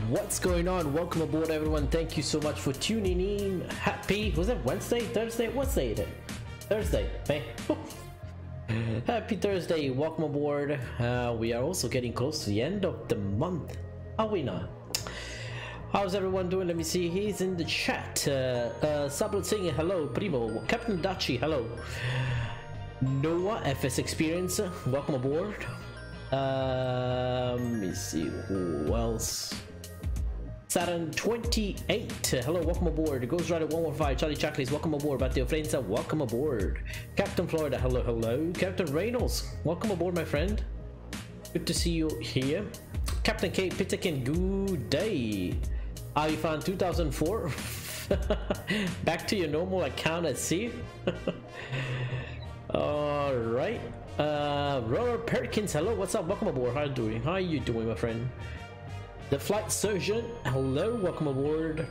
What's going on? Welcome aboard, everyone. Thank you so much for tuning in. Happy, was that Wednesday? Thursday? What's day is it? Thursday, hey. Happy Thursday. Welcome aboard. We are also getting close to the end of the month. Are we not? How's everyone doing? Let me see. He's in the chat. Sablet singing hello. Primo. Captain Dachi, hello. Noah FS Experience, welcome aboard. Let me see who else. Saturn 28, hello, welcome aboard. Ghost Rider 115, Charlie Chaklis, welcome aboard. Bateo Frenza, welcome aboard. Captain Florida, hello, hello. Captain Reynolds, welcome aboard, my friend. Good to see you here. Captain Kate Pitakin, good day. AvioMan 2004. Back to your normal account at sea. All right. Robert Perkins, hello, what's up? Welcome aboard. How are you doing? How are you doing, my friend? The Flight Surgeon, hello, welcome aboard.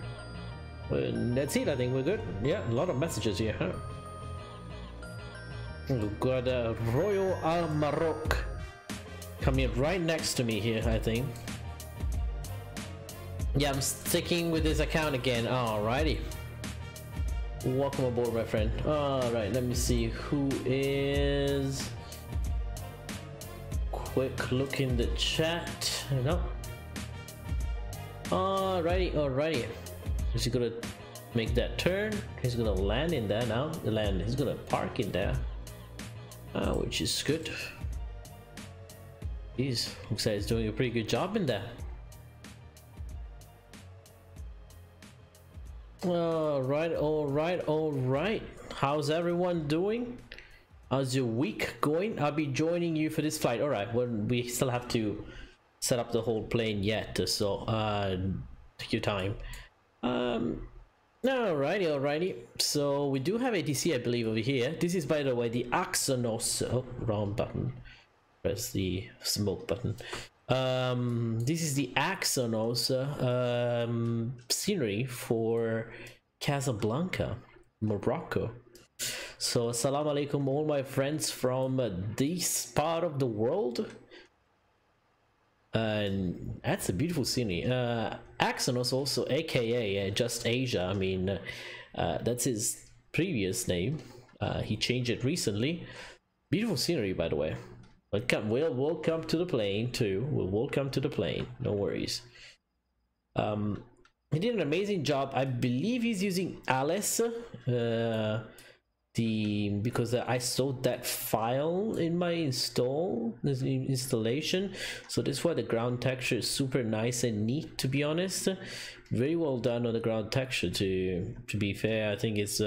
That's it, I think we're good. Yeah, a lot of messages here, huh? We've got Royal Al Maroc coming right next to me here, I think. Yeah, I'm sticking with this account again. Alrighty. Welcome aboard, my friend. Alright, let me see who is. Quick look in the chat. No. Alrighty, alrighty. He's gonna make that turn. He's gonna land in there now. He's gonna park in there, which is good. He's looks like he's doing a pretty good job in there. Alright, alright, alright. How's everyone doing? How's your week going? I'll be joining you for this flight. Alright, well, we still have to set up the whole plane yet, so take your time. Alrighty, alrighty. So we do have ATC, I believe, over here. This is, by the way, the Axonos. Oh, wrong button. Press the smoke button. This is the Axonos scenery for Casablanca, Morocco. So assalamu alaikum, all my friends from this part of the world. And that's a beautiful scenery. Axonos, also aka Just Asia, I mean, that's his previous name. He changed it recently. Beautiful scenery, by the way. We'll come to the plane too. We'll come to the plane, no worries. He did an amazing job. I believe he's using Alice, because I stored that file in my installation, so that's why the ground texture is super nice and neat, to be honest. Very well done on the ground texture, to be fair. I think it's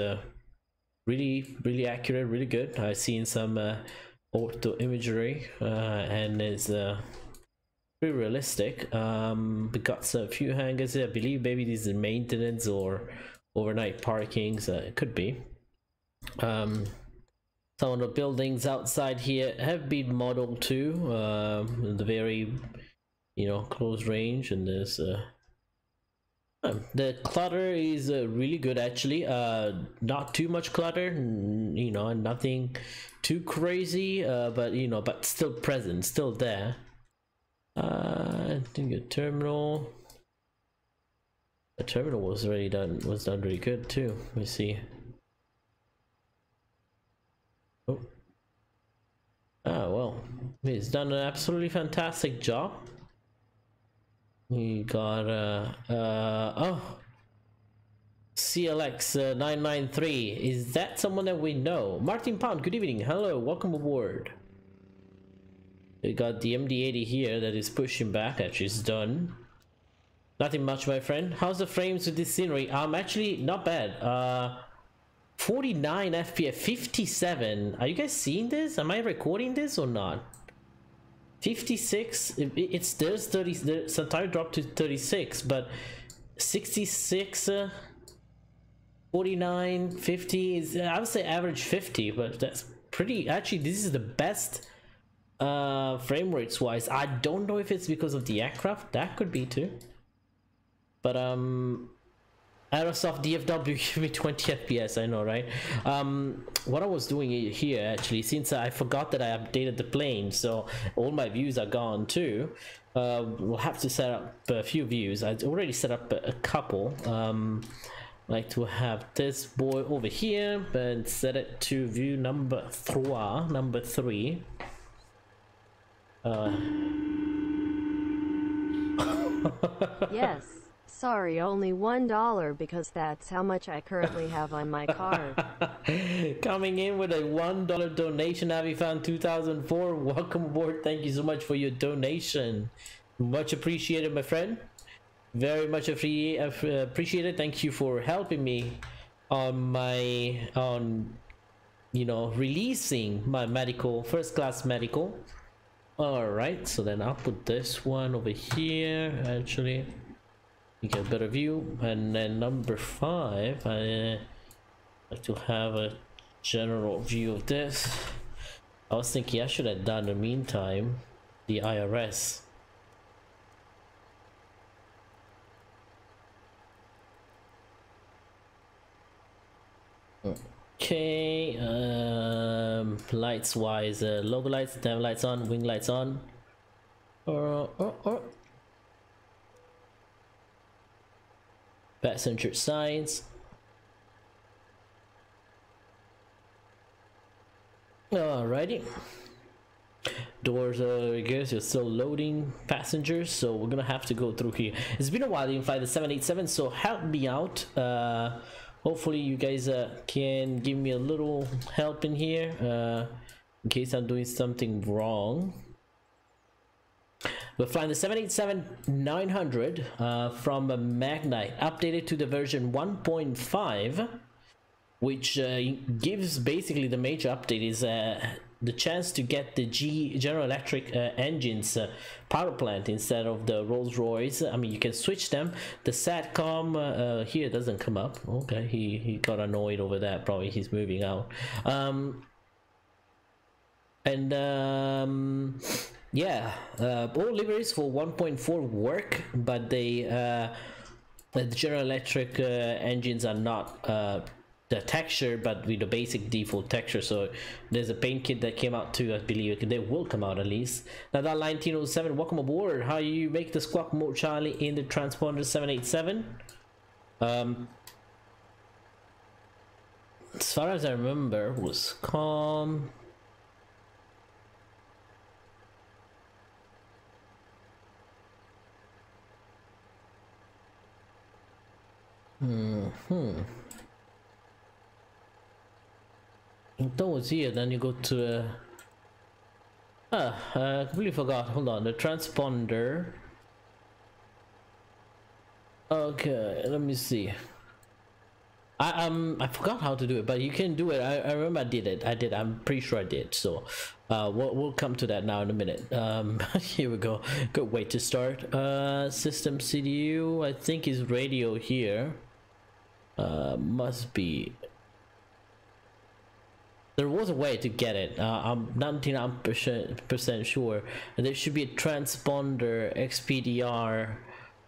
really accurate, really good. I've seen some auto imagery, and it's pretty realistic. We got a few hangars here. I believe maybe these are maintenance or overnight parkings. It could be. Some of the buildings outside here have been modeled too, in the very, close range, and there's the clutter is really good, actually. Not too much clutter, and nothing too crazy, but still present, still there. I think the terminal was done really good too. Let me see. Well, he's done an absolutely fantastic job. We got CLX 993. Is that someone that we know? Martin Pound, good evening. Hello, welcome aboard. We got the MD-80 here that is pushing back. Actually, it's done. Nothing much, my friend. How's the frames with this scenery? Actually, not bad. 49 FPS, 57. Are you guys seeing this? Am I recording this or not? 56. There's 30. There's a tire drop to 36, but 66, 49, 50 is, I would say, average 50, but that's pretty. Actually, this is the best frame rates wise. I don't know if it's because of the aircraft. That could be too. But Aerosoft DFW, give me 20 FPS, I know, right? What I was doing here, actually, since I forgot that I updated the plane, so all my views are gone too. We'll have to set up a few views. I already set up a couple. Like to have this boy over here, but set it to view number 3. Yes. Sorry, only $1 because that's how much I currently have on my card. Coming in with a $1 donation, AviFan 2004. Welcome aboard. Thank you so much for your donation. Much appreciated, my friend. Very much appreciated. Thank you for helping me on you know, releasing my medical, first class medical. All right, so then I'll put this one over here. Actually, you get a better view. And then number 5, I like to have a general view of this. I was thinking I should have done in the meantime the IRS. Okay, lights wise, logo lights, damn lights on, wing lights on. Passenger signs. Alrighty. Doors, I guess you're still loading passengers, so we're gonna have to go through here. It's been a while you fly the 787, so help me out. Hopefully you guys can give me a little help in here in case I'm doing something wrong. We're flying the 787-900 from MAGKNIGHT, updated to the version 1.5, which gives basically the major update is the chance to get the General Electric engines power plant instead of the Rolls-Royce. I mean, you can switch them. The SATCOM here doesn't come up. Okay, he got annoyed over that. Probably he's moving out. Yeah, all liveries for 1.4 work, but the General Electric engines are not the texture, but with the basic default texture. So there's a paint kit that came out too, I believe. They will come out at least. Now that 1907, welcome aboard. How you make the squawk mode Charlie in the transponder 787? As far as I remember, was calm. Towards here, then you go to I completely forgot. Hold on, the transponder. Okay, let me see. I forgot how to do it, but you can do it. I remember I did it. I'm pretty sure I did. So we'll come to that now in a minute. Here we go. Good way to start. System CDU, I think is radio here. Must be. There was a way to get it. I'm 99% sure. And there should be a transponder XPDR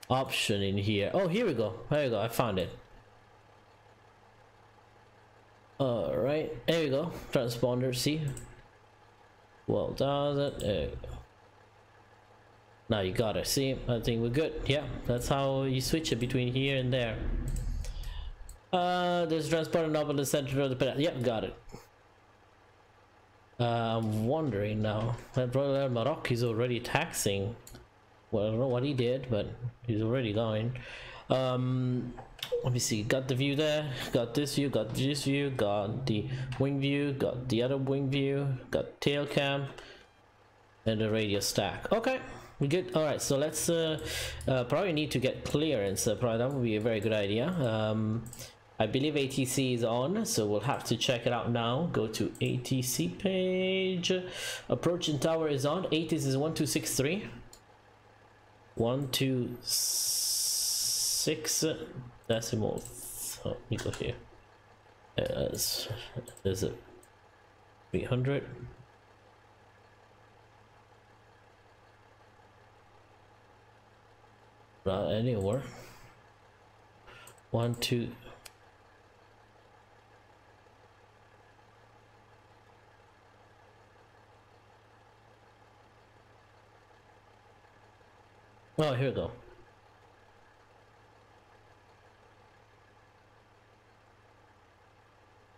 option in here. Oh, here we go. There you go. I found it. All right, there you go. Transponder. See. Well, does it? There you go. Now you got it. See, I think we're good. Yeah, that's how you switch it between here and there. There's a transponder knob in the center of the pedal. Yep, got it. I'm wondering now. That brother Maroc is already taxing. Well, I don't know what he did, but he's already going. Let me see. Got the view there. Got this view. Got this view. Got the wing view. Got the other wing view. Got tail cam. And the radio stack. Okay, we good. All right. So let's probably need to get clearance. Probably that would be a very good idea. I believe ATC is on, so we'll have to check it out now. Go to ATC page. Approaching tower is on. ATC is 1263. 126 decimal. Oh, let me go here. There's a 300. Not anywhere. 1, 2. Oh, here we go.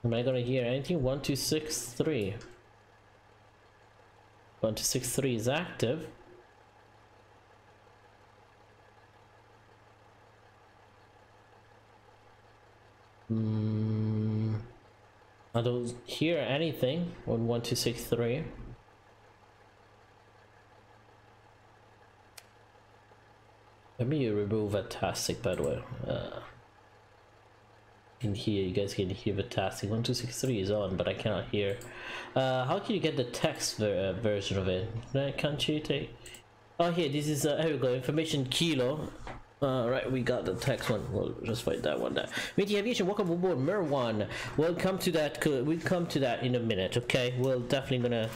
Am I gonna hear anything? 1, 2, 6, 3. 1, 2, 6, 3 is active. I don't hear anything on 1, 2, 6, 3. Let me remove a tastic, by the way. In here, you guys can hear the tastic. 1, 2, 6, 3 is on, but I cannot hear. How can you get the text version of it? Can't you take? Oh, here. This is here we go. Information kilo. Right, we got the text one. We'll just find that one there. Media Aviation, welcome aboard, Mer1. We'll come to that. We'll come to that in a minute. Okay, we're definitely gonna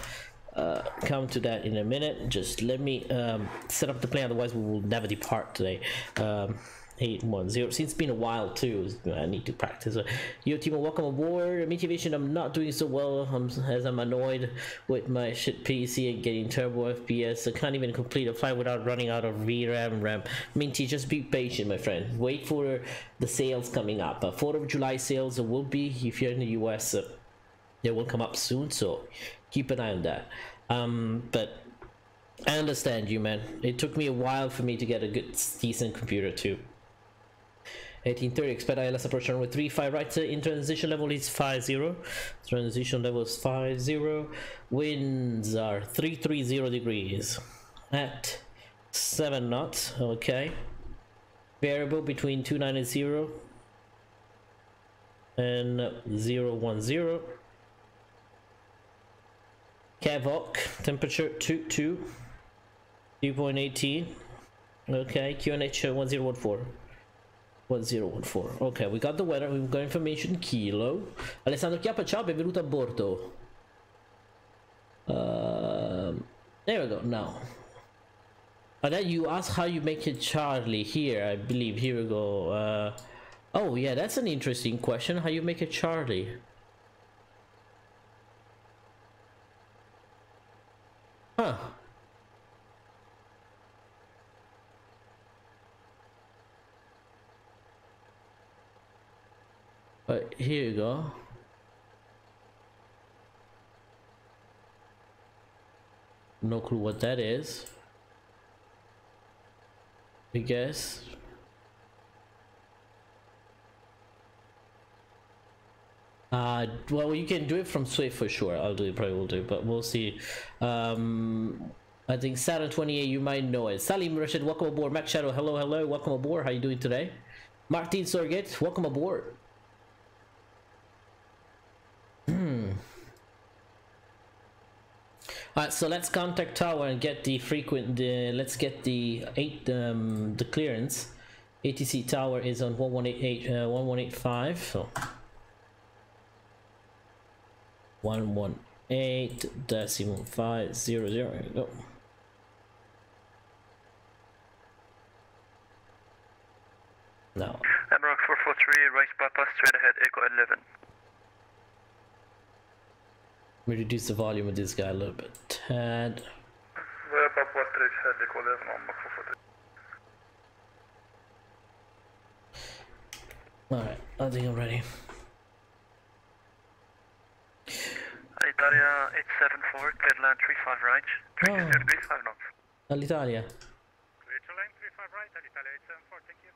come to that in a minute. Just let me set up the plane, otherwise we will never depart today. 810. It's been a while too. I need to practice. Yo, Timo, welcome aboard. Motivation. I'm not doing so well as I'm annoyed with my shit PC and getting turbo FPS. I can't even complete a flight without running out of VRAM and RAM. Minty, just be patient, my friend. Wait for the sales coming up. 4th of July sales will be, if you're in the US, they will come up soon. So keep an eye on that. But I understand you, man. It took me a while for me to get a good, decent computer too. 1830, expect ILS approach runway 35 right, in transition level is 50. Transition level is 50. Winds are 330 degrees at 7 knots. Okay. Variable between 290 and 010. Cavoc, temperature 22. 2.18. Okay, QNH 1014. 1014. Ok, we got the weather, we've got information, kilo. Alessandro Chiappa, ciao, benvenuto a bordo. There we go, now. And then you ask how you make it Charlie here, I believe. Here we go. Oh yeah, that's an interesting question, how you make it Charlie. Huh. Here you go. No clue what that is. I guess. Well, you can do it from Swift for sure. I'll do it, probably will do, but we'll see. I think Saturn 28, you might know it. Salim Rashid, welcome aboard. Mac Shadow, hello, hello, welcome aboard. How you doing today? Martin Sorget, welcome aboard. Alright, so let's contact tower and get the frequent. Let's get the the clearance. ATC tower is on 1185. So 118.500. There we go. Now. Emrock 443, right bypass straight ahead, Echo 11. Let me reduce the volume of this guy a little bit. Tad. Alright, I think I'm ready. Italia 874, cleared land 35 right, 35 knots. All'Italia. Clear to line 35 right, Italia 874, thank you.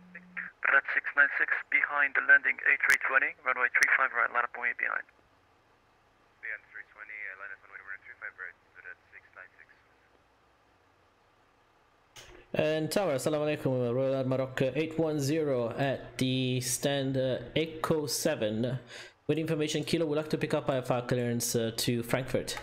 Red 696, behind the landing A320, runway 35 right, line up way behind. BN 320, line up runway 35 right, Red 696. And tower, assalamu alaikum, Royal Maroc 810 at the stand Echo 7. With information, Kilo would like to pick up IFR clearance to Frankfurt.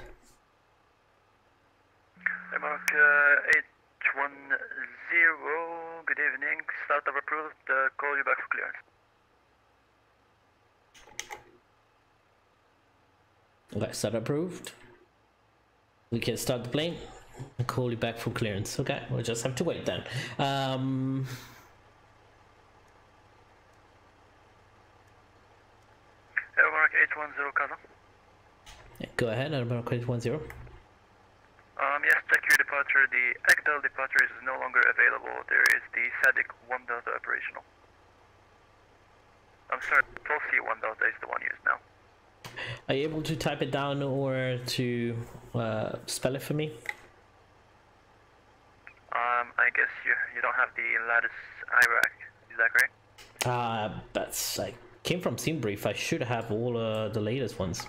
Maroc 810, good evening, start of approved, call you back for clearance. Okay, start approved. We can start the plane and call you back for clearance. Okay, we'll just have to wait then. 810 Casa. Yeah, go ahead, America 810. Yes, check your departure. The Agdal departure is no longer available. There is the SADC 1 Delta operational. I'm sorry, 12C 1 Delta is the one used now. Are you able to type it down or to spell it for me? I guess you don't have the lattice Iraq, is that correct? That's I came from ScENERIES. I should have all the latest ones.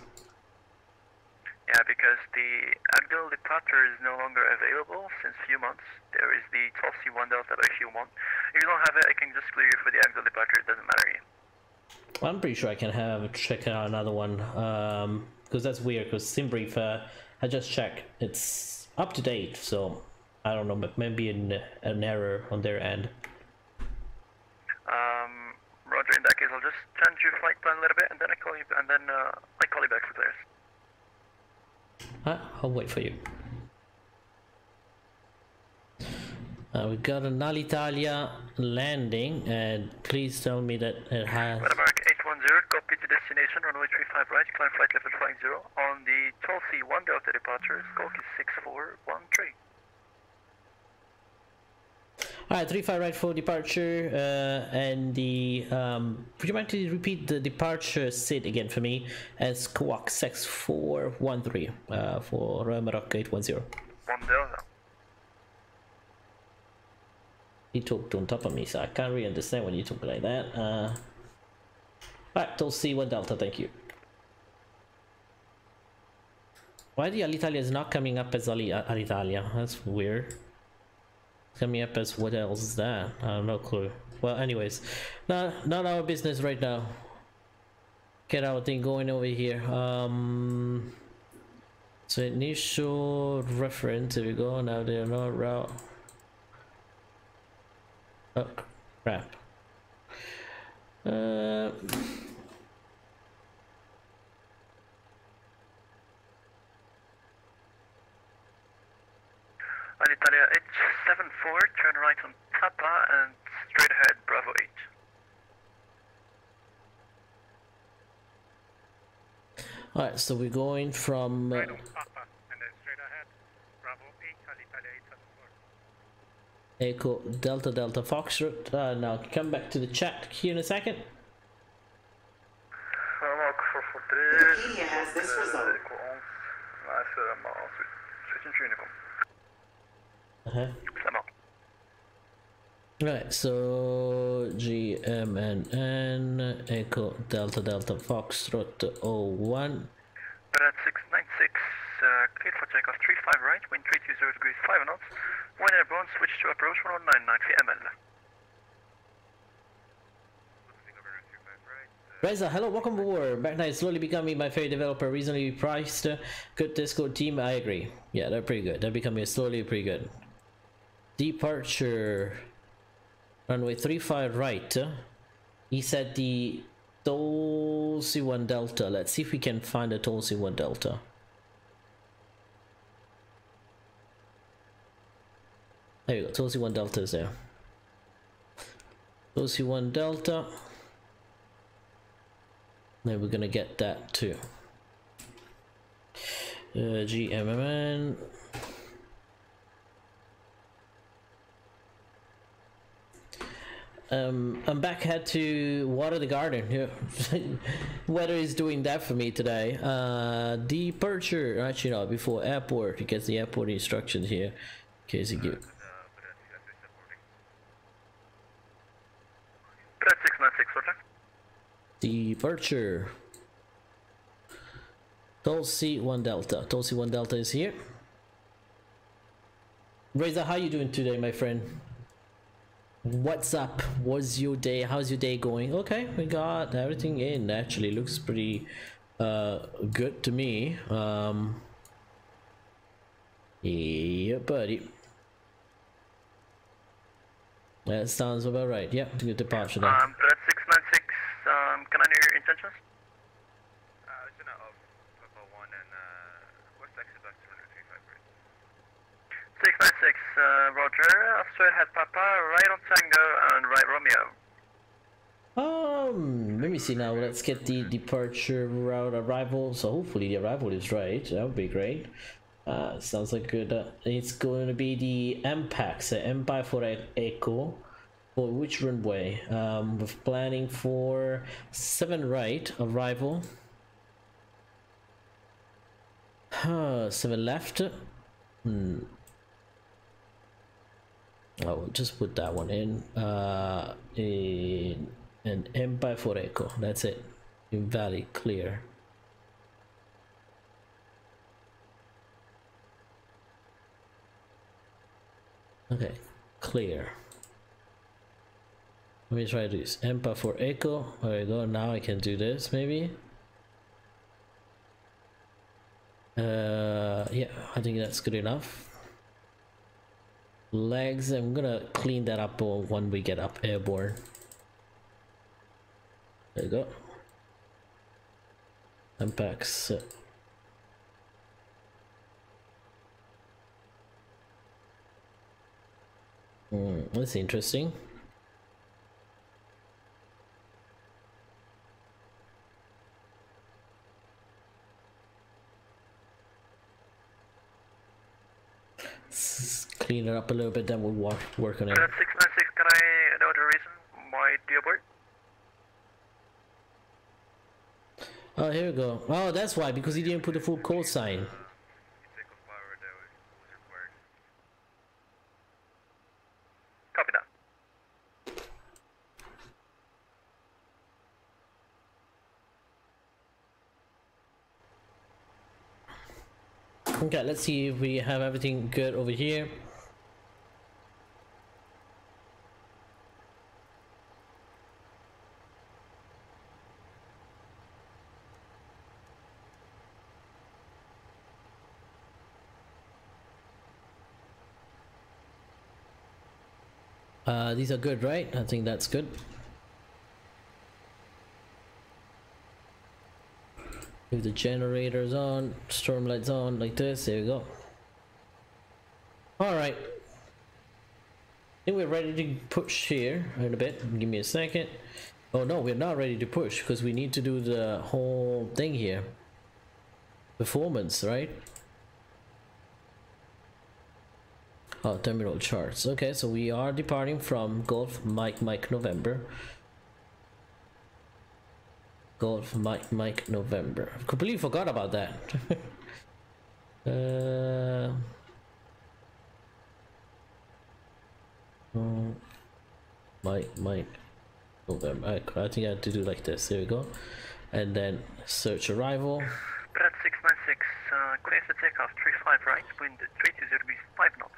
Yeah, because the Agdal departure is no longer available since few months. There is the 12C 1 Delta by few months. If you don't have it, I can just clear you for the Agdal departure. It doesn't matter to you. I'm pretty sure I can check out another one, because that's weird, because ScENERIES, I just checked, it's up to date, so I don't know, but maybe an error on their end. Roger, in that case, I'll just change your flight plan a little bit, and then I call you back for clearance. I'll wait for you. We got an Alitalia landing, and please tell me that it has... America 810, copy to destination, runway 35 right, climb flight level 50. On the 12C 1 Delta departure, skulk is 6413. Alright, 35 right for departure, and the... would you mind to repeat the departure SID again for me as squawk 6413 for America 810. 1 Delta. He talked on top of me, so I can't really understand when you talk like that. Alright, C 1 Delta, thank you. Why the Alitalia is not coming up as Alitalia? That's weird. It's coming up as what else is that? I have no clue. Well, anyways, not our business right now. Get our thing going over here. So initial reference, here we go. Now they're not route. Oh crap. Alitalia 874, turn right on Papa and straight ahead Bravo 8. Alright, so we're going from Right on Papa and then straight ahead Bravo 8, Alitalia 874. Echo Delta Delta Foxtrot. Now come back to the chat here in a second. Wikipedia has this result. Right, so GMNN Echo Delta Delta Foxtrot 01. Brad 696, cleared for takeoff 35 right, wind 320 degrees 5 knots, 1 airborne, switch to approach 1199 ml. Reza, hello, welcome aboard. MAGKNIGHT is slowly becoming my favorite developer, reasonably priced, good Discord team, I agree. Yeah, they're pretty good. They're becoming slowly pretty good. Departure. Runway 35 right. He said the Tulsi 1 Delta. Let's see if we can find a Tulsi 1 Delta. There you go, Tulsi 1 Delta is there. Tulsi 1 Delta. Then we're gonna get that too. GMMN. I'm back, had to water the garden. Yeah. Weather is doing that for me today. Departure, actually no, before airport, he gets the airport instructions here in case he give. Departure. Tulsi 1 Delta. Tulsi 1 Delta is here. Reza, how you doing today, my friend? What's up? What's your day? How's your day going? Okay, we got everything in. Actually, looks pretty good to me. Yeah, buddy. That sounds about right. Yeah, good departure there. Brad 696, can I know your intentions? Center of Papa 1 and west exit back to 135 right. 696, Roger, straight ahead Papa, right on Tango and right Romeo. Let me see now. Let's get the departure route arrival. So hopefully the arrival is right. That would be great. Sounds like good. It's going to be the MPAX, Empire for Echo. For which runway? We're planning for 7 right arrival. 7 left. I'll just put that one in an Empire for Echo. That's it. Invalid, clear. Okay, clear. Let me try this. Empire for Echo. There we go. Now I can do this maybe. Yeah, I think that's good enough. Legs, I'm gonna clean that up when we get up airborne. There you go. Impacts. That's interesting. Clean it up a little bit, then we'll work on it. That's 696. Can I know the reason why do you abort? Oh, here we go. Oh, that's why, because he didn't put the full call sign. Copy that. Okay, let's see if we have everything good over here. These are good, right? I think that's good. With the generators on, storm lights on, like this. There we go. All right. I think we're ready to push here in a bit. Give me a second. Oh no, we're not ready to push because we need to do the whole thing here. Performance, right? Oh, terminal charts. Okay, so we are departing from Golf Mike November. Golf Mike November. I completely forgot about that. Mike November. I think I have to do like this. There we go. And then search arrival. Brad 696, clear to takeoff 35 right, wind 320 degrees 5 knots.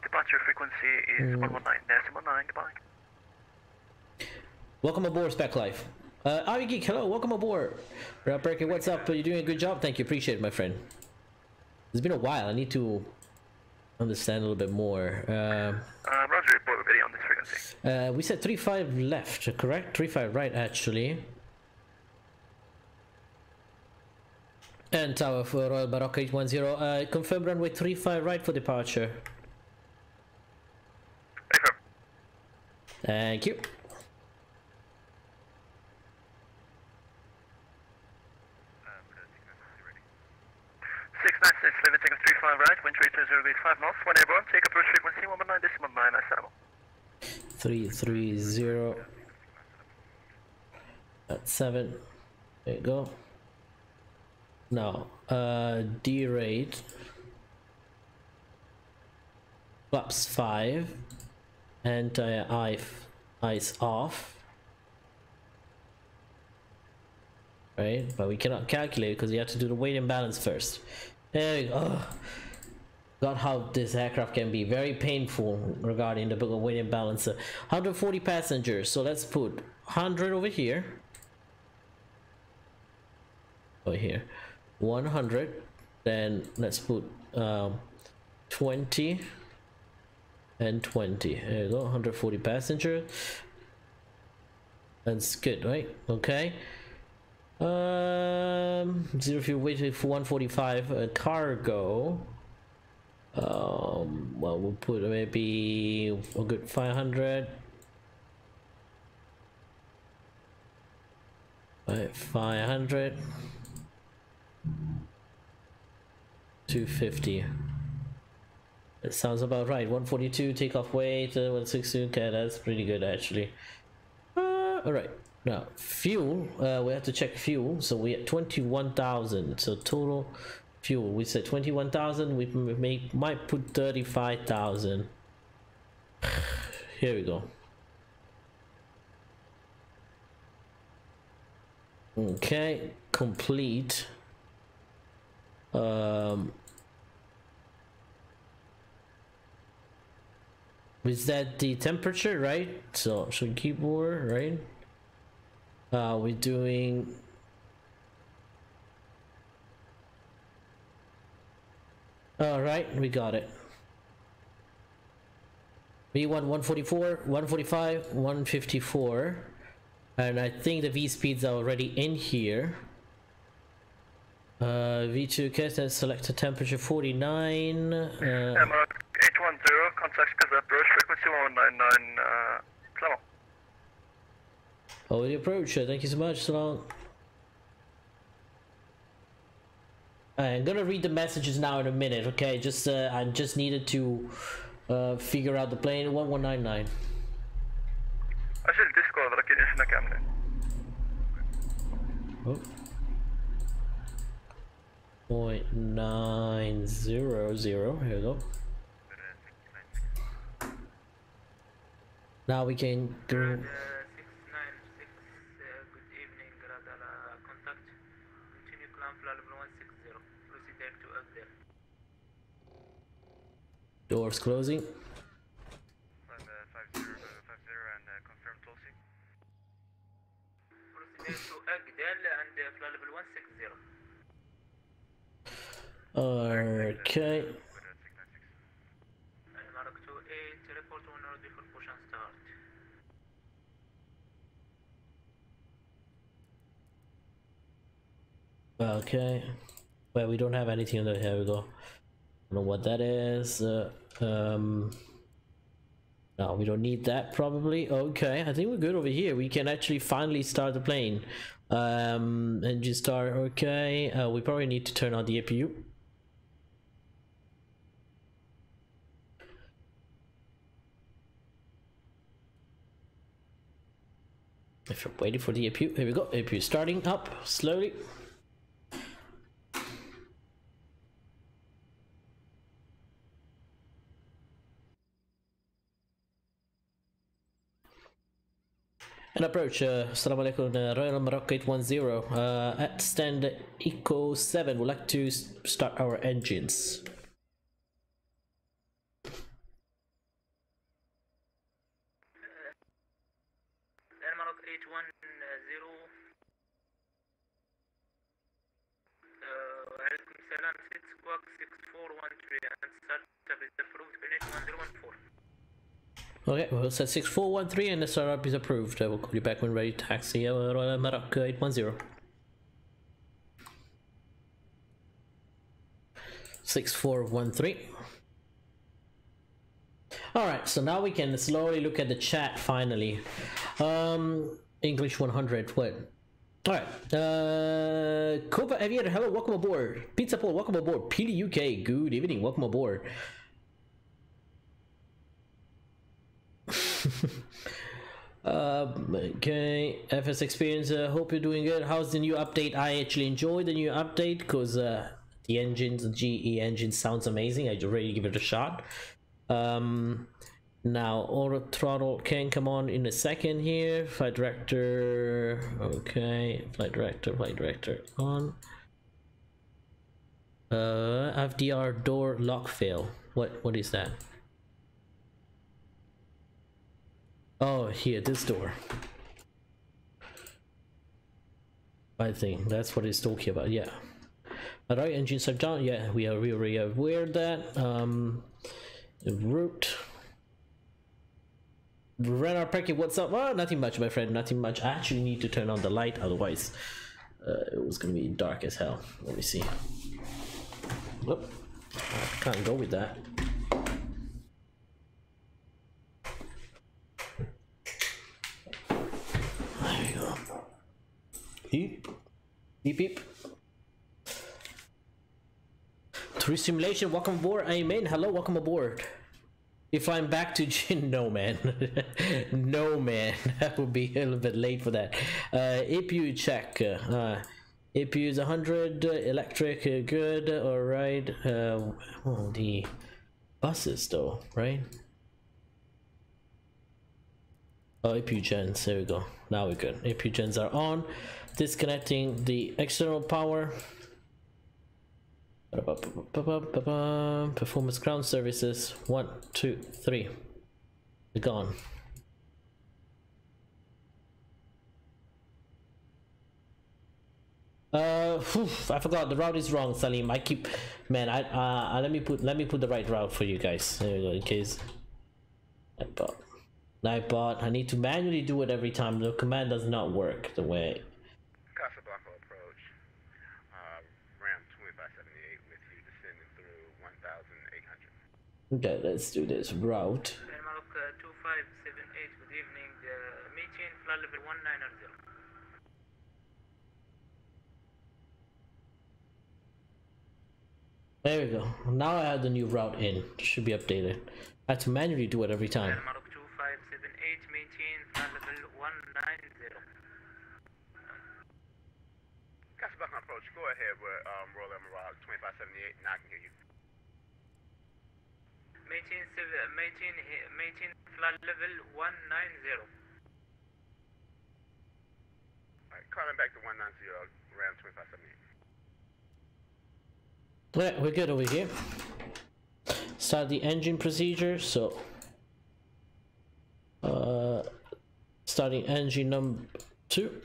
Departure frequency is 119.9, goodbye. Welcome aboard, Spec Life. Geek, hello, welcome aboard. Breaker, what's up? You're doing a good job. Thank you, appreciate it, my friend. It's been a while. I need to understand a little bit more. Roger, report video on this frequency. We said 35 left, correct? 35 right, actually. And Tower for Royal Baroque 810. Confirm runway 35 right for departure. Thank you. 696, level take 35 right, wind 320 degrees 5 knots, 1 airborne, take approach frequency 119.9, I settle. 330 at 7. There you go. Now, D rate flaps 5, anti-ice off, right? But we cannot calculate because you have to do the weight and balance first. There we go. God, how this aircraft can be very painful regarding the weight and balance. 140 passengers, so let's put 100 over here. Over here. 100, then let's put 20 and 20. There you go, 140 passengers. That's good, right? Okay. Zero fuel weight for 145 cargo. Well, we'll put maybe a good 500. Right, 500. 250. It sounds about right. 142 takeoff weight, 160. Okay, that's pretty good actually. All right. Now fuel. We have to check fuel. So we at 21,000. So total fuel. We said 21,000. We might put 35,000. Here we go. Okay, complete. Is that the temperature, right? So keyboard, right? We're doing all right, we got it. V1 144, 145, 154, and I think the V speeds are already in here. V2 cast and select a temperature 49. 810, contact Casa approach frequency 199, Clement. Oh, the approach, thank you so much, so long. I'm gonna read the messages now in a minute, okay? Just I just needed to figure out the plane. 1199. أجل ديسكورد لكن إحنا كاملين. Oh. 0.900. Here we go. Now we can go. 696, good evening, Radala contact. Continue climb flight level 160. Proceed direct to Agder. Doors closing. 50 and confirm closing. Proceed to Agder and flight level 160. Okay. And Mark 28, report when ready for push and start. Okay. Well, we don't have anything on the. Here we go. I don't know what that is. No, we don't need that probably. Okay, I think we're good over here. We can actually finally start the plane. Engine start. Okay. We probably need to turn on the APU. If you're waiting for the APU, here we go. APU starting up slowly. And approach, Assalamu alaikum, Royal Morocco 810, at stand Eco 7, we'd like to start our engines. Mark 810, alaikum salam, 6 squawk 6413, and startup is approved, finish 1014. Okay, we'll set 6413 and the startup is approved. I will call you back when ready. Taxi, Royal Morocco 810. 6413. Alright, so now we can slowly look at the chat finally. English 100, what? Alright, Cova Aviator, hello, welcome aboard. Pizza Paul, welcome aboard. PD UK, good evening, welcome aboard. Okay, FS Experience, hope you're doing good. How's the new update? I actually enjoyed the new update because the engines, the GE engine sounds amazing. I already give it a shot. Now auto throttle can come on in a second here. Flight director, okay, flight director on. FDR door lock fail. What is that? Oh, here, this door. I think that's what it's talking about. Yeah. All right, engine shut down. Yeah, we are really aware of that. Route. Radar packet. What's up? Oh, nothing much, my friend. Nothing much. I actually need to turn on the light, otherwise, it was gonna be dark as hell. Let me see. Nope. I can't go with that. Beep. Beep beep. Tourist simulation, welcome aboard. Amen. Hello, welcome aboard. If I'm back to no man. No man. That would be a little bit late for that. APU check. APU is 100, electric, good, alright. Oh, the buses though, right? Oh, APU gens, there we go. Now we're good. APU gens are on. Disconnecting the external power. Performance ground services. 1, 2, 3. They're gone. I forgot the route is wrong, Salim. I keep, man. Let me put the right route for you guys. There we go. In case Nightbot. I need to manually do it every time. The command does not work the way. Casablanca approach. Ram 2578 with you descending through 1,800. Okay, let's do this route. Denmark 2578. Good evening. Maintain flight level 190. There we go. Now I have the new route in. Should be updated. I have to manually do it every time. Denmark 2578, maintain flight level 190. Casablanca approach. Go ahead with Royal Emerald 2578, and I can hear you. Maintain flight level 190. Alright, calling back to 190, Ram 2578. Alright, we're good over here. Start the engine procedure. So starting engine number 2.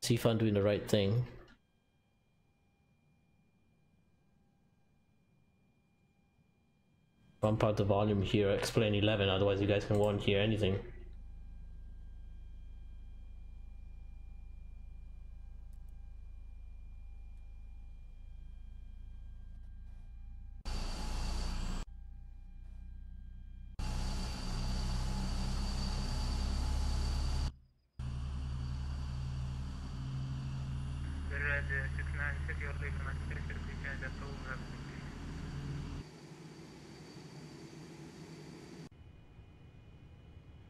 See if I'm doing the right thing. Bump out the volume here, explain 11, otherwise you guys won't hear anything.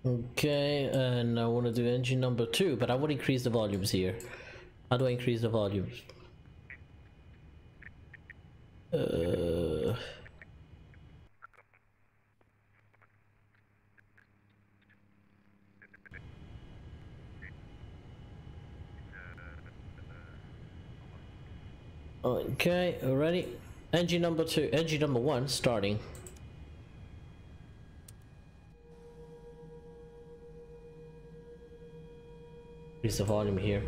Okay, and I want to do engine number 2, but I want to increase the volumes here. How do I increase the volumes? Okay, ready? Engine number 2, engine number 1 starting. Increase the volume here.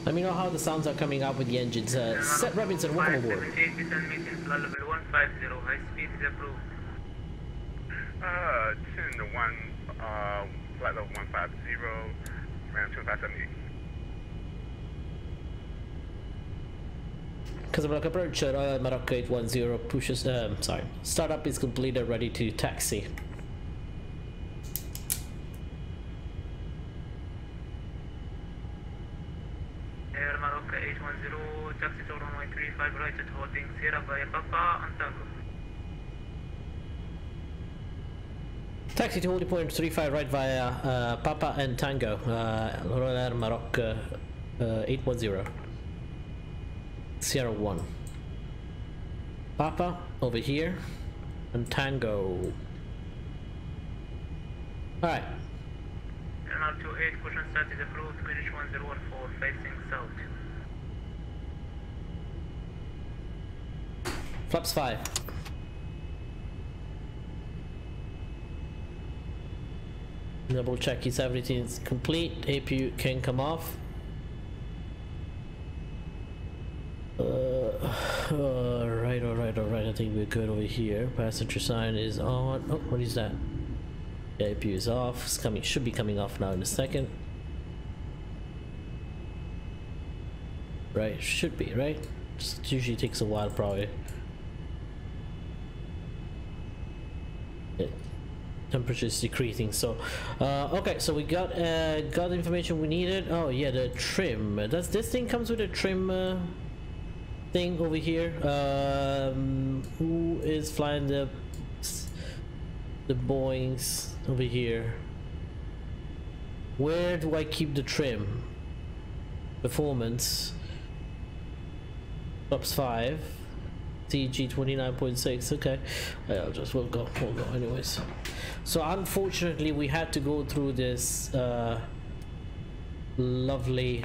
Let me know how the sounds are coming out with the engines. Seth Robinson, welcome aboard. 578, descend flight level 150, high speed is approved. 10 to 1, flight level 150, Ram 2578. Casablanca approach, Royal Morocco 810 pushes, sorry. Startup is completed, ready to taxi. Air Morocco 810, taxi to runway 35 right at holding Sierra via Papa and Tango. Taxi to holding point 35 right via Papa and Tango, Royal Air Morocco 810. Sierra 1. Papa over here and Tango. Alright. Airmail 28, caution start is approved, Greenwich 1014, facing south. Flaps 5. Double check if everything is complete. APU can come off. Alright, I think we're good over here. Passenger sign is on. Oh, what is that? The APU is off. It's coming, should be coming off now in a second. Right, should be, right? Just usually takes a while probably. Yeah. Temperature is decreasing, so okay, so we got the information we needed. Oh yeah, the trim. Does this thing comes with a trim thing over here? Who is flying the Boeings over here? Where do I keep the trim? Performance. Ops 5. TG 29.6. Okay, I'll just we'll go anyways. So unfortunately we had to go through this lovely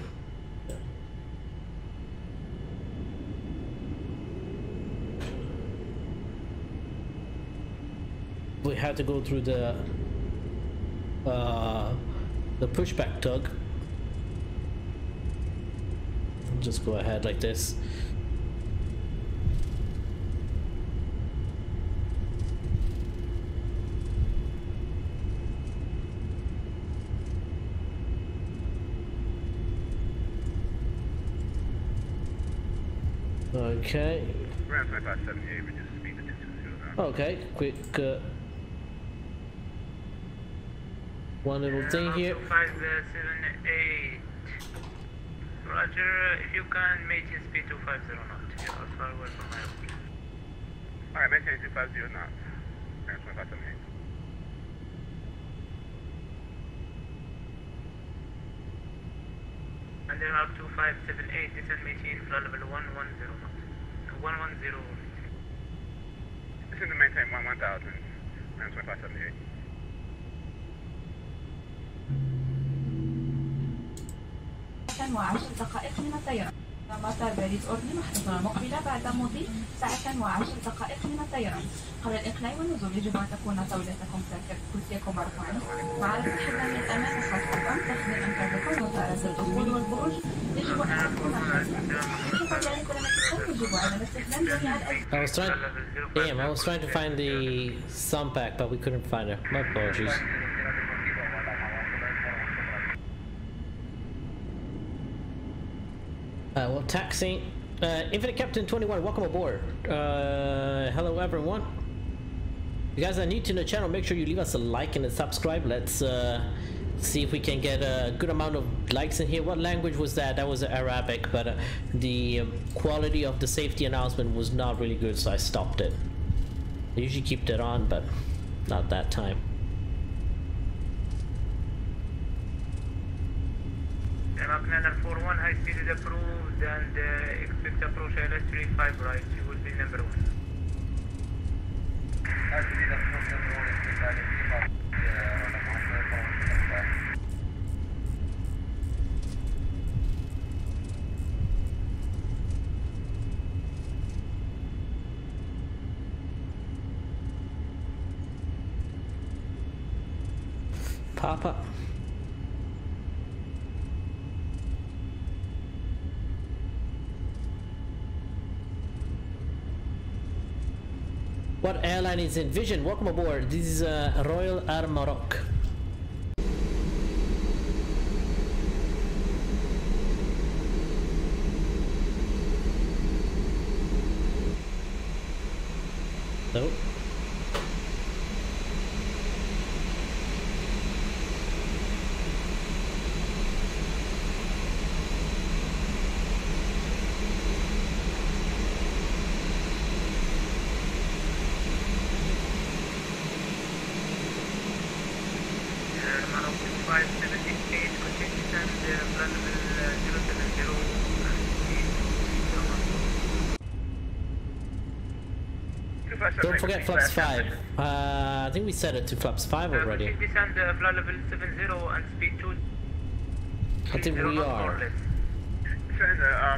the pushback tug. Just go ahead like this. Okay. Ground 2578, reduce speed to 220 now. Okay, quick one little thing here. 578. Roger, if you can maintain speed 250 knots. You are far away from my route. Alright, maintain 250 knots. Ground 2578. And there are 2578, descend maintain flight level 110 knots. 110. This is to maintain 1000. Ground 2578. و10 دقائق من الطيران. مطار باريس أردن محطة المقبلة بعد مضي 10 دقائق من الطيران. قبل الإقلاع والنزول يجب أن تكون طاولتكم كرسيكم مرفوعا. مع رفع حزام الأمان خاصة تخدم أنقاذكم وطارات الدخول والخروج يجب أن تكون حفاظ على سلامتكم يجب على الاستخدام جميع الأجهزة. I was trying to find the sound pack, but we couldn't find it. My apologies. Well, taxing. Infinite Captain 21, welcome aboard. Hello everyone. You guys are new to the channel, make sure you leave us a like and a subscribe. Let's see if we can get a good amount of likes in here. What language was that? That was Arabic, but the quality of the safety announcement was not really good, so I stopped it. I usually keep that on, but not that time. MAGKNIGHT 41, high speed is approved and expect approach ILS 35 right, you will be number 1. Papa. What airline is Envision? Welcome aboard. This is Royal Air Maroc. Nope. Don't forget flaps 5. I think we set it to flaps 5 already. Descend flight level 70 and speed 2. I think we are.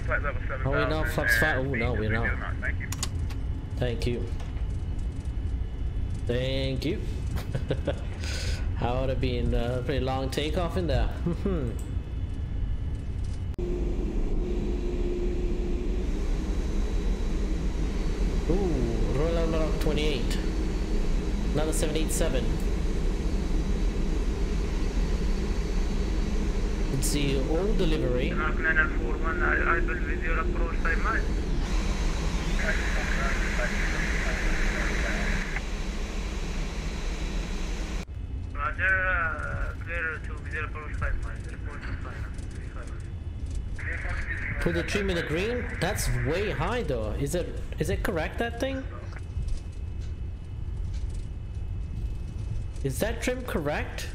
Flight level 7. Are we not flaps 5? Oh no, we're not. Thank you. Thank you. Thank you. That would have been a pretty long takeoff in there. Ooh, Royal Maroc 28. Another 787. Let's see, all delivery. Mark 941, I will with your approach 5 miles. Roger, clear to with your approach 5 miles. Report to final. 5 miles. Put the trim in the green? That's way high though. Is it correct, that thing? Is that trim correct?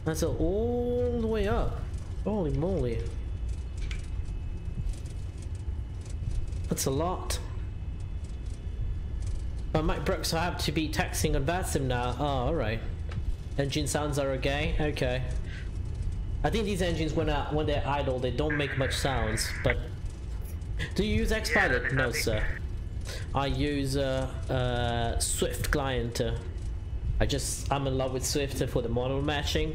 That's all the way up. Holy moly. That's a lot. But Mike Brooks, I have to be taxing on VATSIM now. Oh, alright. Engine sounds are okay. Okay. I think these engines, when they're idle, they don't make much sounds, but... Do you use Xpilot? No, sir. I use Swift client. I'm in love with Swift for the model matching.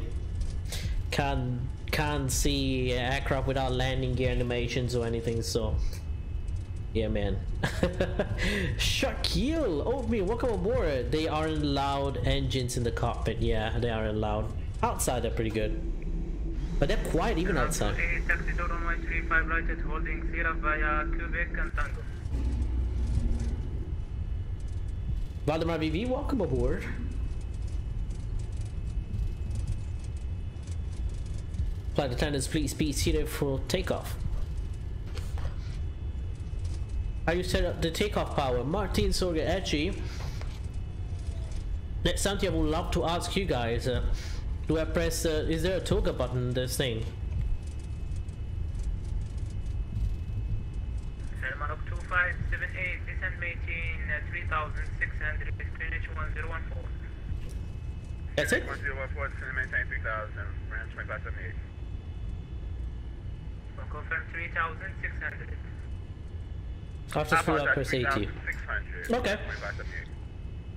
Can't see aircraft without landing gear animations or anything, so... Yeah, man. Shaquille! Oatmeal, welcome aboard! They aren't loud engines in the cockpit. Yeah, they aren't loud. Outside, they're pretty good. But they're quiet even outside. Taxi to runway 35 right at holding Sierra via Quebec and Tango. Valdemar BV, welcome aboard. Flight attendants, please be seated for takeoff. How you set up the takeoff power? Martin Sorga Edgy. That's something I would love to ask you guys. Do I press, is there a toggle button in this thing? Maroc 2578, descent maintain 3600, finish 1014. That's it? 1014, descend maintain 3000, ran 2578. Confirm 3600. After full up, press 80. 600. Okay.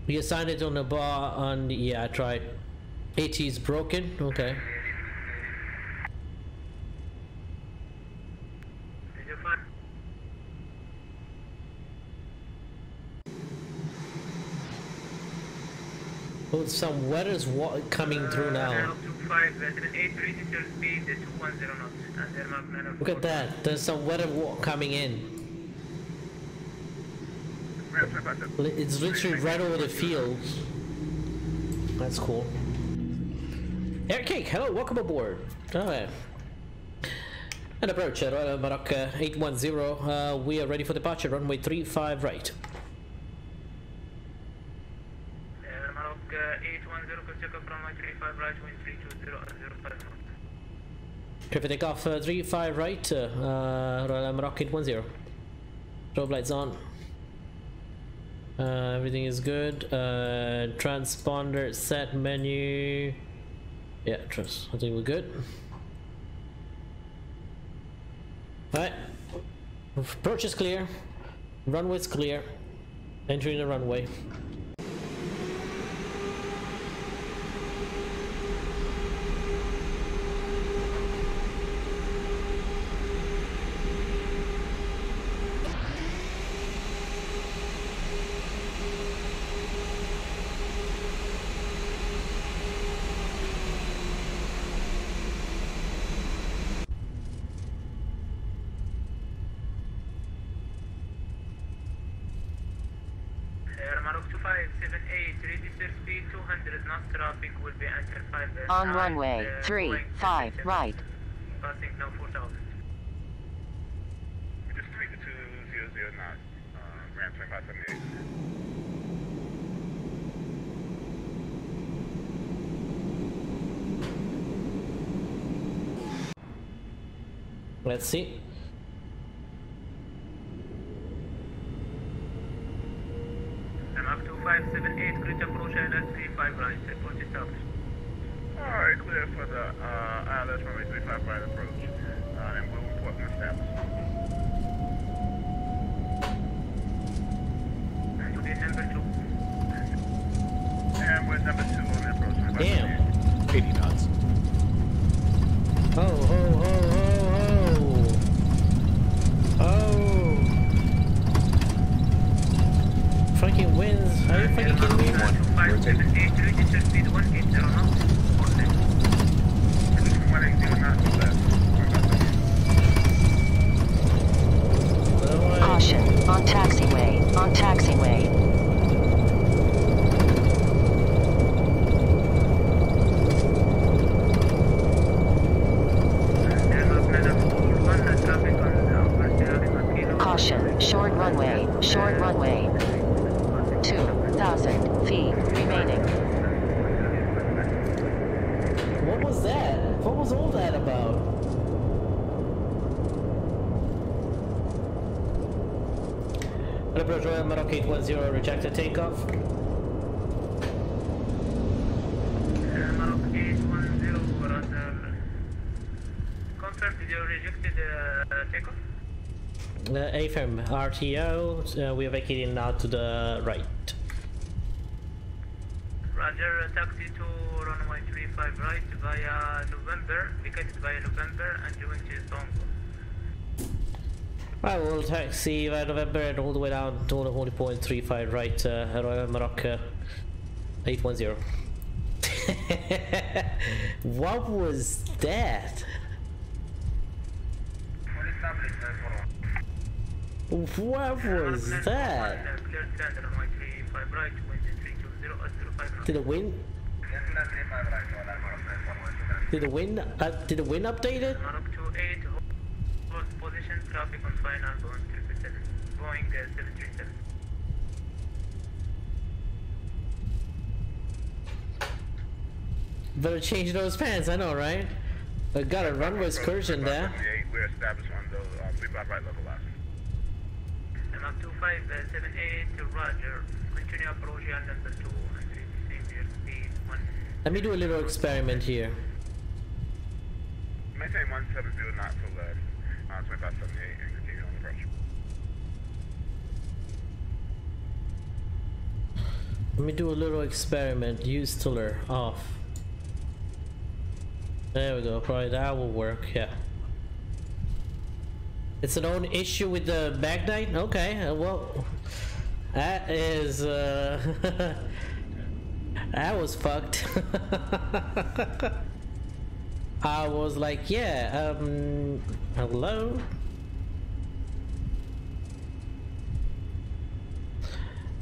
You assigned it on the bar on, yeah, I tried. 80 is broken, okay. Oh, some weather's coming through now. Look at that, there's some weather coming in. It's literally right over the field. That's cool. Aircake, hello, welcome aboard. Alright. And approach Royal Maroc 810. We are ready for departure, runway 35 right. Maroc 810, could check up runway 35 right, wind 320 050. Clear for takeoff 35 right, Royal Maroc 810. Strobe lights on. Everything is good. Transponder set menu. Yeah, trust. I think we're good. Alright. Approach is clear. Runway is clear. Entering the runway. Maroc 2578, register speed 200 knots, traffic will be enter 5 On runway 35 right. Passing now 4000. We just tweaked the 200 knots, ran 2578. Let's see. clear for the ILS runway 35 right approach, and we'll report when established. Unit number 2. And we're number 2 on the approach. Damn. 80 knots. Oh, oh, oh, oh, oh. Oh. Fucking winds. Are you fucking kidding me? 2578, register speed 180 knots. 180 knots left. Caution, on taxiway, on taxiway. Caution, short runway, 2,000 feet remaining. What was that? What was all that about? Approach Royal Maroc 810, rejected takeoff. Maroc 810, rather. Confirm, did you rejected takeoff? AFM RTO, we are vacating now to the right. Roger, taxi to runway 35 right via November, vacated via November and join to Istanbul. I will taxi via November and all the way down to 40.35 right, Royal Maroc 810. What was that? What was that? Did the wind? Did the wind update it? Maroc 28, hold position, traffic on final, Boeing 737. Better change those pants, I know, right? I got a runway excursion there. We're established on those 35 right level last. Maroc 2578, Roger. Continue approach on number 2 and receive your speed 1. Let me do a little experiment here. Maintain 170 knots to left, 2578, and continue on the approach. Let me do a little experiment. Use tiller off. There we go. Probably that will work. Yeah. It's an own issue with the MAGKNIGHT? Okay, well, that is, that was fucked. I was like, yeah, hello?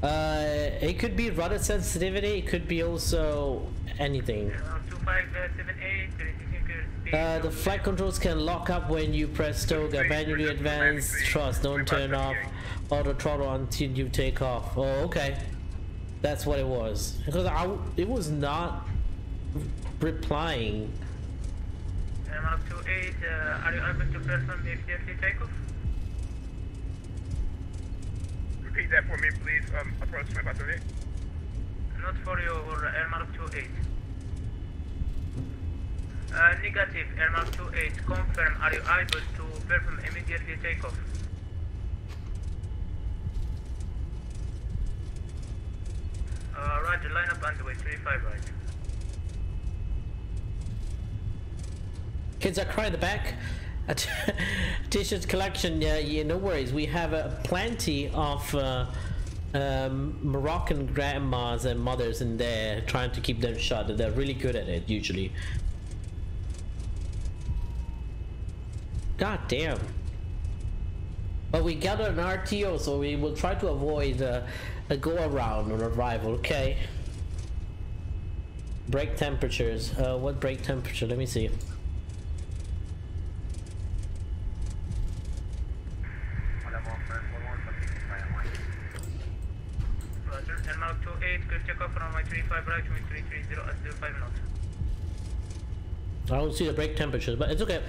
It could be rudder sensitivity, it could be also anything. 2578, the flight controls can lock up when you press toga, manually advance thrust, don't turn off auto throttle until you take off. Oh, okay. That's what it was. Because it was not replying. Maroc 28, are you able to perform the immediately takeoff? Repeat that for me, please. Approach 2578. Not for you, or Air Maroc 28. Negative, Air Maroc 28. Confirm, are you able to perform immediately takeoff? Roger, line up underway, 35 right. Kids are crying in the back. T-shirt collection, yeah, no worries. We have plenty of Moroccan grandmas and mothers in there trying to keep them shut. They're really good at it usually. God damn. But we got an RTO, so we will try to avoid a go around on arrival, okay? Brake temperatures. What brake temperature? Let me see. Roger, Air Maroc 28, good check off runway 35 right, wind 330 at 05 knots. I don't see the brake temperatures, but it's okay.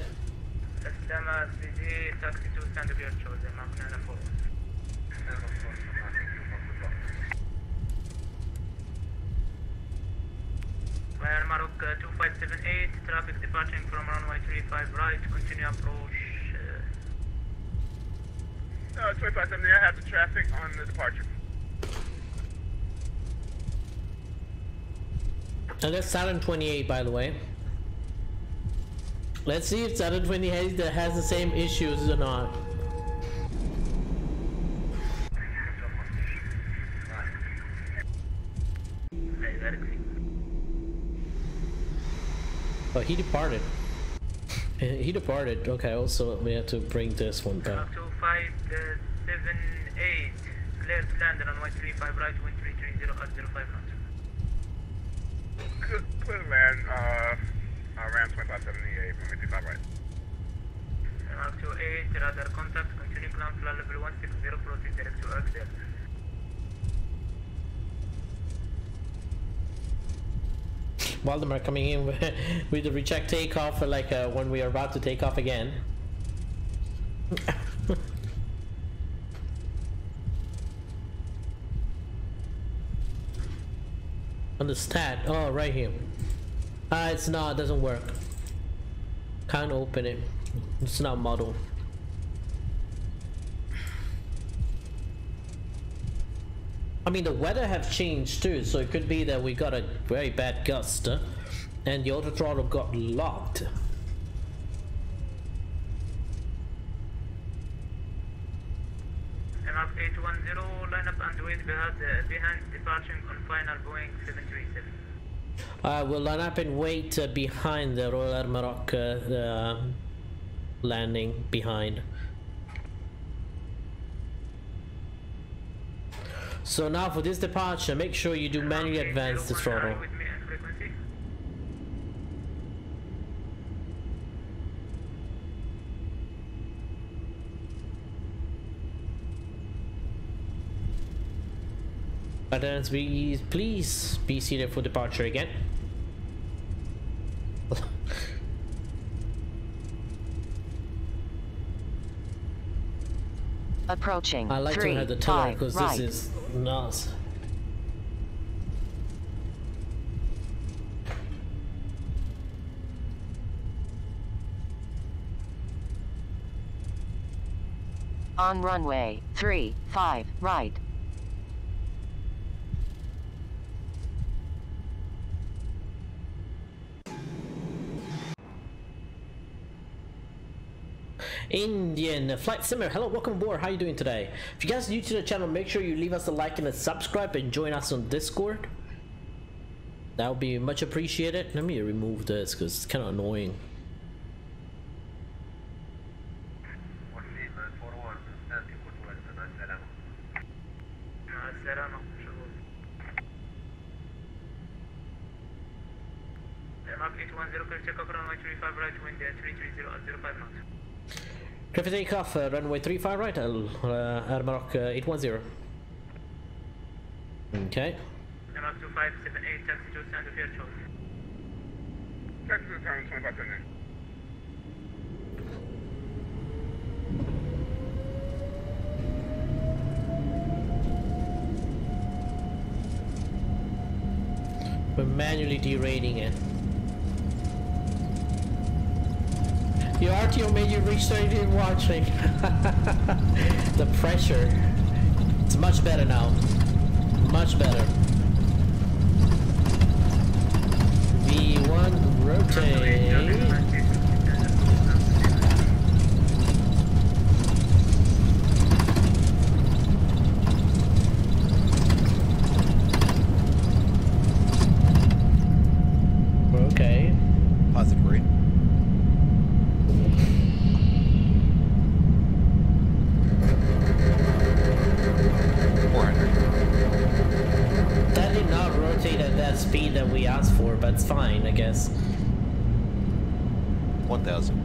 Lama 3G, taxi to stand of your choice, MAGKNIGHT 4. Air Maroc 2578, departing from runway 35 right, continue approach. 2570, I have the traffic on the departure. And that's Saturn 28, by the way. Let's see if Saturn 28 has the same issues or not. Oh, he departed. He departed. Okay, also we have to bring this one back. 2578, clear to land on 135 right, wind 330 at 05 knots. Clear to land, around 2578, 155 right. Mark 28, radar contact, continue climb flight level 160, proceed direct to exit. Waldemar coming in with the recheck takeoff like when we are about to take off again. On the stat, oh right here. It's not, it doesn't work. Can't open it. It's not model. I mean the weather have changed too, so it could be that we got a very bad gust and the auto throttle got locked. Mark 810, line up and wait behind departing on final Boeing 737. We'll line up and wait behind the Royal Air Maroc landing behind. So now for this departure, make sure you do manually advance the throttle. Addons, please be seated for departure again. Approaching. I like 3, to have the tiller 5 because right. this is nuts. On runway 35 right. Indian Flight Simmer, hello, welcome aboard. How are you doing today? If you guys are new to the channel, make sure you leave us a like and a subscribe and join us on Discord. That would be much appreciated. Let me remove this because it's kind of annoying. Mark 810, clear check off runway 35 right, wind 330 at 05 knots. Clear for takeoff, runway 35 right, Air Maroc 810. Okay. Mark 2578, taxi to stand of your choice. Taxi to turn 2579. We're manually derating it. The RTO made you restart it watching. The pressure. It's much better now. Much better. V1 rotate. Okay. Positive rate. That did not rotate at that speed that we asked for, but it's fine, I guess. 1000.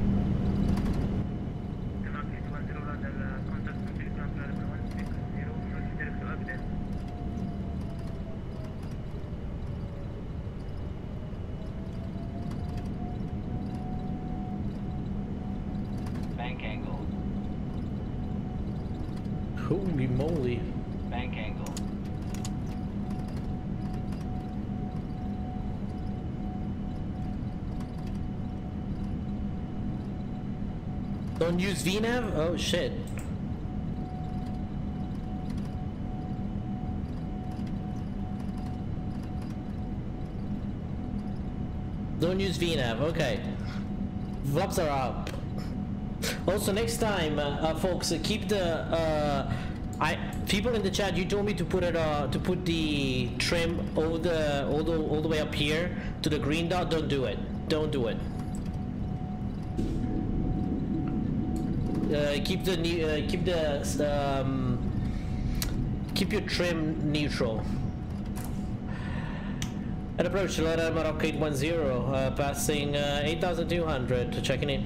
Bank angle. Holy moly. Bank angle. Don't use VNav? Oh shit. Don't use VNav, okay. Flaps are up. Also, next time, folks, keep the people in the chat. You told me to put it to put the trim all the way up here to the green dot. Don't do it. Don't do it. Keep your trim neutral. At approach, MAGKNIGHT 810, passing 8,200, checking in.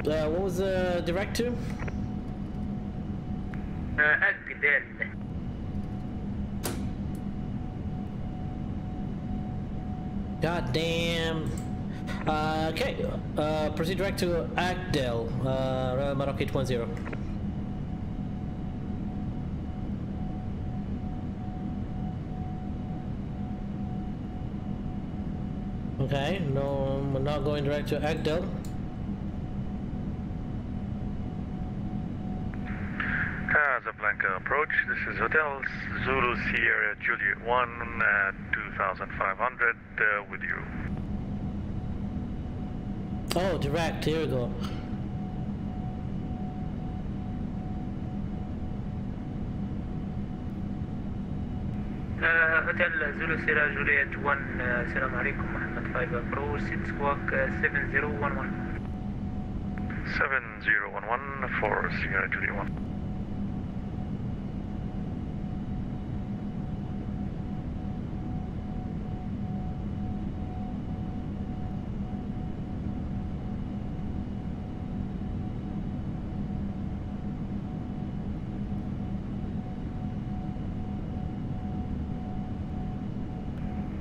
What was the direct to? God damn. Okay, proceed direct to Agdel, MAGKNIGHT 810. Okay, no, I'm not going direct to Agdel. Casablanca approach, this is Hotel Zulu Sierra Juliet 1 at 2,500 with you. Oh, direct, here we go. Hotel Zulu Sierra Juliet 1, Assalamu alaikum, Mohammed 5 approach, 6 squawk 7011. 7011 for Sierra Juliet 1.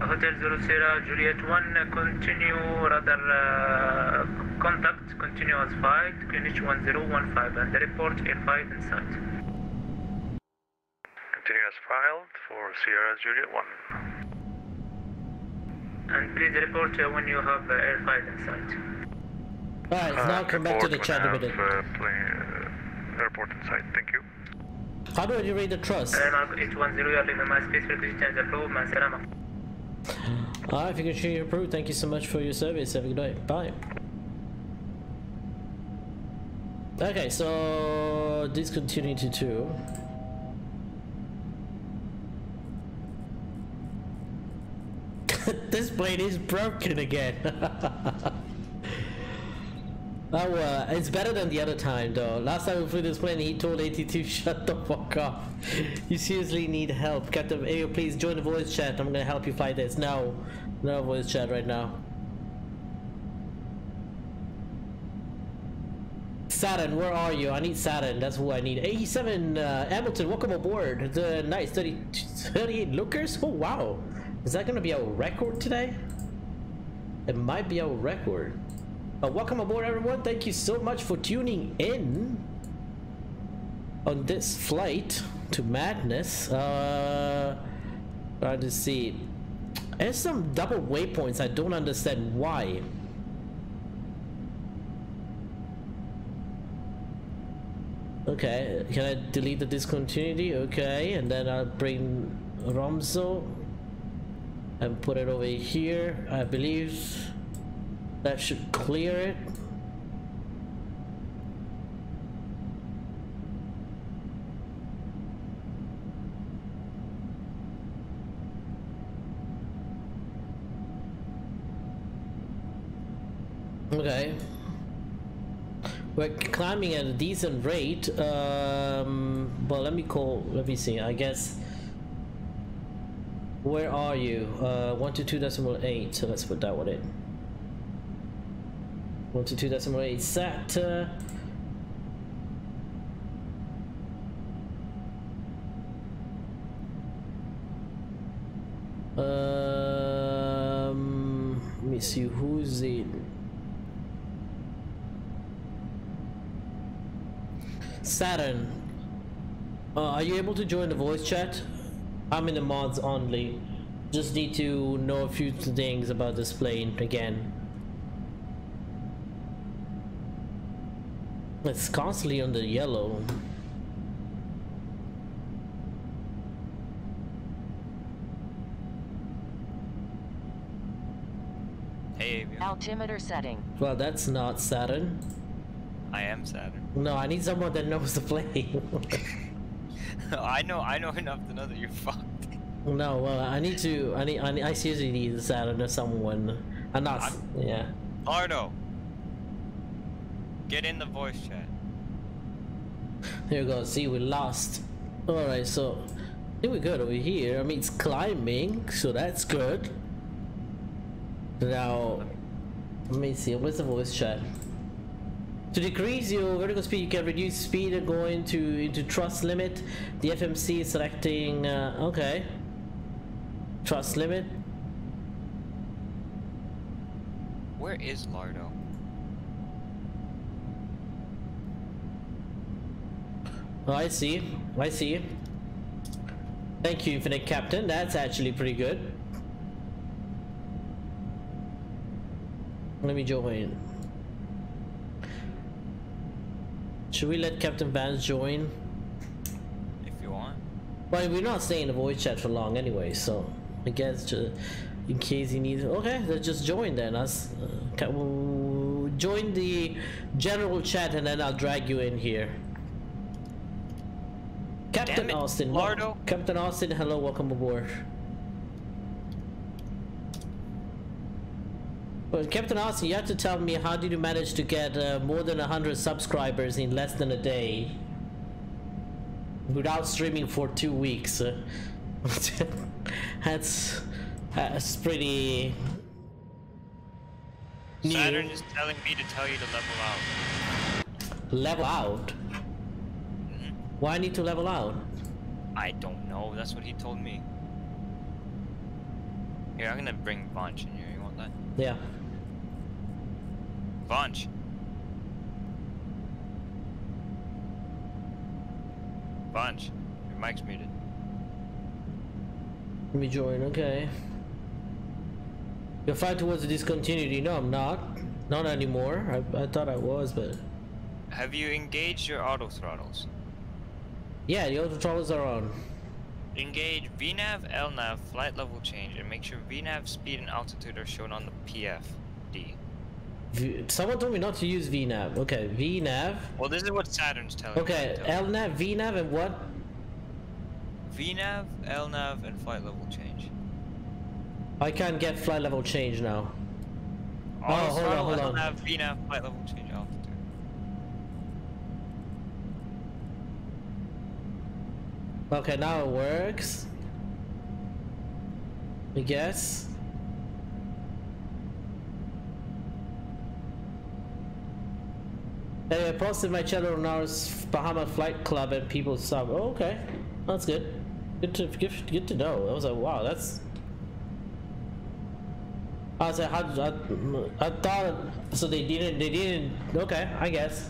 Hotel Zulu Sierra Juliet 1, continue radar contact, continuous flight, Greenwich 1015, and report Air 5 in sight. Continuous filed for Sierra Juliet 1. And please report when you have Air 5 in sight. Alright, now come back to the chat a minute. Airport in sight, thank you. How do I rate the trust? MAGKNIGHT 810, you are leaving my space, frequency change the flow, man salama. If you can share your proof, thank you so much for your service. Have a good day. Bye. Okay, so discontinuity 2. This plane is broken again. Oh, it's better than the other time though. Last time we flew this plane, he told 82 shut the fuck up. You seriously need help. Captain Ayo, please join the voice chat. I'm gonna help you fly this. No voice chat right now. Saturn, where are you? I need Saturn. That's who I need. 87 Hamilton, welcome aboard. The nice 38 lookers. Oh wow, is that gonna be our record today? It might be our record. Welcome aboard, everyone. Thank you so much for tuning in on this flight to madness. Trying to see. There's some double waypoints. I don't understand why. Okay, can I delete the discontinuity? Okay, and then I'll bring Romzo and put it over here. I believe that should clear it. Okay. We're climbing at a decent rate. Well, let me see, I guess. Where are you? 122.8, so let's put that one in. 122.8 sat. Let me see who's in. Saturn. Are you able to join the voice chat? I'm in the mods only. Just need to know a few things about this plane again. It's constantly on the yellow. Hey, Avio. Altimeter setting. Well, that's not Saturn. I am Saturn. No, I need someone that knows the plane. I know enough to know that you're fucked. No, well, I seriously need Saturn or someone. Yeah. Lardo, get in the voice chat. Here we go. See, we lost. All right, so I think we're good over here. I mean, it's climbing, so that's good. Now, let me see. Where's the voice chat? To decrease your vertical speed, you can reduce speed and go into thrust limit. The FMC is selecting. Okay. Thrust limit. Where is Lardo? Oh, I see. I see. Thank you, Infinite Captain. That's actually pretty good. Let me join. Should we let Captain Vance join? If you want. Well, we're not staying in the voice chat for long anyway, so I guess just in case he needs. Okay, let's just join then. Us join the general chat, and then I'll drag you in here. Captain Austin. Lardo. Captain Austin, hello, welcome aboard. Well, Captain Austin, you have to tell me, how did you manage to get more than 100 subscribers in less than a day without streaming for 2 weeks? That's pretty new. Saturn is telling me to tell you to level out. Level out? Why I need to level out? I don't know. That's what he told me. Here, I'm gonna bring Vanch in here. You want that? Yeah. Vanch. Vanch, your mic's muted. Let me join, okay. You're fighting towards the discontinuity. No, I'm not. Not anymore. I thought I was, but... Have you engaged your auto throttles? Yeah, the auto throttles are on. Engage VNAV, LNAV, flight level change, and make sure VNAV speed and altitude are shown on the PFD. Someone told me not to use VNAV. Okay, VNAV. Well, this is what Saturn's telling me. Okay, LNAV, VNAV, and what? VNAV, LNAV, and flight level change. I can't get flight level change now. Auto hold on. LNAV, VNAV, flight level change, altitude. Okay, now it works. I guess. Anyway, I posted my channel on our Bahama Flight Club and people saw. Oh, okay, that's good. Good to know. I was like, wow, that's. I was like, I thought so. They didn't. Okay, I guess.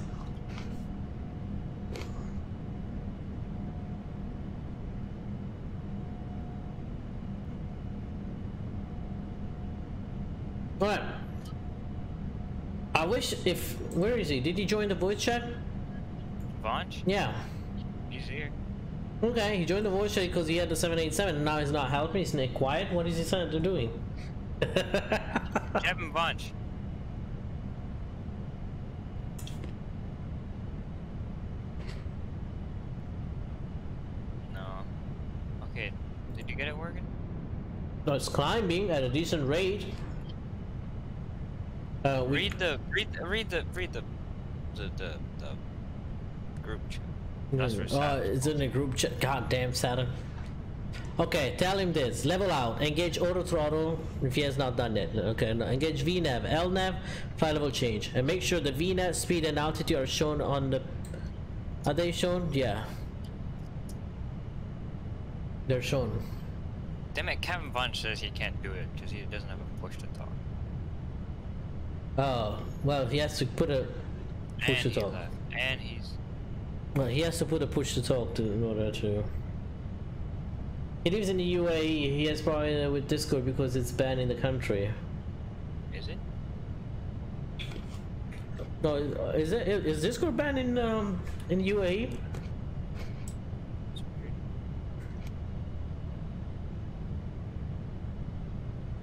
Alright. I wish if... Where is he? Did he join the voice chat? Vanch? Yeah. He's here. Okay, he joined the voice chat because he had the 787 and now he's not helping. He's not quiet. What is he doing? Kevin Vanch. No. Okay, did you get it working? No, it's climbing at a decent rate. Read the group chat. That's for Saturn. It's in the group chat. God damn Saturn. Okay, tell him this. Level out. Engage auto throttle if he has not done it. Okay, no, engage VNAV, LNAV, flight level change, and make sure the VNAV speed and altitude are shown on the. Are they shown? Yeah. They're shown. Damn it, Kevin Vanch says he can't do it because he doesn't have a push to talk. Oh, well, he has to put a push to talk. And he's... Well, he has to put a push to talk to in order to. He lives in the UAE. He has probably with Discord because it's banned in the country. Is it? No, is Discord banned in UAE?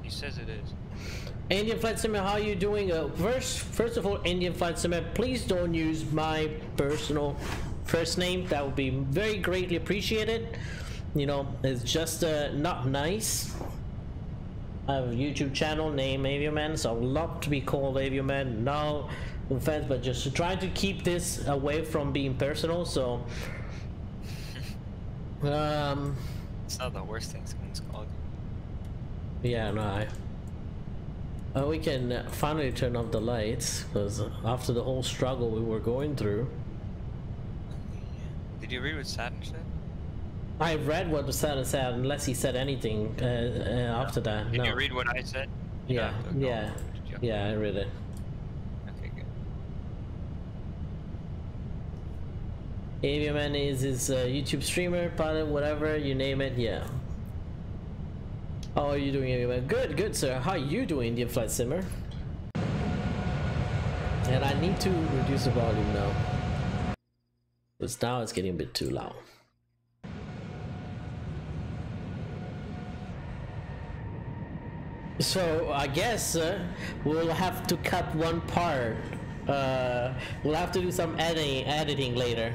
He says it is. Indian Flight Simmer, how are you doing? First of all, Indian Flight Simmer, please don't use my personal first name. That would be very greatly appreciated. You know, it's just not nice. I have a YouTube channel named AvioMan, so I would love to be called AvioMan. No offense, but just trying to keep this away from being personal. So, it's not the worst thing someone's called. Yeah, no. We can finally turn off the lights because after the whole struggle we were going through. Did you read what Saturn said? I read what Saturn said, unless he said anything after that. Did no. you read what I said? Yeah, yeah, yeah, I read it. Okay, good. AvioMan is his YouTube streamer, pilot, whatever, you name it, yeah. How are you doing, AvioMan? Good, good, sir. How are you doing, Indian Flight Simmer? And I need to reduce the volume now, because now it's getting a bit too loud. So I guess we'll have to cut one part. We'll have to do some editing later.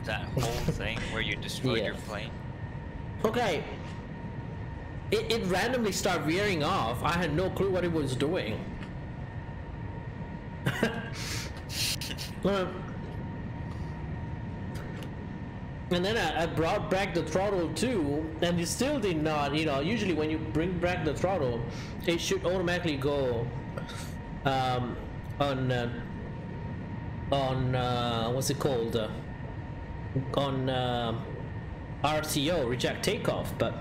That whole thing where you destroyed your plane? Okay. It randomly started veering off. I had no clue what it was doing. And then I brought back the throttle too, and it still did not, you know, usually when you bring back the throttle, it should automatically go on what's it called? On RTO, reject takeoff, but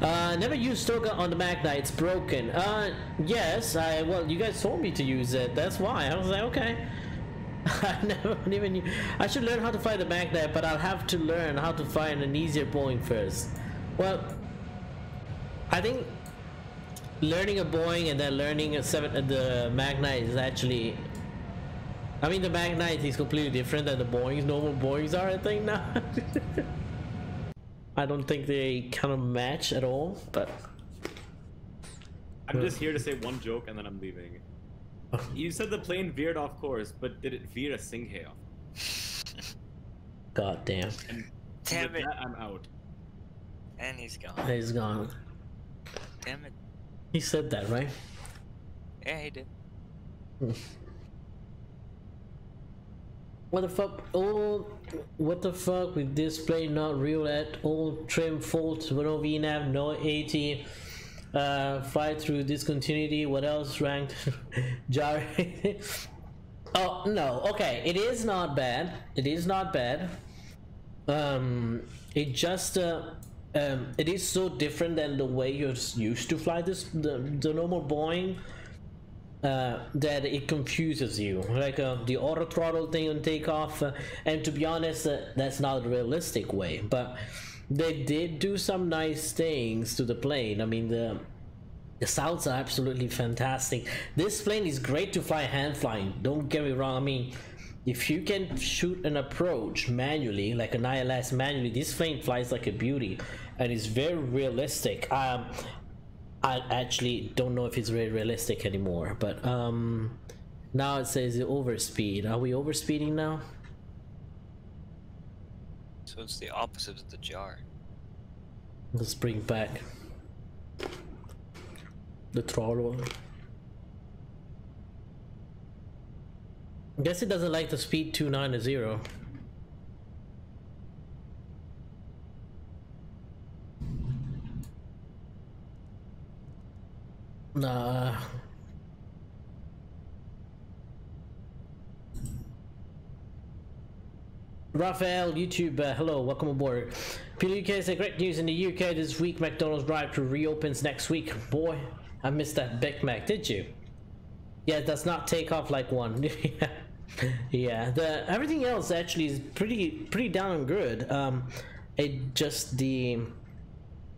never used Toga on the MAGKNIGHT, it's broken. Yes, well, you guys told me to use it, that's why. I was like, okay. I never even knew. I should learn how to fly the MAGKNIGHT, but I'll have to learn how to find an easier Boeing first. Well, I think learning a Boeing and then learning the MAGKNIGHT is actually, I mean, the MAGKNIGHT is completely different than the Boeings. Normal Boeings are, I think, now. I don't think they kind of match at all, but I'm just here to say one joke and then I'm leaving. You said the plane veered off course, but did it veer a Singhae off? God damn. And damn it. That, I'm out. And he's gone. He's gone. Damn it. He said that, right? Yeah, he did. What the fuck? Oh, what the fuck with display not real at all? Trim fault, no VNAV, no AT. Fly through discontinuity. What else? Ranked jar. Oh no. Okay, it is not bad. It is not bad. It just it is so different than the way you're used to fly the normal Boeing that it confuses you. Like the auto throttle thing on takeoff, and to be honest, that's not a realistic way, but they did do some nice things to the plane. I mean, the sounds are absolutely fantastic. This plane is great to fly hand flying, don't get me wrong. I mean, if you can shoot an approach manually, like an ILS manually, this plane flies like a beauty and it's very realistic. I actually don't know if it's very realistic anymore, but now it says overspeed. Are we overspeeding now? So it's the opposite of the jar. Let's bring back the throttle. I guess it doesn't like the speed 290. Nah. Raphael, YouTube, hello, welcome aboard. PLUK said great news in the UK this week. McDonald's drive-thru reopens next week. Boy, I missed that Big Mac. Did you? Yeah, it does not take off like one. Yeah, the everything else actually is pretty down and good. It just the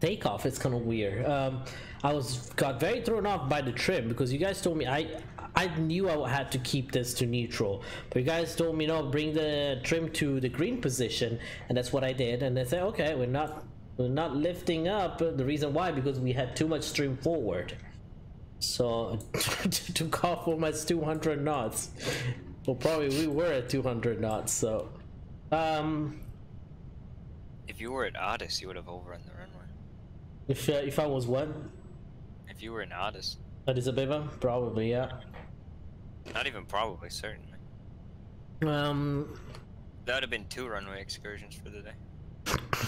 takeoff is kind of weird. I got very thrown off by the trim because you guys told me I knew I had to keep this to neutral, but you guys told me no, bring the trim to the green position, and that's what I did. And they said okay, we're not lifting up. The reason why, because we had too much trim forward, so took off almost 200 knots. Well, probably we were at 200 knots. So if you were at Addis, you would have overrun the runway. If I was what? If you were in Addis. Addis Ababa? Probably, yeah. Not even probably, certainly. That would have been 2 runway excursions for the day.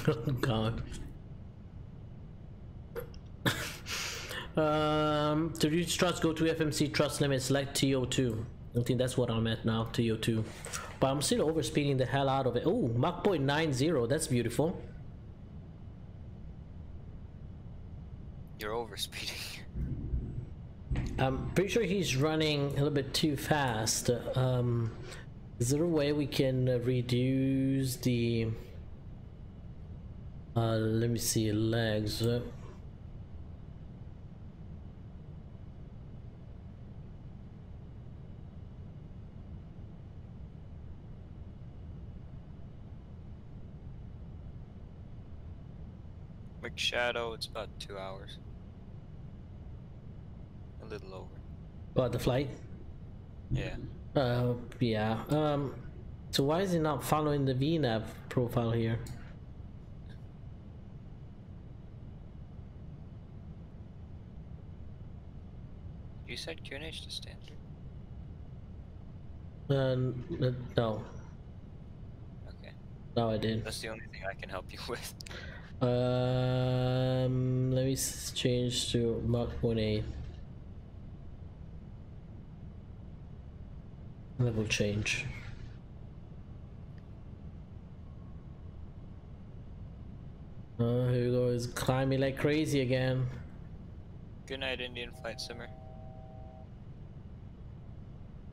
Oh god. To reach trust, go to FMC trust limit, select TO2. I think that's what I'm at now, TO2. But I'm still overspeeding the hell out of it. Oh, Mach 0.90, that's beautiful. You're overspeeding. I'm pretty sure he's running a little bit too fast. Is there a way we can reduce the let me see, legs. McShadow, it's about 2 hours. A little over. What, the flight? Yeah. Yeah. So why is he not following the VNAV profile here? You said QNH to standard. No. Okay. No, I didn't. That's the only thing I can help you with. Let me change to Mach 0.8. Level change. Here we go, it's climbing like crazy again. Good night, Indian Flight Simmer.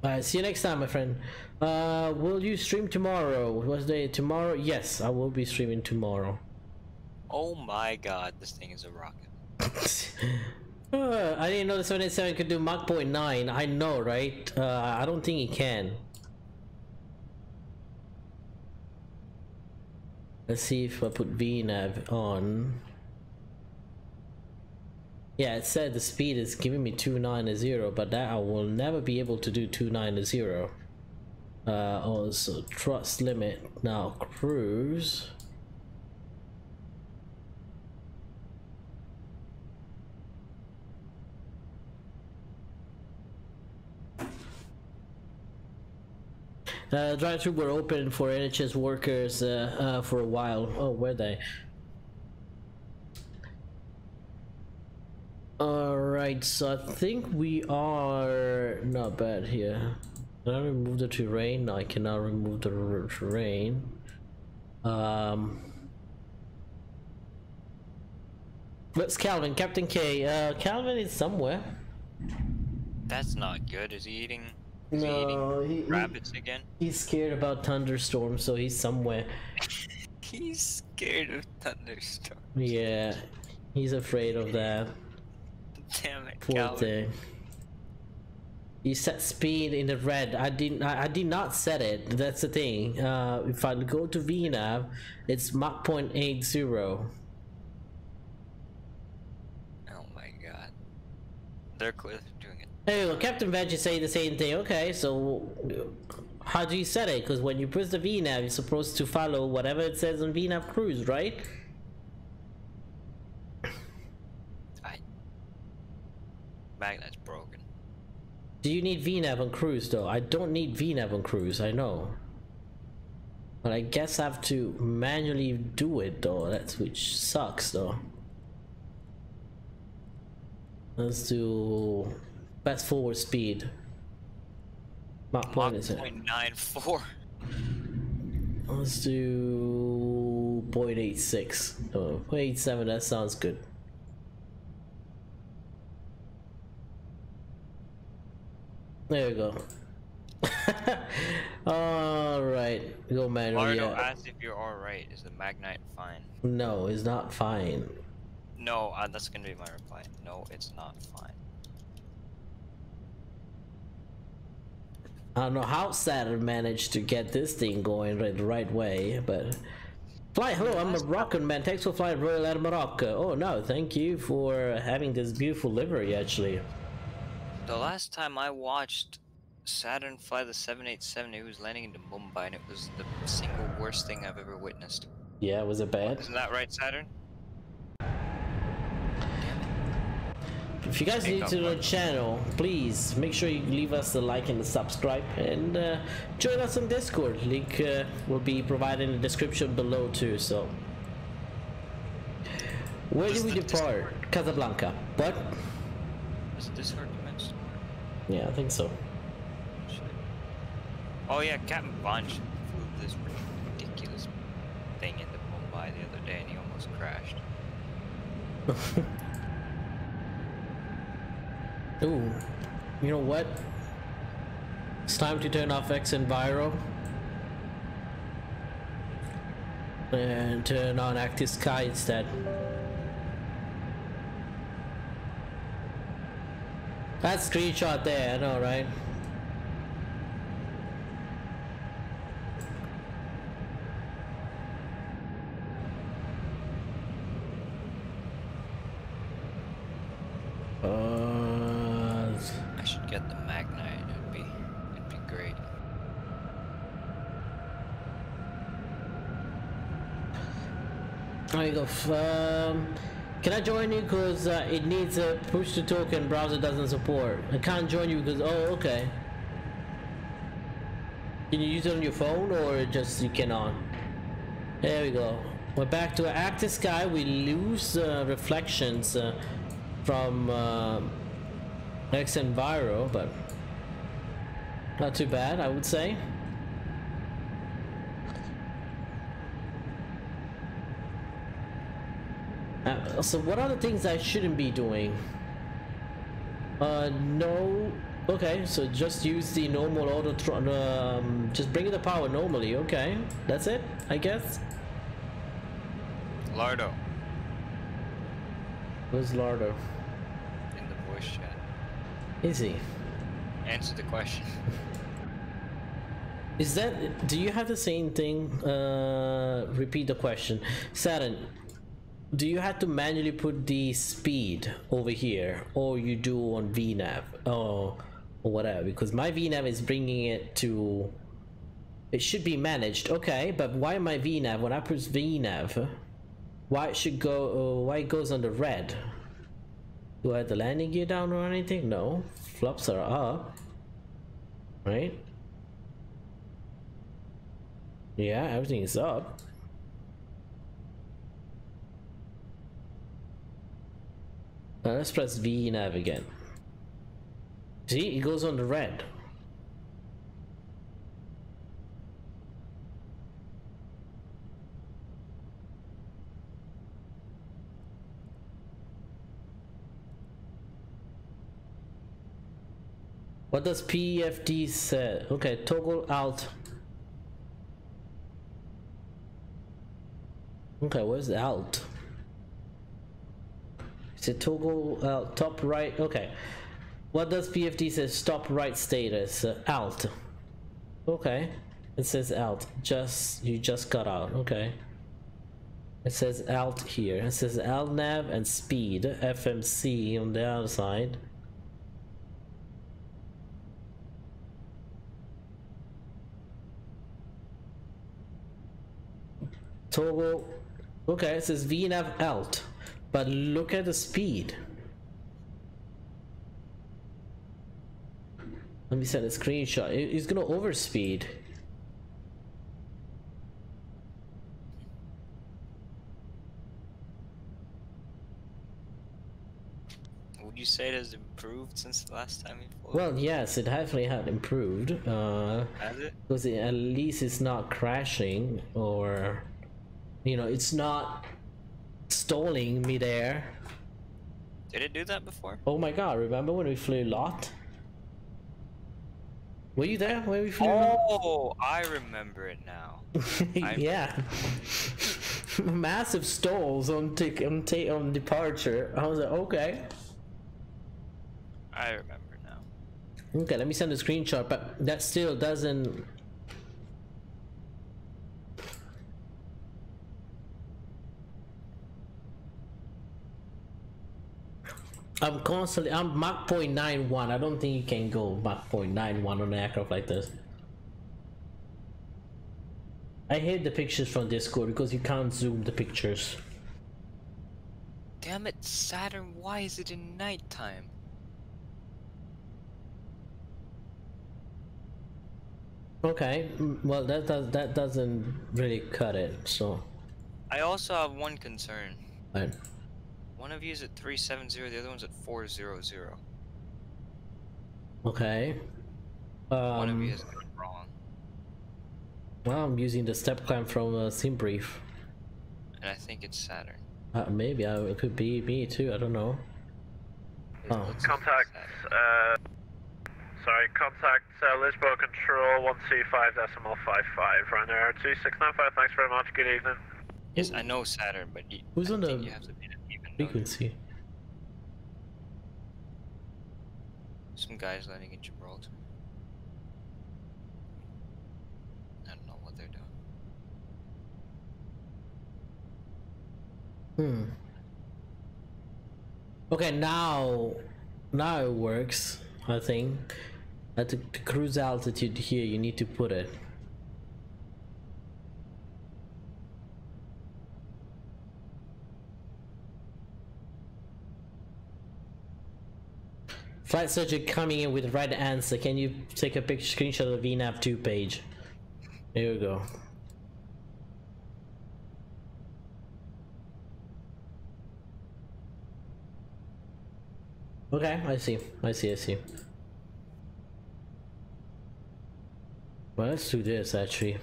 Alright, see you next time, my friend. Will you stream tomorrow? What's the day? Tomorrow? Yes, I will be streaming tomorrow. Oh my god, this thing is a rocket. I didn't know the 787 could do Mach 0.9. I know, right? I don't think it can. Let's see if I put VNAV on. Yeah, it said the speed is giving me 290, but that I will never be able to do 290. Also, thrust limit. Now, cruise. Drive-thru were open for NHS workers for a while. Oh, were they? Alright, so I think we are not bad here. Can I remove the terrain? No, I cannot remove the terrain. What's Calvin? Captain K. Calvin is somewhere. That's not good. Is he eating? No, rabbits again? He's scared about thunderstorms, so he's somewhere. He's scared of thunderstorms. Yeah, he's afraid of that. Damn it, Poor Calvin. thing. You set speed in the red. I did not set it. That's the thing. If I go to VNAV, it's Mach 0.80. Oh my god. They're clearly doing it. Hey, well, Captain Veg is saying the same thing. Okay, so how do you set it? Because when you press the VNAV, you're supposed to follow whatever it says on VNAV cruise, right? Magnet's broken. Do you need VNAV on cruise though? I don't need VNAV on cruise, I know. But I guess I have to manually do it though, that's which sucks though. Let's do fast forward speed. Mach 0.94. Let's do 0.86. Oh, 0.87, that sounds good. There we go. All right, go man. Lardo asked if you're alright. Is the MAGKNIGHT fine? No, it's not fine. No, that's gonna be my reply. No, it's not fine. I don't know how Saturn managed to get this thing going the right way, but fly. Hello, I'm a Moroccan man. Thanks for flying Royal Air Morocco. Oh no, thank you for having this beautiful livery. Actually, the last time I watched Saturn fly the 787, it was landing into Mumbai, and it was the single worst thing I've ever witnessed. Yeah, was it bad? Isn't that right, Saturn? If you guys are new to the channel, please make sure you leave us a like and a subscribe, and join us on Discord. Link will be provided in the description below too. So, where do we depart? Casablanca. What? Is Discord dimension? Yeah, I think so. Oh yeah, Captain Bunch flew this ridiculous thing into Mumbai the other day, and he almost crashed. Ooh, you know what? It's time to turn off xEnviro and turn on Active Sky instead. That screenshot there, I know, right? I should get the MAGKNIGHT. It'd be great. There you go. Can I join you? Because it needs a push to talk and browser doesn't support. I can't join you because, oh, okay. Can you use it on your phone or just you cannot? There we go. We're back to Active Sky. We lose reflections from xEnviro, but not too bad, I would say. So what are the things I shouldn't be doing? No. Okay, so just use the normal auto just bring the power normally. Okay, that's it, I guess. Lardo. Where's Lardo? In the voice chat. Is he? Answer the question. Is that, do you have the same thing? Repeat the question. Saturn, do you have to manually put the speed over here, or you do on VNav, or whatever? Because my VNav is bringing it to, it should be managed. Okay, but why my VNav, when I press VNav, why it should go, why it goes on the red? Do I have the landing gear down or anything? No, flaps are up, right? Yeah, everything is up. Now let's press VNav again. See, it goes on the red. What does PFD say? Okay, toggle alt. Okay, where's the alt? Is it toggle top right? Okay. What does PFD say? Stop right status. Alt. Okay. It says alt. You just got out. Okay. It says alt here. It says alt nav and speed. FMC on the other side. Toggle. Okay, it says VNav alt, but look at the speed. Let me send a screenshot. It's gonna overspeed. Would you say it has improved since the last time you flew? Well, yes, it definitely had improved. Has it? Because at least it's not crashing, or you know, it's not stalling midair. Did it do that before? Oh my god, remember when we flew LOT? Were you there? Were we flew? Oh, I remember it now. Yeah. Massive stalls on departure. I was like, okay. I remember now. Okay, let me send a screenshot, but that still doesn't. I'm Mach 0.91. I don't think you can go Mach 0.91 on an aircraft like this. I hate the pictures from Discord because you can't zoom the pictures. Damn it, Saturn, why is it in nighttime? Okay, well that doesn't really cut it, so. I also have one concern. Right. One of you is at 370, the other one's at 400. Okay. One of you is going wrong. Well, I'm using the step climb from SimBrief. And I think it's Saturn. Maybe it could be me too. I don't know. Contact. Sorry, contact Lisboa Control 125.55. Runner 2695. Thanks very much. Good evening. Yes, I know Saturn, but who's on the you have to be even frequency? Some guys landing in Gibraltar. I don't know what they're doing. Okay, now it works. I think at the cruise altitude here, you need to put it. Flight Surgeon coming in with the right answer. Can you take a picture screenshot of the VNAV2 page? Here we go. Okay, I see. Well, let's do this actually.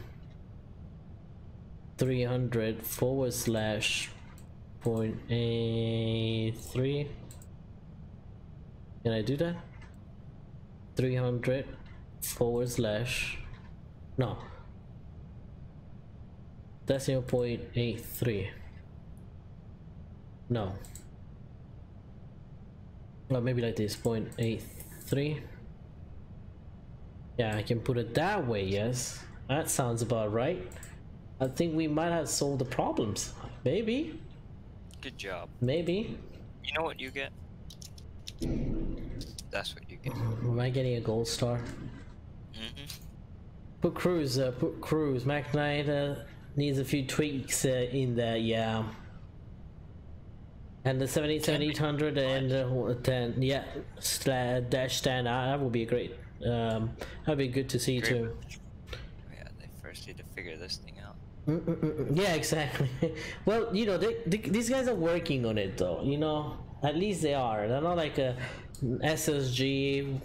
300 /0.83. Can I do that? 300 / no. That's 0.83. No. Well, maybe like this, 0.83. Yeah, I can put it that way, yes. That sounds about right. I think we might have solved the problems. Maybe. Good job. Maybe. You know what you get? That's what you get. Am I getting a gold star? Put cruise, MAGKNIGHT needs a few tweaks in there, yeah. And the 787-800 and 10, yeah, /10, that would be great. That'd be good to see too. Yeah, they first need to figure this thing out. Yeah, exactly. Well, you know, these guys are working on it though, you know. At least they are. They're not like a SSG,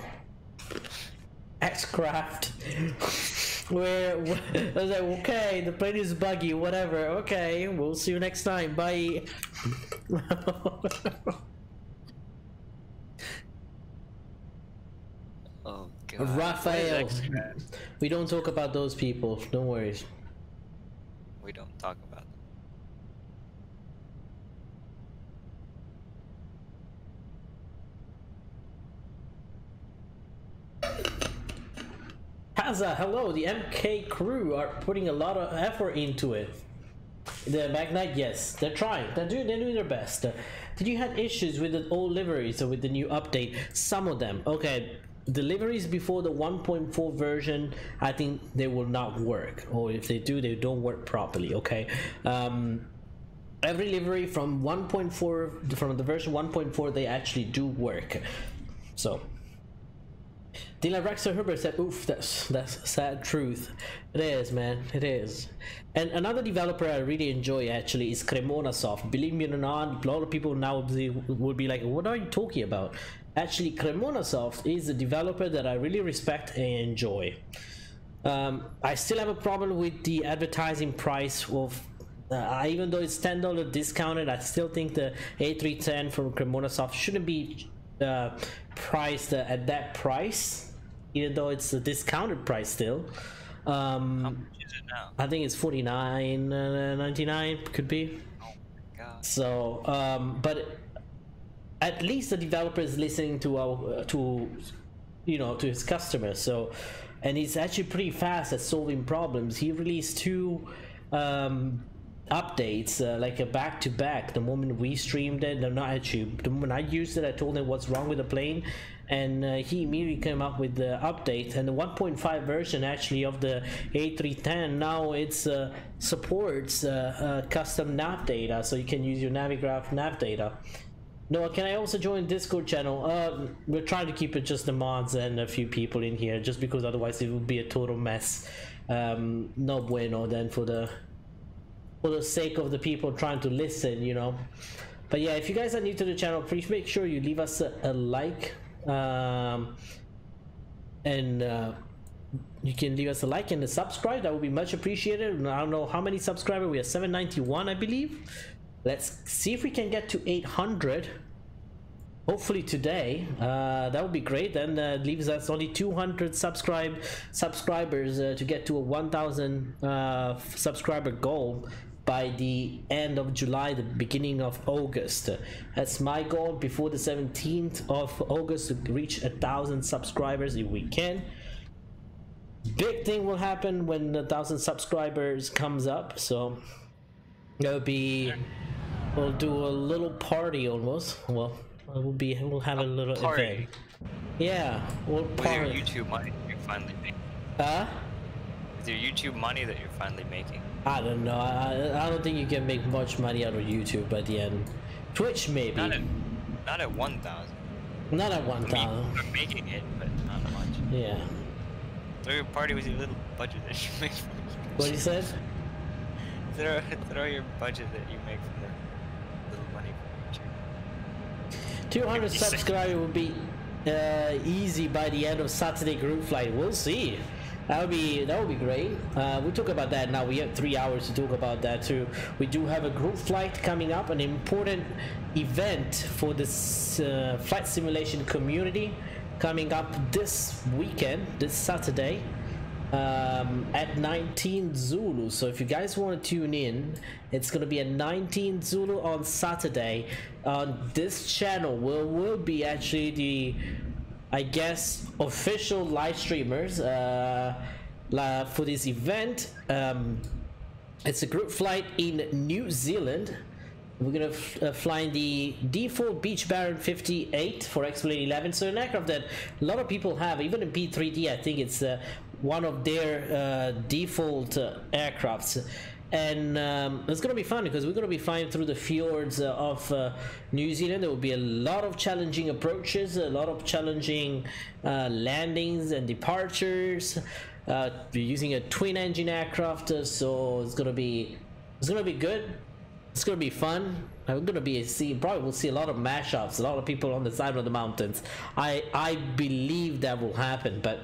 X-Craft, where I was like, okay, the plane is buggy, whatever. Okay, we'll see you next time. Bye. Oh God. Raphael, we don't talk about those people. Don't worry. We don't talk about them. Haza, hello. The MK crew are putting a lot of effort into it. The MAGKNIGHT, yes, they're trying. They're doing their best. Did you have issues with the old liveries or with the new update? Some of them. Okay, the liveries before the 1.4 version, I think they will not work, or if they do, they don't work properly. Okay. Every livery from 1.4, from the version 1.4, they actually do work. So. Dylan Rexer Herbert said, oof, that's sad truth. It is, man, it is. And another developer I really enjoy actually is Aerosoft. Believe me or not, a lot of people now would be like, what are you talking about? Actually, Aerosoft is a developer that I really respect and enjoy. I still have a problem with the advertising price of, even though it's $10 discounted, I still think the A310 from Aerosoft shouldn't be priced at that price. even though it's a discounted price still. How much is it now? I think it's $49.99 could be. Oh my god. So but at least the developer is listening to our to his customers. So, and he's actually pretty fast at solving problems. He released 2 updates like a back-to-back. The moment we streamed it, no, not actually, the moment I used it, I told him what's wrong with the plane, and he immediately came up with the update. And the 1.5 version actually of the A310 now it's supports custom nav data, so you can use your Navigraph nav data. Noah, can I also join Discord channel? We're trying to keep it just the mods and a few people in here, just because otherwise it would be a total mess. No bueno then for the sake of the people trying to listen, you know. But yeah, if you guys are new to the channel, please make sure you leave us a like, and you can leave us a like and a subscribe. That would be much appreciated. I don't know how many subscribers we are. 791, I believe. Let's see if we can get to 800. Hopefully today. That would be great. Then leaves us only 200 subscribers to get to a 1,000 subscriber goal by the end of July, the beginning of August. That's my goal, before the 17th of August, to reach 1,000 subscribers if we can. Big thing will happen when 1,000 subscribers comes up, so it'll be, we'll do a little party almost. Well, we'll have a little party event. Yeah, we'll party. With your YouTube money that you're finally making. With your YouTube money that you're finally making. I don't know. I don't think you can make much money out of YouTube at the end. Twitch maybe. Not at 1,000. Not at 1,000. I mean, we're making it, but not much. Yeah. Throw your party with your little budget that you make from What you said? Throw your budget that you make from the little money from YouTube. 200 subscribers will be easy by the end of Saturday group flight. We'll see. That would be great. We'll talk about that now. We have 3 hours to talk about that too. We do have a group flight coming up, an important event for this flight simulation community coming up this weekend, this Saturday, at 19 Zulu. So if you guys want to tune in, it's going to be at 19 Zulu on Saturday on this channel. We'll be actually the, I guess, official live streamers for this event. It's a group flight in New Zealand. We're gonna fly in the default Beech Baron 58 for XP11. So an aircraft that a lot of people have, even in P3D. I think it's one of their default aircrafts. And it's gonna be fun because we're gonna be flying through the fjords of New Zealand. There will be a lot of challenging approaches, a lot of challenging landings and departures. We're using a twin engine aircraft, so it's gonna be good. It's gonna be fun. We're gonna be probably we'll see a lot of mashups, a lot of people on the side of the mountains. I believe that will happen, but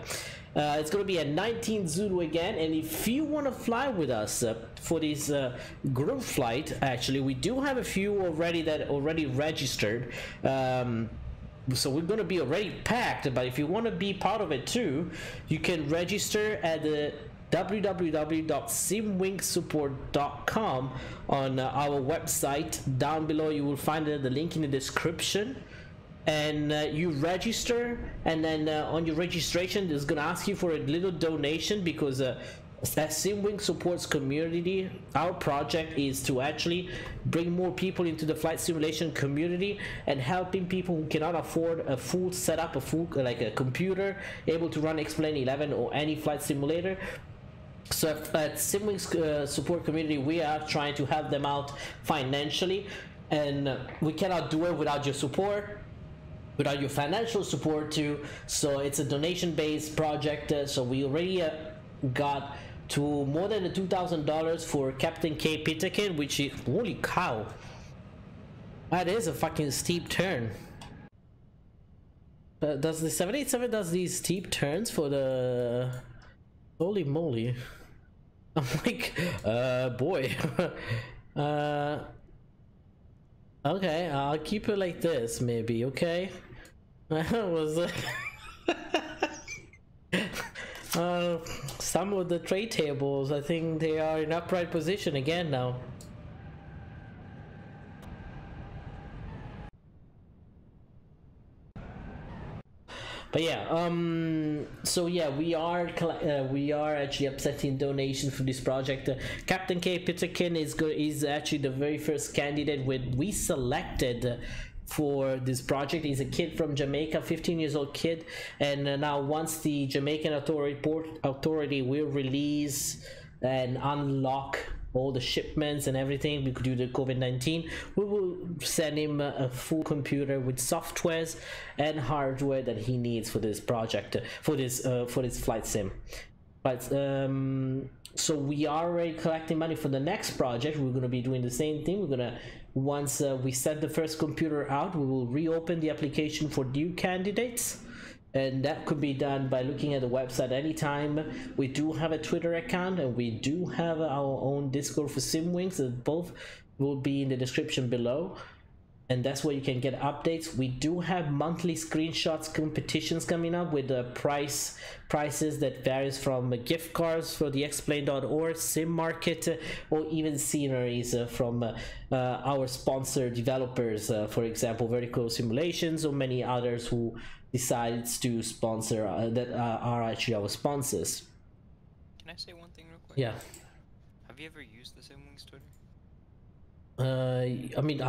it's going to be at 19 Zulu again. And if you want to fly with us for this group flight, actually we do have a few already that already registered, so we're going to be already packed. But if you want to be part of it too, you can register at the www.simwingsupport.com on our website. Down below you will find the link in the description, and you register, and then on your registration it's gonna ask you for a little donation, because as Simwing supports community, our project is to actually bring more people into the flight simulation community and helping people who cannot afford a full setup, like a computer able to run XP11 or any flight simulator. So at Simwing's support community, we are trying to help them out financially, and we cannot do it without your support, without your financial support too. So it's a donation-based project. So we already got to more than $2,000 for Captain K Pitakin, which is, holy cow, that is a fucking steep turn. Does the 787 does these steep turns for the, holy moly. I'm like, boy. Okay, I'll keep it like this, maybe. Okay. I was like, Some of the tray tables, I think they are in upright position again now. But yeah, so yeah, we are actually accepting donations for this project. Captain K Pitterkin is actually the very first candidate we selected for this project. He's a kid from Jamaica, 15 years old kid, and now once the Jamaican authority will release and unlock all the shipments and everything due to COVID-19, we will send him a full computer with softwares and hardware that he needs for this project, for this flight sim. But so we are already collecting money for the next project. We're going to be doing the same thing. We're gonna, once we set the first computer out, we will reopen the application for new candidates, and that could be done by looking at the website anytime. We do have a Twitter account, and we do have our own Discord for SimWings, and both will be in the description below, and that's where you can get updates. We do have monthly screenshots competitions coming up with prices that varies from gift cards for the Explain.org, Sim Market, or even sceneries from our sponsor developers, for example Vertical Simulations, or many others who decides to sponsor that are actually our sponsors. Can I say one thing real quick? Yeah. Have you ever used the SimWings Twitter? I mean,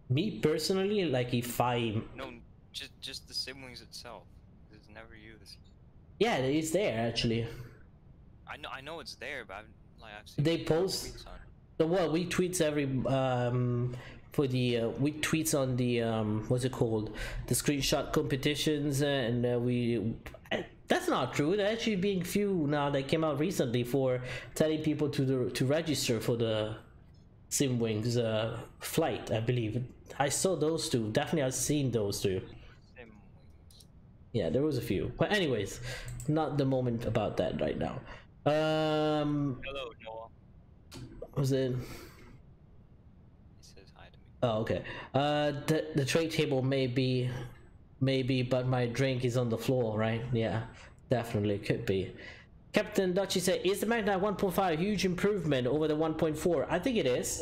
me personally, like if I... No, just the SimWings itself. It's never used. Yeah, it's there actually. I know it's there, but I've seen they post. Well, we tweets every for the we tweets on the what's it called, the screenshot competitions, and we. That's not true. There actually being few now that came out recently for telling people to register for the SimWings flight. I believe I saw those two. Definitely, I've seen those two. Yeah, there was a few, but anyways, not the moment about that right now. Hello, Noah. Was it? He says hi to me. Oh, okay. The tray table maybe, but my drink is on the floor, right? Yeah, definitely could be. Captain Dutchy said, "Is the MAGKNIGHT 1.5 a huge improvement over the 1.4?" I think it is.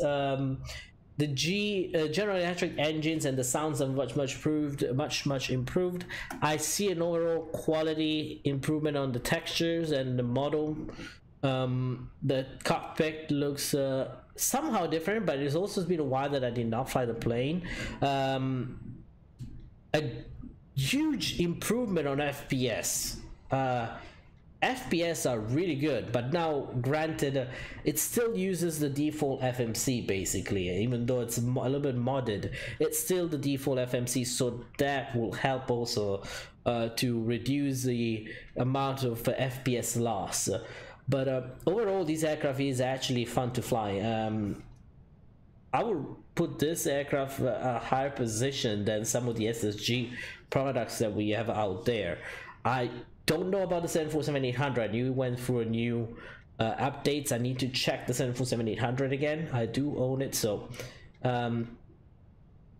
The General Electric engines and the sounds are much improved. I see an overall quality improvement on the textures and the model. The cockpit looks somehow different, but it's also been a while that I did not fly the plane. A huge improvement on FPS. FPS are really good, but now granted it still uses the default FMC basically, even though it's a little bit modded, it's still the default FMC, so that will help also to reduce the amount of FPS loss. But overall this aircraft is actually fun to fly. I would put this aircraft a higher position than some of the SSG products that we have out there. I don't know about the 747-800. You went through a new updates. I need to check the 747-800 again. I do own it, so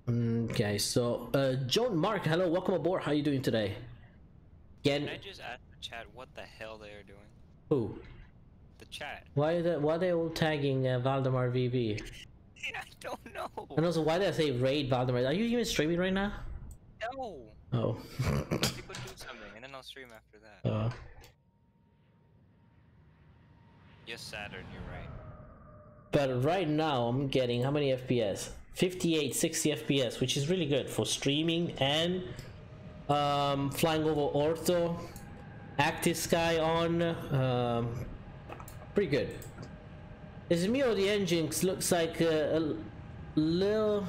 okay. So Joan Mark, hello, welcome aboard. How are you doing today? Again, Can I just ask the chat what the hell they are doing? who? The chat. Why are they all tagging Valdemar VV? I don't know. And also, why did I say raid Valdemar? Are you even streaming right now? No. Oh. People do something, and then I'll stream after that. Yes, Saturn, you're right. But right now, I'm getting how many FPS? 58, 60 FPS, which is really good for streaming and flying over ortho, active sky on. Pretty good. xEnviro, the engines looks like a little.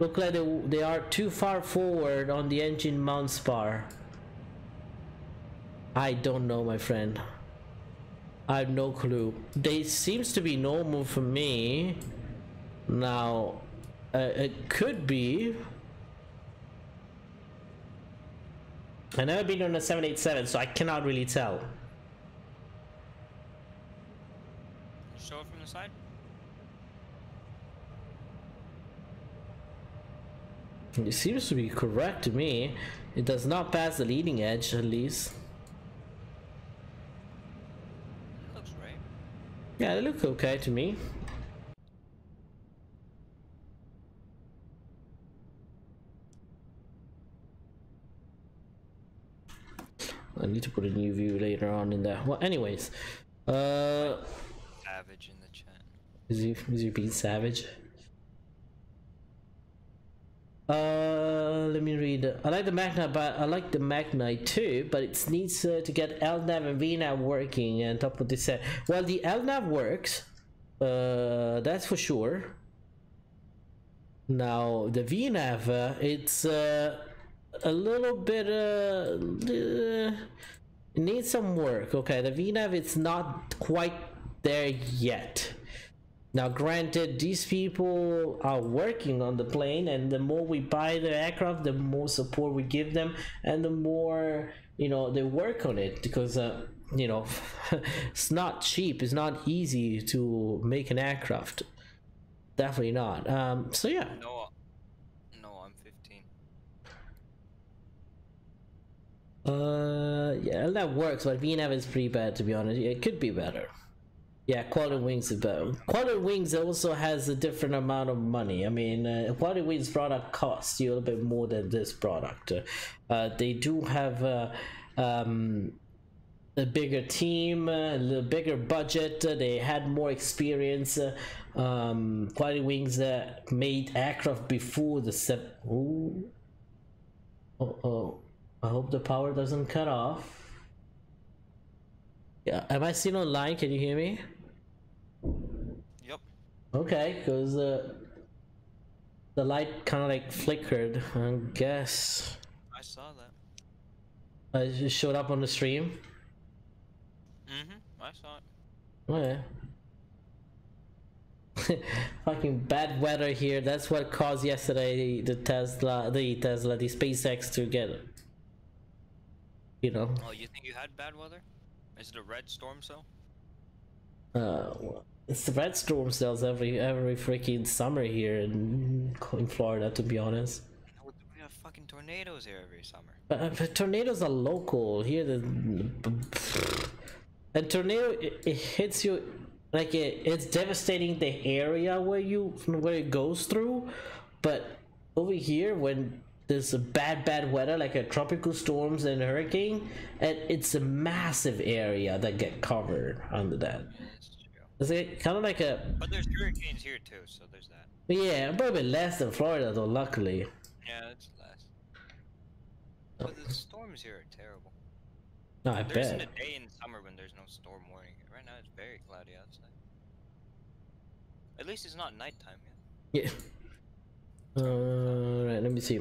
Look like they are too far forward on the engine mount spar. I don't know, my friend. I have no clue. They seems to be normal for me. Now, it could be. I've never been on a 787, so I cannot really tell. Show it from the side. It seems to be correct to me. It does not pass the leading edge, at least. Yeah, they look okay to me. I need to put a new view later on in there. Well, anyways, Savage in the chat. Is he being savage? Let me read. I like the MAGKNIGHT, but I like the MAGKNIGHT too, but it needs to get LNAV and VNAV working and top of this set. Well, the LNAV works, that's for sure. Now the VNAV, it's a little bit it needs some work. Okay, the VNAV, it's not quite there yet. Now granted, these people are working on the plane, and the more we buy the aircraft, the more support we give them, and the more, you know, they work on it, because you know, it's not cheap, it's not easy to make an aircraft, definitely not. So yeah. No, I'm 15. Yeah, that works, but VNAV is pretty bad, to be honest. It could be better. Yeah, Quality Wings is better. Quality Wings also has a different amount of money. I mean, Quality Wings product costs you a little bit more than this product. They do have a bigger team, a little bigger budget. They had more experience. Quality Wings made aircraft before the oh, I hope the power doesn't cut off. Yeah, am I still online? Can you hear me? Yep. Okay, because the light kind of like flickered, I guess. I saw that. It just showed up on the stream. I saw Oh it. yeah. Fucking bad weather here. That's what caused yesterday the SpaceX to get, you know. Oh, you think you had bad weather? Is it a red storm cell? Well, it's the red storm cells every freaking summer here in Florida, to be honest. We have fucking tornadoes here every summer. But tornadoes are local here. A tornado, it hits you like it's devastating the area where it goes through, but over here when there's a bad weather like a tropical storms and hurricane, and it's a massive area that get covered under that. It's kind of like a. But there's hurricanes here too, so there's that. Yeah, probably less than Florida though, luckily. Yeah, it's less. But the storms here are terrible. No, I there bet. isn't a day in summer when there's no storm warning. Right now it's very cloudy outside. At least it's not nighttime yet. Yeah. Right, let me see.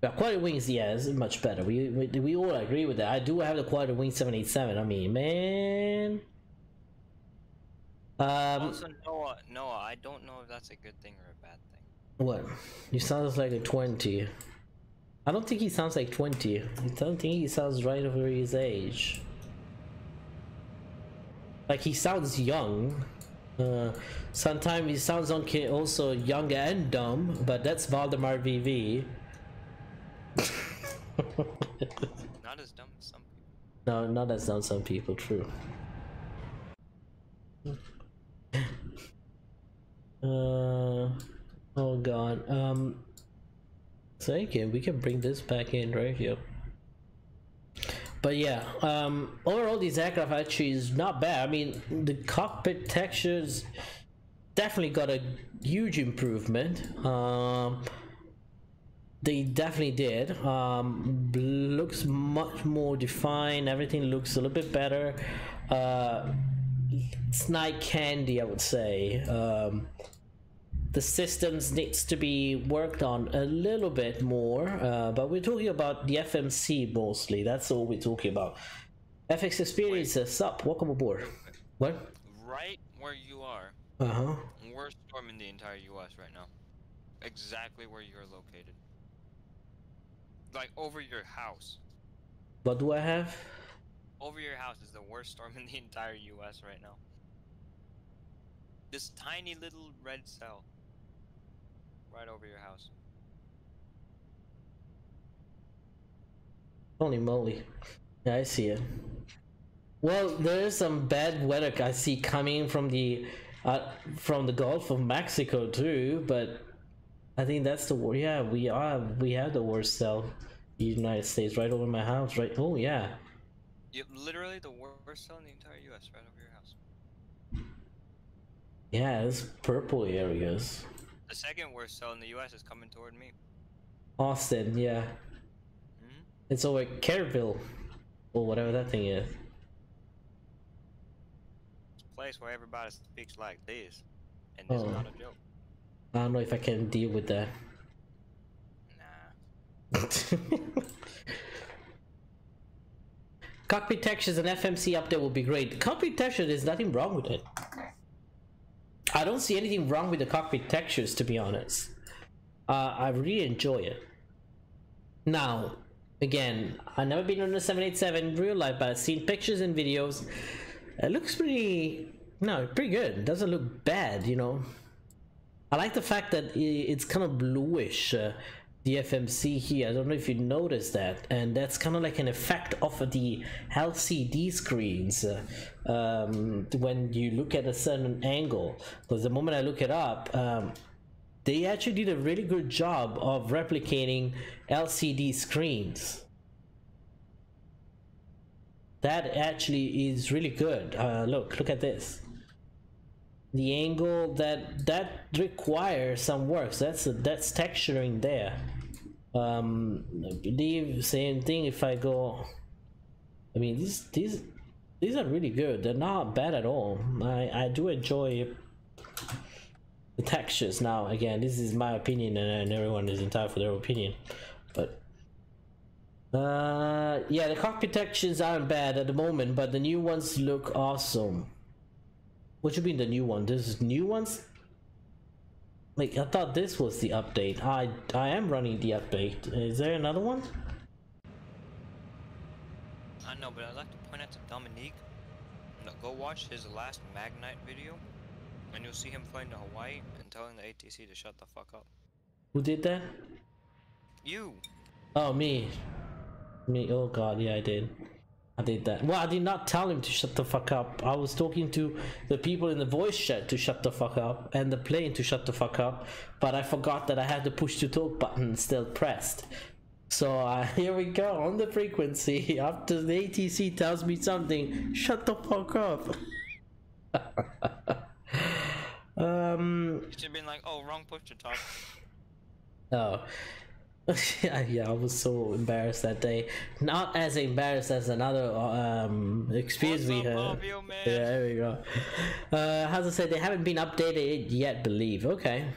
Yeah, Quality Wings, yeah, is much better. We all agree with that. I do have the Quality Wings 787. I mean, man. Also, Noah, I don't know if that's a good thing or a bad thing. What? You sound like a 20. I don't think he sounds like 20. I don't think he sounds right over his age. Like, he sounds young. Sometimes he sounds also young and dumb, but that's Valdemar VV. Not as dumb as some people. No, not as dumb as some people, true. Oh god. So again, we can bring this back in right here. But yeah, overall these aircraft actually is not bad. I mean, the cockpit textures definitely got a huge improvement. They definitely did. Looks much more defined. Everything looks a little bit better. It's not candy, I would say. The systems needs to be worked on a little bit more, but we're talking about the FMC mostly. That's all we're talking about. FX Experience, sup, welcome aboard. What? Right where you are. Worst storm in the entire US right now. Exactly where you're located. Like over your house. What do I have? Over your house is the worst storm in the entire US right now. This tiny little red cell. Right over your house. Holy moly. Yeah, I see it. Well, there's some bad weather I see coming from the Gulf of Mexico too, but I think that's the worst. Yeah, we have the worst cell in the United States right over my house, right? Oh yeah. Yep, literally the worst cell in the entire US right over your house. Yeah, it's purple areas. The second worst cell in the US is coming toward me. Austin, yeah. It's over Kerrville, or whatever that thing is. It's a place where everybody speaks like this, and this is not a joke. I don't know if I can deal with that. Nah. Cockpit textures and FMC update will be great. Cockpit texture, there's nothing wrong with it. I don't see anything wrong with the cockpit textures, to be honest. I really enjoy it. Now, again, I've never been on a 787 in real life, but I've seen pictures and videos. It looks pretty good. It doesn't look bad, you know. I like the fact that it's kind of bluish, the FMC here. I don't know if you noticed that, and that's kind of like an effect of the LCD screens when you look at a certain angle. Because the moment I look it up, they actually did a really good job of replicating LCD screens. That actually is really good. Look at this. The angle that requires some work. So that's texturing there. I believe same thing if I go. I mean, these are really good. They're not bad at all. I do enjoy the textures. Now again, this is my opinion, and everyone is entitled for their opinion. But yeah, the cockpit textures aren't bad at the moment, but the new ones look awesome. What you mean the new one? This is new ones? Like, I thought this was the update. I am running the update. Is there another one? I know, but I'd like to point out to Dominique. Go watch his last MAGKNIGHT video, and you'll see him flying to Hawaii and telling the ATC to shut the fuck up. Who did that? You. Oh, me. Oh god, yeah, I did that. Well, I did not tell him to shut the fuck up. I was talking to the people in the voice chat to shut the fuck up, and the plane to shut the fuck up, but I forgot that I had the push to talk button still pressed. So here we go on the frequency. After the ATC tells me something, shut the fuck up. You should have been like, oh, wrong push to talk. Oh. Yeah, I was so embarrassed that day. Not as embarrassed as another experience we had. AvioMan? Yeah, there we go. As I said, they haven't been updated yet, believe. Okay,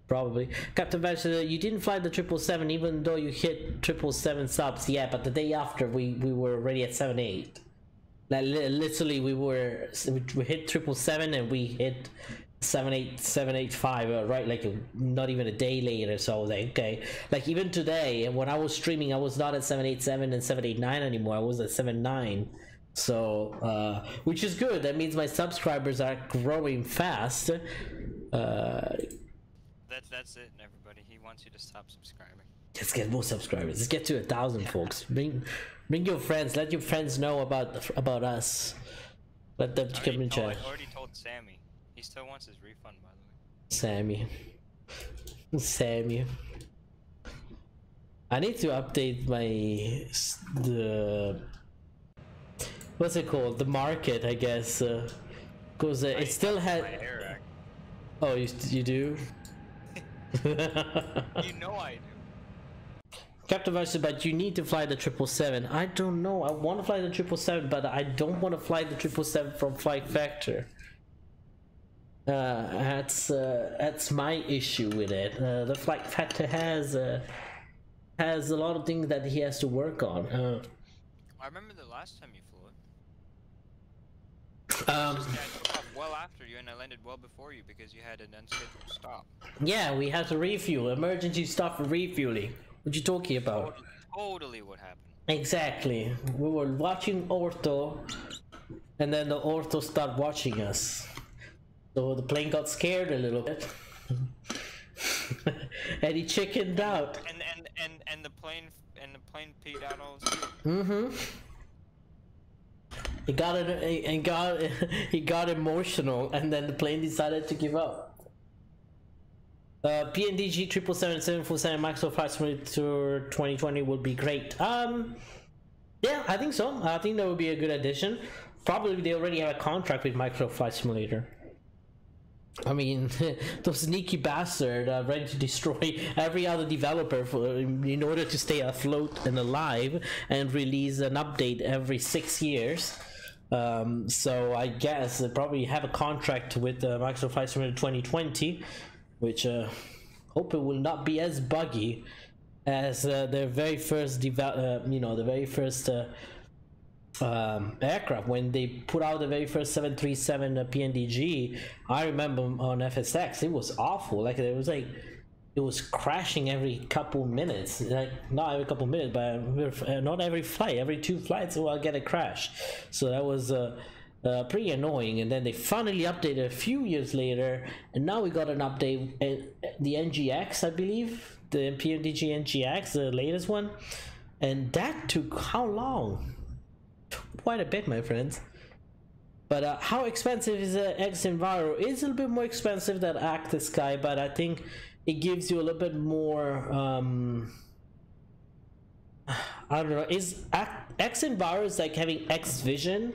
probably. Captain Bachelor, you didn't fly the 777 even though you hit 777 subs. Yeah, but the day after we were already at 78. Like literally, we hit 777 and we hit 785, right? Like not even a day later. So I was like, okay. Like even today, when I was streaming, I was not at 787 and 789 anymore. I was at 79. So which is good. That means my subscribers are growing fast. That's it, everybody. He wants you to stop subscribing. Let's get more subscribers. Let's get to 1,000, folks. Bring your friends. Let your friends know about us. Let them come in chat. I already told Sammy. He still wants his refund, by the way. Sammy. I need to update the what's it called? The market, I guess, because it still had. Oh, you do? You know I do. Captain Vice, but you need to fly the 777. I don't know. I want to fly the 777, but I don't want to fly the 777 from Flight Factor. That's my issue with it. The Flight Factor has a lot of things that he has to work on. I remember the last time you flew it. I took off well after you, and I landed well before you because you had an unscheduled stop. Yeah, we had to refuel. Emergency stop for refueling. What you talking about? Totally what happened. Exactly. We were watching Ortho, and then the Ortho started watching us. So the plane got scared a little bit. And he chickened out. And the plane peed out all his fuel. Mm-hmm. he got emotional, and then the plane decided to give up. PNDG 777-747 Microsoft Flight Simulator 2020 would be great. Yeah, I think so. I think that would be a good addition. Probably they already have a contract with Microsoft Flight Simulator. I mean, those sneaky bastard ready to destroy every other developer in order to stay afloat and alive and release an update every 6 years. So I guess they probably have a contract with Microsoft Flight Simulator 2020, which hope it will not be as buggy as their very first the very first aircraft. When they put out the very first 737 PNDG, I remember on FSX it was awful. Like it was crashing every couple minutes, like not every couple minutes, but not every flight, every 2 flights will get a crash. So that was pretty annoying. And then they finally updated a few years later, and now we got an update, the NGX, I believe, the PNDG NGX, the latest one, and that took how long? Quite a bit, my friends. But how expensive is xEnviro? It's a little bit more expensive than ActiSky, but I think it gives you a little bit more I don't know, is xEnviro is like having xVision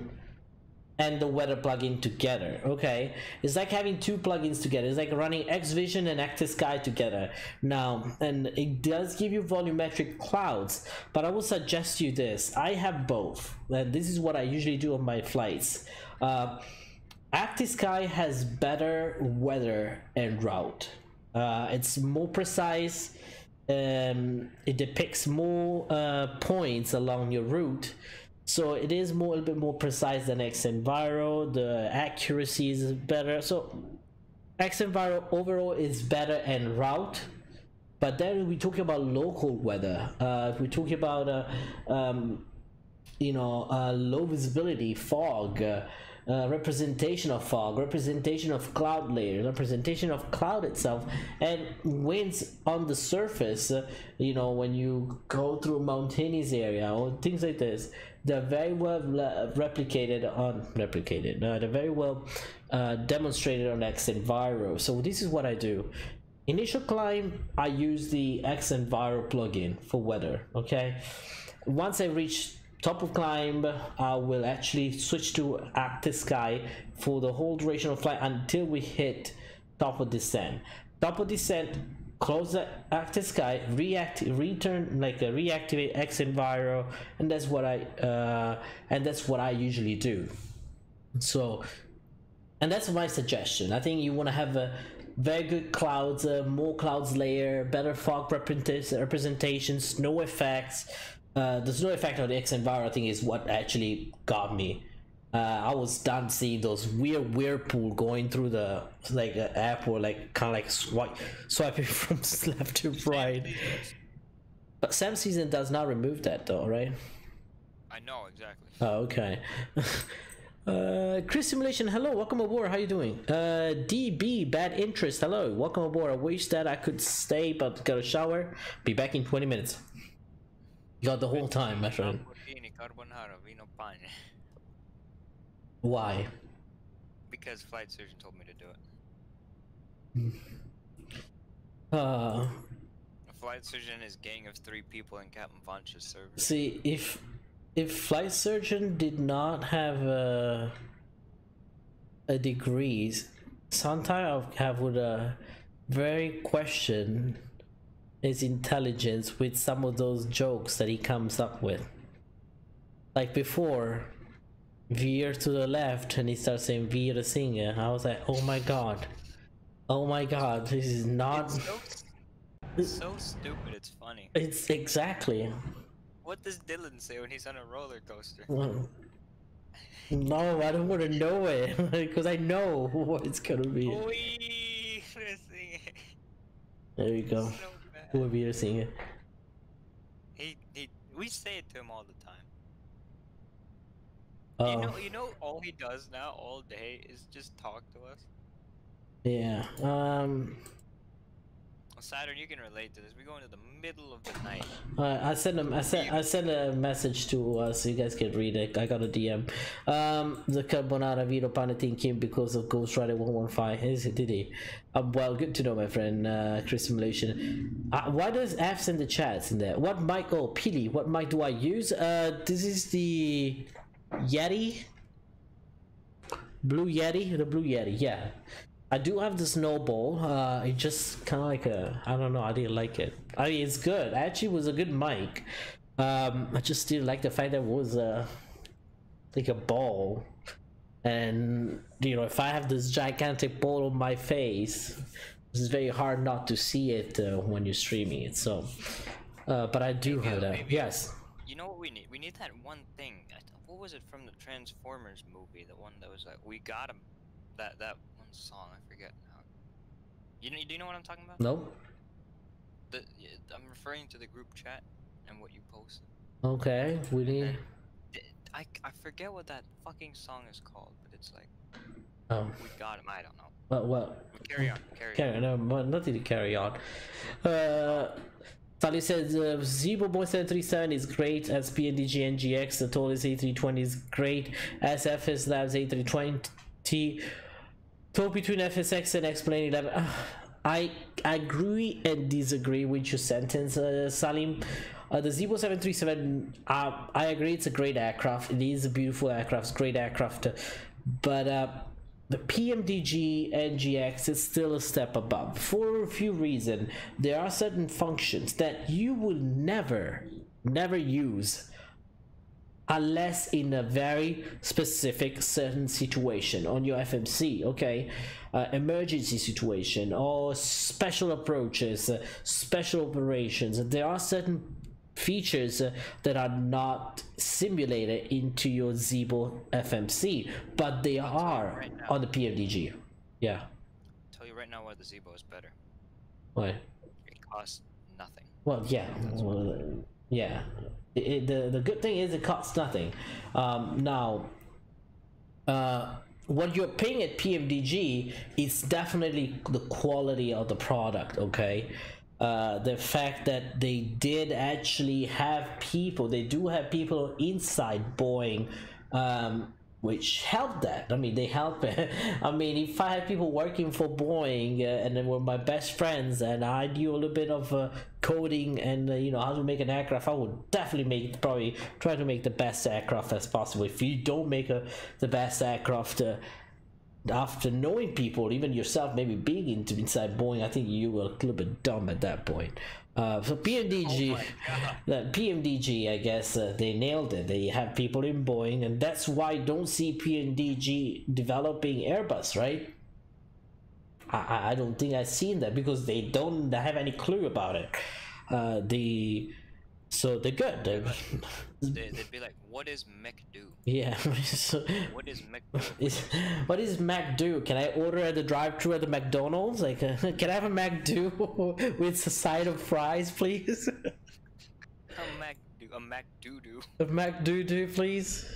and the weather plugin together. Okay, it's like having 2 plugins together. It's like running xVision and ActiSky together now, and it does give you volumetric clouds, but I will suggest you this. I have both, and this is what I usually do on my flights. ActiSky has better weather and route. It's more precise. It depicts more points along your route, so it is a little bit more precise than xEnviro. The accuracy is better. So xEnviro overall is better en route, but then we talk about local weather. If we talk about low visibility, fog, representation of fog, representation of cloud layers, representation of cloud itself, and winds on the surface, when you go through a mountainous area or things like this, they're very well they're very well demonstrated on xEnviro. So this is what I do. Initial climb, I use the xEnviro plugin for weather. Okay, once I reach top of climb, I will actually switch to ActiSky for the whole duration of flight until we hit top of descent. Top of descent, close the ActiSky, reactivate xEnviro, and that's what I usually do. So, and that's my suggestion. I think you want to have a very good clouds, more clouds layer, better fog representation, snow effects. The snow effect on the xEnviro, I think, is what actually got me. I was done seeing those weird whirlpool going through the airport, kind of swiping from left to right. But Sam Season does not remove that though, right? I know exactly. Oh, okay. Chris Simulation, hello, welcome aboard. How you doing? DB Bad Interest, hello, welcome aboard. I wish that I could stay, but got a shower. Be back in 20 minutes. You got the whole time, my friend. Why? Because Flight Surgeon told me to do it. A Flight Surgeon is gang of 3 people in Captain Vonch's service. See, if Flight Surgeon did not have a degree, sometimes I would very question his intelligence with some of those jokes that he comes up with. Like before, veer to the left, and he starts saying veer the singer. I was like, oh my god, this is not. It's so stupid. It's funny. It's exactly. What does Dylan say when he's on a roller coaster? Well, no, I don't want to know it because I know what it's gonna be. There you go. So who will be the singer? We say it to him all the time. You know, all he does now all day is just talk to us. Yeah. Saturn, you can relate to this. We go into the middle of the night. I sent a message to so you guys can read it. I got a DM. The Carbonara Vito Panatin came because of Ghost Rider 1.5. Did he? Well, good to know, my friend. Chris Simulation. Why does F's in the chats in there? What mic? Oh, Pili. What mic do I use? This is the Yeti. Blue Yeti. The Blue Yeti. Yeah. I do have the Snowball. It just kind of like I don't know, I didn't like it. I mean, it's good. Actually, it was a good mic. I just didn't like the fact that it was like a ball, and you know, if I have this gigantic ball on my face, it's very hard not to see it when you're streaming it. So, but I do have that. Yes. You know what we need? We need that one thing. What was it from the Transformers movie? The one that was like, we got him. That one song, I forget now. Do you know what I'm talking about? No. I'm referring to the group chat and what you posted. Okay, we need. I forget what that fucking song is called, but it's like. Oh. We got him. I don't know. Well. Carry on. Carry on. No, nothing to carry on. Sally says Zebo Boy 737 is great. SPNDG NGX, the tallest A320 is great. SFS Labs A320. Talk between FSX and Explain 11. I agree and disagree with your sentence, Salim. The Zebo 737, I agree, it's a great aircraft. It is a beautiful aircraft, it's a great aircraft. But the PMDG NGX is still a step above for a few reasons. There are certain functions that you will never use unless in a very specific certain situation on your FMC, okay? Emergency situation or special approaches, special operations. There are certain features that are not simulated into your Zebo FMC, but they are on the PMDG. Yeah. I'll tell you right now why the Zebo is better. Why? It costs nothing. Well, yeah. Yeah. The good thing is it costs nothing. Now, what you're paying at PMDG is definitely the quality of the product, okay? The fact that they did actually have people, they do have people inside Boeing, which helped that. I mean, they help it. I mean, if I had people working for Boeing and they were my best friends and I knew a little bit of coding and you know, how to make an aircraft, I would definitely probably try to make the best aircraft as possible. If you don't make the best aircraft after knowing people, even yourself, maybe being inside Boeing, I think you were a little bit dumb at that point. So PMDG, PMDG, I guess they nailed it. They have people in Boeing, and that's why I don't see PMDG developing Airbus, right? I don't think I've seen that because they don't have any clue about it. So they're good. They'd be like, what is McDo? Yeah. So, what is McDo? What is McDo? Can I order at the drive-thru at the McDonald's? Like, can I have a McDo with a side of fries, please? A McDo-do. A McDo-do, please.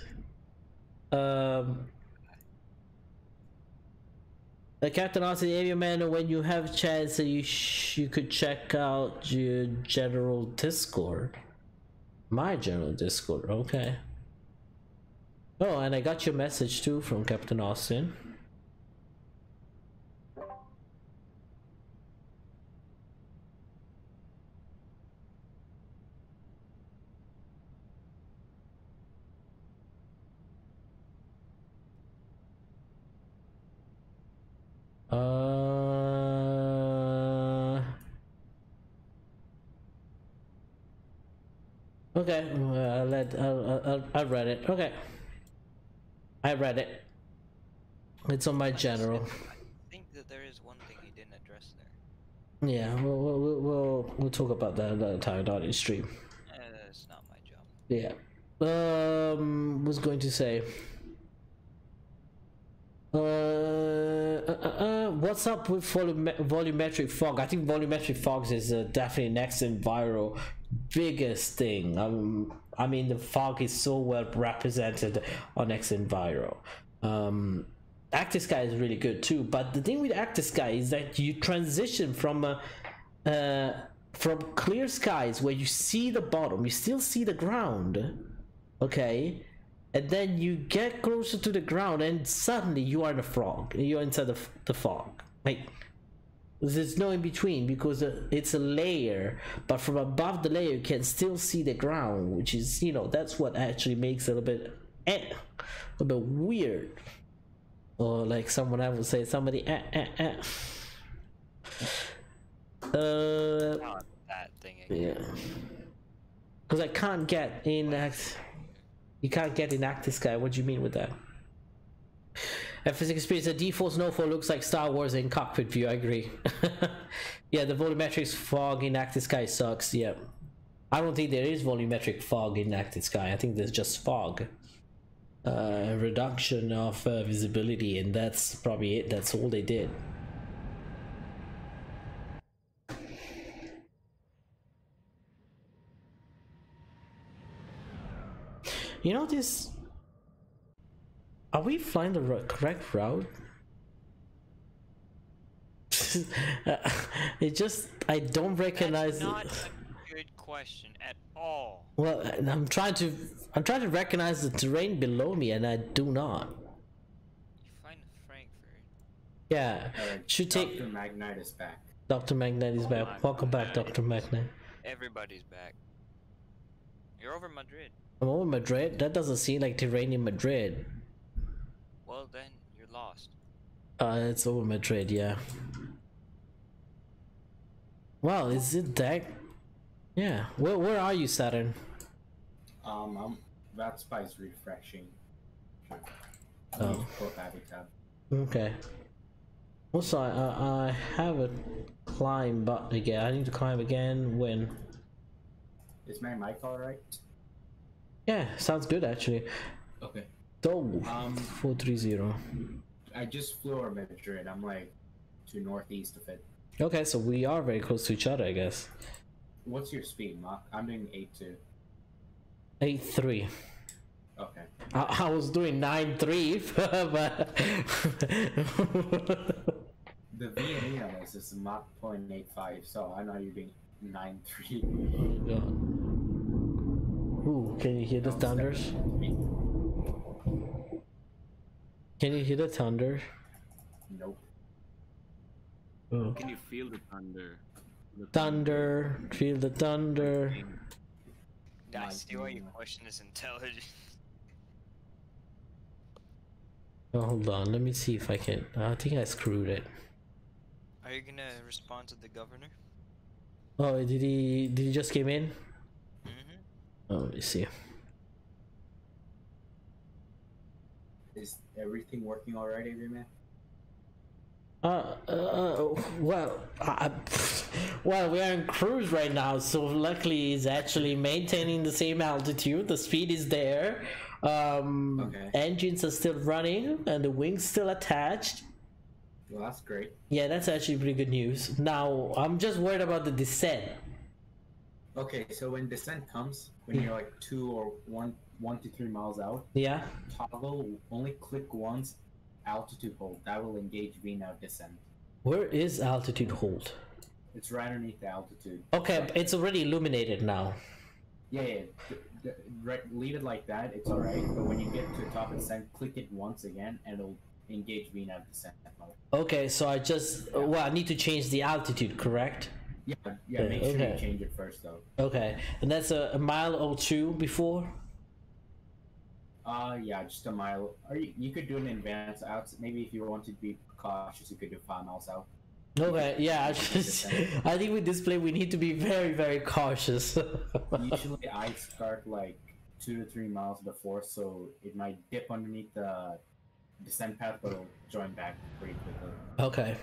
Captain asked the AvioMan, when you have a chance, you could check out your general Discord. My general Discord, okay. Oh, and I got your message too from Captain Austin. Okay, I read it. Okay, I read it. It's on my general. I think that there is one thing he didn't address there. Yeah, we'll talk about that another time on the stream. It's not my job. Yeah. Was going to say. What's up with volumetric fog? I think volumetric fogs is definitely next XEnviro biggest thing. I mean, the fog is so well represented on XEnviro. Active Sky is really good too, but the thing with Active Sky is that you transition from from clear skies where you see the bottom, you still see the ground, okay, and then you get closer to the ground and suddenly you are in a fog, you're inside the fog. Like, there's no in between because it's a layer, but from above the layer you can still see the ground, which is, you know, that's what actually makes it a bit weird. Or like someone else would say, somebody that thing again. Yeah, because I can't get in you can't get in active sky. What do you mean with that? F6 experience, the default snowfall looks like Star Wars in cockpit view. I agree. Yeah, the volumetric fog in active sky sucks. Yeah, I don't think there is volumetric fog in active sky. I think there's just fog, reduction of visibility, and that's probably it. That's all they did. You know this? Are we flying the correct route? It just, I don't recognize. That's not a good question at all. Well, I'm trying to recognize the terrain below me, and I do not. You find Frankfurt. Yeah, should take. Dr. MAGKNIGHT is back. Dr. MAGKNIGHT is back. Welcome back, Dr. MAGKNIGHT. Everybody's back. You're over Madrid. I'm over Madrid? That doesn't seem like terrain in Madrid. Well then, you're lost. It's over Madrid, yeah. Well, is it that? Yeah. Where are you, Saturn? That spy's refreshing. Oh. Okay. Also, I have a climb button again. I need to climb again when. Is my mic alright? Yeah, sounds good actually. Okay. So 430. I just flew over Madrid. I'm like to northeast of it. Okay, so we are very close to each other, I guess. What's your speed, Mark? I'm doing 8.2. 8.3. Okay. I was doing 9.3, but the VNE on this is Mach 0.85, so I know you're doing 9.3. Ooh, can you hear the thunders? Can you hear the thunder? Nope. Oh. Can you feel the thunder? Thunder, feel the thunder. I see why your question is intelligent. Oh, hold on, let me see if I can. I think I screwed it. Are you gonna respond to the governor? Oh, did he just came in? Oh, let me see. Is everything working alright, AvioMan? Well, well, we are in cruise right now, so luckily it's actually maintaining the same altitude. The speed is there. Okay. Engines are still running, and the wings still attached. Well, that's great. Yeah, that's actually pretty good news. Now, I'm just worried about the descent. Okay, so when descent comes, when you're like 2 or 1 to 3 miles out, yeah, toggle only click once altitude hold. That will engage VNAV descent. Where is altitude hold? It's right underneath the altitude. Okay, it's already illuminated now. Yeah. Right, leave it like that. It's alright. But when you get to the top of descent, click it once again, and it'll engage VNAV descent mode. Okay, so I just well, I need to change the altitude, correct? Yeah. Make sure you change it first, though. Okay, and that's a mile or 2 before. Yeah, just a mile. Or you could do an advance out. Maybe if you wanted to be cautious, you could do 5 miles out. Okay, yeah, I think with this play we need to be very, very cautious. Usually I start like 2 to 3 miles before, so it might dip underneath the descent path, but it'll join back pretty quickly. Okay.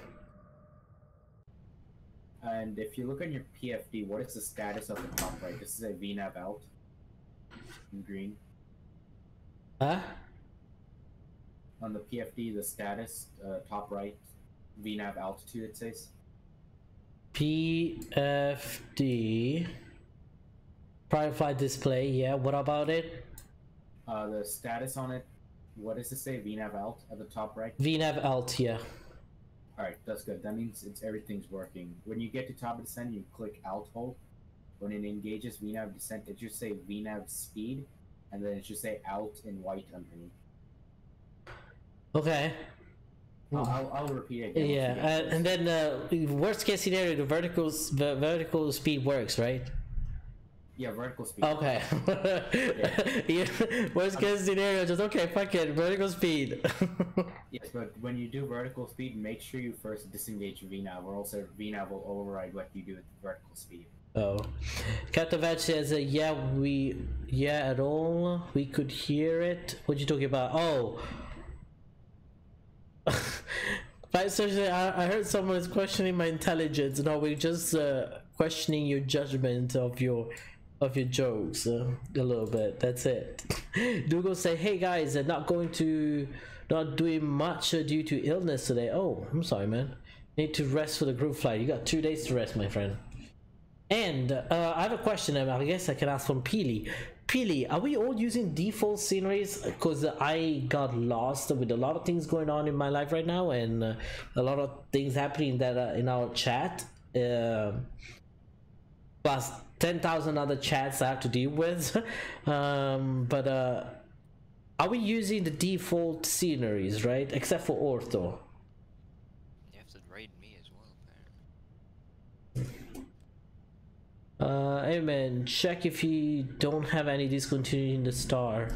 And if you look on your PFD, what is the status of the top right? This is a VNAV out in green. Huh? On the PFD, the status, top right, VNAV altitude, it says. PFD. Private flight display, yeah, what about it? The status on it, what does it say? VNAV alt at the top right? VNAV alt, yeah. Alright, that's good. That means everything's working. When you get to top of descent, you click Alt hold. When it engages VNAV descent, it should say VNAV speed, and then it should say Alt in white underneath. Okay. I'll repeat it again. Yeah, and then worst case scenario, the vertical speed works, right? Yeah, vertical speed. Okay. Yeah. Worst case scenario, just okay, fuck it, vertical speed. Yes, but when you do vertical speed, make sure you first disengage VNAV, or else VNAV will override what you do with vertical speed. Oh, Captain Vag says, yeah, at all, we could hear it. What you talking about? Oh. I heard someone is questioning my intelligence. No, we're just questioning your judgment of your jokes a little bit. That's it. Dougal say, hey guys, I'm not doing much due to illness today. Oh, I'm sorry, man. Need to rest for the group flight. You got 2 days to rest, my friend. And I have a question. I guess I can ask from Peely. Peely, are we all using default sceneries? Because I got lost with a lot of things going on in my life right now, and a lot of things happening that in our chat, plus 10,000 other chats I have to deal with. But are we using the default sceneries, right? Except for ortho. You have to raid me as well, apparently. Hey man, check if you don't have any discontinuity in the star.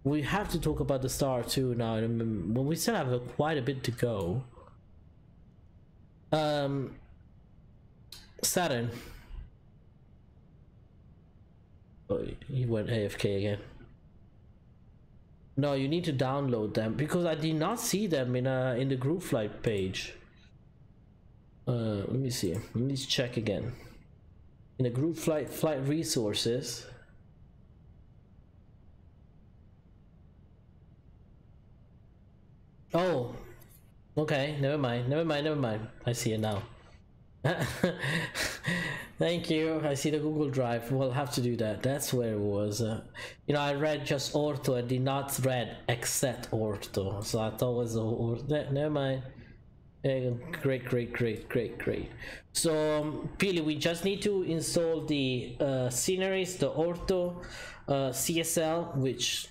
We have to talk about the star too now, but we still have quite a bit to go. Saturn. Oh, you went AFK again. No, you need to download them because I did not see them in the group flight page. Let me see. Let me check again. In the group flight resources. Oh, okay. Never mind. I see it now. Thank you. I see the Google Drive. We'll have to do that. That's where it was. I read just ortho. I did not read except ortho, so I thought it was ortho. Never mind. Great. So Peely, we just need to install the sceneries, the ortho, CSL, which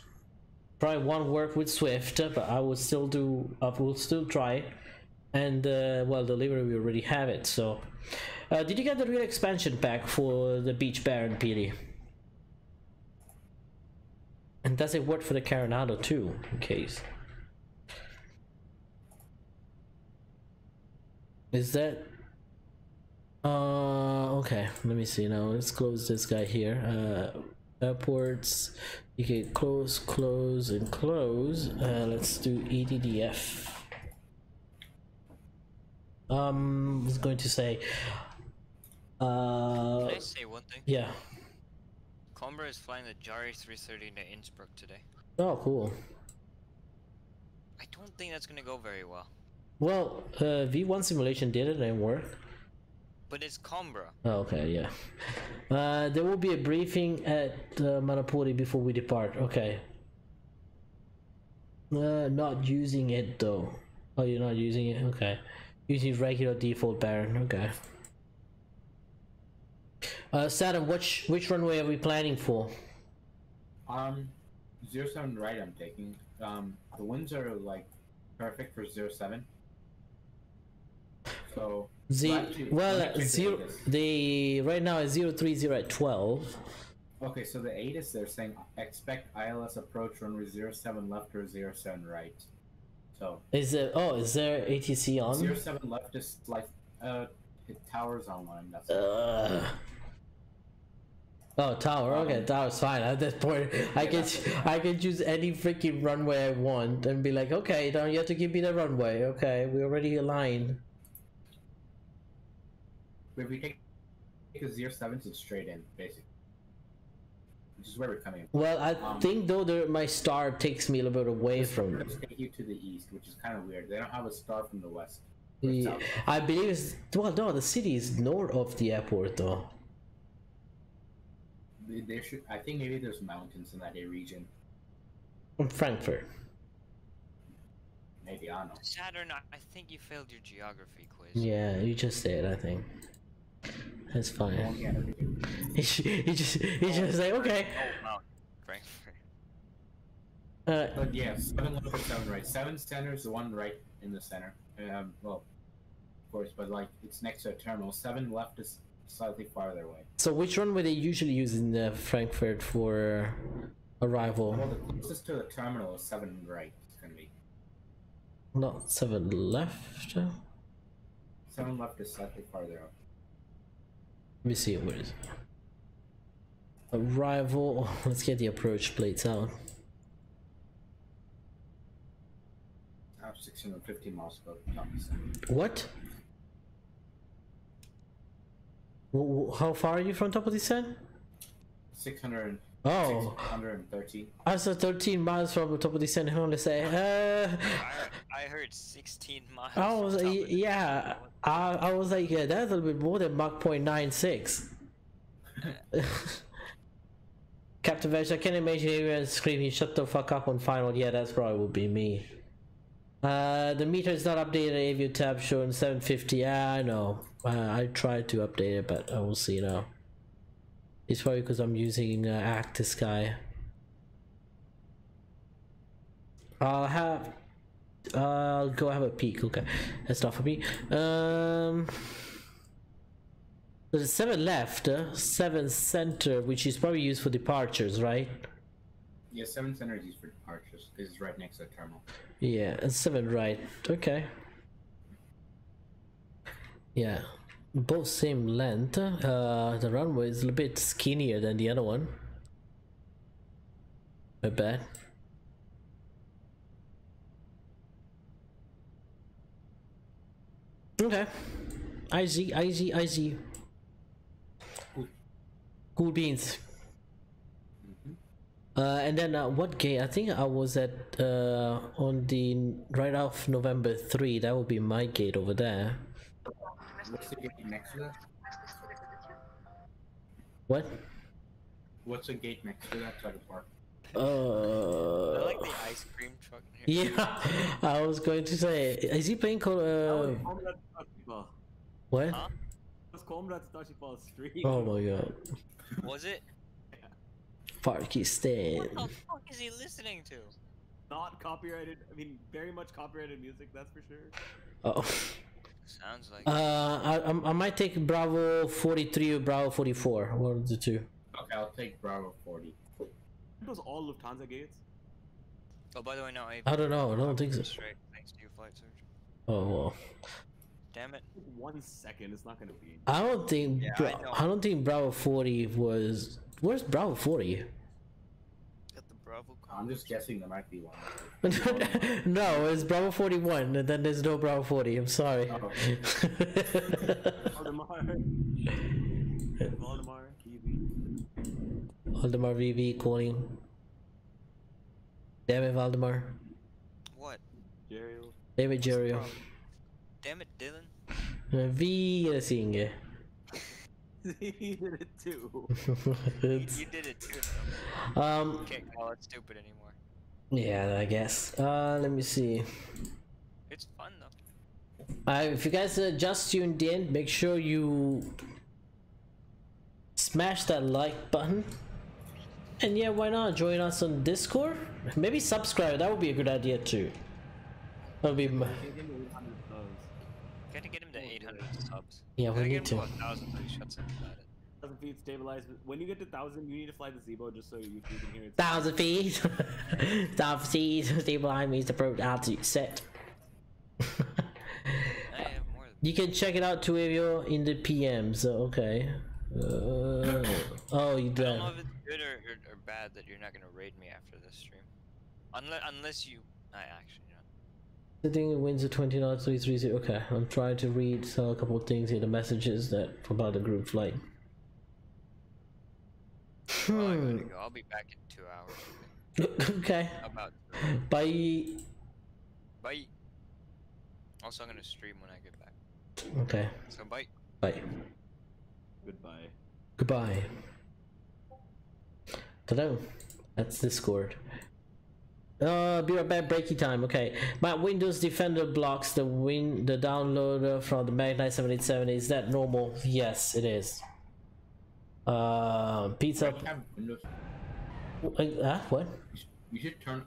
probably won't work with Swift, but I will still try. And well, delivery, we already have it. So did you get the real expansion pack for the Beach Baron, Peely? And does it work for the Coronado too, in case? Is that okay, let me see now. Let's close this guy here. Airports, you can close and close. Let's do EDDF. I was going to say Can I say one thing? Yeah. Coimbra is flying the Jari 330 to Innsbruck today. Oh, cool. I don't think that's gonna go very well. Well, V1 simulation did it and worked. But it's Coimbra. Oh, okay, yeah. There will be a briefing at Manapuri before we depart. Okay. Not using it though. Oh, you're not using it? Okay. Using regular default Baron. Okay. Saturn, which runway are we planning for? 07 right, I'm taking. The winds are like perfect for 07. So right now is 030 at 12. Okay, so the ATIS, they're saying expect ILS approach runway 07 left or 07 right. So is there ATC on? 07 left is like tower's online. That's Oh, tower. Okay, tower's fine. At this point, I can choose any freaking runway I want and be like, okay, don't you have to give me the runway? Okay, we already aligned. If we take a 07, it's straight in, basically. Which is where we're coming from. Well, I think though my star takes me a little bit away from. Let's take you to the east, which is kind of weird. They don't have a star from the west. Yeah, I believe it's no, the city is north of the airport though. There should, I think maybe there's mountains in that region. From Frankfurt. Maybe, I don't know. Saturn, I think you failed your geography quiz. Yeah, you just did, I think. That's fine. He just like, okay. Oh, Mount Frankfurt. But yeah, 7 left and 7 right. 7 center is the one right in the center. Well, of course, but like it's next to a terminal. 7 left is slightly farther away. So which runway they usually use in Frankfurt for arrival? Well, the closest to the terminal is 7 right. It's gonna be. Not 7 left. 7 left is slightly farther out. Let me see, where is it? Arrival. Let's get the approach plates out. 650 miles above the top of the center. What? How far are you from top of the sun? 600. Oh. 613. I saw 13 miles from the top of the sun. Hold on a second. I heard 16 miles. I was yeah. I was like, yeah, that's a little bit more than Mach 0.96. Captain Vesh, I can imagine everyone screaming, "Shut the fuck up" on final. Yeah, that's probably would be me. The meter is not updated. Avio tab showing 750. Yeah, I know. I tried to update it, but I will see now. It's probably because I'm using Actus guy. I'll go have a peek. Okay, that's not for me. There's 7 left, 7 center, which is probably used for departures, right? Yeah, 7 center is used for departures because it's right next to the terminal. Yeah, and 7 right. Okay. Yeah, both same length. The runway is a little bit skinnier than the other one. I bet. Okay. I see. Cool beans. And then what gate? I think I was at on the right off November 3. That would be my gate over there. What's the gate next to that? What? What's the gate next to that side of the park? I like the ice cream truck here. Yeah, I was going to say, is he playing what? Huh? It's Comrade Tachipal Street. Oh my god. Was it? Pakistan. What the fuck is he listening to? Not copyrighted. I mean, very much copyrighted music. That's for sure. Oh. Sounds like. I might take Bravo 43 or Bravo 44. One of the two. Okay, I'll take Bravo 40. It was all Lufthansa gates. Oh, by the way, no. I don't know. I don't think so. Straight, thanks to your flight search. Oh well. Damn it. 1 second. It's not gonna be. I don't think. Yeah, I don't think Bravo 40 was. Where's Bravo 40? Got the Bravo. I'm just guessing there might be one. No, it's Bravo 41, and then there's no Bravo 40. I'm sorry. Oh. Valdemar VV calling. Damn it, Valdemar. What? Jerio. David Jerio. Damn it, Dylan. Vi singing. He did it too. You did it too. Can't call it stupid anymore. Yeah, I guess. Let me see. It's fun though. If you guys just tuned in, make sure you smash that like button. And yeah, why not join us on Discord? Maybe subscribe. That would be a good idea too. That would be. Gotta get him to 800 subs. Yeah, we need to. 1,000 so he shuts in about it. 1,000 feet stabilized. When you get to 1,000, you need to fly the Zebo just so you can hear it. 1,000 feet. 1,000 feet. Stabilize means the approach altitude set. You can check it out to Avio in the PM. So okay. Oh, you I did. don't know if it's good or bad that you're not gonna raid me after this stream. Unless you. Actually, you know. Sitting winds of 20 knots 330. Okay, I'm trying to read a couple of things here, the messages that about the group flight. Well, I gotta go. I'll be back in 2 hours. Okay. About. Bye. Bye. Also, I'm gonna stream when I get back. Okay. So bye. Bye. Goodbye. Goodbye. Hello. That's Discord. Be right back. Breaky time. Okay, my Windows Defender blocks the downloader from the MAGKNIGHT 787. Is that normal? Yes, it is. Pizza. What? You should turn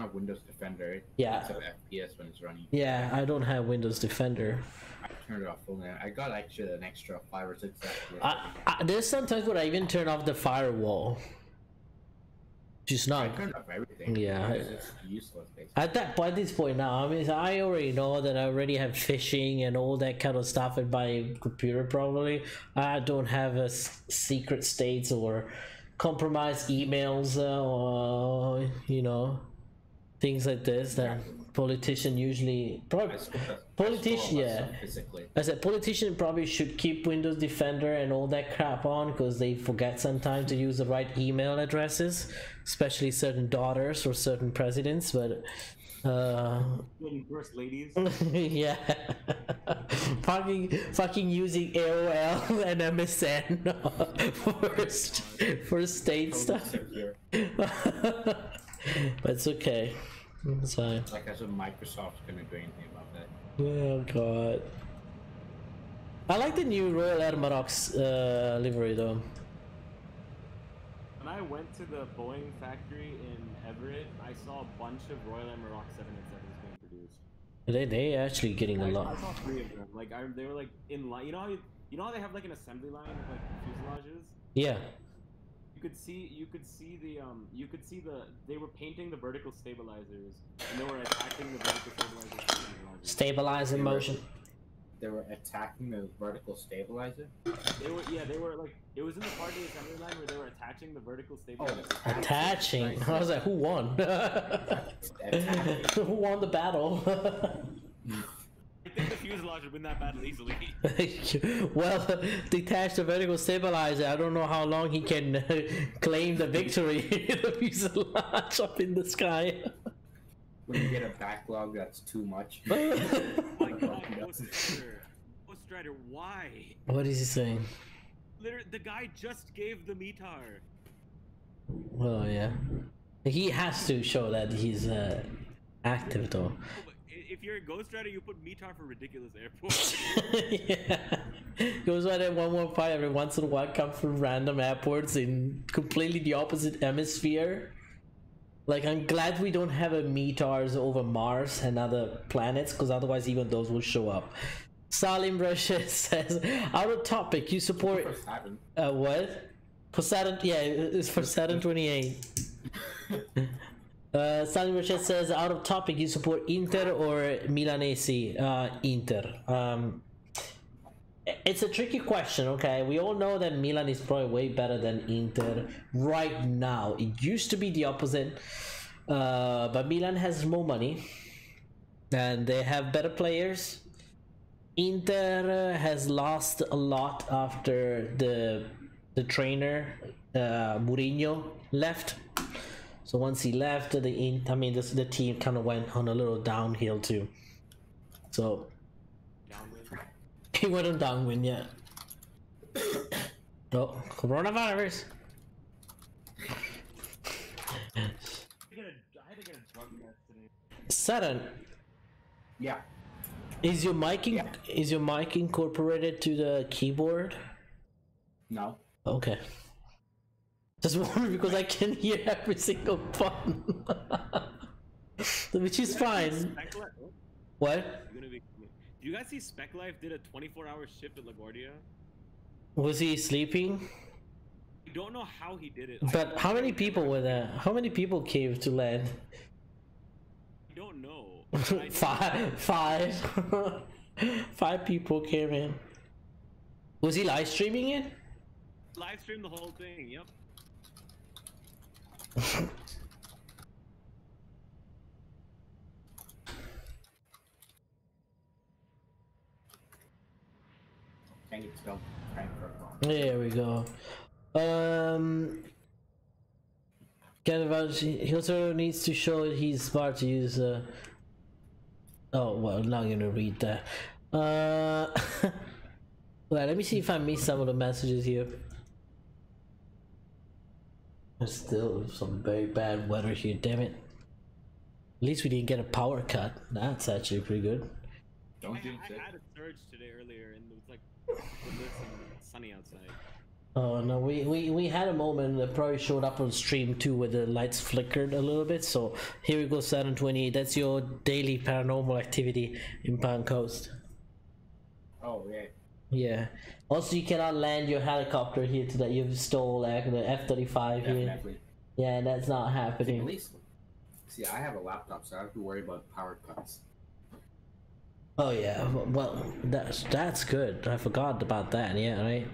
off Windows Defender. Yeah. It's FPS when it's running. Yeah, I don't have Windows Defender. I turned it off full now. I got actually an extra 5 or 6 FPS. There's sometimes where I even turn off the firewall. Just not. I turned off everything. Yeah. It's useless basically. By this point now, I mean, I already know that I already have phishing and all that kind of stuff in my computer. Probably, I don't have a secret states or compromised emails or you know, things like this that politician usually politician. Yeah, I said politician probably should keep Windows Defender and all that crap on because they forget sometimes to use the right email addresses, especially certain daughters or certain presidents. But first ladies. Yeah. fucking using AOL and MSN for state stuff. But it's okay. It's fine. Like as if Microsoft's gonna do anything about that. Oh god. I like the new Royal Air Maroc livery though. When I went to the Boeing factory in Everett, I saw a bunch of Royal Air Maroc 787s being produced. They actually getting a lot. I saw 3 of them. Like they were like in line. You know how they have like an assembly line with like fuselages? Yeah. You could see they were painting the vertical stabilizers and they were attacking the vertical stabilizers. Stabilizing motion. They were attacking the vertical stabilizer? They were like, it was in the part of the assembly line where they were attaching the vertical stabilizer. Attaching? I was like, who won? Who won the battle? I think the fuselage would win that battle easily. Well, detach the vertical stabilizer. I don't know how long he can claim the victory. The fuselage up in the sky. When you get a backlog that's too much. Oh my god, Ghost Strider, why? What is he saying? Literally, the guy just gave the METAR. Well, yeah. He has to show that he's active though. If you're a Ghost Rider, you put METAR for ridiculous airports. Yeah. Ghost Rider 1.5 every once in a while comes from random airports in completely the opposite hemisphere. Like, I'm glad we don't have a METARs over Mars and other planets, because otherwise even those will show up. Salim Rashid says, out of topic, you support... what? For Saturn, yeah, it's for Saturn 28. Salim Rashid says, out of topic, you support Inter or Milan AC? Inter. It's a tricky question, okay? We all know that Milan is probably way better than Inter right now. It used to be the opposite, but Milan has more money and they have better players. Inter has lost a lot after the trainer Mourinho left. So once he left, the team kind of went on a little downhill too. So he went on downwind, yeah. Oh, coronavirus. I had to get a drug test today. Saturn. Yeah. Is your mic incorporated to the keyboard? No. Okay. Just wondering because I can hear every single button. Which is fine. What? Do you guys see Spec Life did a 24-hour shift at LaGuardia? Was he sleeping? I don't know how he did it. But how many people were there? How many people came to land? I don't know. Five. 5 people came in. Was he live streaming it? Live streamed the whole thing, yep. There we go. He also needs to show he's smart to use. Oh well, I'm not gonna read that. Well, let me see if I missed some of the messages here. There's still some very bad weather here. Damn it. least we didn't get a power cut. That's actually pretty good. I had a surge today earlier, and it was like sunny outside. Oh no, we had a moment that probably showed up on stream too, where the lights flickered a little bit. So here we go, 720. That's your daily paranormal activity in Palm Coast. Oh yeah. Yeah. Also, you cannot land your helicopter here today. You've stole like the F-35 here. Definitely. Yeah, that's not happening. At least, see, I have a laptop, so I don't have to worry about power cuts. Oh yeah, well that's good. I forgot about that. Yeah, right.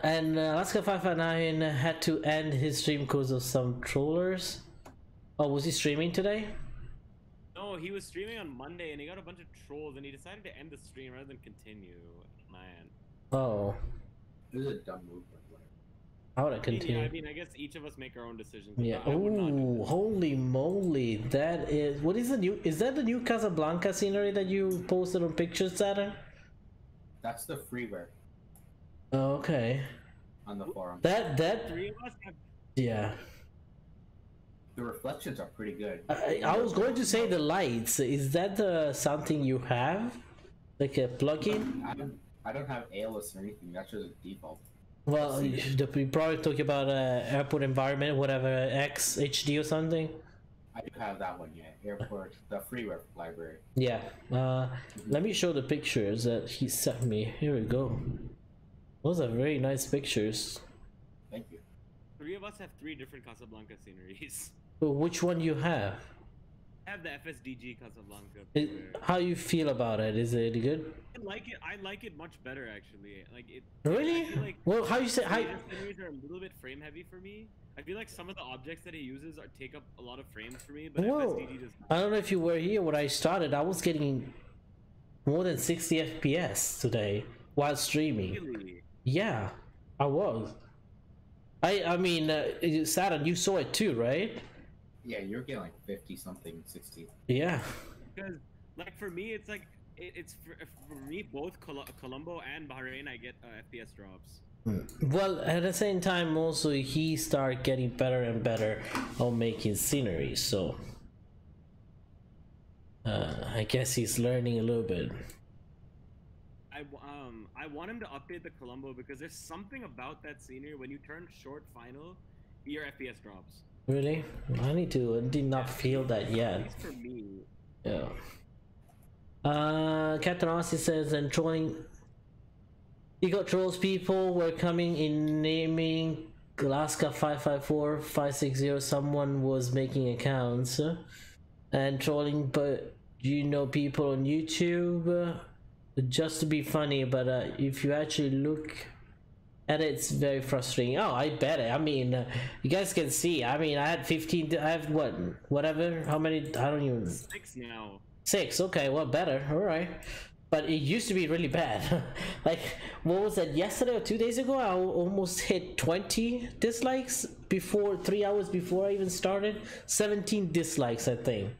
And Alaska 559 had to end his stream because of some trollers. Oh, was he streaming today? No, he was streaming on Monday, and he got a bunch of trolls, and he decided to end the stream rather than continue. Man. Oh. This is a dumb move. How would I continue? Yeah, I mean, I guess each of us make our own decisions. Yeah. Oh, holy moly! That is. What is the new? Is that the new Casablanca scenery that you posted on Pictures, Saturn? That's the freeware. Oh, okay. On the forum. That. Three of us have... Yeah. The reflections are pretty good. I was going to say the lights. Is that something you have, like a plugin? I don't have ALS or anything. That's just a default. Well, we probably talk about airport environment, whatever, XHD or something. I do have that one, yeah. Airport, the freeware library. Yeah. Let me show the pictures that he sent me. Here we go. Those are very nice pictures. Thank you. Three of us have three different Casablanca sceneries. Well, which one you have? I have the FSDG Casablanca. How you feel about it? Is it good? I like it much better actually. Like it. Really? I feel like well, how you say? Sceneries are a little bit frame heavy for me. I feel like some of the objects that he uses take up a lot of frames for me, but FSDG does not. I don't know if you were here when I started. I was getting more than 60 FPS today while streaming. Really? Yeah, I was. I mean, Saturn, you saw it too, right? Yeah, you're getting like 50 something, 60. Yeah. Because like for me, it's like it's for me both Colombo and Bahrain. I get FPS drops. Well, at the same time, also he started getting better and better on making scenery. So I guess he's learning a little bit. I want him to update the Colombo because there's something about that scenery when you turn short final, your FPS drops. Really? I need to. I did not feel that yet. It's for me. Yeah. Captain Aussie says, and trolling. You got trolls. People were coming in naming Alaska 554 560. Someone was making accounts and trolling, but you know people on YouTube. Just to be funny, but if you actually look at it, it's very frustrating. Oh, I bet it. I mean, you guys can see. I mean, I had 15. I have what? Whatever. How many? I don't even. 6 now. 6. Okay, well, better. All right. But it used to be really bad. Like, what was that? Yesterday or 2 days ago, I almost hit 20 dislikes before 3 hours before I even started. 17 dislikes, I think.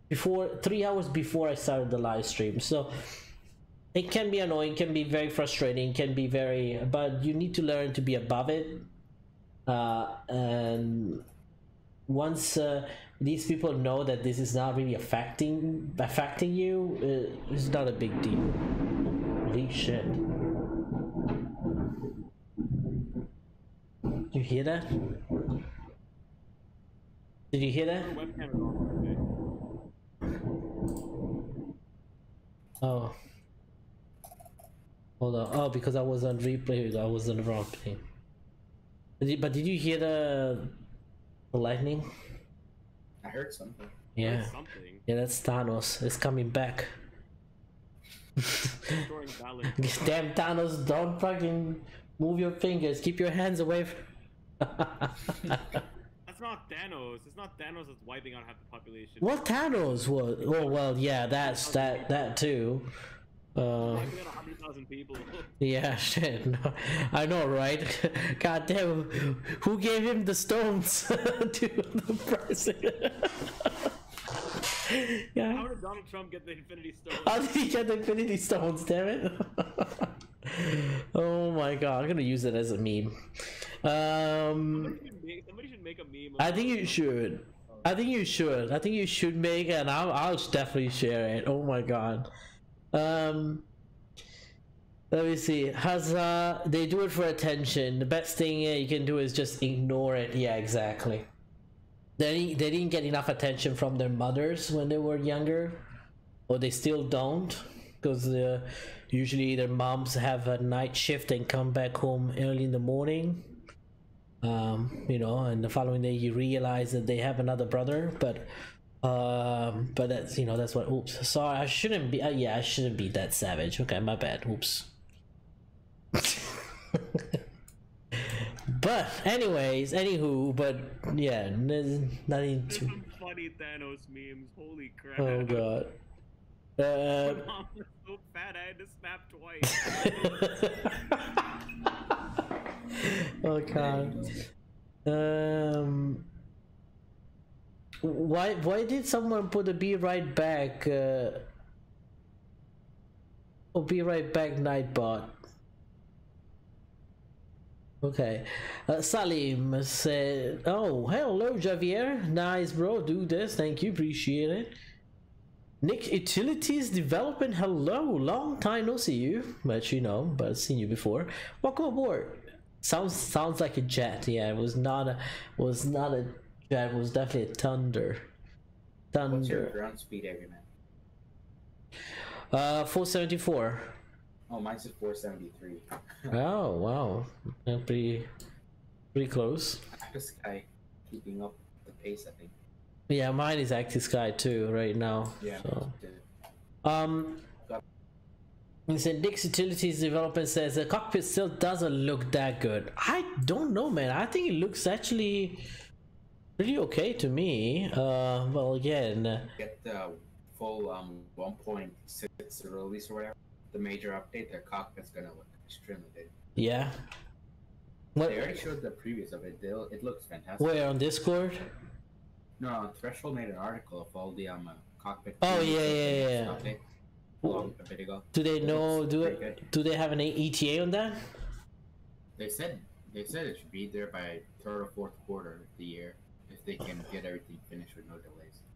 3 hours before I started the live stream. So. It can be annoying, can be very frustrating, can be very, but you need to learn to be above it. And once these people know that this is not really affecting you, it's not a big deal. Holy shit! Did you hear that? Did you hear that? Oh. Hold on. Oh, because I was on replay. I was on the wrong thing. But did you hear the lightning? I heard something. Yeah. Yeah, that's Thanos. It's coming back. Damn Thanos! Don't fucking move your fingers. Keep your hands away. That's not Thanos. It's not Thanos that's wiping out half the population. What Thanos was? Oh well, yeah, that's that too. 100,000 people. Yeah, shit. No, I know, right? God damn, who gave him the stones to the president? Yeah. How did Donald Trump get the Infinity Stones? How did he get the Infinity Stones? Damn it! Oh my god, I'm gonna use it as a meme. Somebody should make a meme. I think you should. I think you should. I think you should make it, and I'll definitely share it. Oh my god. Let me see. They do it for attention. The best thing you can do is just ignore it. Yeah, exactly. They didn't get enough attention from their mothers when they were younger, or they still don't, because usually their moms have a night shift and come back home early in the morning. You know, and the following day you realize that they have another brother, but that's, you know, that's what. Oops, sorry, I shouldn't be. Yeah, I shouldn't be that savage. Okay, my bad. Oops. But anyways, anywho, but yeah, nothing too. Some funny Thanos memes. Holy crap! Oh god. My mom was so fat I had to snap twice. Oh god. Why did someone put a be right back? Oh, be right back, Nightbot. Okay. Salim said, oh, hello Javier, nice bro, do this, thank you, appreciate it. Nick Utilities Development, hello, long time no see you, but you know, but I've seen you before. Welcome aboard. Sounds like a jet. Yeah, it was not a jet, it was definitely a thunder. What's your ground speed, AvioMan? 474. Oh, mine's at 473. Oh wow, pretty close. Active Sky keeping up the pace, I think. Yeah, mine is Active Sky too right now. Yeah. So. He said Nick's Utilities Development says the cockpit still doesn't look that good. I don't know, man. I think it looks actually pretty okay to me. Well, again. Get the full 1.6 release or whatever. The major update, their cockpit's gonna look extremely good. Yeah. What? They already showed the previews of it. It looks fantastic. Where, on Discord? No, Threshold made an article of all the cockpit. Oh yeah. Update a bit ago. Do they know? Do they have an ETA on that? They said it should be there by third or fourth quarter of the year if they can get everything finished with no delays.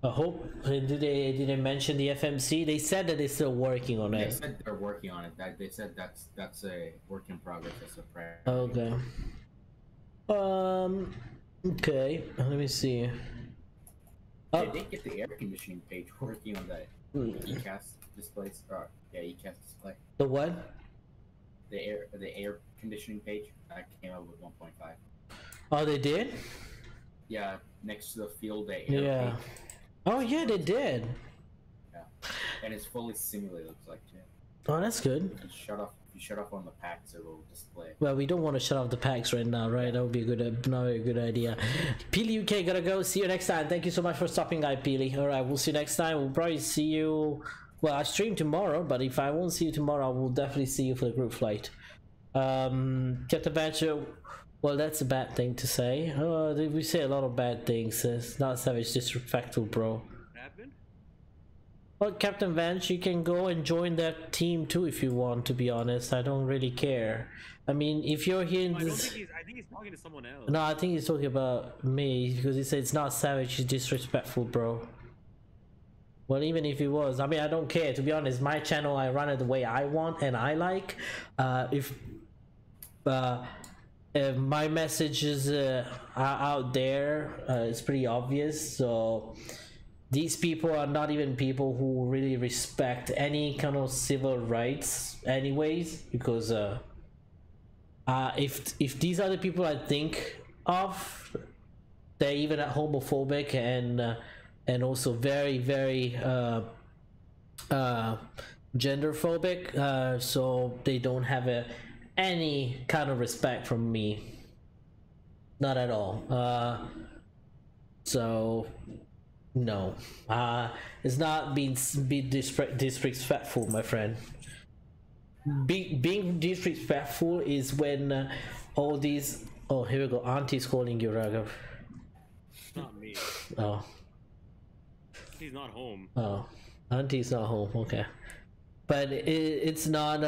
I hope. Did they mention the FMC? They said that they're still working on it. They said they're working on it. They said that's a work in progress. That's a prayer. Okay. Okay. Let me see. They did get the air conditioning page working on that ECAS displays. ECAS display. The what? The air conditioning page that came out with 1.5. Oh, they did? Yeah, next to the field day. Yeah. Page. Oh yeah, they did. Yeah, and it's fully simulated. Looks like too. Oh, that's good. If you shut off on the packs, it will display. Well, we don't want to shut off the packs right now, right? That would be not a good idea. Peely UK gotta go. See you next time. Thank you so much for stopping by, Peely. All right, we'll see you next time. We'll probably see you. Well, I stream tomorrow, but if I won't see you tomorrow, I will definitely see you for the group flight. Captain Badger. Well, that's a bad thing to say. We say a lot of bad things. It's not savage, disrespectful, bro. Happened? Well, Captain Vance, you can go and join that team too if you want, to be honest. I don't really care. I mean, if you're here in this... I think he's talking to someone else. No, I think he's talking about me, because he said it's not savage, it's disrespectful, bro. Well, even if he was, I mean, I don't care. To be honest, my channel, I run it the way I want and I like. If my messages are out there, it's pretty obvious. So these people are not even people who really respect any kind of civil rights anyways, because if these are the people I think of, they're even homophobic and also very gender phobic, so they don't have any kind of respect from me, not at all. So no, it's not being disrespectful, my friend. Being disrespectful is when all these... Oh, here we go. Auntie's calling you, Raghav. Not me. Oh, he's not home. Oh, Auntie's not home. Okay, but it's not.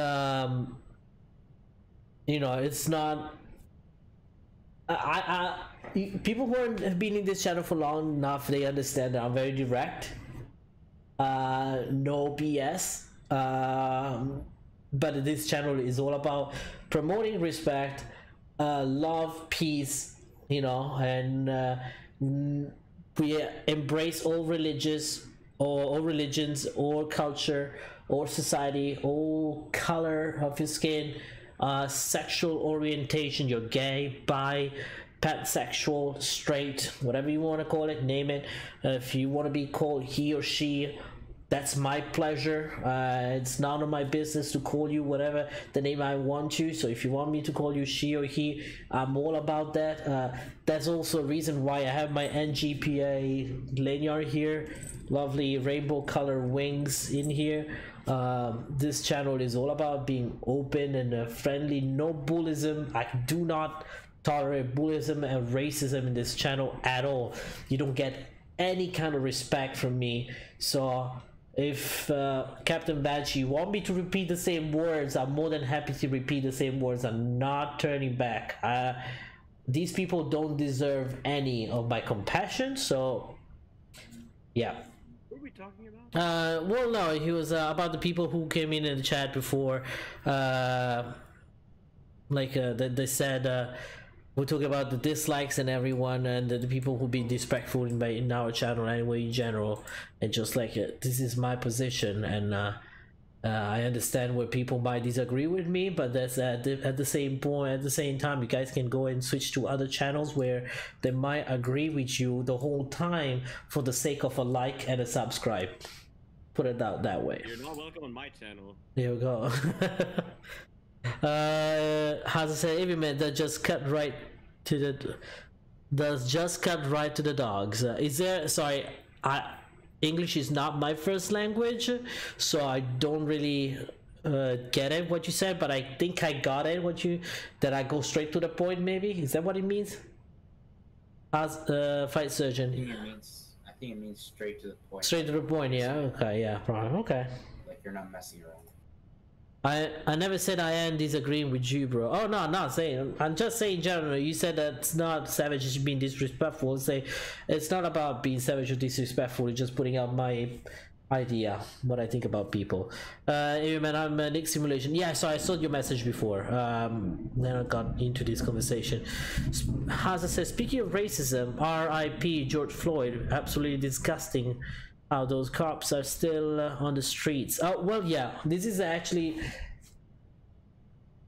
You know, it's not People who have been in this channel for long enough, they understand that I'm very direct. No BS. But this channel is all about promoting respect, love, peace, you know, and we embrace all religions, or culture, or society, all color of your skin, sexual orientation, you're gay, bi, pansexual, straight, whatever you want to call it, name it. If you want to be called he or she, that's my pleasure. It's none of my business to call you whatever the name I want to. So if you want me to call you she or he, I'm all about that. That's also a reason why I have my NGPA lanyard here, lovely rainbow color wings in here. This channel is all about being open and friendly, no bullyism. I do not tolerate bullyism and racism in this channel at all. You don't get any kind of respect from me. So if Captain Banshee want me to repeat the same words, I'm more than happy to repeat the same words. I'm not turning back. These people don't deserve any of my compassion, so yeah. What are we talking about? Well, no, he was about the people who came in the chat before. They said we're talking about the dislikes and everyone, and the people who be disrespectful in our channel anyway in general, and just like this is my position, and I understand where people might disagree with me, but that's at the same point, at the same time, you guys can go and switch to other channels where they might agree with you the whole time for the sake of a like and a subscribe. Put it out that way. You're not welcome on my channel. There we go. As I said, AvioMan, that just cut right to the dogs. Is there? Sorry, English is not my first language, so I don't really get it what you said, but I think I got it. That I go straight to the point. Maybe is that what it means? As flight surgeon. I think it means straight to the point. Straight to the point. Yeah. Okay. Yeah. Probably. Okay. Like you're not messing around. I never said I am disagreeing with you, bro. Oh no, I'm not saying. I'm just saying in general. You said that it's not savage, it's being disrespectful. Say it's not about being savage or disrespectful. It's just putting out my idea, what I think about people. Man, I'm Nick Simulation. Yeah, so I saw your message before. Then I got into this conversation. As I said, speaking of racism, R.I.P. George Floyd. Absolutely disgusting. How those cops are still on the streets. Oh well, yeah, this is actually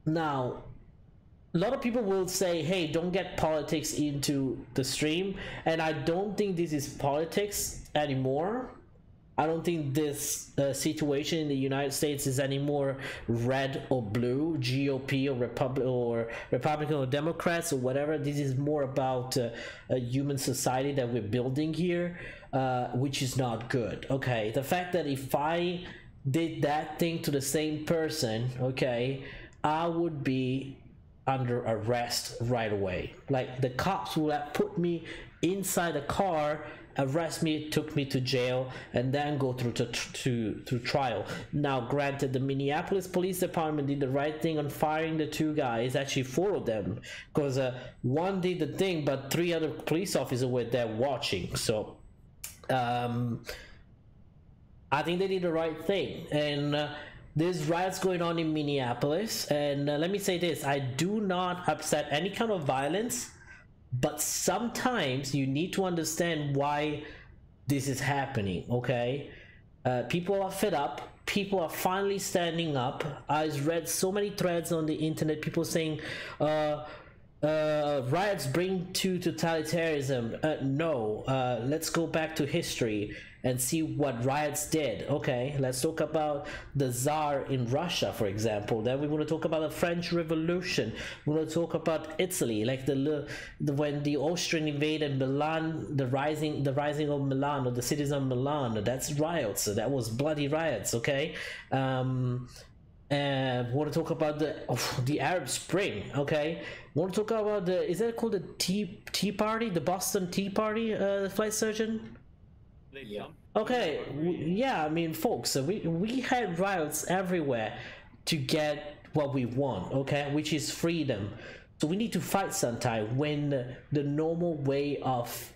now a lot of people will say, hey, don't get politics into the stream, and I don't think this is politics anymore. I don't think this situation in the United States is anymore red or blue, GOP or Republican or Democrats or whatever. This is more about a human society that we're building here, which is not good. Okay, the fact that if I did that thing to the same person, okay, I would be under arrest right away. Like the cops would have put me inside a car, arrest me, took me to jail, and then go through to trial. Now granted, the Minneapolis Police Department did the right thing on firing the two guys, actually 4 of them, because one did the thing but 3 other police officers were there watching. So I think they did the right thing. And there's riots going on in Minneapolis, and let me say this, I do not accept any kind of violence, but sometimes you need to understand why this is happening. Okay, people are fed up, people are finally standing up. I've read so many threads on the internet, people saying riots bring to totalitarianism. No, let's go back to history and see what riots did. Okay, let's talk about the Tsar in Russia, for example. Then we want to talk about the French Revolution. We want to talk about Italy, like when the Austrian invaded Milan, the rising of Milan, or the citizens of Milan. That's riots. So that was bloody riots. Okay. And we want to talk about the Arab Spring. Okay, we want to talk about is that called the Tea Party, the Boston Tea Party, flight surgeon? Yeah. Okay, yeah, I mean, folks, we had riots everywhere to get what we want, okay, which is freedom. So we need to fight sometime when the normal way of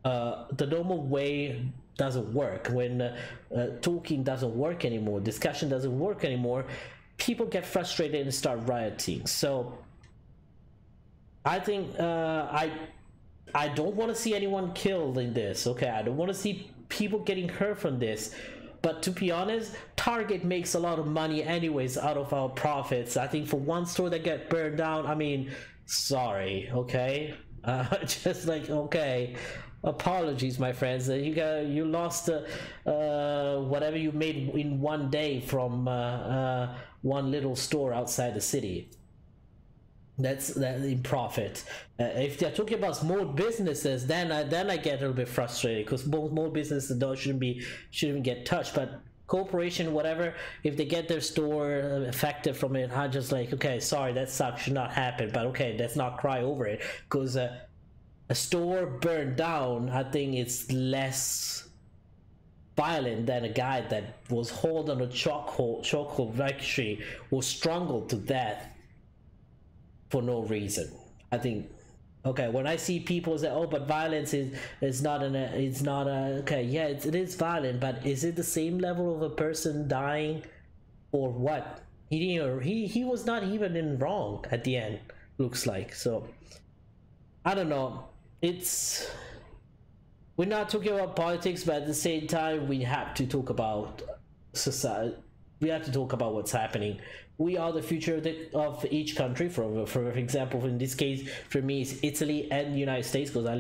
doesn't work, when talking doesn't work anymore, discussion doesn't work anymore. People get frustrated and start rioting. So I think I don't want to see anyone killed in this. Okay, I don't want to see people getting hurt from this. But to be honest, Target makes a lot of money anyways out of our profits. I think for one store that get burned down, I mean, sorry, okay? Just like, okay, apologies, my friends. You lost whatever you made in one day from one little store outside the city. That's that in profit. If they're talking about small businesses, then I get a little bit frustrated, because small businesses shouldn't get touched. But corporation, whatever, if they get their store affected from it, I'm just like, okay, sorry, that sucks, should not happen. But okay, let's not cry over it, because a store burned down, I think it's less violent than a guy that was hauled on a chokehold factory was strangled to death for no reason. I think, okay, when I see people say, oh, but violence is not okay, yeah, it is violent, but is it the same level of a person dying or what? He was not even in wrong at the end, looks like. So I don't know, we're not talking about politics, but at the same time we have to talk about society. We have to talk about what's happening. We are the future of each country. For example, in this case, for me, it's Italy and the United States, because I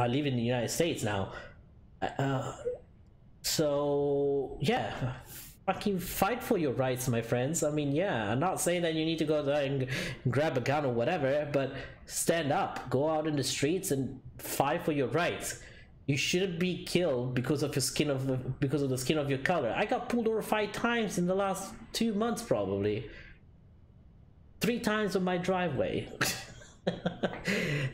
live in the United States now. So yeah, fucking fight for your rights, my friends. I mean, yeah, I'm not saying that you need to go there and grab a gun or whatever, but stand up, go out in the streets and fight for your rights. You shouldn't be killed because of the skin of your color. I got pulled over 5 times in the last 2 months, probably 3 times on my driveway.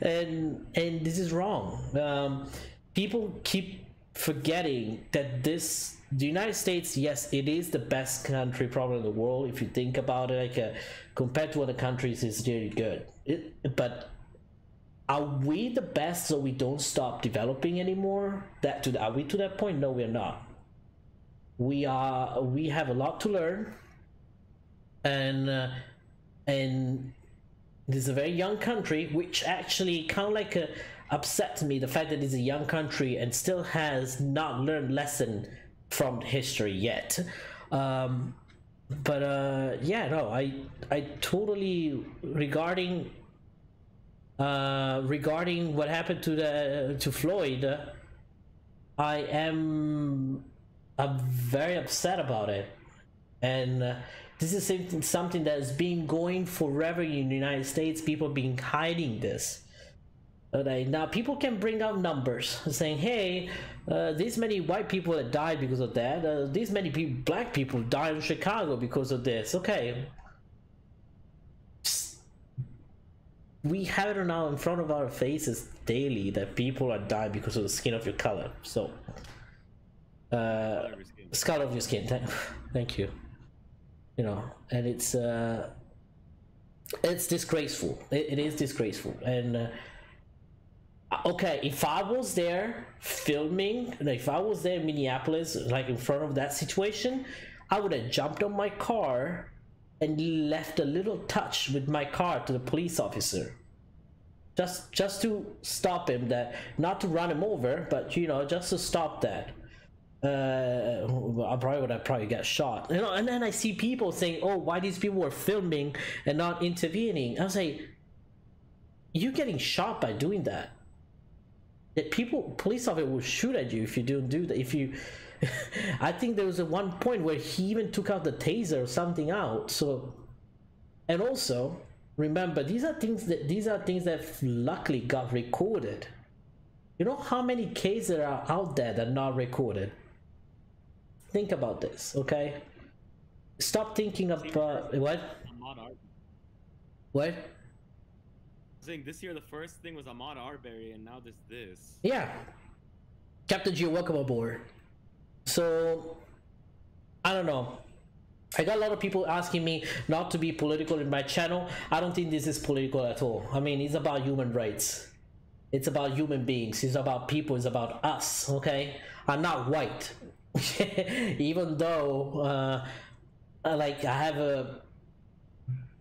and this is wrong. People keep forgetting that the United States, yes, it is the best country probably in the world if you think about it. Like compared to other countries, it's really good. But are we the best so we don't stop developing anymore? Are we to that point? No, we're not. We have a lot to learn, and this is a very young country, which actually kind of like upsets me, the fact that it's a young country and still has not learned lesson from history yet. Yeah, no, I totally regarding what happened to Floyd, I'm very upset about it, and this is something that has been going forever in the United States. People have been hiding this. Now people can bring out numbers saying, hey, these many white people that died because of that, these many black people died in Chicago because of this. Okay, we have it now in front of our faces daily that people are dying because of the skin of your color. So color of your skin. Thank you. You know, and it's disgraceful. It is disgraceful. And okay, if I was there filming, if I was there in Minneapolis, like in front of that situation, I would have jumped on my car and left a little touch with my car to the police officer, just to stop him, that not to run him over, but you know, just to stop that. I probably would have got shot, you know. And then I see people saying, oh, why these people were filming and not intervening. I was like, you're getting shot by doing that. That police officer will shoot at you if you don't do that. If you I think there was a one point where he even took out the taser or something out. So, and also remember, these are things that luckily got recorded. You know how many cases are out there that are not recorded? Think about this, okay? Stop thinking of what? What? Saying this year the first thing was Ahmaud Arbery, and now there's this. Yeah, Captain Gio, welcome aboard. So I don't know, I got a lot of people asking me not to be political in my channel. I don't think this is political at all. I mean, it's about human rights. It's about human beings. It's about people. It's about us, okay? I'm not white. Even though, like, I have a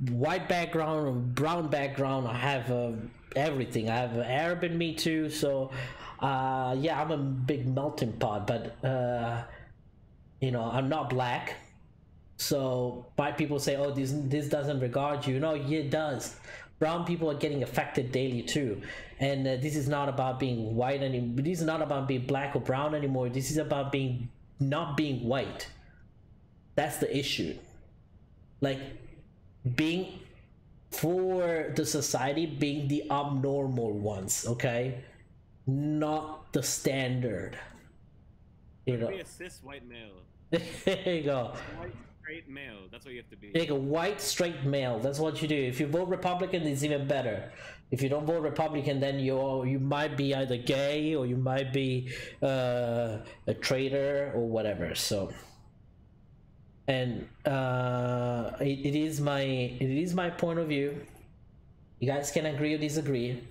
white background, a brown background, I have everything. I have Arab in me too, so, yeah, I'm a big melting pot, but, you know, I'm not black. So white people say, oh, this doesn't regard you. No, it does. Brown people are getting affected daily too, and this is not about being white anymore. This is not about being black or brown anymore. This is about not being white. That's the issue. Like, being for the society, being the abnormal ones, okay, not the standard. You know, be a cis white male. There you go. White straight male. That's what you have to be. Like a white straight male. That's what you do. If you vote Republican, it's even better. If you don't vote Republican, then you might be either gay or you might be a traitor or whatever. So, and it is my point of view. You guys can agree or disagree.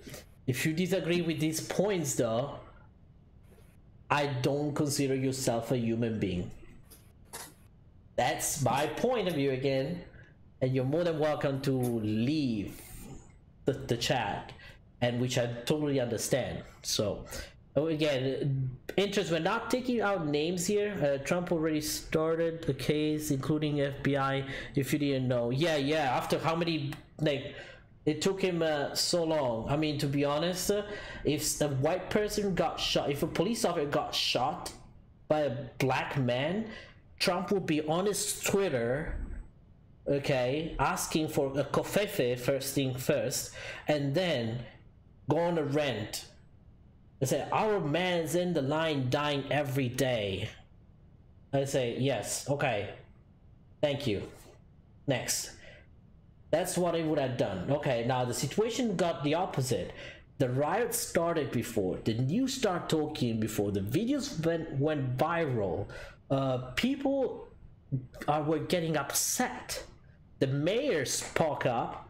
If you disagree with these points, though, I don't consider yourself a human being. That's my point of view again, and you're more than welcome to leave the chat, and which I totally understand. So again, interest, we're not taking out names here. Trump already started the case, including FBI, if you didn't know. Yeah, after how many, like, it took him so long. I mean, to be honest, if a white person got shot, if a police officer got shot by a black man, Trump would be on his Twitter, okay, asking for a kofefe first thing first, and then go on a rant and say, our man's in the line dying every day. I say, yes, okay, thank you, next. That's what I would have done. Okay, now the situation got the opposite. The riot started before, the news started talking before, the videos went viral. People were getting upset. The mayor spoke up,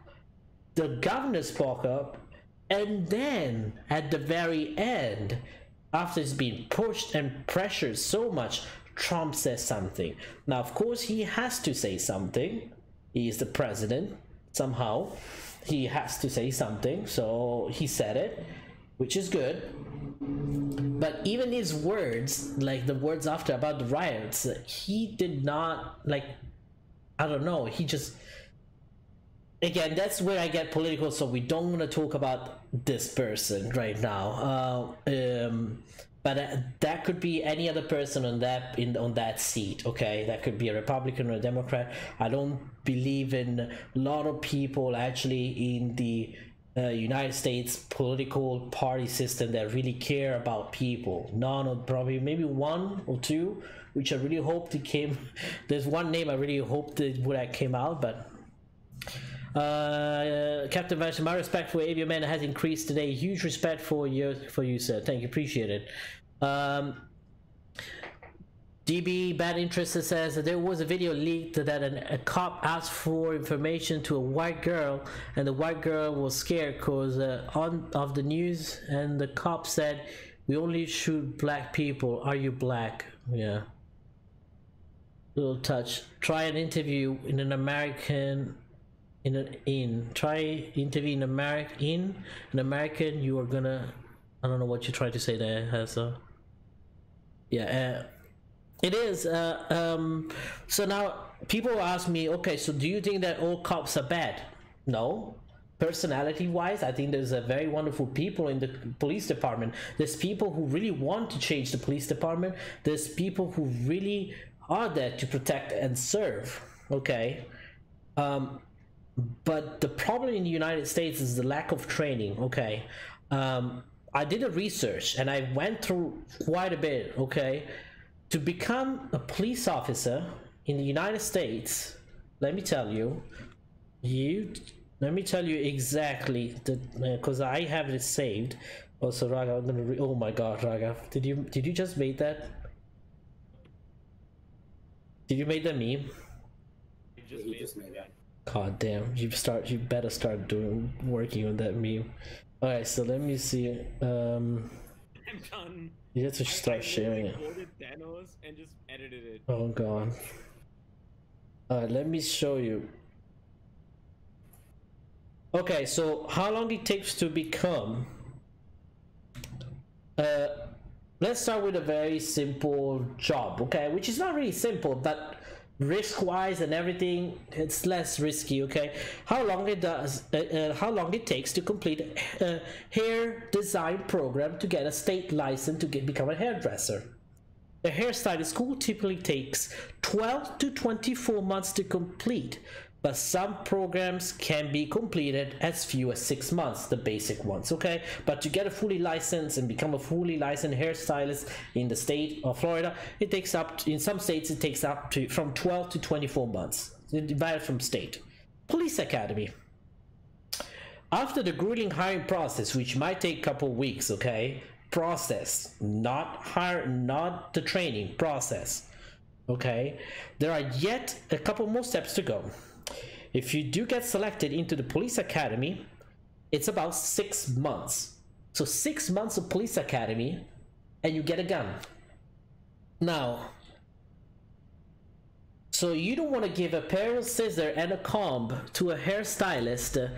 the governor spoke up, and then at the very end, after it's been pushed and pressured so much, Trump says something. Now, of course, he has to say something. He is the president. Somehow, he has to say something. So he said it, which is good. But even his words, like the words after about the riots, he did not, like, I don't know, he just, again, that's where I get political, so we don't want to talk about this person right now. But that could be any other person on that seat, okay? That could be a Republican or a Democrat. I don't believe in a lot of people actually in the United States political party system that really care about people. None, or probably maybe one or two, which I really hoped it came. There's one name I really hoped it would have came out, but Captain Vice, my respect for AvioMan has increased today. Huge respect for you, sir. Thank you, appreciate it. DB Bad Interest says that there was a video leaked that a cop asked for information to a white girl, and the white girl was scared because of the news, and the cop said, "We only shoot black people. Are you black?" Yeah. Little touch. Try an interview in an American. Try interview in an American. You are gonna. I don't know what you tried to say there, Hessa. Yeah. It is. So now people ask me, okay, so do you think that all cops are bad? No. Personality wise, I think there's a very wonderful people in the police department. There's people who really want to change the police department. There's people who really are there to protect and serve. Okay. But the problem in the United States is the lack of training. Okay. I did a research and I went through quite a bit. Okay. To become a police officer in the United States, let me tell you exactly, because I have it saved. Also, Raga, I'm gonna oh my God, Raga, did you just make that? Did you make that meme? just made it. God damn, you better start working on that meme. Alright, so let me see. I'm done. You have to start sharing it. I recorded Thanos and just edited it. Oh god. Alright, let me show you. Okay, so how long it takes to become? Let's start with a very simple job, okay? Which is not really simple, but risk-wise and everything, it's less risky, okay? How long it takes to complete a hair design program to get a state license to become a hairdresser. A hairstylist school typically takes 12 to 24 months to complete, but some programs can be completed as few as 6 months, the basic ones, okay? But to get a fully licensed and become a fully licensed hairstylist in the state of Florida, it takes in some states it takes up to from 12 to 24 months. It varies from state. Police Academy. After the grueling hiring process, which might take a couple weeks, okay? Process, not the training process, okay? There are yet a couple more steps to go. If you do get selected into the police academy, it's about 6 months. So 6 months of police academy and you get a gun. Now, so you don't want to give a pair of scissors and a comb to a hairstylist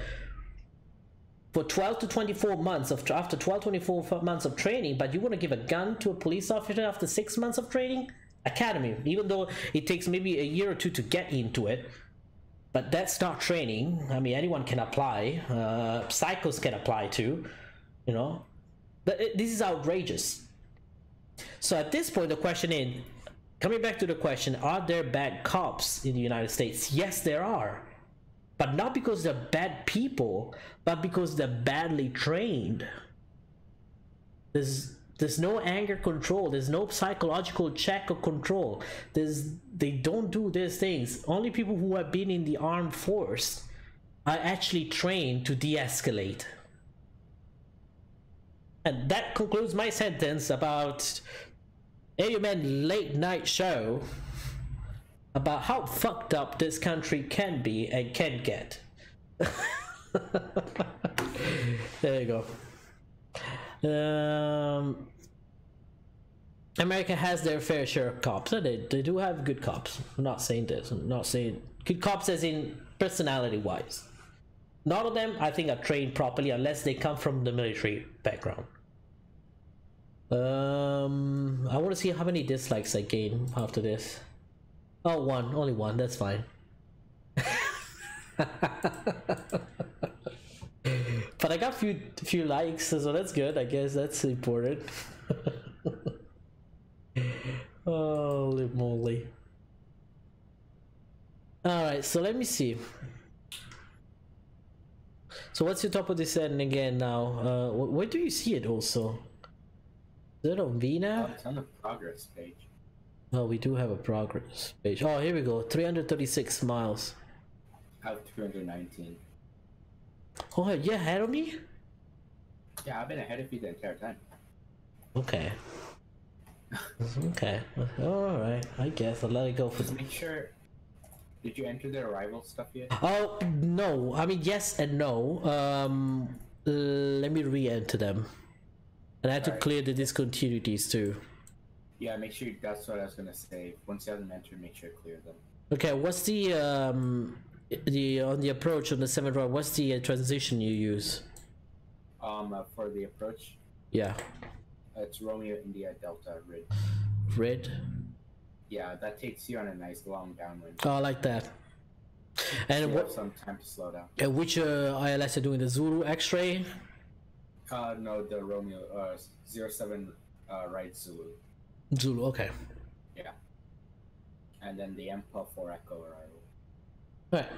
for 12 to 24 months after 12 24 months of training, but you want to give a gun to a police officer after 6 months of training? Academy, even though it takes maybe a year or two to get into it. But that's not training. I mean, anyone can apply. Psychos can apply too, you know. But this is outrageous. So at this point, the question is, coming back to the question, are there bad cops in the United States? Yes, there are. But not because they're bad people, but because they're badly trained. There's no anger control. There's no psychological check or control. They don't do these things. Only people who have been in the armed force are actually trained to de-escalate. And that concludes my sentence about AvioMan late night show about how fucked up this country can be and can get. There you go. America has their fair share of cops. They do have good cops. I'm not saying this. I'm not saying good cops as in personality wise. None of them I think are trained properly unless they come from the military background. I want to see how many dislikes I gain after this. Oh, one. Only one. That's fine. But I got few likes, so that's good. I guess that's important. Holy moly. Alright, so let me see. So what's your top of this end again now? Where do you see it also? Is it on VNAV? It's on the progress page. Oh, we do have a progress page. Oh, here we go. 336 miles. Out 219. Oh, you're ahead of me? Yeah, I've been ahead of you the entire time. Okay. Okay. Alright, I guess I'll let it go for Just make sure. Did you enter the arrival stuff yet? Oh, no. I mean, yes and no. Let me re-enter them. And I have to clear the discontinuities too. Yeah, make sure. That's what I was gonna say. Once you have them entered, make sure to clear them. Okay, what's the on the approach on the 7th round, what's the transition you use? For the approach? Yeah. It's Romeo India Delta Rid. Rid? Yeah, that takes you on a nice long downwind. Oh, I like that. And so you what? have some time to slow down. Which ILS are doing, the Zulu X-ray? No, the Romeo 07 right Zulu. Zulu, okay. Yeah. And then the MPA for Echo arrival. Right.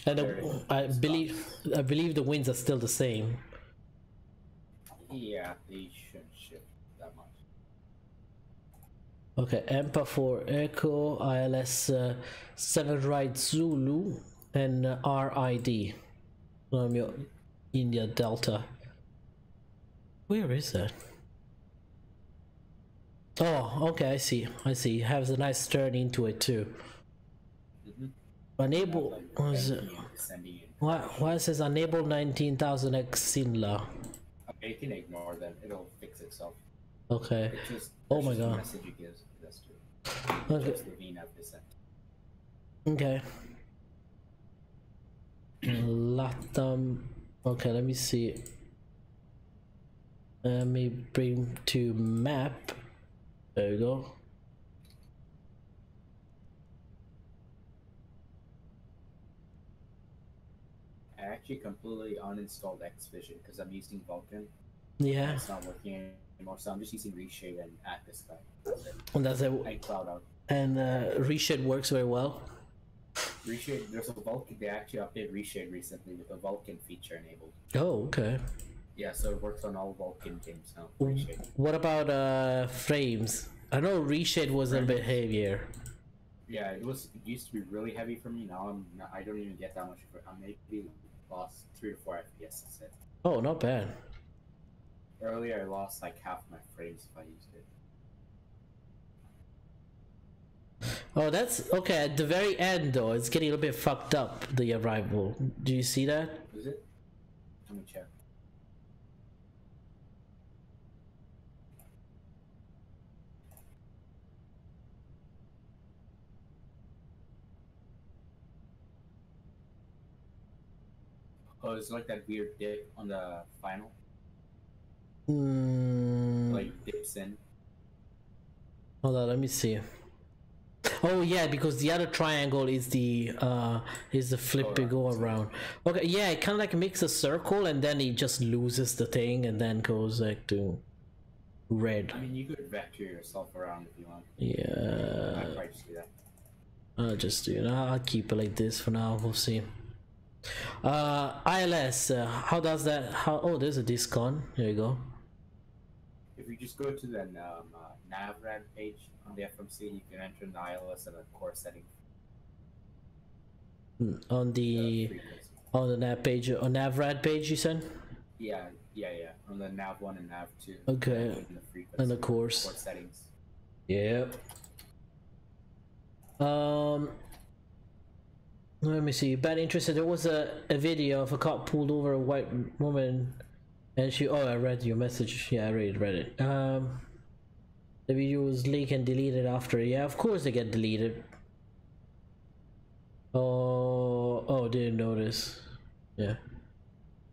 And I believe the winds are still the same. Yeah, they shouldn't shift that much. Okay, EMPA for Echo, ILS 7 right Zulu, and RID. Romeo India Delta. Where is that? Oh, okay, I see. I see. Has a nice turn into it too. Unable was why it says unable 19,000 x Sinla. Okay, you can ignore them. It'll fix itself. Okay. It's just, oh my just a god. message it gives us to. Okay. Just the VNAV descent. Okay. Latam. Okay, let me see. Let me bring to map. There you go. I actually completely uninstalled XVision because I'm using Vulkan. Yeah. It's not working anymore, so I'm just using Reshade and Atlas Sky. And that's it. And Cloud Out. And Reshade works very well. Reshade, there's a Vulkan. They actually updated Reshade recently with a Vulkan feature enabled. Oh, okay. Yeah, so it works on all Vulkan games now. What about frames? I know Reshade was a bit heavier. Yeah, it used to be really heavy for me. Now I don't even get that much. I maybe lost 3 to 4 FPS instead. Oh, not bad. Earlier I lost like half my frames if I used it. Oh, that's okay. At the very end, though, it's getting a little bit fucked up. The arrival. Do you see that? Is it? Let me check. Oh, it's like that weird dip on the final. Like dips in. Hold on, let me see. Oh yeah, because the other triangle is the flip and go around. Okay, yeah, it kind of like makes a circle and then it just loses the thing and then goes like to red. I mean, you could vector yourself around if you want. Yeah. I'd probably just do that. I'll just do it. I'll keep it like this for now. We'll see. ILS. How does that? How? Oh, there's a discon. There you go. If you just go to the NavRad page on the FMC, you can enter the ILS and the core setting. On the nav page, on NavRad page, you said? Yeah. On the nav 1 and nav 2. Okay. And the course. Core settings. Yep. Let me see. Bad interested. There was a video of a cop pulled over a white woman, and she. Oh, I read your message. Yeah, I read it. The video was leaked and deleted after. Yeah, of course they get deleted. Oh, didn't notice. Yeah.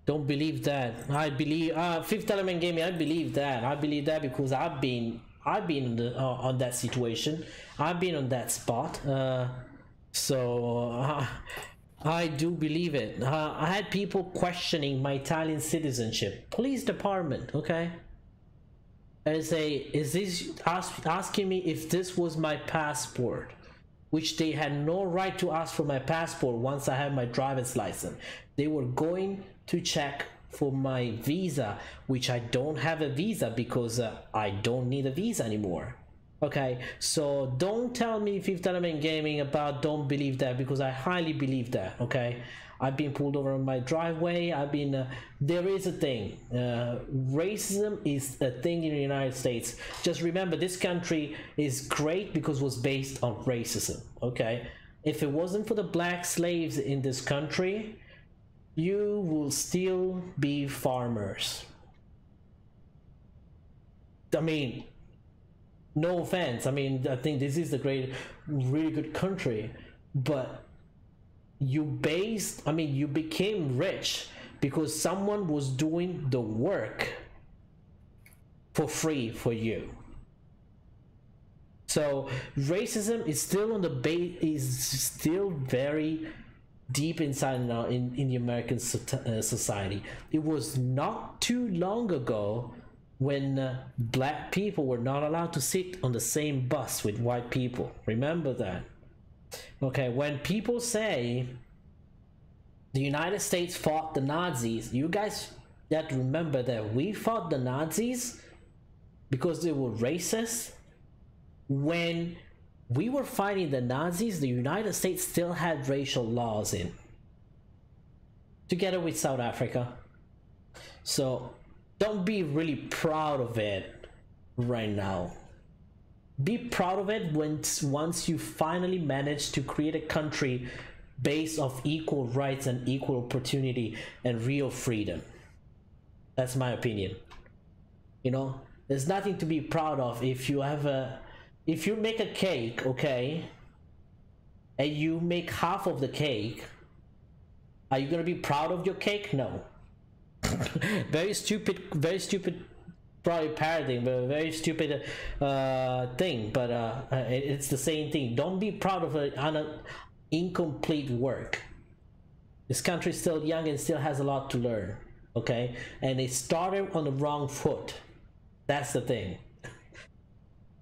Don't believe that. I believe. Fifth Element Gaming. I believe that. I believe that because I've been on that situation. I've been on that spot. So I do believe it. I had people questioning my Italian citizenship. Police department, okay? Is this asking me if this was my passport, which they had no right to ask for my passport once I had my driver's license. They were going to check for my visa, which I don't have a visa because I don't need a visa anymore. Okay, so don't tell me Fifth Element Gaming about don't believe that, because I highly believe that. Okay, I've been pulled over on my driveway. There is a thing. Racism is a thing in the United States. Just remember, this country is great because it was based on racism. Okay, if it wasn't for the black slaves in this country, you will still be farmers. I mean, no offense. I mean, I think this is a really good country, but you became rich because someone was doing the work for free for you. So racism is still on the base, is still very deep inside now in the American society. It was not too long ago when black people were not allowed to sit on the same bus with white people. Remember that. Okay, when people say the United States fought the Nazis, you guys have to remember that we fought the Nazis because they were racist. When we were fighting the Nazis, the United States still had racial laws in, together with South Africa. So don't be really proud of it right now. be proud of it once you finally manage to create a country based of equal rights and equal opportunity and real freedom. That's my opinion. You know, there's nothing to be proud of if you make a cake, okay, and you make half of the cake. Are you gonna be proud of your cake? No. Very stupid probably paradigm, but a very stupid thing, but it's the same thing. Don't be proud of an incomplete work. This country is still young and still has a lot to learn, okay? And it started on the wrong foot. That's the thing.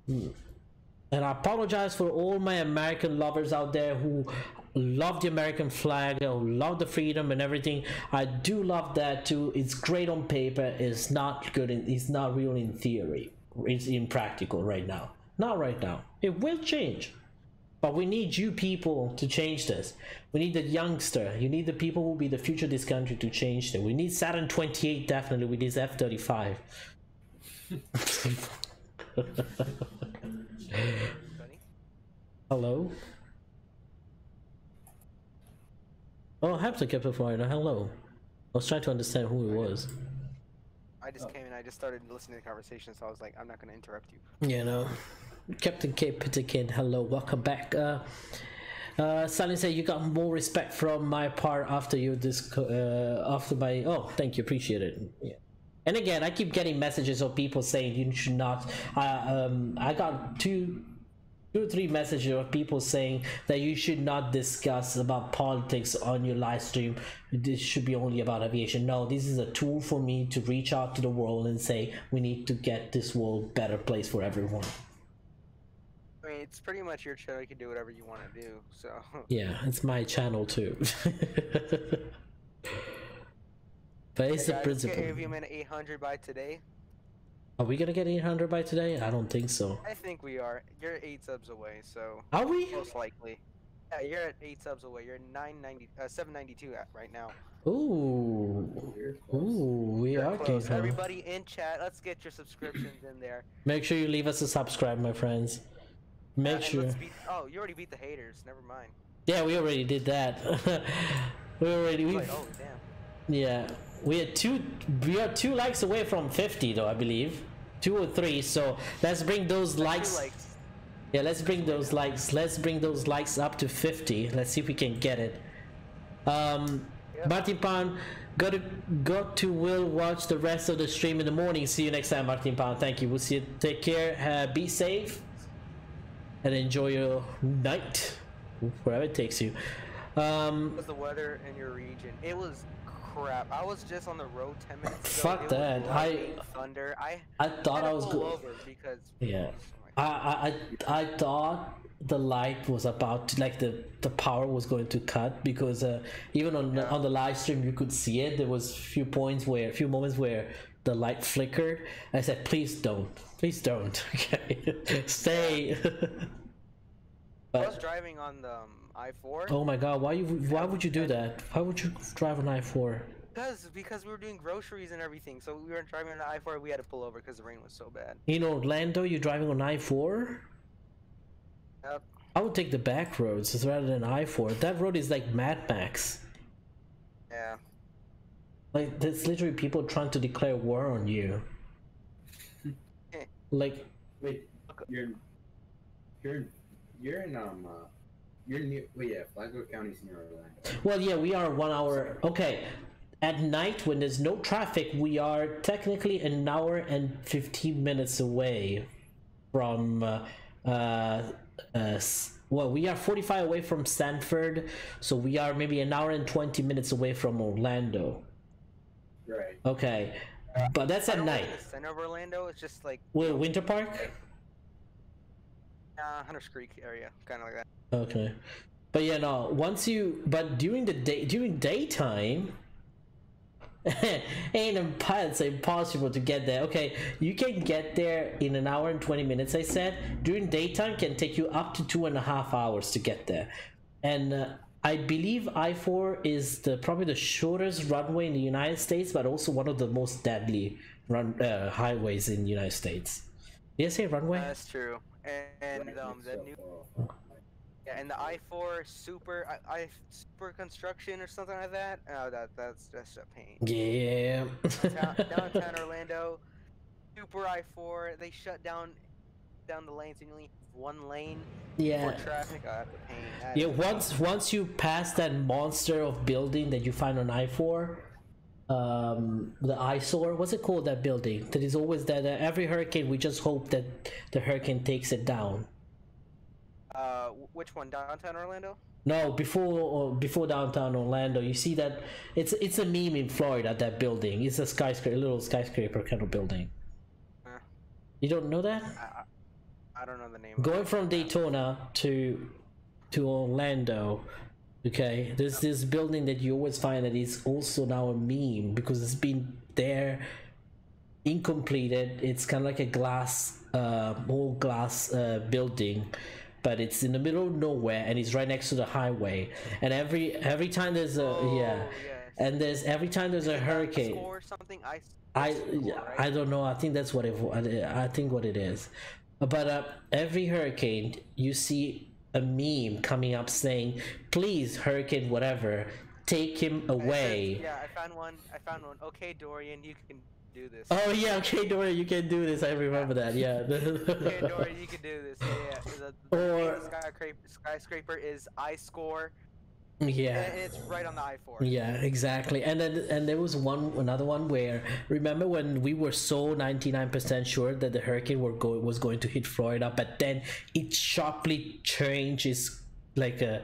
And I apologize for all my American lovers out there who love the American flag, who love the freedom and everything. I do love that too. It's great on paper. It's not good. It's not real in theory. It's impractical right now. Not right now. It will change. But we need you people to change this. We need the youngster. You need the people who will be the future of this country to change it. We need Saturn 28 definitely with this F-35. Hello? Oh, Hamster kept it for hello. I was trying to understand who it was. I just came in, I just started listening to the conversation, so I was like, I'm not going to interrupt you. You know. Captain K. Pitakin, hello, welcome back. Sally said you got more respect from my part after you after my thank you, appreciate it. Yeah. And again, I keep getting messages of people saying you should not. I got two or three messages of people saying that you should not discuss about politics on your live stream. This should be only about aviation. No, this is a tool for me to reach out to the world and say we need to get this world a better place for everyone. I mean, it's pretty much your channel. You can do whatever you want to do, so. Yeah, it's my channel too. But it's the principle. Let's get AvioMan 800 by today. Are we gonna get 800 by today? I don't think so. I think we are. You're 8 subs away, so. Are we? Most likely. Yeah, you're at 8 subs away. You're 792 right now. Ooh, we are close. Everybody in chat, let's get your subscriptions in there. Make sure you leave us a subscribe, my friends. Make sure. Oh, you already beat the haters. Never mind. Yeah, we already did that. Oh damn. Yeah, we are two likes away from 50 though, I believe. 2 or 3. So let's bring those likes. Yeah, let's bring those likes. Let's bring those likes up to 50. Let's see if we can get it. Martin Pan, got to will watch the rest of the stream in the morning. See you next time, Martin Pan. Thank you. We'll see you. Take care. Be safe and enjoy your night, wherever it takes you. What was the weather in your region? It was crap. I was just on the road 10 minutes ago. Fuck that. Thunder. I thought I was good. Over because yeah. I thought the light was about to, like the power was going to cut, because even on the live stream you could see it. There was a few moments where the light flickered. I said, please don't, okay, stay. But I was driving on the I-4. Oh my god, why would you do that? Why would you drive on I-4? Because we were doing groceries and everything, so we were driving on the I-4. We had to pull over because the rain was so bad. In Orlando, you're driving on I-4? Yep. I would take the back roads rather than I-4. That road is like Mad Max. Yeah. Like, there's literally people trying to declare war on you. Like, wait, you're in Flagler County's near Orlando. Well, yeah, we are 1 hour. Okay, at night when there's no traffic, we are technically an hour and 15 minutes away from. Well, we are 45 away from Stanford, so we are maybe an hour and 20 minutes away from Orlando. Right. Okay, but that's at night. In the center of Orlando, it's just like. Well, Winter Park. Hunter's Creek area, kind of like that. Okay, but yeah, no. But during daytime, it's impossible to get there. Okay, you can get there in an hour and 20 minutes. I said during daytime can take you up to 2.5 hours to get there, and I believe I-4 is probably the shortest runway in the United States, but also one of the most deadly highways in the United States. Did I say runway? That's true. and the new. Yeah, and the I4 super super construction or something like that. Oh, that's a pain. Yeah. Downtown Orlando, super I4. They shut down the lanes and you only have one lane Yeah. for traffic. Oh, that's a pain. Yeah. Once you pass that monster of building that you find on I4, the eyesore. What's it called? That building that is always that every hurricane. We just hope that the hurricane takes it down. Which one? Downtown Orlando? No, before downtown Orlando. You see that it's a meme in Florida. That building. It's a skyscraper, little skyscraper kind of building. You don't know that? I don't know the name. Going from Daytona to Orlando, okay. There's this building that you always find that is also now a meme because it's been there, incompleted. It's kind of like a glass, all glass building. But it's in the middle of nowhere and it's right next to the highway. And every time there's a and every time there's a hurricane. Or something. I don't know. I think that's what I think what it is. But every hurricane you see a meme coming up saying, "Please, hurricane whatever, take him away." Yeah, I found one. Okay, Dorian, you can do this. Oh yeah, okay, Dorian, you can do this. I remember that. Yeah. Okay, Dorian, you can do this. Yeah. The skyscraper is iScore. Yeah. And it's right on the I4. Yeah, exactly. And then there was another one where, remember when we were so 99% sure that the hurricane was going to hit Florida, but then it sharply changed. It's like I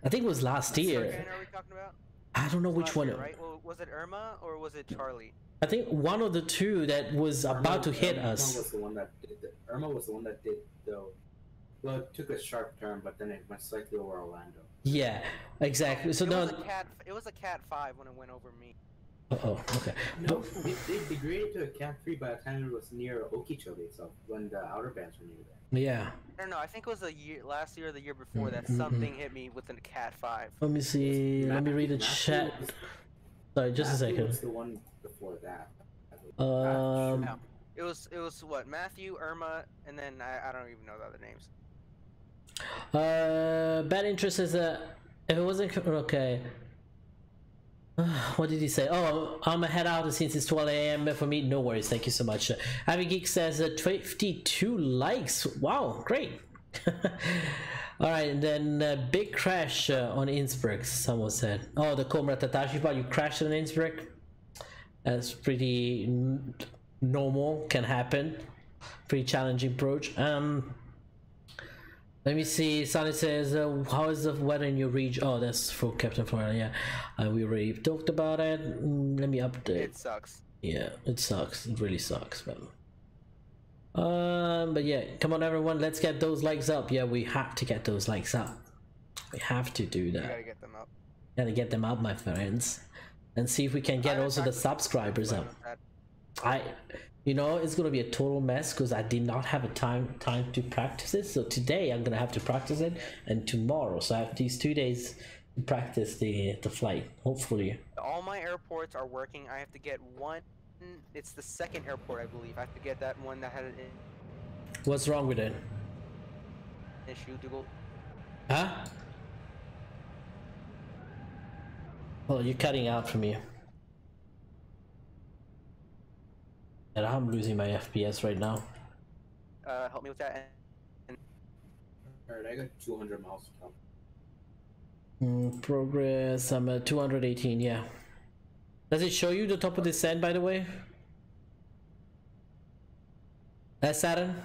think it was last year. What hurricane are we talking about? I don't know which one. Year, right? Well, was it Irma or was it Charlie? I think one of the two that was about to hit us. Irma was the one that did the. Well, it took a sharp turn, but then it went slightly over Orlando. Yeah, exactly. So it was a Cat 5 when it went over me. Oh, okay. No, they degraded to a Cat 3 by the time it was near Okeechobee itself, when the outer bands were near there. Yeah. I don't know. I think it was last year or the year before that something hit me with a Cat 5. Let me see. Let me read the chat. Sorry, just a second. Was the one before that. It was what? Matthew, Irma, and then I don't even know the other names. Bad interest is if it wasn't okay. What did he say? Oh, I'm gonna head out since it's 12 a.m. for me. No worries, thank you so much. AviGeek says 52 likes. Wow, great. All right, and then big crash on Innsbruck. Someone said, "Oh, the Comrade Tatashi part. You crashed on Innsbruck. That's pretty normal. Can happen. Pretty challenging approach." Let me see. Sonny says, "How is the weather in your region?" Oh, that's for Captain Florida. Yeah, we already talked about it. Let me update. It sucks. Yeah, it sucks. It really sucks, man. But yeah, come on, everyone. Let's get those likes up. Yeah, we have to get those likes up. We have to do that. You gotta get them up. Gotta get them up, my friends, and see if we can get also the subscribers up. You know, it's gonna be a total mess because I did not have a time to practice it. So today I'm gonna have to practice it, and tomorrow. So I have these 2 days to practice the flight. Hopefully. All my airports are working. I have to get one. It's the second airport, I believe. I have to get that one that had an What's wrong with it? issue to go. Huh? Oh, you're cutting out from you. And I'm losing my FPS right now. Help me with that. Alright, I got 200 miles to come. Progress, I'm at 218, yeah. Does it show you the top of the sand, by the way? That's Saturn?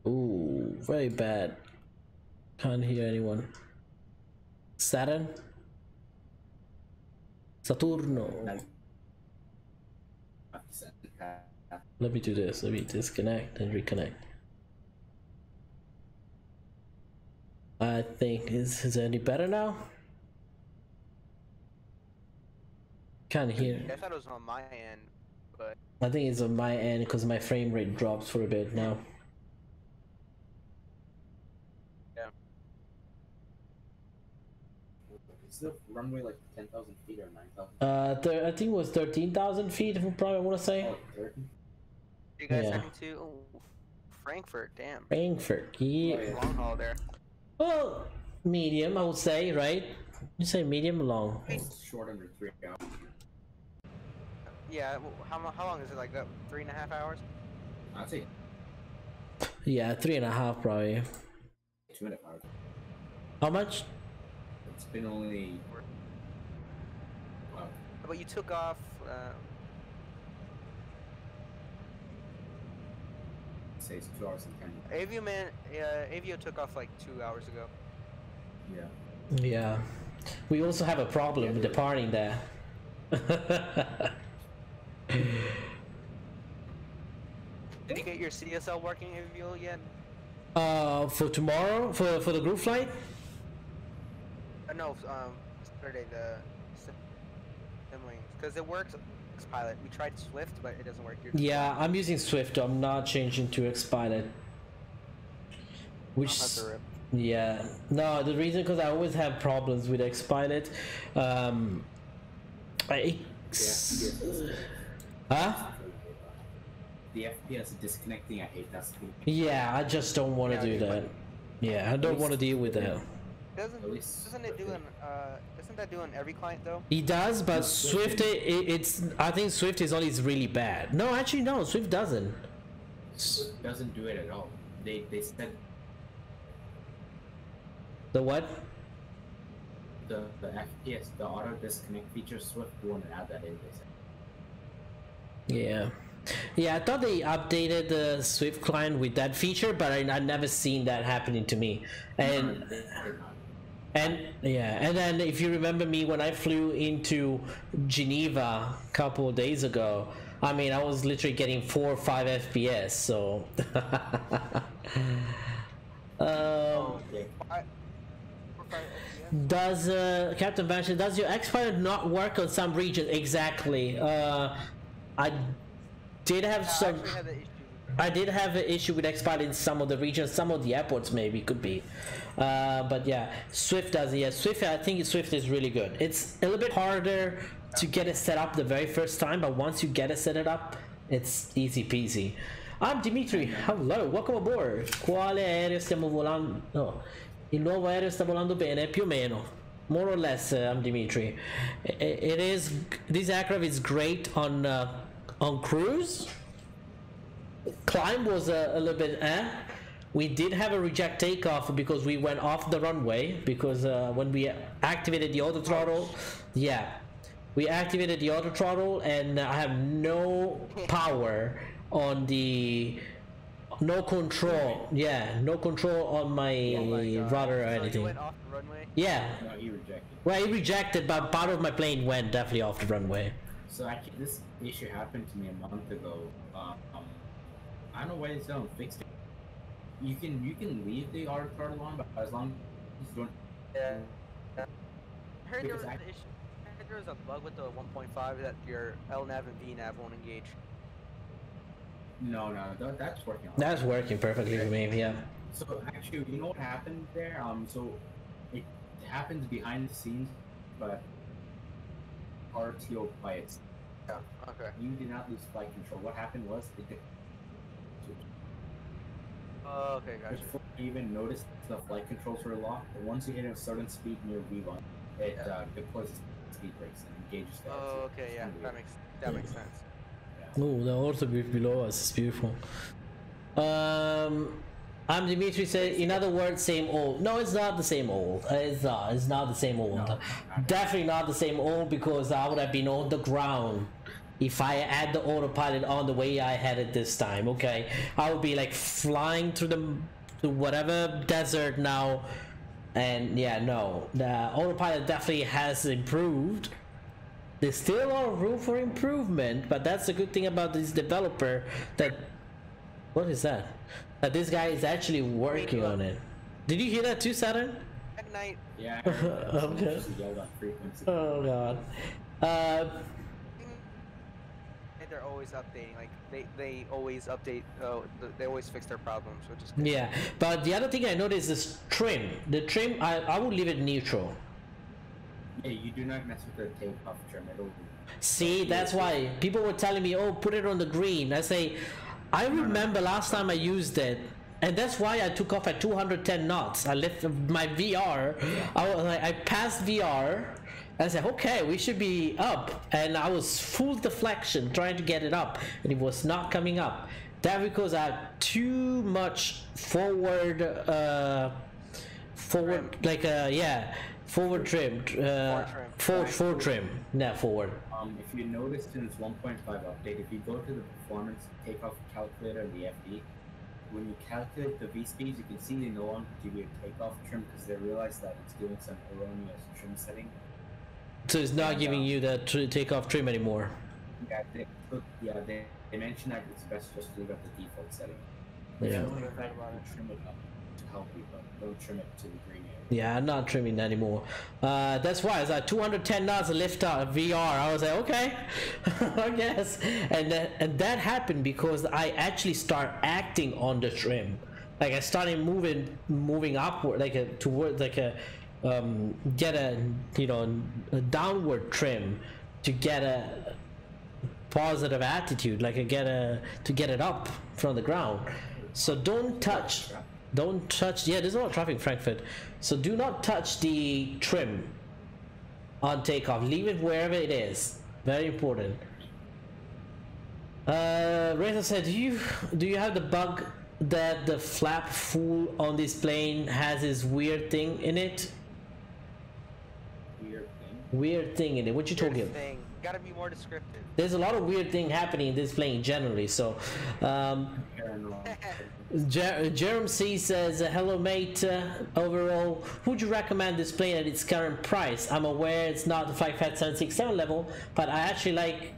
Ooh, very bad. Can't hear anyone. Saturn? Saturno. Let me do this. Let me disconnect and reconnect. I think is it any better now? Can't hear. I thought it was on my end, but I think it's on my end because my frame rate drops for a bit now. Yeah. Is the runway like 10,000 feet or 9,000? I think it was 13,000 feet. If I probably want to say. Oh, 30? you guys Yeah. having to Frankfurt, damn. Frankfurt, yeah. Long haul there. Well, medium, I would say, right? You say medium or long? It's short under 3 hours. Yeah, how long is it? Like 3.5 hours? I'd say. Yeah, 3.5 probably. 2.5 hours. How much? It's been only. Wow. But you took off. Say it's 2 hours and 10. AvioMan, Avio took off like 2 hours ago. Yeah. Yeah. We also have a problem with departing there. Did you get your CSL working, Avio, yet? For tomorrow? For the group flight? No, Saturday, the Simwings. Because it works Xpilot. We tried Swift, but it doesn't work here. Yeah, I'm using Swift. I'm not changing to Xpilot. Which, yeah, no, the reason because I always have problems with Xpilot. Huh? The FPS is disconnecting. I hate that speed. Yeah, I just don't want to do that. Yeah, I don't want to deal with that. Isn't it doing? Isn't that doing every client though? He does, but Swift, it's. I think Swift is always really bad. No, actually, no, Swift doesn't. Swift doesn't do it at all. They said. The what? The FPS, the auto disconnect feature, Swift won't add that in. They said. Yeah. Yeah, I thought they updated the Swift client with that feature, but I never seen that happening to me. And yeah, and then if you remember me when I flew into Geneva a couple of days ago, I mean I was literally getting 4 or 5 FPS. So. Does Captain Banshee, does your Xpilot not work on some regions? Exactly. I did have some. I did have an issue with Xpilot in some of the regions, some of the airports maybe could be, but yeah, Swift does. Yeah, Swift. I think Swift is really good. It's a little bit harder to get it set up the very first time, but once you get it set up, it's easy peasy. I'm Dimitri. Hello, welcome aboard. Quale aereo stiamo volando? No, il nuovo aereo sta volando bene, più o meno. More or less, I'm Dimitri. It is. This aircraft is great on cruise. Climb was a little bit we did have a reject takeoff because we went off the runway because when we activated the auto throttle, yeah, we activated the auto throttle and I have no power on the no control, yeah, no control on my rudder or anything. You went off the runway? Yeah. No, he rejected. Well, he rejected, but part of my plane went definitely off the runway. So actually, this issue happened to me a month ago. I don't know why they still haven't fixed it. You can leave the auto throttle on, but as long as you don't. Yeah. I heard there was an issue. I heard there was a bug with the 1.5 that your LNAV and VNAV won't engage. No, that's working. That's working perfectly for me. Yeah. So actually, you know what happened there? So it happens behind the scenes, but RTO by itself. Yeah. Okay. You did not lose flight control. What happened was it did. Oh, okay, gotcha. Before you even noticed the flight controls were locked, but once you hit a certain speed near V1, it deploys speed brakes and engages that. Oh, okay, yeah, that makes sense. Oh, the autograph below us is beautiful. I'm Dimitri said, in other words, same old. No, it's not the same old. It's not the same old. No, definitely not the same old because I would have been on the ground if I had the autopilot on the way I had it this time. Okay, I would be like flying through whatever desert now, and yeah, no, the autopilot definitely has improved. There's still a lot of room for improvement, but that's the good thing about this developer. That what is that? That this guy is actually working on it. Did you hear that too, Saturn? MAGKNIGHT. Yeah. Okay. Oh god. They're always updating. Like they always update. They always fix their problems, which is. Yeah, but the other thing I noticed is trim. The trim, I would leave it neutral. Yeah, you do not mess with the takeoff trim at all. See, that's why people were telling me, oh, put it on the green. I say, I remember last time I used it, and that's why I took off at 210 knots. I left my VR. I passed VR. I said, okay, we should be up, and I was full deflection trying to get it up, and it was not coming up. That because I had too much forward forward trim, forward trim, not forward. If you noticed in its 1.5 update, if you go to the performance takeoff calculator in the FD, when you calculate the V speeds, you can see they no longer give you a takeoff trim because they realize that it's doing some erroneous trim setting. So it's not giving you the takeoff trim anymore. Yeah, they mentioned that it's best just to leave at the default setting. Yeah. Trim it up to help you, but don't trim it to the green area. Yeah, I'm not trimming that anymore. That's why it's like 210 knots of lift out VR. I was like, okay, I guess. And that happened because I actually start acting on the trim. Like I started moving upward, like towards like a get a a downward trim to get a positive attitude, like to get it up from the ground. So don't touch. Yeah, there's a lot of traffic in Frankfurt, so do not touch the trim on takeoff. Leave it wherever it is. Very important. Reza said, do you have the bug that the flap full on this plane has this weird thing in it? Weird thing in it. What you talking about? Gotta be more descriptive. There's a lot of weird thing happening in this plane generally. So Jerome C says, hello mate, overall, would you recommend this plane at its current price? I'm aware it's not the 5.767 level, but I actually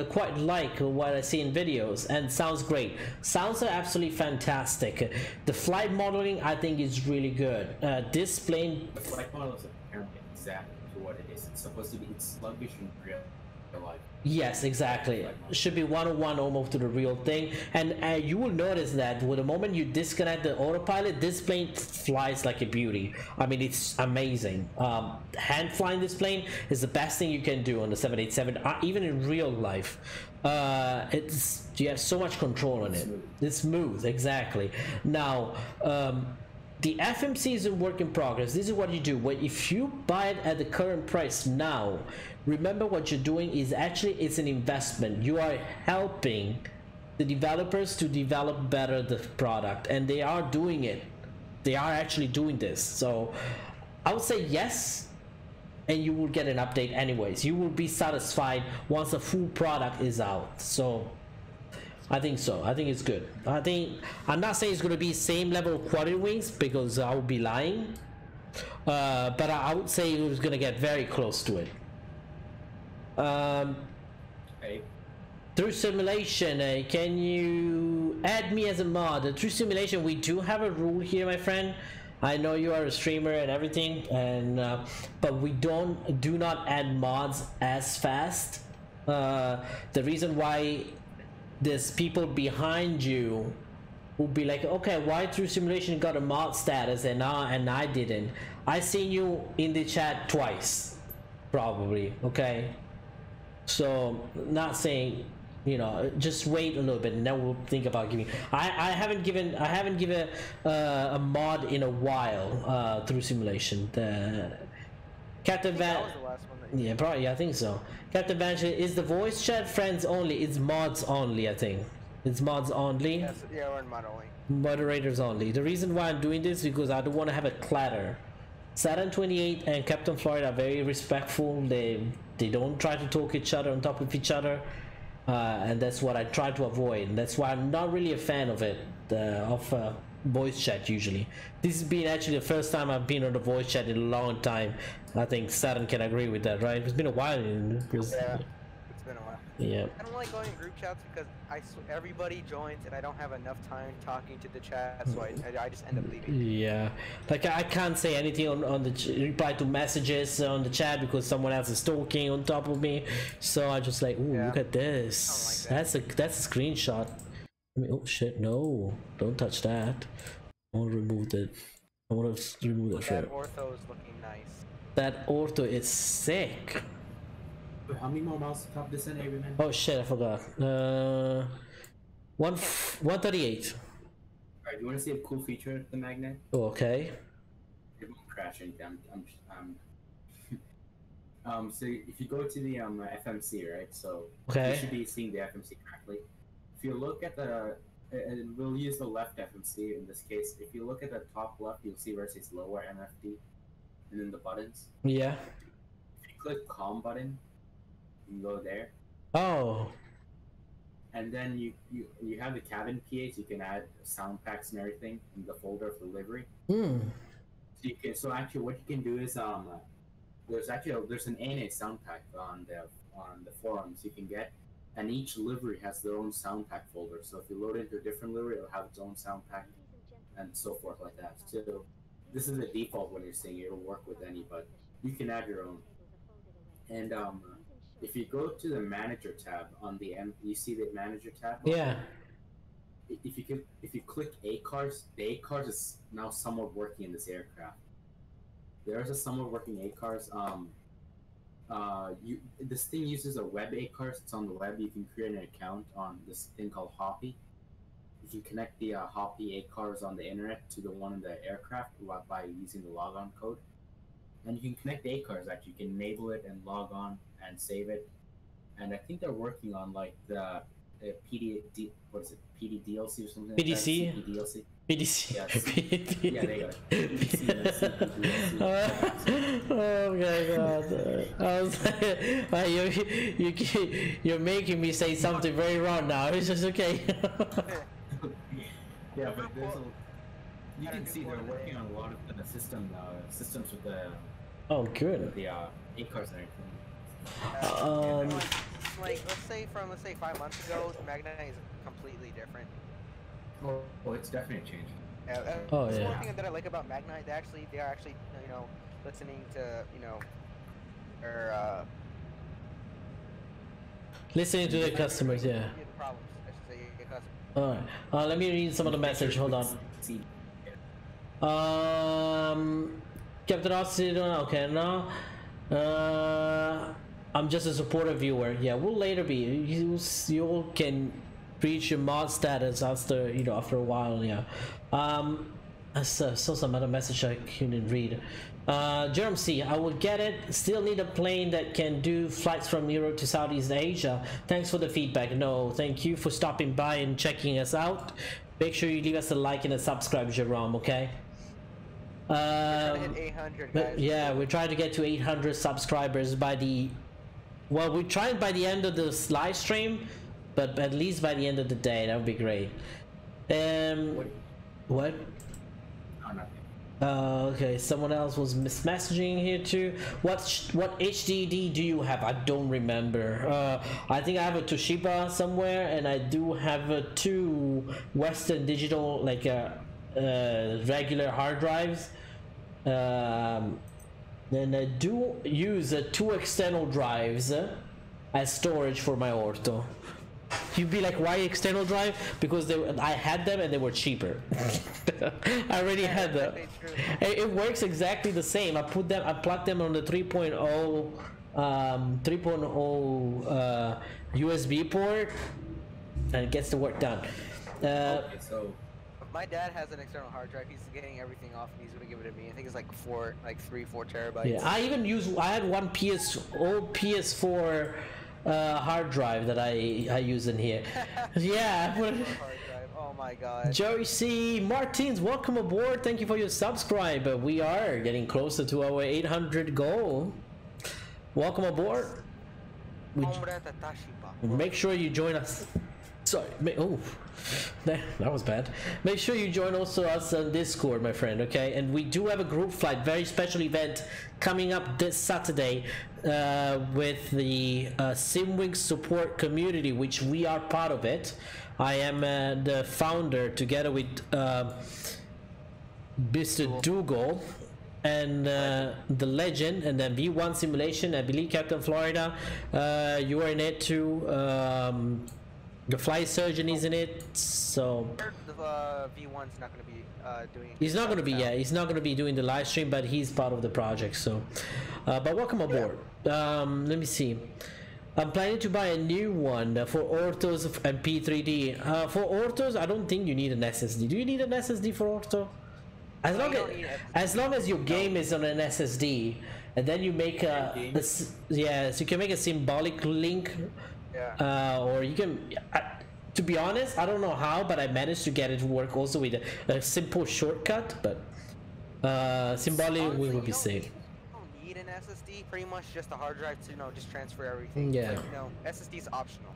quite like what I see in videos, and sounds great. Sounds are absolutely fantastic. The flight modeling I think is really good. This plane, the flight model is apparently exact to what it is. It's supposed to be, it's sluggish and real life. Yes, exactly. Should be 101 almost to the real thing. And you will notice that with the moment you disconnect the autopilot, this plane flies like a beauty. I mean, it's amazing. Hand flying this plane is the best thing you can do on the 787, even in real life. You have so much control on it. It's smooth, exactly. Now, the FMC is a work in progress. This is what you do. If you buy it at the current price now, remember what you're doing is actually it's an investment. You are helping the developers to develop better the product, and they are doing it. They are actually doing this. So I would say yes, and you will get an update anyways. You will be satisfied once the full product is out. So I think so. I think it's good. I'm not saying it's going to be same level of quality wings because I would be lying, but I would say it was going to get very close to it. Through simulation, can you add me as a mod? Through simulation, we do have a rule here, my friend. I know you are a streamer and everything, and but we do not add mods as fast. The reason why there's people behind you will be like, okay, why through simulation got a mod status and I didn't? I seen you in the chat twice, probably. Okay, so not saying, just wait a little bit and then we'll think about giving. I haven't given a mod in a while through simulation. The Captain Van. Yeah, probably. I think so. Captain Van is the voice chat friends only. It's mods only. I think it's mods only. Yes, yeah, we're in mod only. Moderators only. The reason why I'm doing this is because I don't want to have a clatter. Saturn 28 and Captain Florida are very respectful. They don't try to talk each other on top of each other, and that's what I try to avoid. And that's why I'm not really a fan of it, voice chat usually. This has been actually the first time I've been on the voice chat in a long time. I think Saturn can agree with that, right? It's been a while. Yeah, it's been a while. Yeah. I don't like going in group chats because everybody joins and I don't have enough time talking to the chat, so I just end up leaving. Yeah, like I can't say anything on the reply to messages on the chat because someone else is talking on top of me. So I just like, ooh, look at this. That's a screenshot. I mean, oh shit, no, don't touch that. I want to remove that. I want to remove that. That ortho is looking nice. That ortho is sick. How many more miles to top descent, AvioMan? Oh shit, I forgot. 138. Alright, you want to see a cool feature of the Magnet? Okay. It won't crash anything. So if you go to the FMC, right? So okay. you should be seeing the FMC correctly. If you look at the, and we'll use the left FMC in this case. If you look at the top left, you'll see where it says lower MFD, and then the buttons. Yeah. If you click COM button, you can go there. Oh. And then you have the cabin PAs. You can add sound packs and everything in the folder of the livery. Hmm. So actually, what you can do is there's an NA sound pack on the forums you can get, and each livery has their own sound pack folder. So if you load into a different livery, it'll have its own sound pack, and so forth like that. So this is a default when you're saying it'll work with any, but you can add your own. And if you go to the manager tab on the you see the manager tab. Yeah. If you click ACARS, the ACARS is now somewhat working in this aircraft. There's a somewhat working ACARS. This thing uses a web ACARS. It's on the web. You can create an account on this thing called Hoppy. You can connect the Hoppy ACARS on the internet to the one in the aircraft by using the logon code. And you can connect the ACARS actually. You can enable it and log on and save it. And I think they're working on like the what is it? PDDLC or something? PDC? Like that? PDC. Yes. Yeah, there you go. Oh my god. I was like, you're making me say something very wrong now. It's just okay. Yeah, but you can see they're working on a lot of the systems with the. Oh, good. The ACARS and everything. Like let's say 5 months ago, MAGKNIGHT is completely different. Oh, it's definitely changed. Yeah, that's one thing that I like about MAGKNIGHT. They are actually listening to or listening to the customers, yeah. Problems, I should say, your customers. All right. Let me read some of the message. Hold on. Captain Austin. Okay, now. I'm just a supportive viewer. Yeah, we'll later be. You can reach your mod status after after a while. Yeah. I saw some other message I couldn't read. Jerome C, I will get it. Still need a plane that can do flights from Europe to Southeast Asia. Thanks for the feedback. No, thank you for stopping by and checking us out. Make sure you leave us a like and a subscribe, Jerome. Okay. We're trying to hit 800, guys. Yeah, we're trying to get to 800 subscribers by the. Well, we tried by the end of this live stream, but at least by the end of the day, that would be great. What? Oh, nothing. Okay, someone else was messaging here too. What HDD do you have? I don't remember. I think I have a Toshiba somewhere, and I do have 2 Western Digital, like regular hard drives. Then I do use 2 external drives as storage for my ortho. You'd be like, why external drive? Because I had them and they were cheaper. I already had them. It works exactly the same. I plugged them on the 3.0 USB port, and it gets the work done. Okay, so my dad has an external hard drive. He's getting everything off, and he's gonna give it to me. I think it's like 4 terabytes. Yeah, I had one old PS4 hard drive that I use in here. Yeah. Hard drive. Oh my god. Joey C. Martins, welcome aboard. Thank you for your subscribe. We are getting closer to our 800 goal. Welcome aboard. Make sure you join us. Sorry. Oh, that was bad. Make sure you join also us on Discord, my friend. Okay, and we do have a group flight, very special event coming up this Saturday with the SimWing support community, which we are part of it. I am the founder together with Mr. Dougal and the legend, and then V1 simulation. I believe Captain Florida, you are in it too. The flight surgeon is in it, so the V1's not going to be doing. He's not going to be. Yeah, he's not going to be doing the live stream, but he's part of the project. So, but welcome aboard. Let me see. I'm planning to buy a new one for orthos and P3D. For orthos, I don't think you need an SSD. Do you need an SSD for ortho? As long as your game is on an SSD, and then you make so you can make a symbolic link, or you can. To be honest, I don't know how, but I managed to get it to work also with a simple shortcut. But symbolic will be safe. You don't need an SSD. Pretty much just a hard drive to just transfer everything. Yeah. Like, SSD is optional.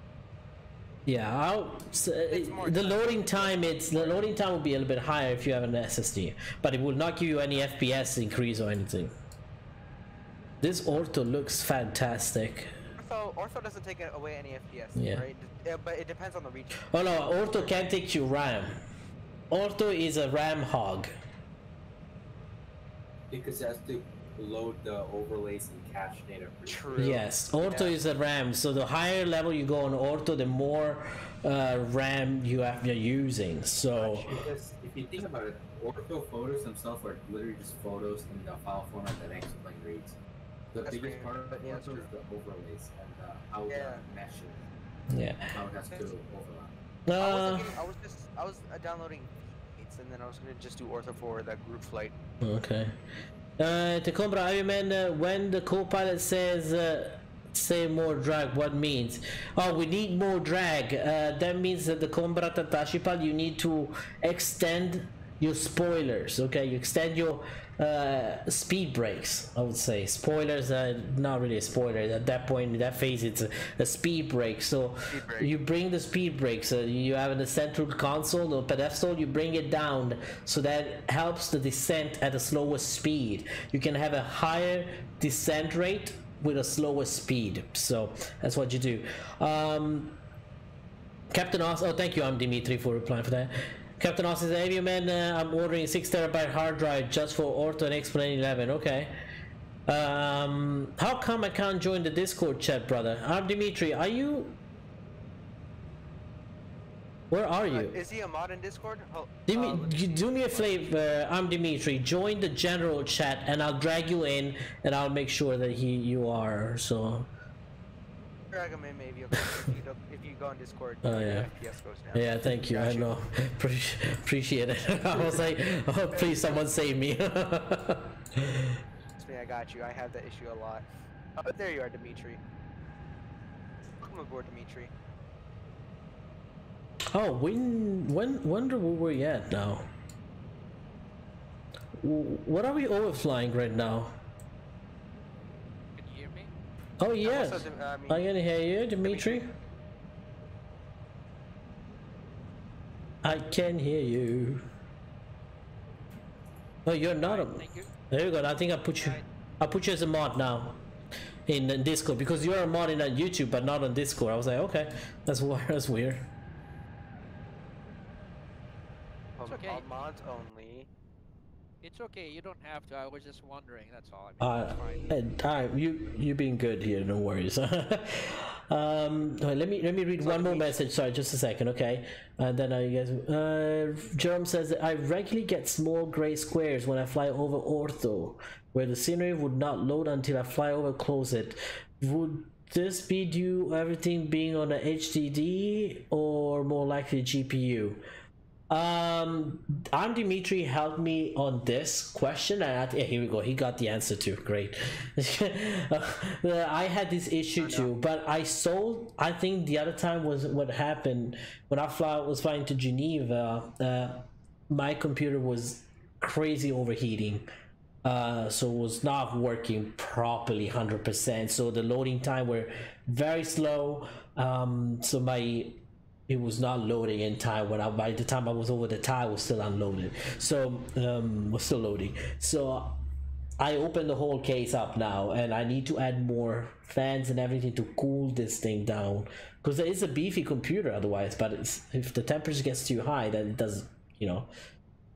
Yeah, the loading time will be a little bit higher if you have an SSD, but it will not give you any FPS increase or anything. This ortho looks fantastic. Ortho doesn't take away any FPS, right? But it depends on the region. Oh no, ortho can't take you RAM. Ortho is a RAM hog. Because it has to load the overlays and cache data. True. Yes, ortho is a RAM. So the higher level you go on ortho, the more RAM you're using. So because if you think about it, ortho photos themselves are literally just photos in the file format that XP11 reads. The biggest part of ortho is the overlays and how the mesh is. Yeah. How it has to overlap. I was downloading it, and then I was gonna just do ortho for that group flight. Okay. Tecombra AvioMan, when the co-pilot says say more drag, what means? Oh, we need more drag. That means that the Combra Tatashipal, you need to extend your spoilers. Okay, you extend your speed brakes. I would say spoilers are not really a spoiler at that point. In that phase, it's a speed brake. So you bring the speed brakes. You have in the central console or pedestal. You bring it down so that helps the descent at a slower speed. You can have a higher descent rate with a slower speed. So that's what you do. Captain Oz. Oh, thank you. I'm Dimitri for replying for that. Captain Austin says, AvioMan, I'm ordering 6TB hard drive just for Ortho and XP11. Okay. How come I can't join the Discord chat, brother? I'm Dimitri. Are you? Where are you? Is he a mod in Discord? Do me a favor. I'm Dimitri. Join the general chat, and I'll drag you in, and I'll make sure that you are. So. Drag him in, maybe. If you go on Discord, oh yeah. FPS goes down. Yeah, thank you. I know. Appreciate it. I was like, oh, please, someone save me. Trust me, I got you. I have that issue a lot. Oh, there you are, Dimitri. Welcome aboard, Dimitri. Oh, wonder where we're at now. What are we overflying right now? Oh yes, I can hear you, Dimitri. I can hear you. Oh, you're not a. There you go. I think I put you as a mod now in Discord because you're a mod in YouTube but not on Discord. I was like, okay, that's weird. It's okay. Mods only. It's okay, you don't have to. I was just wondering, that's all. I mean, you being good here, no worries. Let me read one more message. Sorry, just a second, okay? And then you guys. Jerome says I regularly get small gray squares when I fly over ortho, where the scenery would not load until I fly over close it. Would this be due everything being on a HDD or more likely GPU? I'm Dimitri helped me on this question, and here we go, he got the answer too. Great. I had this issue too, but I think the other time was what happened when I was flying to Geneva. My computer was crazy overheating, so it was not working properly 100%, so the loading time were very slow. So it was not loading in time by the time I was over the tile, it was still unloaded. So was still loading. So I opened the whole case up now, and I need to add more fans and everything to cool this thing down, because it is a beefy computer otherwise. But if the temperature gets too high, then it does,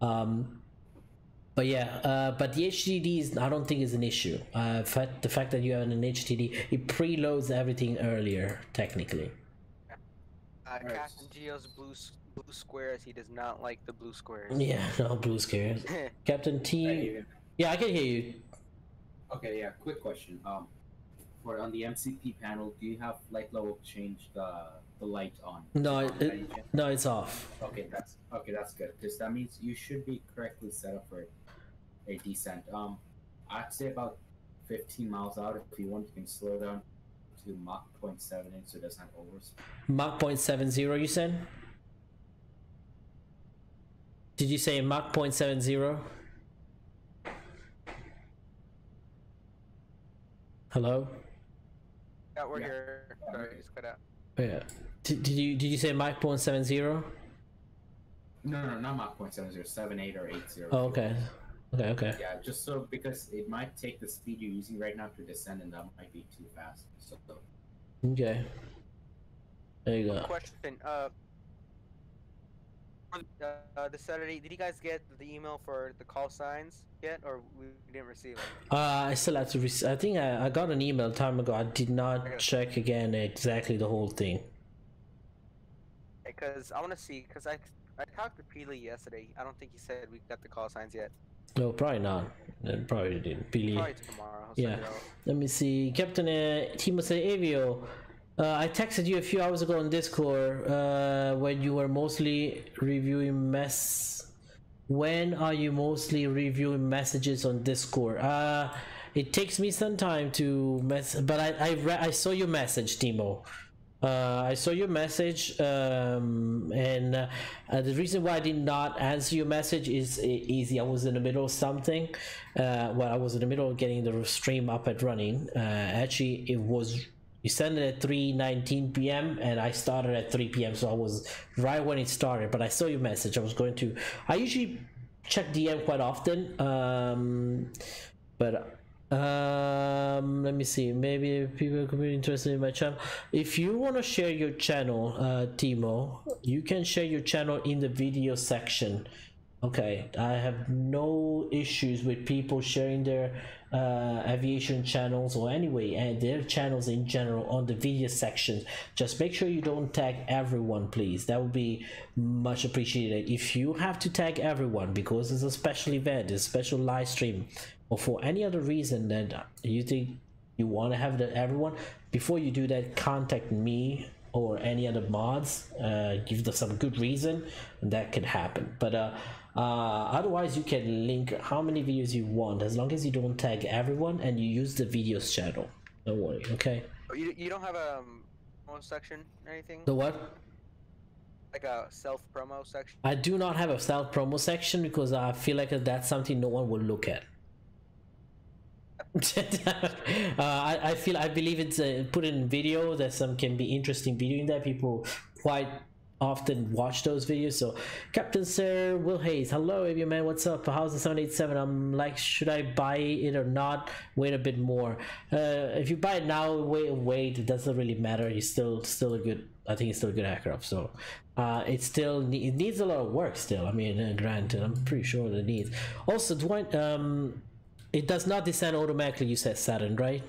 but yeah, but the HDDs I don't think is an issue. The fact that you have an HDD, it preloads everything earlier technically. Captain Geo's blue squares. He does not like the blue squares. Yeah, no blue squares. Captain T. Yeah, I can hear you. Okay, yeah. Quick question. for on the MCP panel, do you have light level change the light on? No, no, it's off. Okay, that's good, because that means you should be correctly set up for a descent. I'd say about 15 miles out. If you want, you can slow down to Mach 0.7 so it doesn't have overspeed. Mach 0.70, you said? Did you say Mach 0.70? Hello? Yeah, we're here. Sorry, just cut out. Yeah. Did you say Mach 0.70? No, not Mach 0.70, 78 or 80. Oh, okay. Okay. Yeah, just so because it might take the speed you're using right now to descend, and that might be too fast. So. Okay. There you go. Question. The Saturday, did you guys get the email for the call signs yet, or we didn't receive them? I still have to I think I got an email time ago. I did not check again exactly the whole thing. Because I want to see, because I talked to Peely yesterday. I don't think he said we got the call signs yet. No, probably not. Probably didn't. Probably tomorrow. Yeah. Let me see. Captain Timo said, Avio, I texted you a few hours ago on Discord when you were mostly reviewing When are you mostly reviewing messages on Discord? It takes me some time to but I saw your message, Timo. I saw your message, and the reason why I did not answer your message is easy. I was in the middle of something. Well, I was in the middle of getting the stream up and running. Actually, you sent it at 3:19 p.m. and I started at 3 p.m. so I was right when it started. But I saw your message. I usually check DM quite often, but let me see, maybe people could be interested in my channel. If you want to share your channel, Timo, you can share your channel in the video section. Okay, I have no issues with people sharing their aviation channels or and their channels in general on the video section. Just make sure you don't tag everyone, please. That would be much appreciated. If you have to tag everyone because it's a special event, a special live stream, or for any other reason that you think you want to have everyone, before you do that, contact me or any other mods. Give them some good reason, and that could happen. But otherwise, you can link how many videos you want, as long as you don't tag everyone and you use the videos channel. Don't worry, okay? You don't have a promo section or anything? The what? Like a self promo section? I do not have a self promo section because I feel like that's something no one will look at. I believe it's put in video. There's some can be interesting video in there. People quite often watch those videos. So Captain Sir Will Hayes, hello AvioMan, what's up? How's the 787? I'm like, should I buy it or not? Wait a bit more. If you buy it now, wait, it doesn't really matter. It's still a good, I think it's still a good aircraft. So it needs a lot of work still. I mean, granted, I'm pretty sure it needs. Also, Dwight, it does not descend automatically, you said, Saturn, right?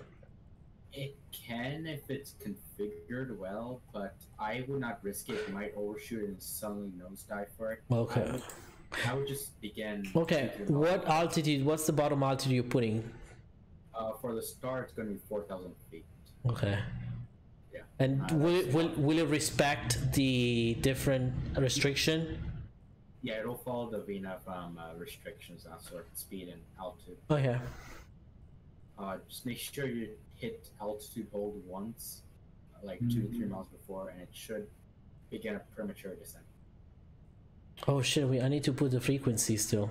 It can if it's configured well, but I would not risk it. It might overshoot and suddenly nosedive for it. Okay. I would just begin. Okay, what altitude, what's the bottom altitude you're putting? For the start, it's going to be 4,000 feet. Okay. Yeah. And will it respect the different restriction? Yeah, it'll follow the VNAV restrictions, that sort of speed and altitude. Oh yeah. Just make sure you hit altitude hold once, like 2 to 3 miles before, and it should begin a premature descent. Oh shit! I need to put the frequency still.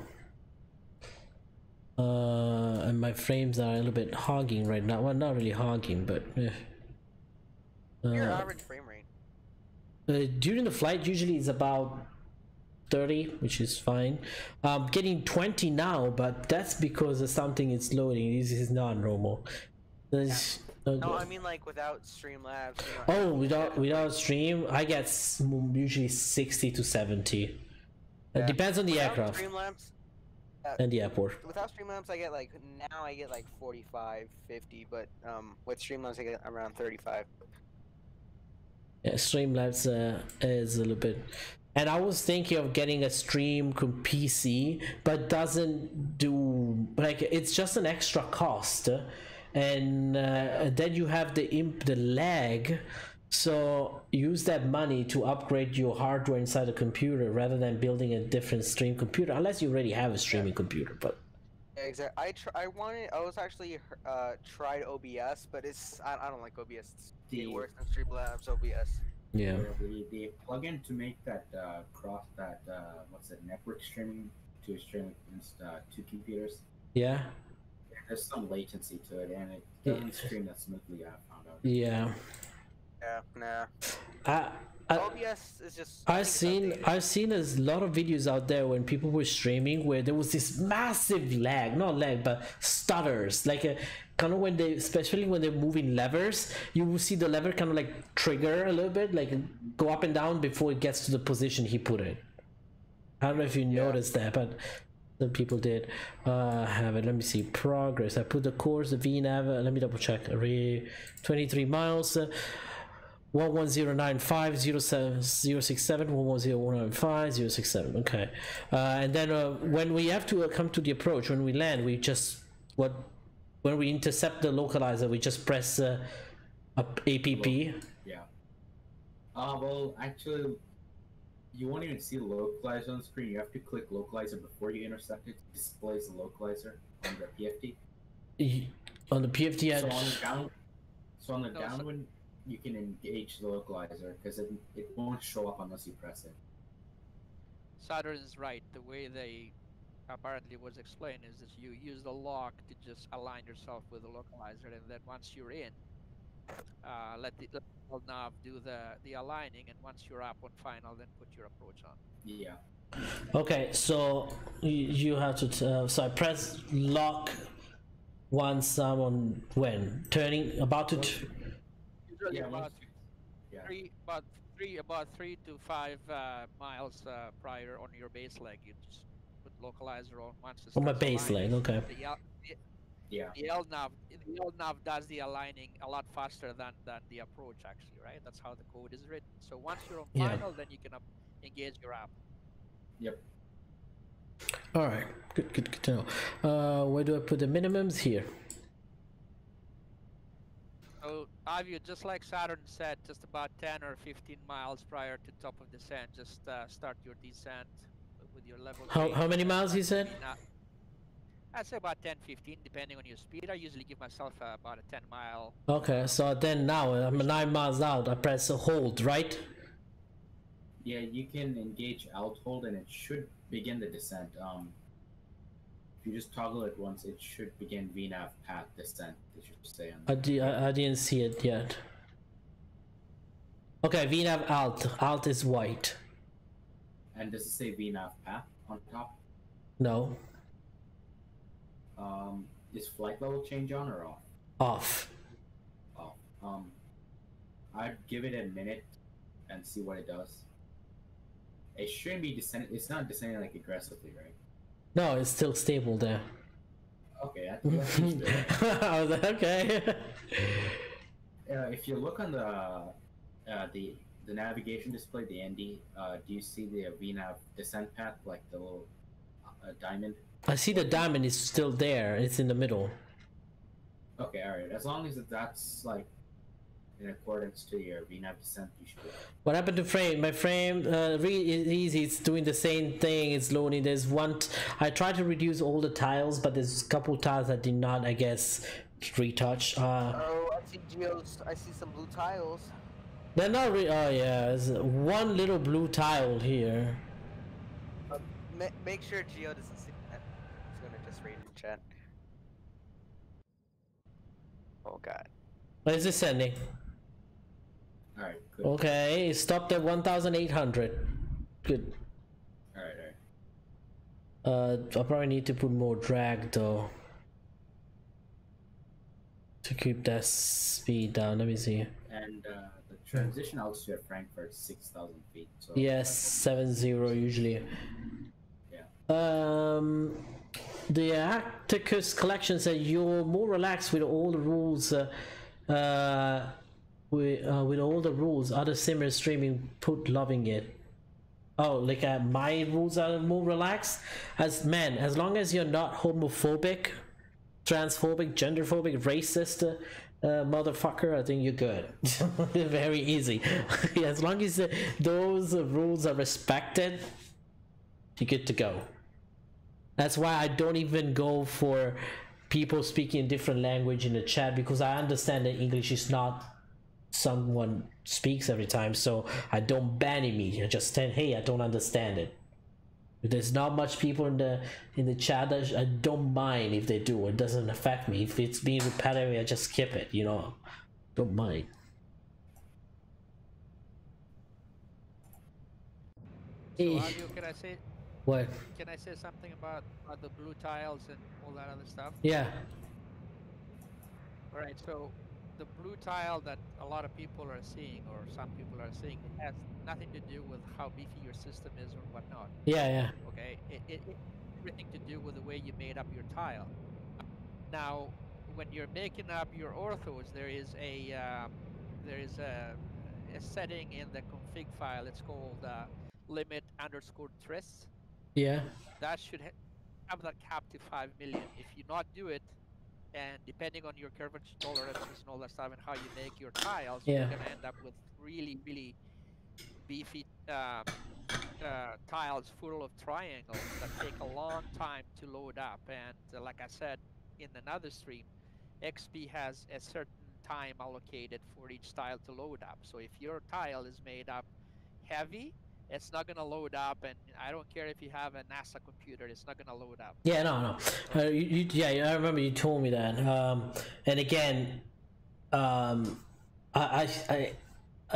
And my frames are a little bit hogging right now. Well, not really hogging, but. Your average frame rate? During the flight, usually it's about 30, which is fine. Getting 20 now, but that's because of something it's loading. This is not normal. No, I mean like without Streamlabs. Oh, without stream, I get usually 60 to 70. It depends on the aircraft Streamlabs, and the airport. Without Streamlabs, I get like 45, 50, but with Streamlabs I get around 35. Yeah, Streamlabs is a little bit. And I was thinking of getting a stream PC, but doesn't do, like, it's just an extra cost. and then you have the lag. So use that money to upgrade your hardware inside the computer rather than building a different stream computer, unless you already have a streaming computer. But exactly, I was actually tried OBS, but I don't like OBS. It's way worse than Streamlabs OBS. Yeah. The plugin to make that what's it, network streaming to stream against two computers. Yeah. There's some latency to it, and it doesn't stream that smoothly. I found out. Yeah. Yeah, nah. OBS is just. I've seen a lot of videos out there when people were streaming where there was this massive lag, not lag, but stutters, like kind of when especially when they're moving levers, you will see the lever kind of like trigger a little bit, like go up and down before it gets to the position he put it. I don't know if you noticed that, but some people did have it. Let me see progress. I put the course, the VNav. Let me double check. 23 miles. 11095 067 11095 067. Okay, and then when we have to come to the approach, when we land, we just when we intercept the localizer, we just press APP. Yeah. Well, actually, you won't even see the localizer on the screen. You have to click localizer before you intercept it. It displays the localizer on the PFD. On the PFD. So on the downwind, you can engage the localizer because it won't show up unless you press it. Saturn is right. The way they apparently was explained is that you use the lock to just align yourself with the localizer, and then once you're in, let the nav do the aligning, and once you're up on final, then put your approach on. Yeah. Okay, so you have to so I press lock once I'm on when turning about to. Yeah, about 3 to 5 miles prior on your base leg, you just put localizer on once it's on my base leg. Okay. The LNAV does the aligning a lot faster than the approach, actually, right? That's how the code is written. So once you're on final, then you can engage your app. Yep. All right. Good to know. Where do I put the minimums here? So, Avio, just like Saturn said, just about 10 or 15 miles prior to top of descent, just start your descent with your level. How many miles he said? I'd say about 10-15, depending on your speed. I usually give myself about a 10-mile. Okay, so then now I'm 9 miles out. I press hold, right? Yeah, you can engage alt hold, and it should begin the descent. If you just toggle it once, it should begin VNav path descent. It should stay on. I didn't see it yet. Okay, VNav alt. Alt is white. And does it say VNav path on top? No. Is flight level change on or off? Off. Off. I'd give it a minute and see what it does. It shouldn't be descending. It's not descending like aggressively, right? No, it's still stable there. Okay, I think that's I was like, okay. If you look on the navigation display, the ND, do you see the VNav descent path, like the little diamond? I see the diamond is still there. It's in the middle. Okay, alright. As long as that's like in accordance to your VNav descent, you should be. What happened to frame? My frame really easy. It's doing the same thing. It's loading. There's one. I tried to reduce all the tiles, but there's a couple tiles that did not, I guess, retouch. Oh, I see geos. I see some blue tiles. They're not oh yeah, there's one little blue tile here. Make sure Geo doesn't see that. He's gonna just read in chat. Oh god. What is it sending? Alright, good. Okay, it stopped at 1,800. Good. Alright. I probably need to put more drag though, to keep that speed down. Let me see. And the transition altitude at Frankfurt is 6,000 feet. So yes, 70 usually. Yeah. The Acticus collection said you're more relaxed with all the rules. With all the rules, other simmer streaming put loving it. Oh, like my rules are more relaxed. As long as you're not homophobic, transphobic, genderphobic, racist motherfucker, I think you're good. Very easy. As long as those rules are respected, you're good to go. That's why I don't even go for people speaking different language in the chat, because I understand that English is not someone speaks every time, so I don't ban me. I just say, hey, I don't understand it. There's not much people in the chat that I don't mind if they do. It doesn't affect me. If it's being repetitive, I just skip it, you know. Don't mind. So Avio, can I say what? Can I say something about the blue tiles and all that other stuff? Yeah. Alright, so the blue tile that a lot of people are seeing, or some people are seeing, it has nothing to do with how beefy your system is or whatnot. Yeah, yeah. Okay, it everything to do with the way you made up your tile. Now, when you're making up your orthos, there is a setting in the config file. It's called limit_tris. Yeah. That should have that capped to 5 million. If you not do it, and depending on your curvature tolerances and all that stuff and how you make your tiles, Yeah. you're gonna end up with really, really beefy tiles full of triangles that take a long time to load up. And like I said in another stream, XP has a certain time allocated for each tile to load up. So if your tile is made up heavy, it's not gonna load up, and I don't care if you have a NASA computer, it's not gonna load up. Yeah, no. Yeah, I remember you told me that. And again,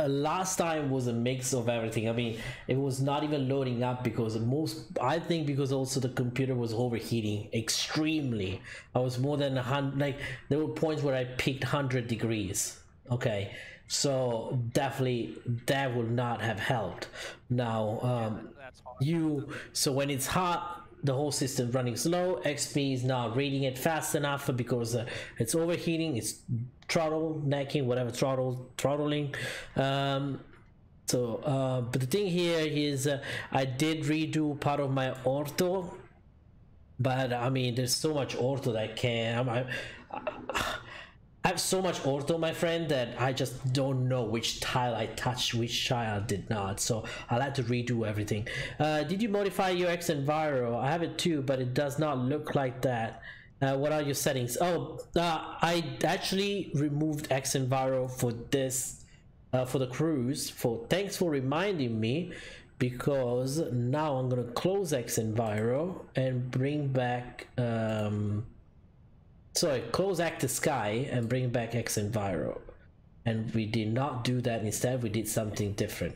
last time was a mix of everything. I mean, it was not even loading up because I think because also the computer was overheating extremely. I was more than 100. Like there were points where I peaked 100 degrees. Okay. So definitely that would not have helped. Now so when it's hot, the whole system running slow, XP is not reading it fast enough because it's overheating, it's throttle necking, whatever, throttling. But the thing here is I did redo part of my ortho, but I mean there's so much ortho that I can. I have so much ortho, my friend, that I just don't know which tile I touched, which tile I did not. So I'll have to redo everything. Did you modify your xEnviro? I have it too, but it does not look like that. What are your settings? Oh, I actually removed xEnviro for this, for the cruise. Thanks for reminding me, because now I'm gonna close xEnviro and bring back. Sorry, close Active Sky and bring back xEnviro. And we did not do that. Instead, we did something different.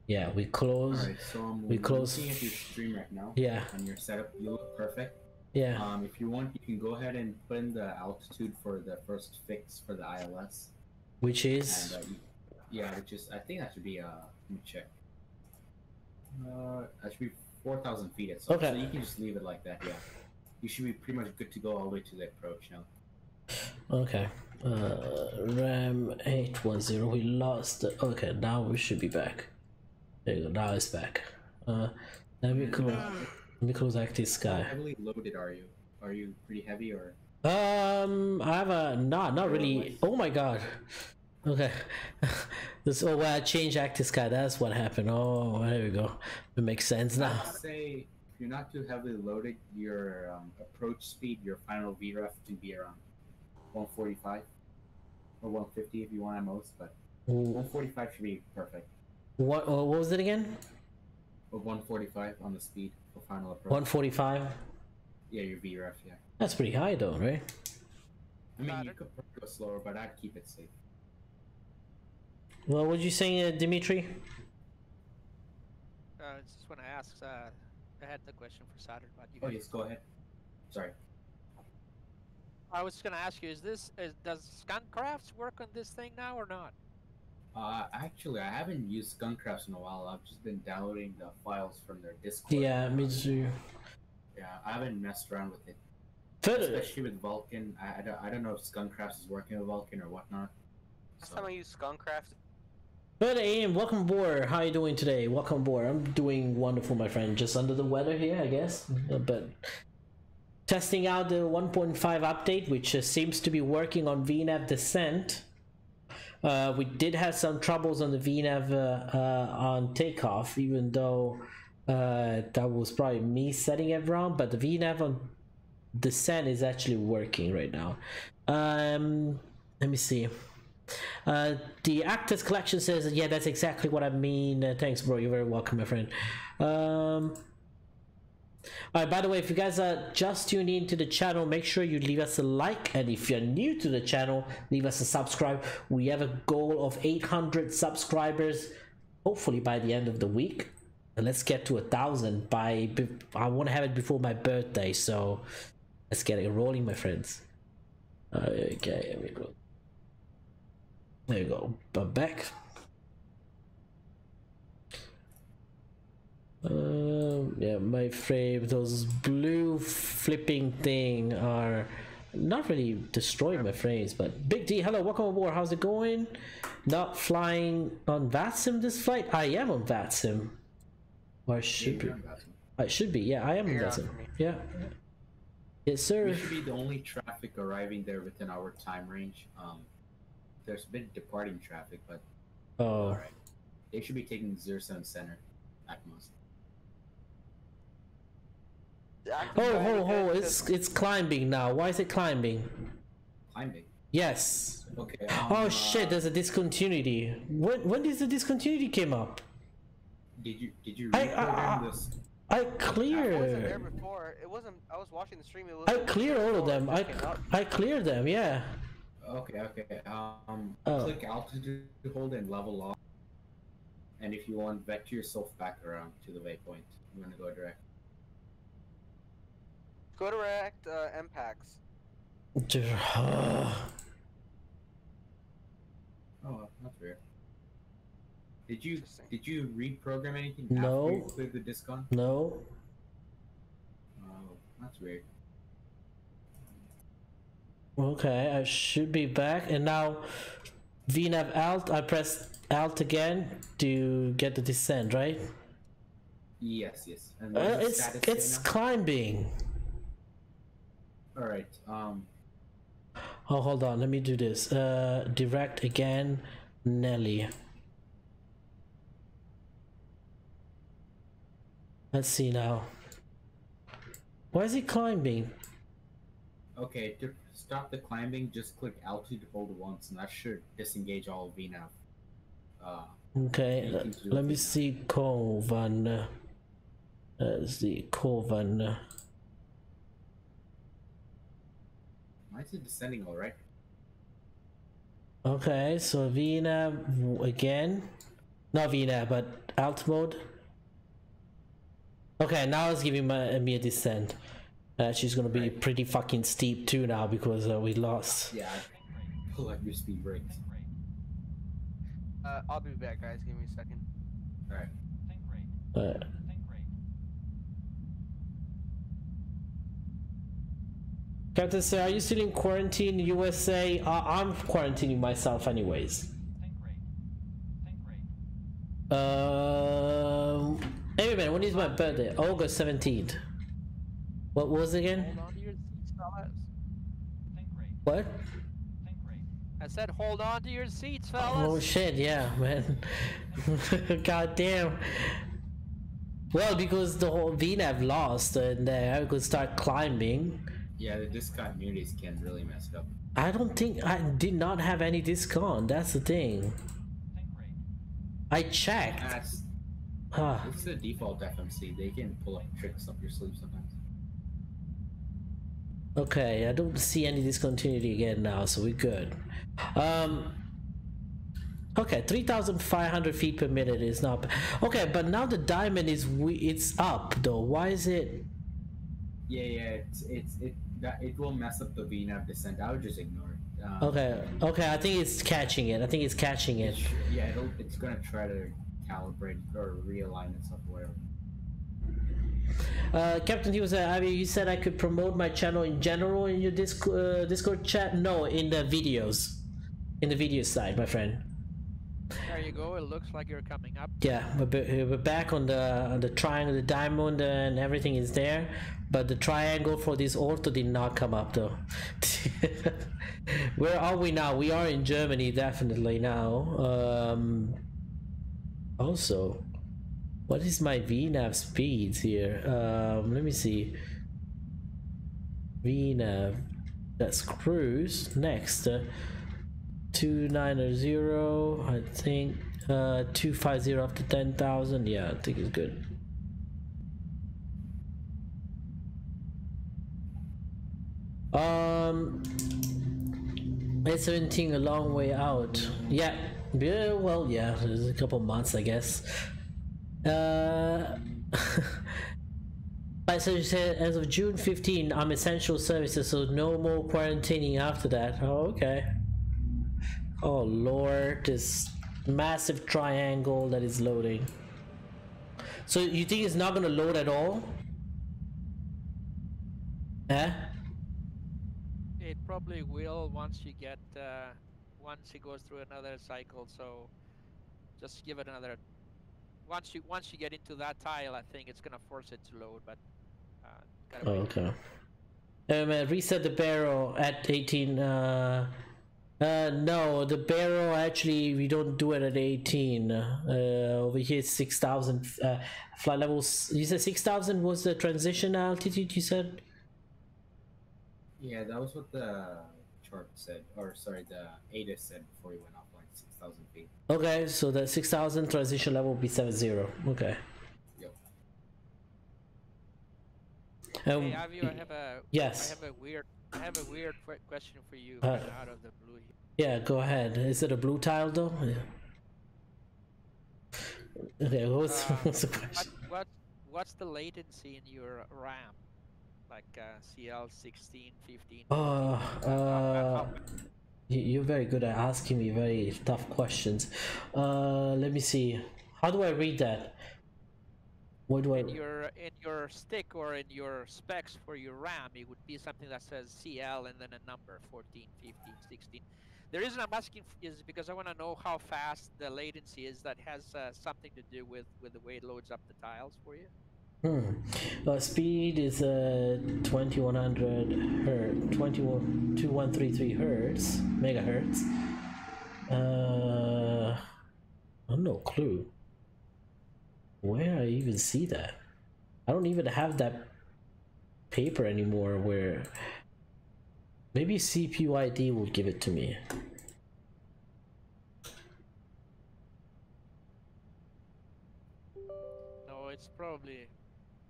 Yeah, we close. Alright, so we close. Looking at your stream right now. Yeah. On your setup, you look perfect. Yeah. If you want, you can go ahead and put in the altitude for the first fix for the ILS. Which is? And, which is, I think that should be, let me check. That should be 4,000 feet itself. Okay. So you can just leave it like that, yeah. You should be pretty much good to go all the way to the approach now. Okay. RAM 810. We lost. Okay, now we should be back. There you go. Now it's back. Let me close Active Sky. How heavily loaded are you? Are you pretty heavy or? I have a not really. Oh my god. Okay. When I changed Active Sky, that's what happened. Oh, there we go. It makes sense now. I'd say if you're not too heavily loaded, your approach speed, your final VREF can be around 145 or 150 if you want at most, but 145 should be perfect. What was it again? 145 on the speed for final approach. 145? Yeah, your VREF, yeah. That's pretty high though, right? I mean, you could go slower, but I'd keep it safe. Well, what were you saying, Dimitri? Just want to ask, I had the question for Saturn, but you guys... yes, go ahead. Sorry. I was going to ask you, does Skunkcrafts work on this thing now or not? Actually, I haven't used Skunkcrafts in a while. I've just been downloading the files from their Discord. Yeah, me too. Yeah, I haven't messed around with it. Especially with Vulkan. I don't know if Skunkcrafts is working with Vulkan or whatnot. Last time I used Skunkcrafts. Good, Ian, welcome aboard. How are you doing today? Welcome aboard. I'm doing wonderful, my friend. Just under the weather here, I guess. But testing out the 1.5 update, which seems to be working on VNAV descent. We did have some troubles on the VNAV on takeoff, even though that was probably me setting it wrong, but the VNAV on descent is actually working right now. Let me see. The Actors Collection says, yeah, that's exactly what I mean. Thanks, bro. You're very welcome, my friend. Alright, by the way, if you guys are just tuning into the channel, make sure you leave us a like, and if you're new to the channel, leave us a subscribe. We have a goal of 800 subscribers, hopefully by the end of the week. And let's get to 1,000 by, I want to have it before my birthday, so let's get it rolling, my friends. Okay, here we go. There you go. I'm back. Yeah, my frame, those blue flipping thing are not really destroying my frames, but Big D, hello, welcome aboard. How's it going? Not flying on VATSIM this flight? I am on VATSIM. Or I should be. I should be, yeah, I am on VATSIM. Yeah. Yes, sir. We should be the only traffic arriving there within our time range. There's been departing traffic, but alright. They should be taking 07 center at most. Oh, it's climbing now. Why is it climbing? Climbing? Yes. Okay. Oh shit, there's a discontinuity. When did the discontinuity came up? Did you reprogram this? I cleared. I wasn't there before. It wasn't. I was watching the stream. It was. I cleared all of them. I cleared them. Yeah. Okay. Click altitude hold and level off. And if you want, vector yourself back around to the waypoint. You want to go direct. Go direct. MPAX. Oh, that's weird. Did you reprogram anything? No. After you cleared the discon? No. Oh, that's weird. Okay, I should be back, and now VNAV alt. I pressed alt again to get the descent, right? Yes. And it's climbing. All right. Oh, hold on. Let me do this. Direct again, Nelly. Let's see now. Why is he climbing? Okay, to stop the climbing, just click altitude hold once, and that should disengage all VNAV. Okay, let me see Kovan. Let's see Kovan. Why is it descending all right? Okay, so VNAV again. Not VNAV, but alt mode. Okay, now it's giving me a descent. She's gonna be pretty fucking steep too now because we lost. Yeah, pull up your speed brakes. I'll be back, guys. Give me a second. Alright. Captain Sir, are you still in quarantine, USA? I'm quarantining myself anyways. AvioMan, when is my birthday? August 17th. What was it again? What? I said hold on to your seats, fellas. Oh shit, yeah, man. God damn. Well, because the whole VNAV lost and I could start climbing. Yeah, the discontinuities can really mess it up. I don't think I did not have any discount. That's the thing. I checked. It's the default FMC. They can pull up tricks up your sleeve sometimes. Okay, I don't see any discontinuity again now, so we're good. Okay, 3,500 feet per minute is not bad. Okay, but now the diamond is it's up though. Why is it? Yeah, it will mess up the VNAV descent. I would just ignore it. Okay, I think it's catching it. Yeah, it's gonna try to calibrate or realign itself, whatever. Captain, he was you said I could promote my channel in general in your Discord chat. No, in the videos, in the video side, my friend. There you go. It looks like you're coming up. Yeah, we're back on the triangle, the diamond, and everything is there. But the triangle for this ortho did not come up though. Where are we now? We are in Germany, definitely now. Also, what is my VNAV speeds here? Let me see. VNAV, that's cruise. Next, 290, I think. 250 up to 10,000. Yeah, I think it's good. A17 a long way out. Yeah, well, yeah, there's a couple months, I guess. So you said as of June 15, I'm essential services, so no more quarantining after that. Oh, okay. Oh lord, this massive triangle that is loading. So you think it's not gonna load at all? Eh? It probably will once you get once it goes through another cycle. So just give it another. Once you get into that tile, I think it's gonna force it to load. But gotta wait. Okay. Reset the barrel at 18. No, the barrel actually we don't do it at 18. Over here it's 6,000 flight levels. You said 6,000 was the transition altitude. You said. Yeah, that was what the chart said, or sorry, the ADDONS said before he went offline, 6,000 feet. Okay, so the 6,000 transition level will be 70. Okay. Yep. Hey, Avio, yes. I have a weird question for you out of the blue here. Yeah, go ahead. Is it a blue tile though? Yeah. Okay, what's the question? What's the latency in your RAM? Like CL 16, 15? You're very good at asking me very tough questions. Let me see. How do I read that? What do in your stick or in your specs for your RAM, it would be something that says CL and then a number 14, 15, 16. The reason I'm asking is because I want to know how fast the latency is. That has something to do with the way it loads up the tiles for you. Speed is 2100 hertz, 2133 hertz, megahertz. I have no clue where I even see that. I don't even have that paper anymore. Where maybe CPU ID will give it to me. No, it's probably.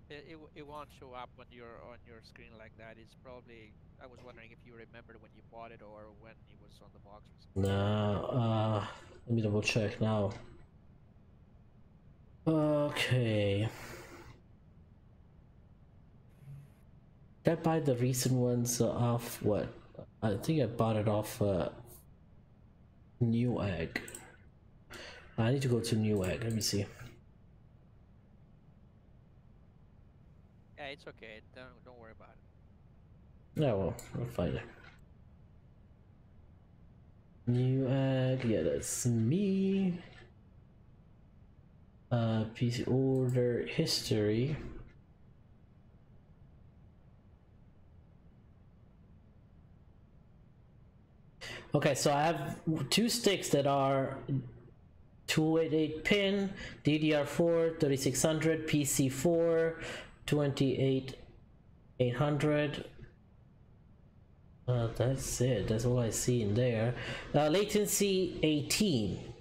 It won't show up on your screen like that. It's probably. I was wondering if you remembered when you bought it or when it was on the box or something. No, let me double check now. Okay. Did I buy the recent ones off what? I think I bought it off Newegg. I need to go to Newegg. Let me see. Yeah, it's okay. Don't worry about it. Yeah, well, I'll find it. Newegg, yeah, that's me. PC order history. Okay, so I have two sticks that are 288 pin, DDR4, 3600, PC4, 28800. That's it. That's all I see in there. Latency 18.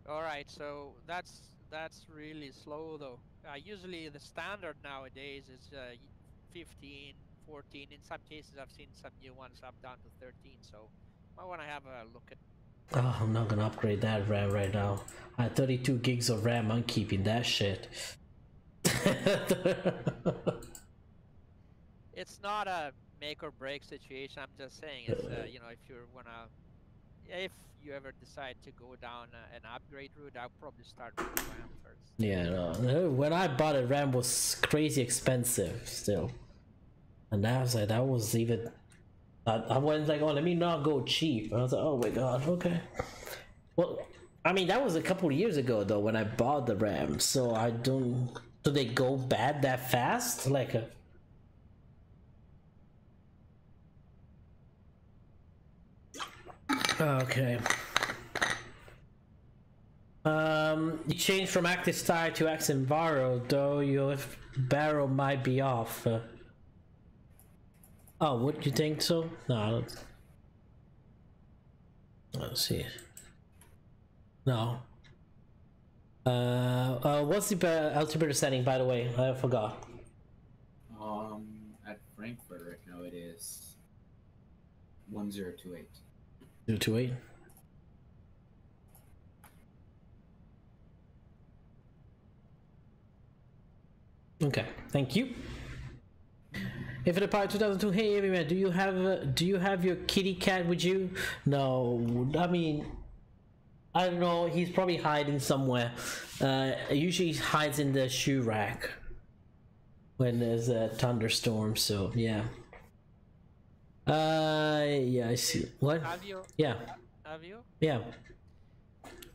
All right, so that's really slow though. Usually the standard nowadays is 15, 14. In some cases, I've seen some new ones up down to 13. So I want to have a look at. Oh, I'm not gonna upgrade that RAM right now. I have 32 gigs of RAM. I'm keeping that shit. It's not a make or break situation. I'm just saying, it's you know, if you ever decide to go down an upgrade route, I'll probably start with the RAM first. Yeah, no. When I bought it, RAM was crazy expensive still, and that was like I went like, oh, let me not go cheap. I was like, oh my god, okay. Well, I mean, that was a couple of years ago though when I bought the RAM, so I don't. Do they go bad that fast? Like a. Okay. You change from active style to xEnviro, though your barrel might be off. Oh, would you think so? No. Let's see. No. What's the altimeter setting, by the way? I forgot. At Frankfurt right now it is 1028. 228. Okay, thank you. If it applied 2002, hey AvioMan, do you have your kitty cat with you? No, I mean, I don't know. He's probably hiding somewhere. Usually he hides in the shoe rack when there's a thunderstorm. So yeah. Yeah, I see. What? Avio? Yeah. Avio? Yeah.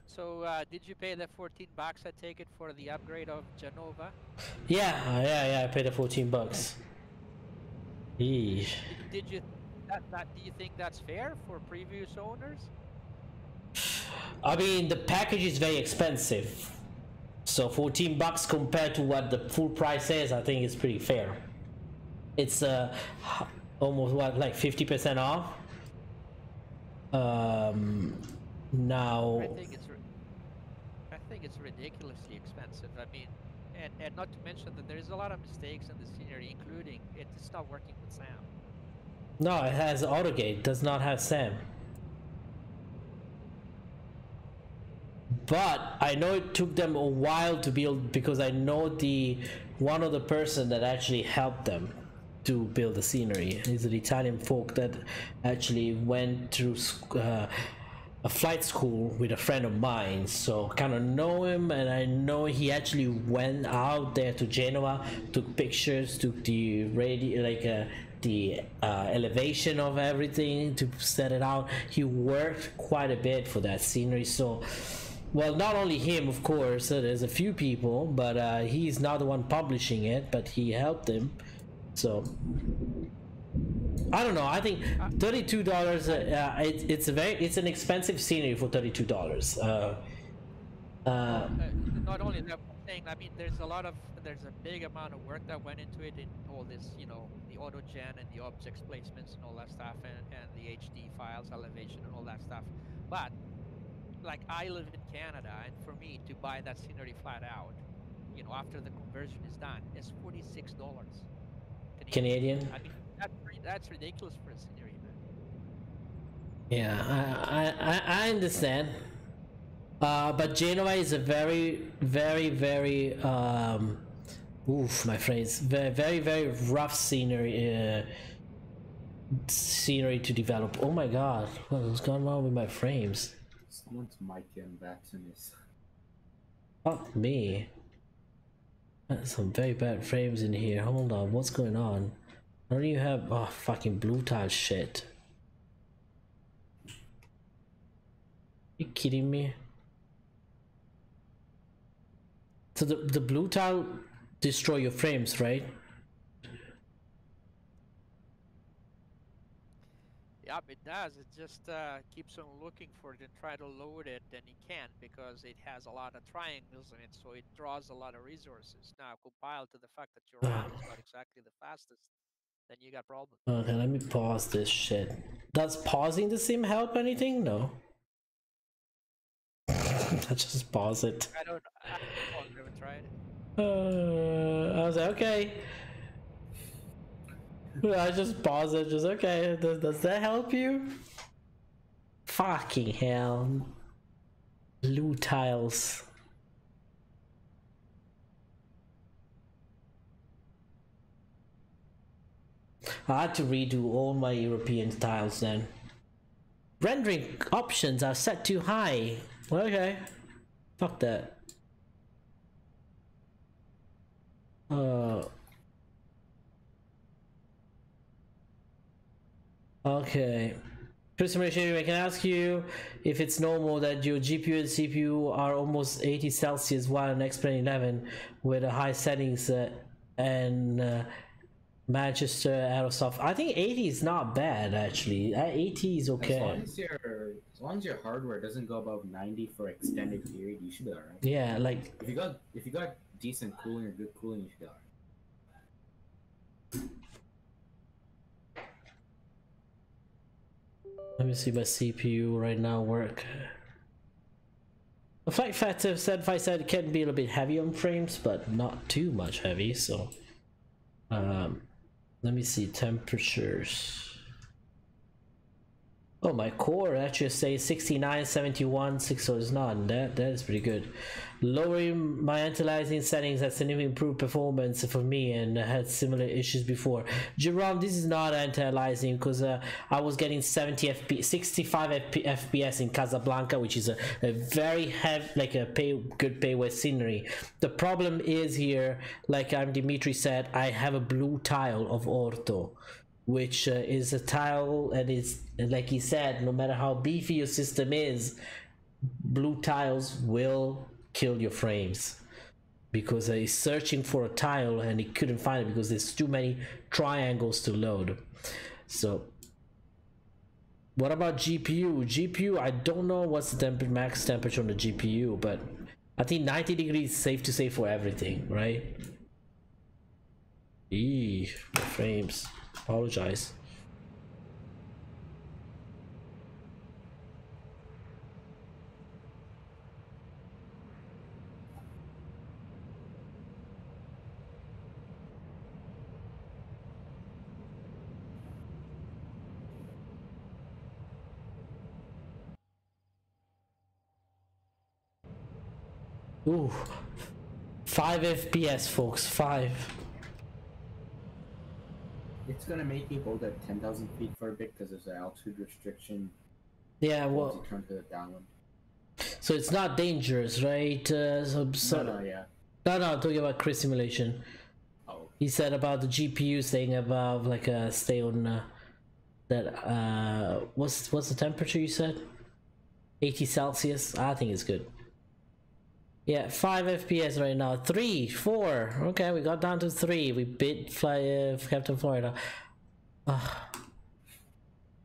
So, did you pay the $14, I take it, for the upgrade of Genova? Yeah, I paid the $14. Eesh. Did you, do you think that's fair for previous owners? I mean, the package is very expensive. So $14 compared to what the full price is, I think it's pretty fair. It's almost what, like 50% off? Now I think it's ridiculously expensive. I mean, and not to mention that there is a lot of mistakes in the scenery, including it's not working with SAM. No, it has AutoGate, does not have SAM. But I know it took them a while to build, because I know one of the person that actually helped them to build the scenery is an Italian folk that actually went through a flight school with a friend of mine, so kind of know him, and I know he actually went out there to Genoa, took pictures, took the radio, like the elevation of everything to set it out. He worked quite a bit for that scenery. So, well, not only him, of course, there's a few people, but he's not the one publishing it, but he helped him. So I don't know. I think $32. It's an expensive scenery for $32. Not only that, I'm saying, I mean, there's a big amount of work that went into it, in all this, you know, the auto gen and the objects placements and all that stuff, and the HD files, elevation and all that stuff. But like, I live in Canada, and for me to buy that scenery flat out, you know, after the conversion is done, is $46 Canadian. I mean, that's ridiculous for a scenery, man. Yeah, I understand. But Genoa is a very, very, very oof, my phrase, very, very, very rough scenery to develop. Oh my god, what's going on with my frames? Someone's mic getting back to me. Fuck me. There's some very bad frames in here. Hold on, what's going on? I don't even have fucking blue tile shit. You kidding me? So the blue tile destroy your frames, right? Yep, it does. It just keeps on looking for it and try to load it, and it can't, because it has a lot of triangles in it, so it draws a lot of resources. Now, compiled to the fact that your RAM is not exactly the fastest, then you got problems. Okay, let me pause this shit. Does pausing the sim help anything? No. I just pause it. I don't know. I've never tried it. I was like, okay. I just pause it, just okay. Does that help you? Fucking hell. Blue tiles. I had to redo all my European tiles then. Rendering options are set too high. Okay. Fuck that. Okay. Christian, I can ask you if it's normal that your GPU and CPU are almost 80 Celsius while an XP11 with a high settings and Manchester Aerosoft. I think 80 is not bad actually. 80 is okay. As long as your hardware doesn't go above 90 for extended period, you should be alright. Yeah, like if you got decent cooling or good cooling, you should be alright. Let me see my CPU right now work. The Flight Factor said it can be a little bit heavy on frames, but not too much heavy. So, let me see temperatures. Oh, my core actually says 69, 71, 6, so it's not. That is pretty good. Lowering my anti-aliasing settings has significantly improved performance for me and had similar issues before. Jerome, this is not anti-aliasing because I was getting 65 FPS in Casablanca, which is a very heavy, like a good PAYWARE scenery. The problem is here, like Dimitri said, I have a blue tile of ortho, which is a tile, and it's like he said, no matter how beefy your system is, blue tiles will kill your frames, because he's searching for a tile and he couldn't find it because there's too many triangles to load. So what about GPU? I don't know what's the max temperature on the GPU, but I think 90 degrees is safe to say for everything, right? Frames. Apologize. Ooh, 5 FPS, folks. 5. It's gonna make you hold at 10,000 feet for a bit because there's an altitude restriction. Yeah, well, you turn to the downwind. So it's not dangerous, right? No, yeah. No, I'm talking about Chris simulation. Oh. He said about the GPU staying above, like stay on that. What's the temperature you said? 80 Celsius. I think it's good. Yeah, 5 FPS right now. 3, 4. Okay, we got down to 3. We beat Captain Florida. I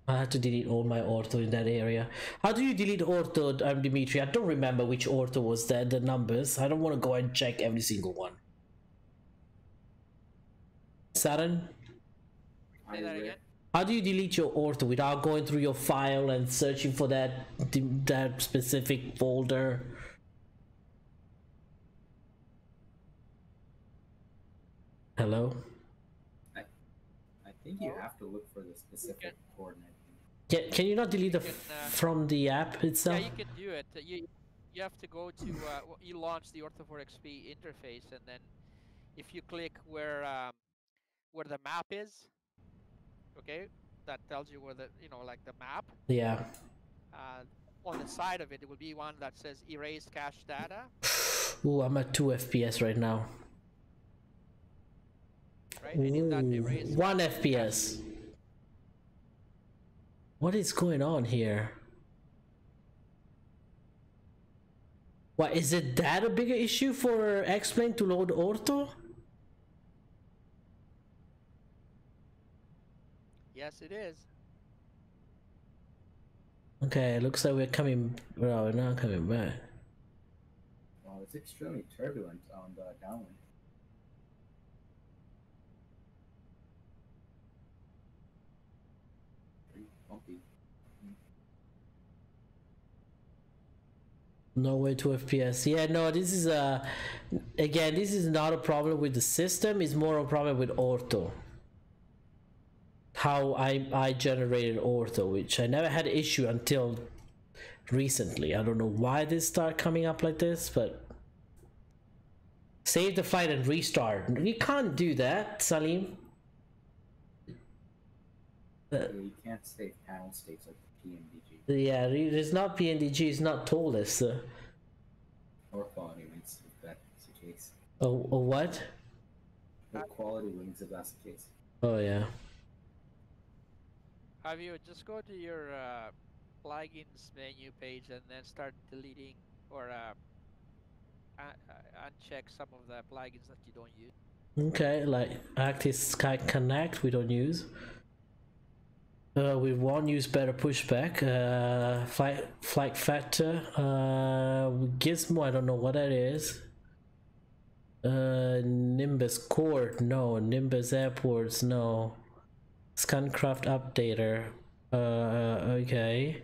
had to delete all my ortho in that area. How do you delete ortho, Dimitri? I don't remember which ortho was that, the numbers. I don't want to go and check every single one. Saturn? Say that again? How do you delete your ortho without going through your file and searching for that specific folder? Hello? I think you have to look for the specific coordinate. Can you not delete from the app itself? Yeah, you can do it. You have to go to you launch the Ortho4XP interface, and then if you click where the map is, okay, that tells you where the like the map. Yeah. On the side of it, it will be one that says erase cache data. Ooh, I'm at 2 FPS right now. Right? And in that erase 1 FPS. What is going on here? What is it that a bigger issue for X-Plane to load ortho? Yes, it is. Okay, looks like we're coming. Well, we're not coming back. Well, it's extremely turbulent on the downwind. Bumpy. No way 2 FPS. Yeah, no, this is again, this is not a problem with the system, it's more a problem with ortho. How I generated ortho, which I never had an issue until recently. I don't know why this started coming up like this, but save the flight and restart. You can't do that, Salim. You can't save panel states like PNDG. Yeah, it's not PNDG, it's not told us. Or quality wings, if that's the case. Oh, what? Or quality wings, if that's the case. Oh, yeah. Have you just go to your plugins menu page and then start deleting or uncheck some of the plugins that you don't use. Okay, like Active Sky Connect we don't use. We won't use better pushback. Flight factor. Gizmo, I don't know what that is. Nimbus Core, no. Nimbus Airports, no. Scancraft Updater. Okay.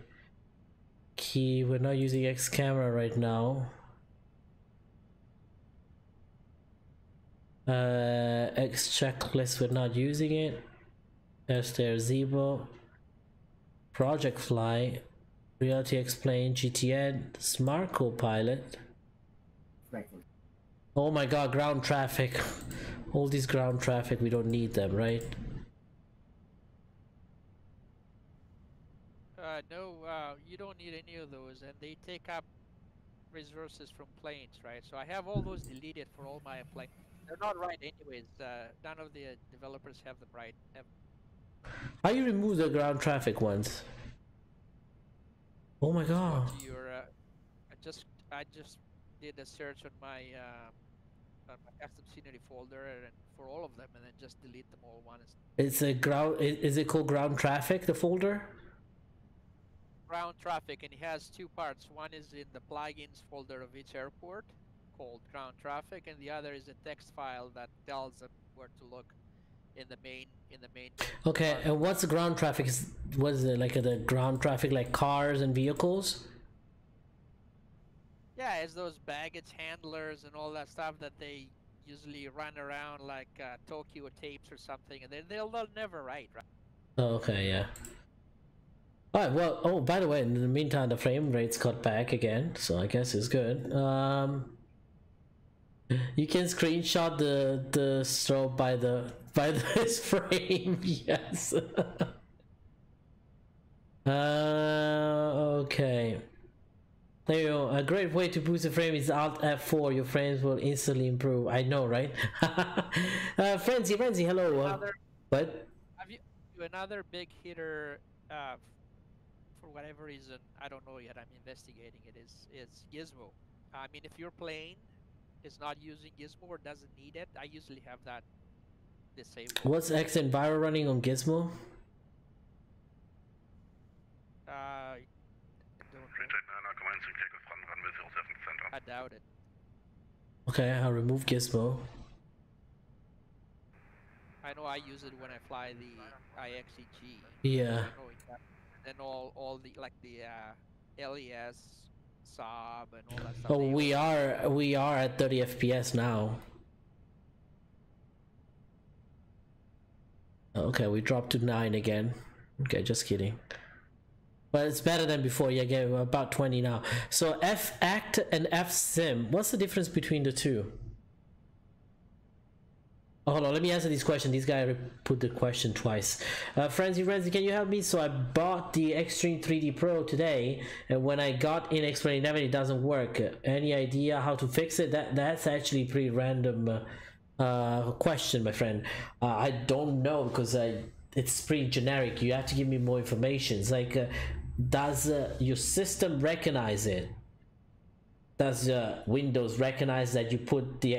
Key, we're not using X camera right now. X checklist, we're not using it. Esther Zebo. Project Fly. Reality Explain, GTN, Smart Copilot. Frankfurt. Oh my god, ground traffic. All these ground traffic, we don't need them, right? No, you don't need any of those, and they take up resources from planes, right? So I have all those deleted for all my planes. They're not right anyways. None of the developers have them right. How you remove the ground traffic ones? Oh my god. Your, I just did a search on my custom scenery folder and for all of them, and then just delete them all once. It's a ground. Is it called ground traffic? The folder? Ground traffic, and it has two parts. One is in the plugins folder of each airport, called ground traffic, and the other is a text file that tells them where to look in the main. Okay, and what's the ground traffic? What is it, like the ground traffic, like cars and vehicles? Yeah, it's those baggage handlers and all that stuff that they usually run around like Tokyo tapes or something, and they'll never write, right? Oh, okay, yeah. Alright, well, oh, by the way, in the meantime, the frame rate's got back again, so I guess it's good. You can screenshot the strobe by this frame, yes. Okay. There you go. A great way to boost the frame is Alt F4. Your frames will instantly improve. I know, right? Frenzy, hello. What? Have you another big hitter? For whatever reason, I don't know yet. I'm investigating it. Is Gizmo? I mean, if your plane is not using Gizmo or doesn't need it, I usually have that disabled. What's xEnviro running on Gizmo? I doubt it. Okay, I'll remove Gizmo. I know I use it when I fly the IXEG. Yeah. And all the like the LES, Saab, and all that stuff. Oh, we are at 30 FPS now. Okay, we dropped to 9 again. Okay, just kidding. But it's better than before. Yeah, again, we're about 20 now. So F-Act and F-Sim, what's the difference between the two? Oh, hold on, let me answer this question. This guy put the question twice. Frenzy, can you help me? So I bought the Extreme 3D Pro today, and when I got in XP11 it doesn't work. Any idea how to fix it? That's actually a pretty random question, my friend. I don't know, because it's pretty generic. You have to give me more information. It's like, does your system recognize it? Does Windows recognize that you put the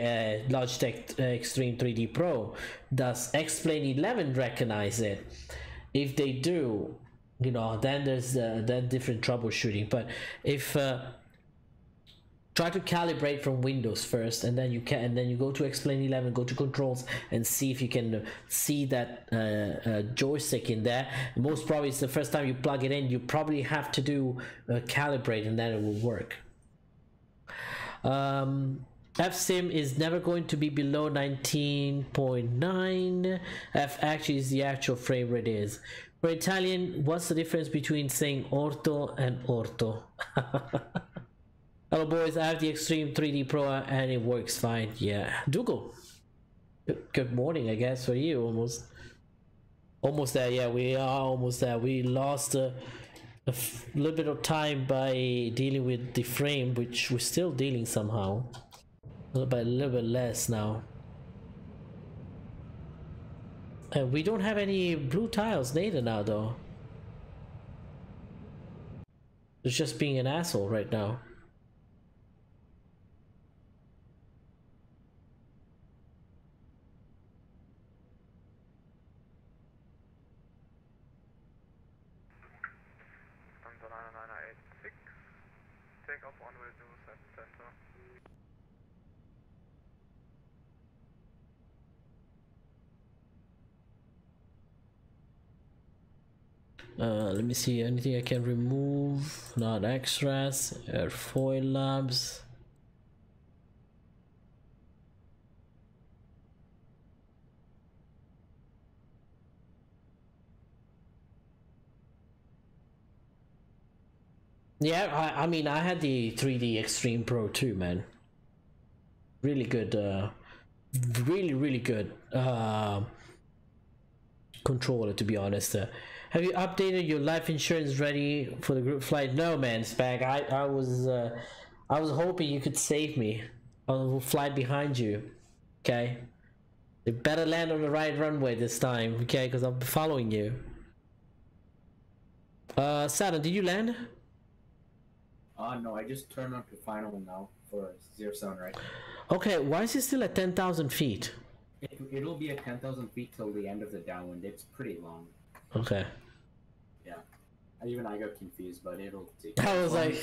Logitech Extreme 3D Pro? Does XP11 recognize it? If they do, you know, then there's then different troubleshooting. But if try to calibrate from Windows first, and then you go to XP11, go to controls, and see if you can see that joystick in there. Most probably it's the first time you plug it in. You probably have to do calibrate, and then it will work. F-Sim is never going to be below 19.9. F actually is the actual frame rate is. For Italian, what's the difference between saying orto and orto? Hello boys, I have the Extreme 3D Pro and it works fine. Yeah, Dougal. Good morning, I guess, for you. Almost there. Yeah, we are almost there. We lost a little bit of time by dealing with the frame, which we're still dealing somehow, but a little bit less now. And we don't have any blue tiles neither now, though. It's just being an asshole right now. Take off on way to center. Let me see, anything I can remove? Not extras, airfoil labs. Yeah, I mean, I had the 3D Extreme Pro too, man. Really good, really good controller, to be honest. Have you updated your life insurance ready for the group flight? No, man, Spag. I was hoping you could save me. I will fly behind you. Okay. You better land on the right runway this time, okay? Because I'll be following you. Saturn, did you land? No, I just turned on to final now for 07, right? Okay, why is it still at 10,000 feet? It'll be at 10,000 feet till the end of the downwind. It's pretty long. Okay. Yeah. Even I got confused, but it'll take... I was like...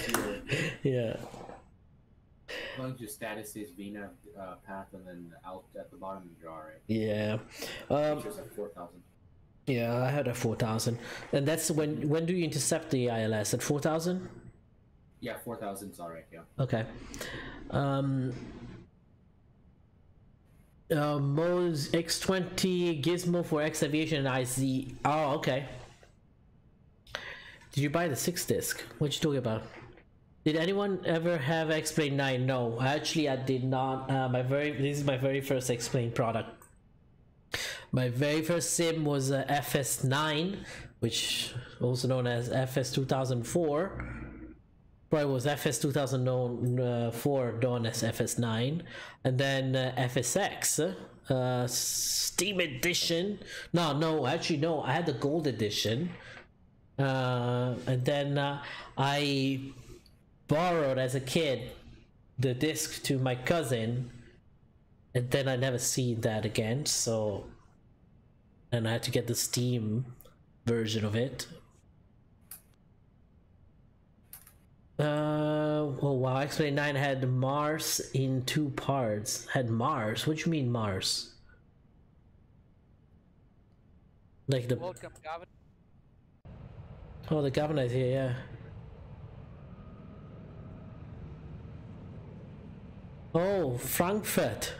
yeah. As long as your status is VNAV path and then out at the bottom, you're alright. Yeah. Which is at 4,000. Yeah, I had a 4,000. And that's when do you intercept the ILS? At 4,000? Yeah, 4,000's alright, yeah. Okay. Mo's X20 Gizmo for X Aviation and IZ. Oh, okay. Did you buy the 6-disc? What you talking about? Did anyone ever have X-Plane 9? No, actually I did not. This is my very first X-Plane product. My very first sim was FS9, which also known as FS 2004. Probably was FS 2004 known as FS9, and then FSX Steam Edition. No, actually no, I had the Gold Edition, and then I borrowed as a kid the disc to my cousin, and then I never seen that again. So, and I had to get the Steam version of it. Oh wow, X-Plane 9 had Mars in 2 parts. Had Mars? What do you mean Mars? Like the... Welcome, Governor. Oh, the governor is here, yeah. Oh, Frankfurt.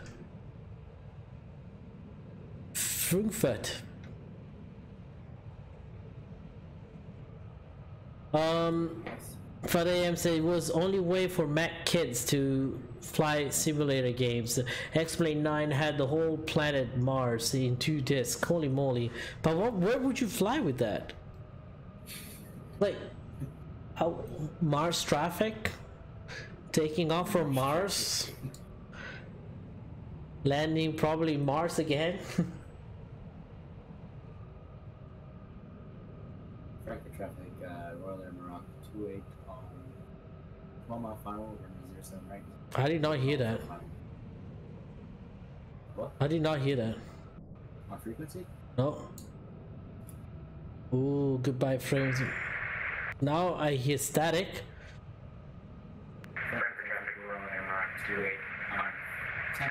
Father AM said it was only way for Mac kids to fly simulator games. X-Plane 9 had the whole planet Mars in 2 discs. Holy moly. But where would you fly with that? Like, how, Mars traffic? Taking off from Mars? Landing probably Mars again? Frankfurt traffic, Royal Air Morocco 28 on 1 mile final, running 07 right. I did not hear that. What? I did not hear that. On frequency? No. Ooh, goodbye frames. Now I hear static. Frankfurt traffic, Royal Air Morocco 28 on 10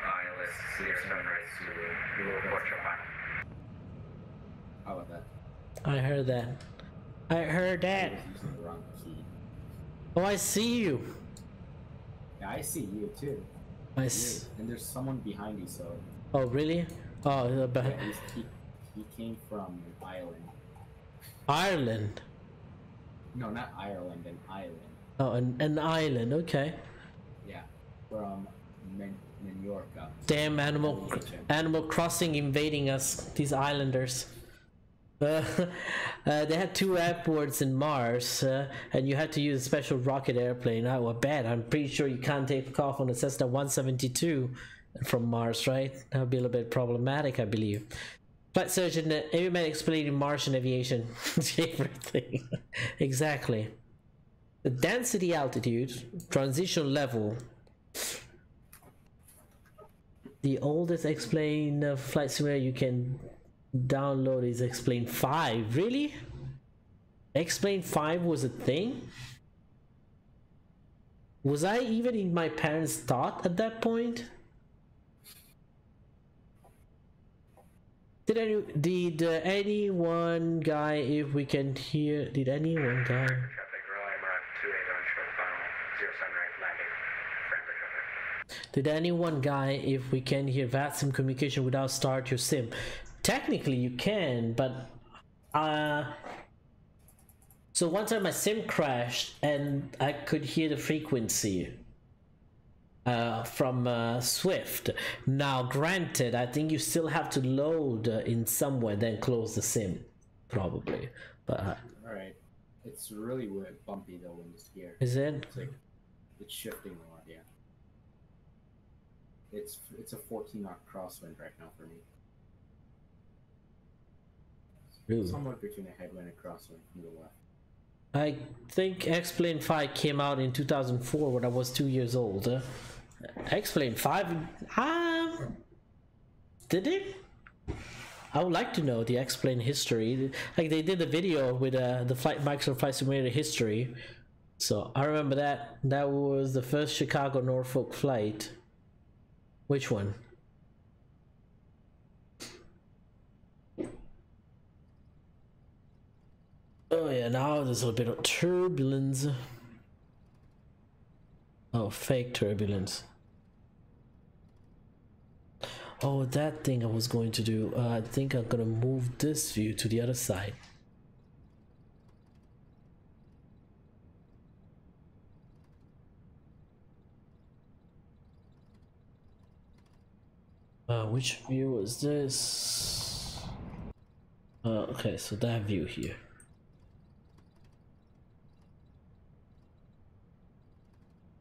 ILS 07 right to your report your final. How about that? I heard that. I heard that. I was using the wrong key. Oh, I see you. Yeah, I see you too. And there's someone behind you, so... Oh, really? Oh, yeah, he came from Ireland. Ireland? No, not Ireland, an island. Oh, an island, okay. Yeah, from Mallorca. Damn Animal Crossing invading us, these islanders. They had 2 airports in Mars, and you had to use a special rocket airplane. I bet. I'm pretty sure you can't take off on a Cessna 172 from Mars, right? That would be a little bit problematic, I believe. Flight surgeon, AvioMan explaining Martian aviation. Everything. Exactly. The density, altitude, transition level. The oldest explain flight simulator you can download is Explain 5. Really? Explain 5 was a thing? Was I even in my parents' thought at that point? Did anyone guy, if we can hear, did anyone guy? Did anyone guy, if we can hear VATSIM communication without start your sim? Technically you can, but so one time my sim crashed and I could hear the frequency from Swift. Now granted, I think you still have to load in somewhere, then close the sim, probably. But alright, it's really weird, bumpy though when you steer. Is it? It's, like, it's shifting a lot, yeah. It's a 14 knot crosswind right now for me. Really? Somewhat between a headwind and crosswind from the left. I think Explain 5 came out in 2004 when I was 2 years old. Explain 5, did it? I would like to know the Explain history. Like they did a video with the Microsoft Flight Simulator history. So I remember that. That was the first Chicago Norfolk flight. Which one? Oh yeah, now there's a little bit of turbulence. Oh, fake turbulence. Oh, that thing I was going to do. I think I'm gonna move this view to the other side. Which view is this? Okay, so that view here.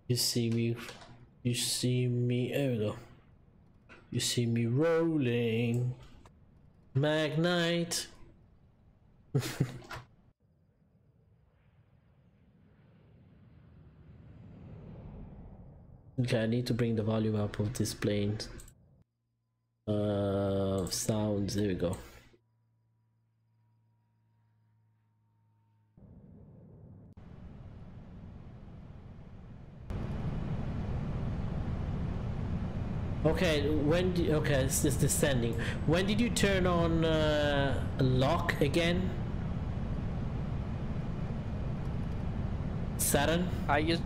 You see me, there we go. You see me rolling. MAGKNIGHT. Okay, I need to bring the volume up of this plane. Sounds, there we go. Okay, okay, this is descending. When did you turn on lock again? Saturn? I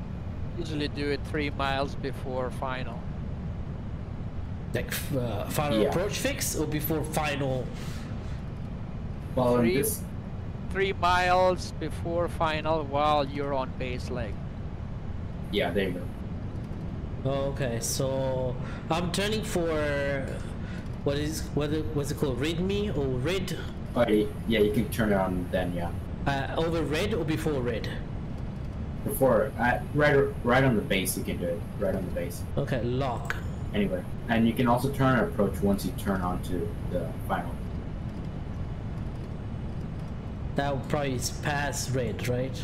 usually do it 3 miles before final. Like final approach fix or before final? Well, 3 miles before final while you're on base leg. Yeah, there you go. Okay, so I'm turning for what's it called? README or RID? Oh, yeah, you can turn it on then, yeah. Over RID or before RID? Before, right on the base, you can do it. Right on the base. Okay, lock. Anyway, and you can also turn an approach once you turn onto the final. That will probably pass RID, right?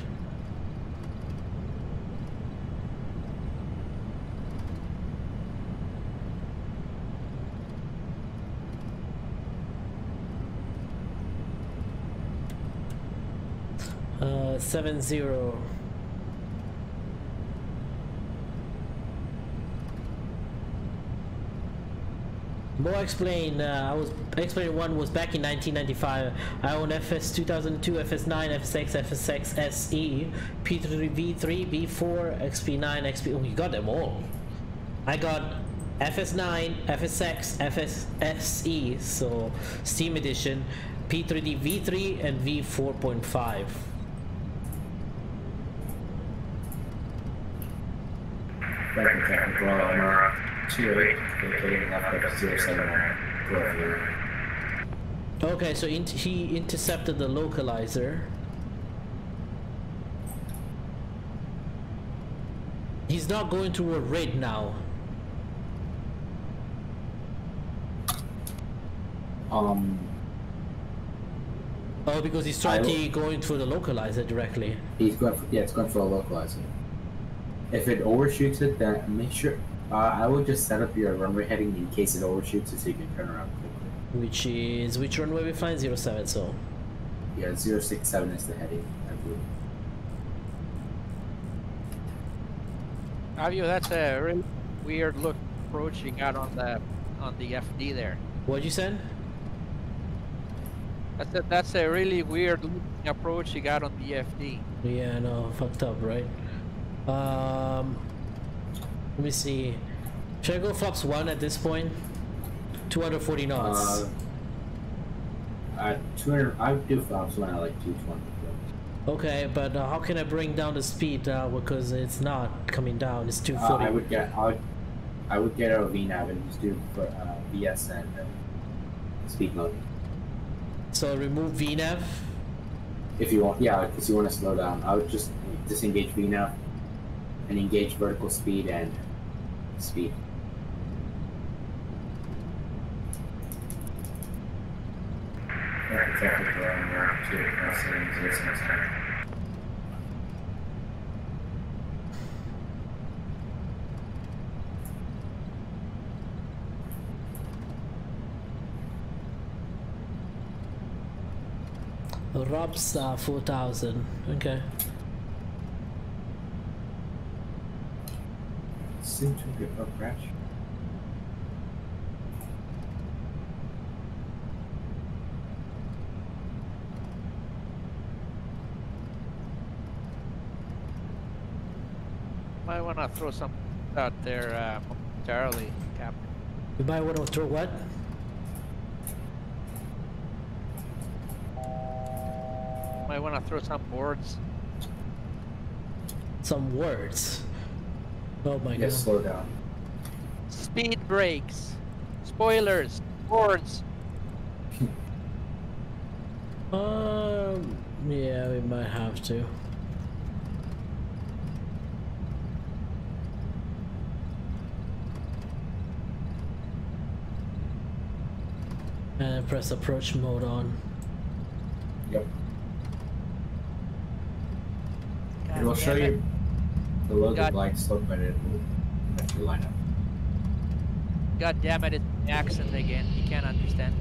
Uh, 70. More explain. I was explaining one was back in 1995. I own FS 2002, FS9, FS6, FS6, SE, P3, V3, B4, XP9, XP. Oh, you got them all. I got FS9, FS6, FS-SE, so Steam Edition, P3D V3, and V4.5. Okay, so he intercepted the localizer. He's not going through a RID now. Oh, because he's trying to going through the localizer directly. He's going for, yeah, it's going for a localizer. If it overshoots it, then make sure. I will just set up your runway heading in case it overshoots it, so you can turn around quickly. Which runway we flying? 07, so. Yeah, 067 is the heading, I believe. Avio, that's a really weird look approach you got on the FD there. What'd you say? That's a really weird looking approach you got on the FD. Yeah, no, fucked up, right? Let me see. Should I go flaps 1 at this point? 240 knots. 200. I would do flaps 1 at like 220. Okay, but how can I bring down the speed because it's not coming down? It's 240. I would get out of VNAV and just do for VS and speed mode. So remove VNAV? If you want, yeah, because you want to slow down. I would just disengage VNAV and engage vertical speed and speed. Rob's 4000. Okay. Seem to be a crash. Might want to throw some out there momentarily, Captain. You might want to throw what? Might want to throw some boards. Some words. Oh my god. Slow down. Speed brakes, spoilers, boards. Yeah, we might have to. And press approach mode on. Yep. It will show you below the blind slope, but it will let you line up. God damn it, it's an accent again. He can't understand.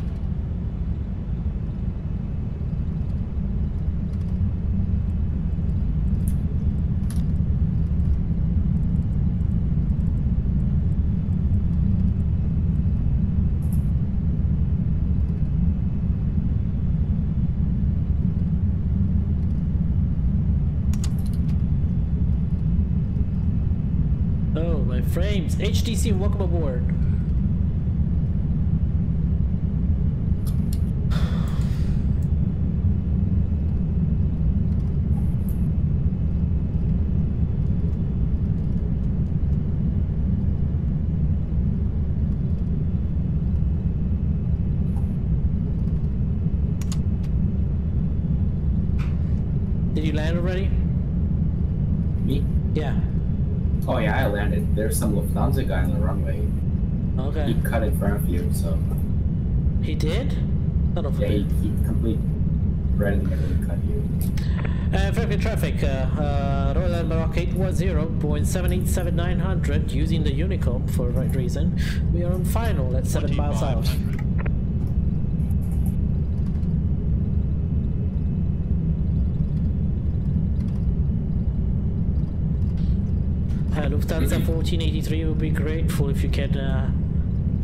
Frames, HTC, welcome aboard. Did you land already? Me? Yeah. Oh yeah, I landed. There's some Lufthansa guy on the runway. Okay. He cut in front of you, so. He did? Yeah, he complete right in the middle and cut you. Frankfurt traffic, Royal Air Maroc 810, Boeing 787-900, using the Unicom for the right reason. We are on final at 7 miles out. Lufthansa 1483 would be grateful if you can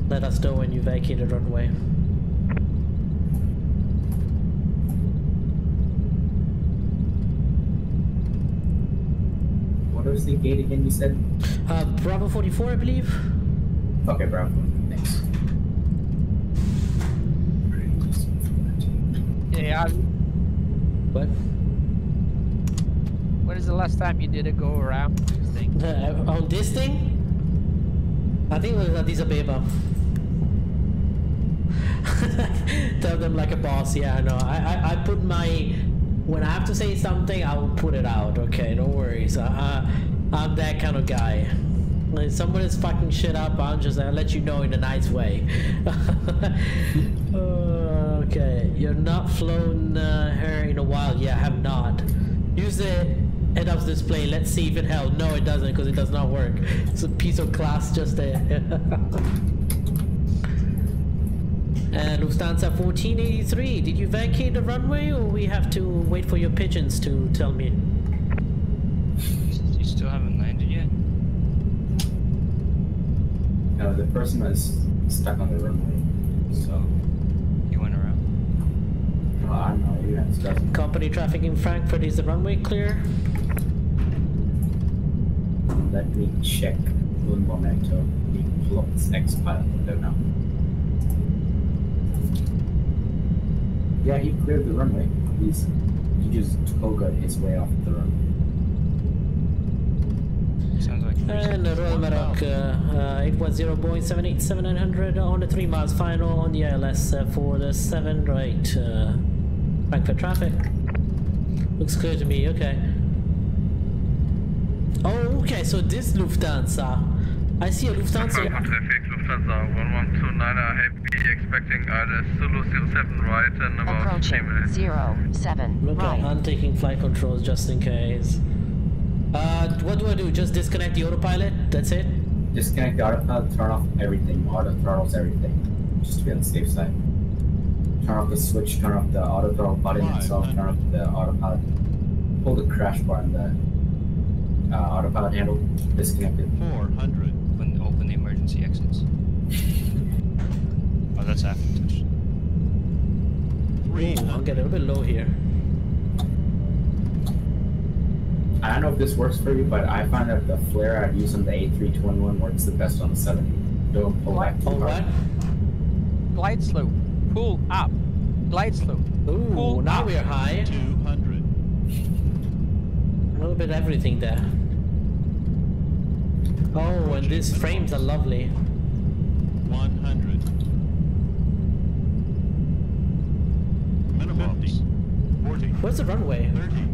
let us know when you vacate the runway. What was the gate again you said? Bravo 44, I believe. Okay, Bravo. Thanks. Yeah. What? When is the last time you did a go around this thing? On this thing? I think it was Addis Ababa. Tell them like a boss, yeah, no. I put my... When I have to say something, I will put it out, okay? No worries. I'm that kind of guy. When someone is fucking shit up, I'll just let you know in a nice way. Okay, you've not flown her in a while. Yeah, I have not. Use the head-up display. Let's see if it held. No, it doesn't, because it does not work. It's a piece of glass just there. And Lufthansa 1483, did you vacate the runway, or we have to wait for your pigeons to tell me? You still haven't landed yet? No, the person is stuck on the runway, so... You went around? Oh, I don't know, you guys doesn't... Company traffic in Frankfurt, is the runway clear? Let me check one momento. We pull up this X pilot window now. Yeah, he cleared the runway. He just togaed his way off the runway. Sounds like. And Royal Maroc 810 Boeing 787-900 on the 3 miles final on the ILS for the 7 right. Frankfurt traffic. Looks clear to me. Okay. Oh, okay. So this Lufthansa. I see a Lufthansa. Traffic, Lufthansa 1129, I have be expecting ILS Zulu 07 right in about Approaching 10 minutes. 07 Okay, right. I'm taking flight controls just in case. What do I do? Just disconnect the autopilot? That's it? Disconnect the autopilot, turn off everything, auto throttles everything, just to be on the safe side. Turn off the switch, turn off the auto throttle button itself, turn off the autopilot, pull the crash bar on the autopilot handle, disconnect it. 400. Open the emergency exits. Oh, that's after touch. I'll get a little bit low here. I don't know if this works for you, but I find that the flare I'd use on the A321 works the best on the 70. Don't pull back too hard. Glide slope. Pull up. Glide slope. Ooh, pull now up. we're high. 200. A little bit of everything there. Oh, and these frames are lovely. 100. Minimums. 40. Where's the runway? 30.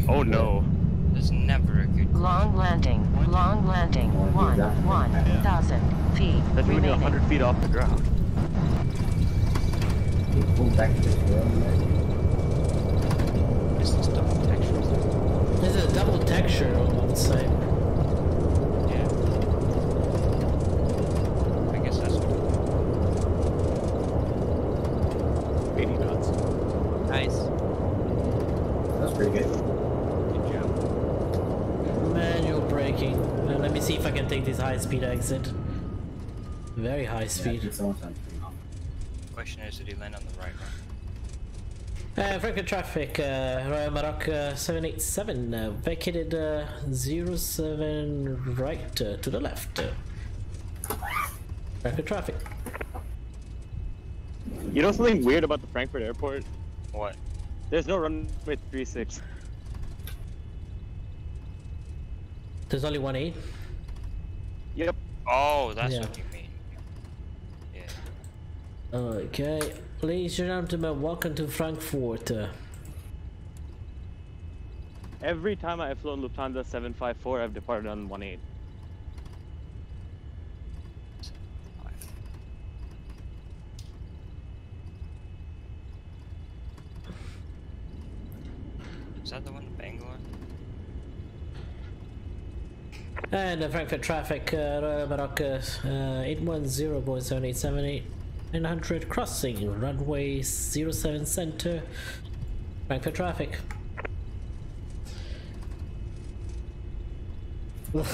Oh no. There's never a good. Long landing. 1,000 feet. That's when you're remaining. 100 feet off the ground. Pull back to the Is this double texture? There's a double texture on one side. Yeah. I guess that's what. 80 knots. Nice. That's pretty good. Good job. Manual braking. Let me see if I can take this high speed exit. Very high speed. Question is, did he land on the right one? Frankfurt traffic, Royal Maroc 787, vacated 07 right to the left. Frankfurt traffic. You know something weird about the Frankfurt airport? What? There's no runway 36. There's only 1-8? Yep. Oh, that's Yeah. what you mean. Yeah. Okay, ladies and gentlemen, welcome to Frankfurt. Every time I've flown Lufthansa 754, I've departed on 18. Is that the one in Bangalore? And Frankfurt traffic, Royal Maroc 810 Boeing 787-900 crossing runway 07 center. Frankfurt traffic.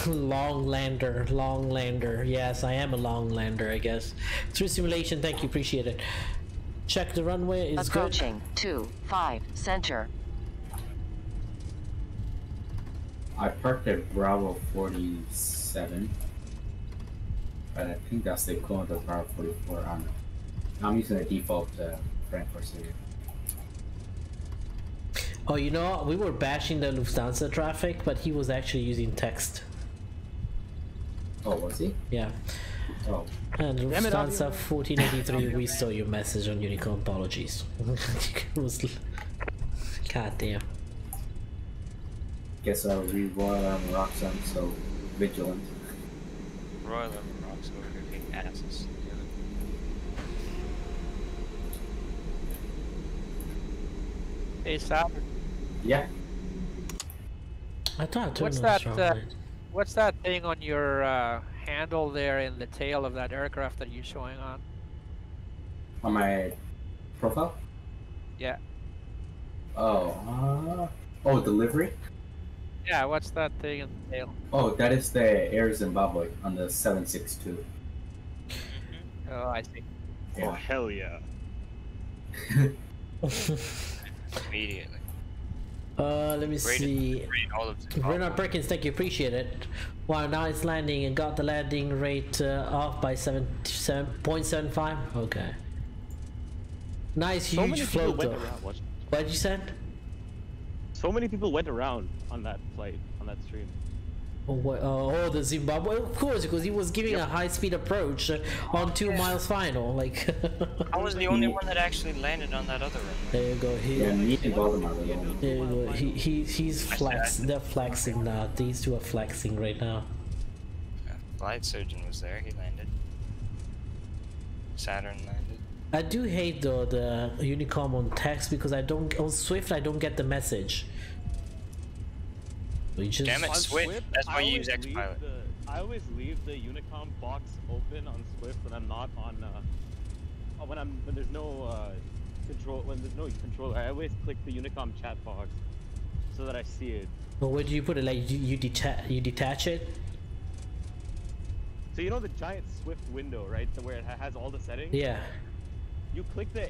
Long lander. Yes, I am a long lander, I guess. Through simulation, thank you, appreciate it. Check the runway is Approaching 25 center. I parked at Bravo 47, but I think that's the equivalent of Bravo 44. I don't know. I'm using the default Frankfurt City. Oh, you know, we were bashing the Lufthansa traffic, but he was actually using text. Oh, was he? Yeah. Oh. And Lufthansa 1483, we saw your message on Unicorn. Apologies. It was... God damn. Guess I'll read Royal Arm Rocks. I'm so vigilant. Royal Arm Rocks over here being asses. Hey, Saturn. Yeah. I thought What's that? What's that thing on your handle there in the tail of that aircraft that you're showing on? On my profile? Yeah. Oh, delivery? Yeah, what's that thing in the tail? Oh, that is the Air Zimbabwe on the 762. Oh, I see. Yeah. Oh, hell yeah. Immediately. Let me see. Bernard Perkins, thank you, appreciate it. Wow, now it's landing and got the landing rate off by 7.75. Okay. Nice, So huge many people float went though. around. What did you say? So many people went around on that flight, on that stream. Oh, what, oh, the Zimbabwe, of course, because he was giving a high-speed approach on 2 miles final. Like, I was the only one that actually landed on that other runway. there you go. Yeah, me and Valdemar. There you go. He's flexing. They're flexing now. These two are flexing right now. Flight surgeon was there. He landed. Saturn landed. I do hate though the Unicom on text because I don't on Swift I don't get the message. We just Damn it, Swift. That's why you use XPilot. I always leave the Unicom box open on Swift when I'm not on. When there's no control. When there's no controller, I always click the Unicom chat box so that I see it. Well, where do you put it? Like you detach it? So you know the giant Swift window, right? Where it has all the settings. Yeah. You click the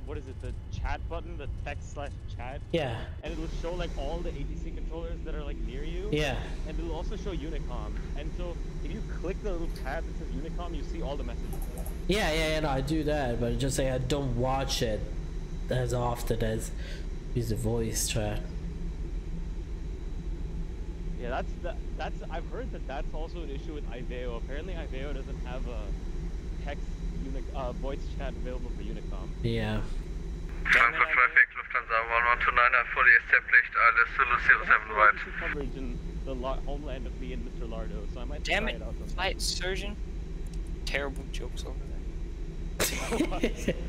what is it, the chat button, the text/chat. Yeah. And it will show like all the ATC controllers that are like near you. Yeah. And it will also show Unicom. And so if you click the little tab that says Unicom, you see all the messages. Yeah, no, I do that, but just say I don't watch it as often as use the voice chat. Yeah, that's I've heard that that's also an issue with Iveo. Apparently Iveo doesn't have a text voice chat available for Unicom. Yeah. Frankfurt traffic, Lufthansa 1129, fully established, Zulu 07 right. Coverage in the homeland of me and Mr. Lardo, so I might Damn try it, it out sometime. flight surgeon. Terrible jokes over there.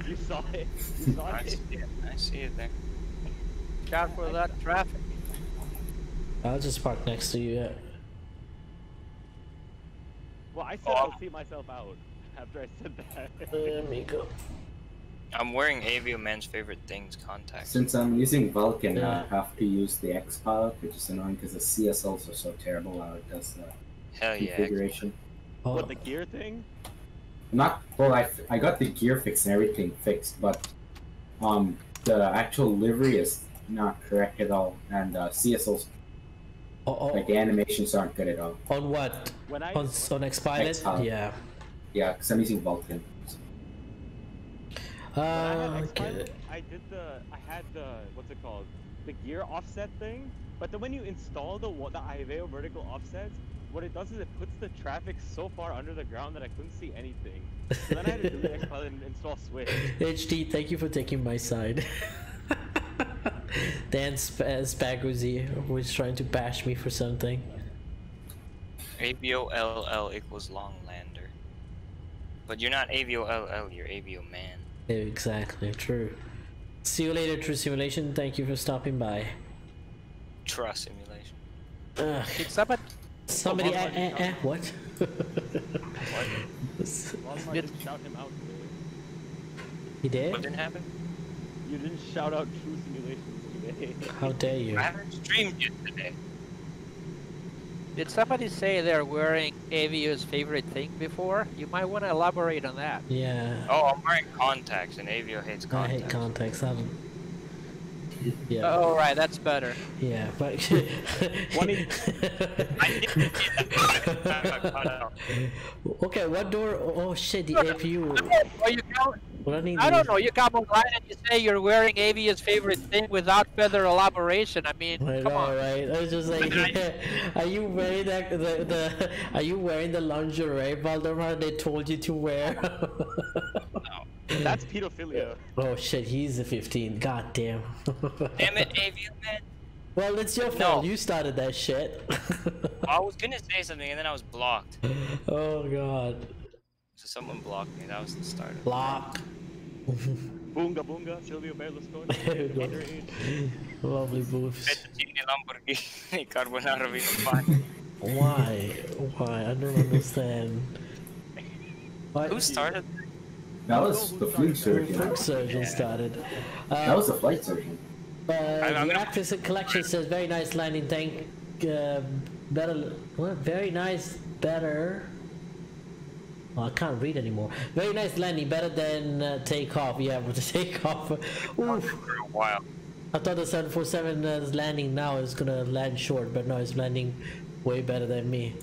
You saw it. You saw I it. see it. I see it there. Shout for that traffic. I'll just park next to you. Yeah. Well, I said I'll see myself out after I said that. Let me go. I'm wearing AvioMan's favorite things contacts. Since I'm using Vulcan, I have to use the XPilot, which is annoying because the CSLs are so terrible how it does the Hell yeah, configuration. What, the gear thing? Not well. I got the gear fixed and everything fixed, but the actual livery is not correct at all, and CSLs like the animations aren't good at all. On what? On XPilot? Yeah. Yeah, because I'm using Vulcan. Okay. I had the what's it called, the gear offset thing, but then when you install the Iveo vertical offsets, what it does is it puts the traffic so far under the ground that I couldn't see anything. So then I had to do the XPilot and install Swift. HD, thank you for taking my side. Dan Spaguzi was trying to bash me for something. Avio LL equals Longlander. But you're not Avio LL, you're AvioMan. Exactly, true. See you later, True Simulation. Thank you for stopping by. Trust simulation. Somebody, what? Didn't shout him out today. He did? What didn't happen? You didn't shout out True Simulations today. How dare you? I haven't streamed yet today. Did somebody say they're wearing Avio's favorite thing before? You might want to elaborate on that. Yeah. Oh, I'm wearing contacts, and Avio hates contacts. I hate contacts. Yeah. Oh, right, that's better. Yeah, but okay, what door? Oh shit, the APU. I don't know. You come online and you say you're wearing Avio's favorite thing without further elaboration. I mean, come on. Right? I was just like, are you wearing the are you wearing the lingerie, Valdemar? They told you to wear. That's pedophilia. Oh shit, he's a 15. God damn. Damn it, AvioMan. Well, it's your fault. You started that shit. I was gonna say something and then I was blocked. Oh god. So someone blocked me. That was the start. Block. Boonga Boonga, Silvio Berlusconi. underage. Lovely moves. Fettuccine Lamborghini Carbonara Vino 5. Why? Why? I don't understand. Why? Who started? That was the fluke surgeon. Fluke surgeon started. That was the flight surgeon. The Actors Collection says very nice landing. Thank better. What? Very nice. Better. Oh, I can't read anymore. Very nice landing. Better than takeoff. Yeah, but the takeoff. Oof. For a while. I thought the 747 landing now is gonna land short, but no, it's landing way better than me.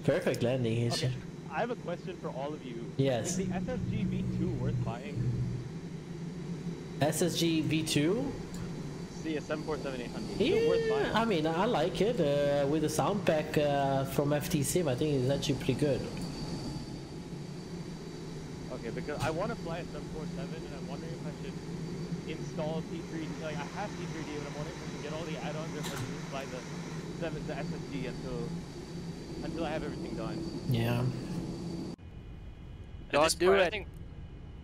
Perfect landing. Okay. I have a question for all of you. Yes. Is the SSG V2 worth buying? SSG V2? See, a 747-800. Yeah, Worth buying. I mean, I like it. With the sound pack from FTSIM, I think it's actually pretty good. Okay, because I want to fly a 747, and I'm wondering if I should install T3. Like, I have T3D, but I'm wondering if I should get all the add-ons, or if I should just fly the SSG until I have everything done. Yeah. Don't do it.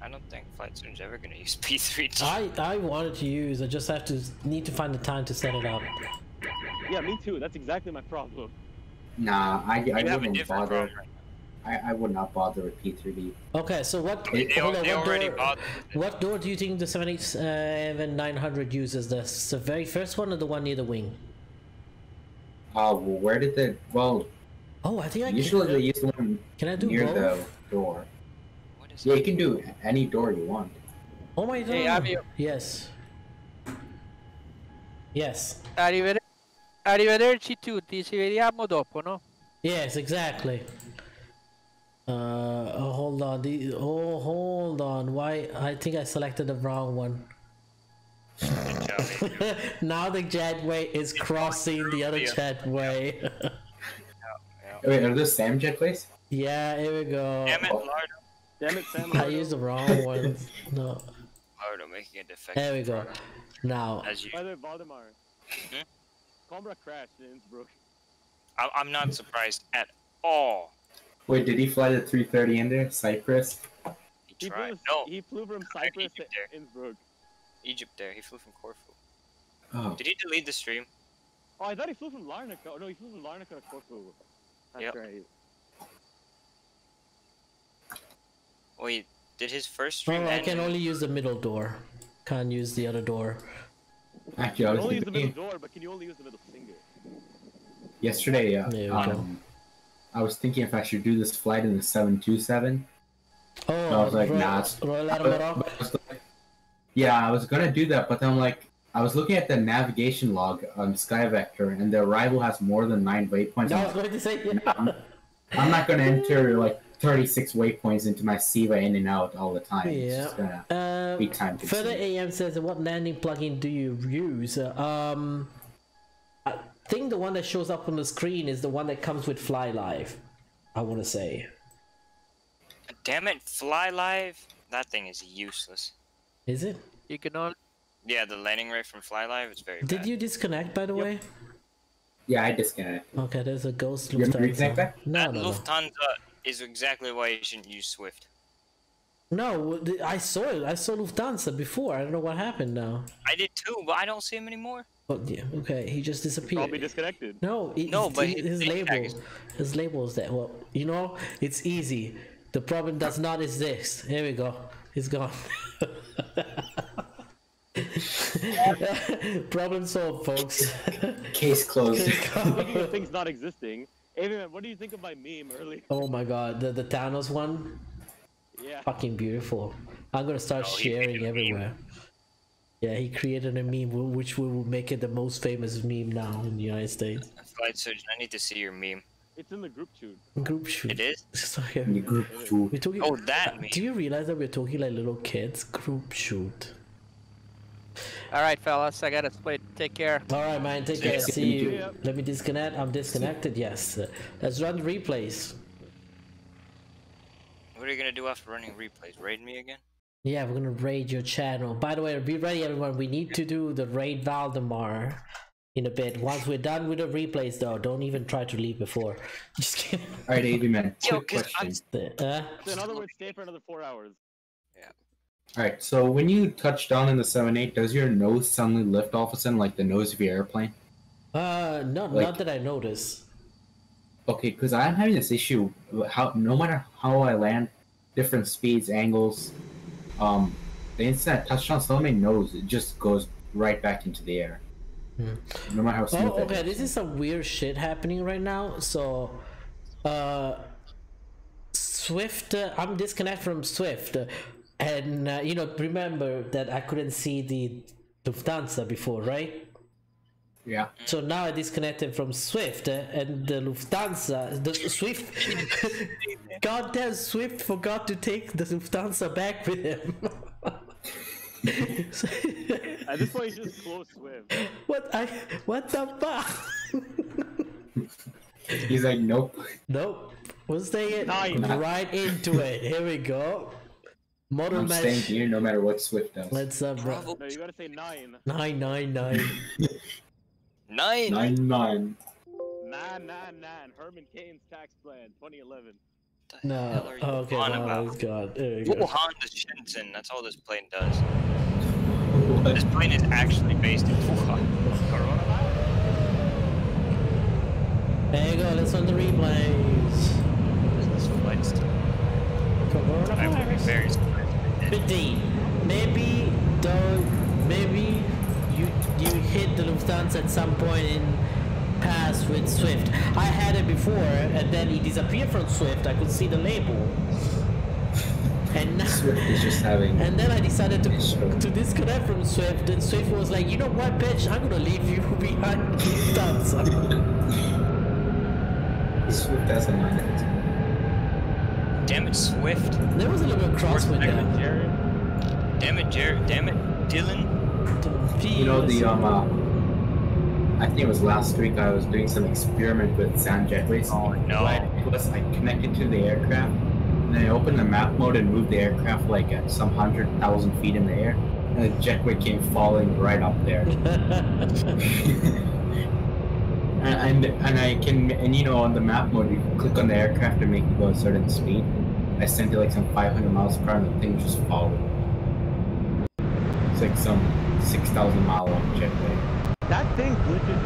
I don't think Flight Surgeon's ever gonna use P3D. I wanted to use. I just need to find the time to set it up. Yeah, me too. That's exactly my problem. Nah, I wouldn't bother. Problem. I would not bother with P3D. Okay, so what? Hold on, what door do you think the 787-900 uses? The very first one or the one near the wing? Well, where did the Oh, I think I usually they use the one near both? the door. Yeah, you can do any door you want. Oh my god. Hey, Avio. Yes. Yes. Arrivederci tutti, ci vediamo dopo, no? Yes, exactly. Hold on. Hold on. Why? I think I selected the wrong one. Now the jetway is crossing the other jetway. Wait, are those Sam jetways? Yeah, here we go. Damn it, Lardo. Damn it, Sam. I used the wrong one. No. Lardo making a defective. There we go. Now. As you. By the way, Valdemar. Cobra crashed in Innsbruck. I'm not surprised at all. Wait, did he fly the 330 in there? Cyprus? He tried. No. He flew from Cyprus to Innsbruck. Egypt there. He flew from Corfu. Oh. Did he delete the stream? Oh, I thought he flew from Larnaca. Oh, no, he flew from Larnaca to Corfu. That's right. Wait, did his first stream I end? can only use the middle door. Can't use the other door. Actually, I You was can only use the thinking, middle door, but can you only use the middle finger? yesterday, I was thinking if I should do this flight in the 727. Oh, I was like, nah. Yeah, I was gonna do that, but then I'm like, I was looking at the navigation log on SkyVector, and the arrival has more than 9 waypoints. No, I was going to say, I'm not gonna enter like 36 waypoints into my SIVA in and out all the time. It's Yeah. just gonna be time Further consuming. AM says, what landing plugin do you use? I think the one that shows up on the screen is the one that comes with Fly Live. I want to say. Damn it, Fly Live? That thing is useless. Is it? You can only. Yeah, the landing rate from Fly Live is very Did bad. you disconnect, by the way? Yeah, I disconnected. Okay, there's a ghost You haven't reconnected Lufthansa. that? No, no, no. Lufthansa is exactly why you shouldn't use Swift. No, I saw it. I saw Lufthansa before. I don't know what happened now. I did too, but I don't see him anymore. But yeah, okay, he just disappeared. Probably disconnected. No, but his label, his label is that. Well, you know, it's easy. The problem does not exist. Here we go. He's gone. Problem solved, folks. Case closed. Speaking of things not existing, AvioMan, what do you think of my meme earlier? Oh my god, the Thanos one? Yeah. Fucking beautiful. I'm gonna start sharing everywhere. Yeah, he created a meme which will make it the most famous meme now in the United States. Flight Surgeon, I need to see your meme. It's in the group shoot. Group shoot. It is? Sorry. The group shoot. We're talking, Oh, that meme. do you realize that we're talking like little kids? Group shoot. Alright, fellas, I gotta split. Take care. Alright, man, take care. See you. Let me disconnect. I'm disconnected. Yes. Let's run replays. What are you gonna do after running replays? Raid me again? Yeah, we're gonna raid your channel. By the way, be ready, everyone. We need to do the raid Valdemar in a bit. Once we're done with the replays, though, don't even try to leave before. Just kidding. Alright, AvioMan, Yo, quick question. So in other words, stay for another 4 hours. Alright, so when you touch down in the 7-8, does your nose suddenly lift all of a sudden like the nose of your airplane? Not that I notice. Okay, because I'm having this issue. No matter how I land, different speeds, angles, the instant I touch down, suddenly my nose, it just goes right back into the air. No matter how smooth it okay, is. this is some weird shit happening right now. So, Swift, I'm disconnected from Swift, and you know, remember that I couldn't see the Lufthansa before, right? Yeah. So now I disconnected from Swift, and the Lufthansa, the Swift, goddamn Swift forgot to take the Lufthansa back with him. At this point, you just close Swift. What the fuck? He's like, nope. Nope. We'll stay right into it. Here we go. Model I'm match. staying here no matter what Swift does. Let's No, you gotta say 9. 9. 9. 9. 9. Herman Cain's tax plan, 2011. No. Okay, no, that's God. There we go. Honda Shenzhen, that's all this plane does. This plane is actually based in Wuhan. There you go, let's run the replays. This flight's still. I would be very surprised. 15. Maybe you hit the Lufthansa at some point in past with Swift. I had it before, and then it disappeared from Swift. I could see the label. And now, Swift is just having. And then I decided to disconnect from Swift, and Swift was like, you know what, bitch, I'm gonna leave you behind Lufthansa. Swift doesn't mind it. Damn it, Swift. There was a little bit of crosswind there. Damn it, Jared. Damn it, Dylan. You know I think it was last week I was doing some experiment with sand jetways. Oh no. I connected to the aircraft, and then I opened the map mode and moved the aircraft like at some 100,000 feet in the air, and the jetway came falling right up there. and you know, on the map mode you can click on the aircraft and make it go a certain speed. I sent it like some 500 miles per hour and the thing just followed. It's like some 6,000 mile long jetway. That thing glitches.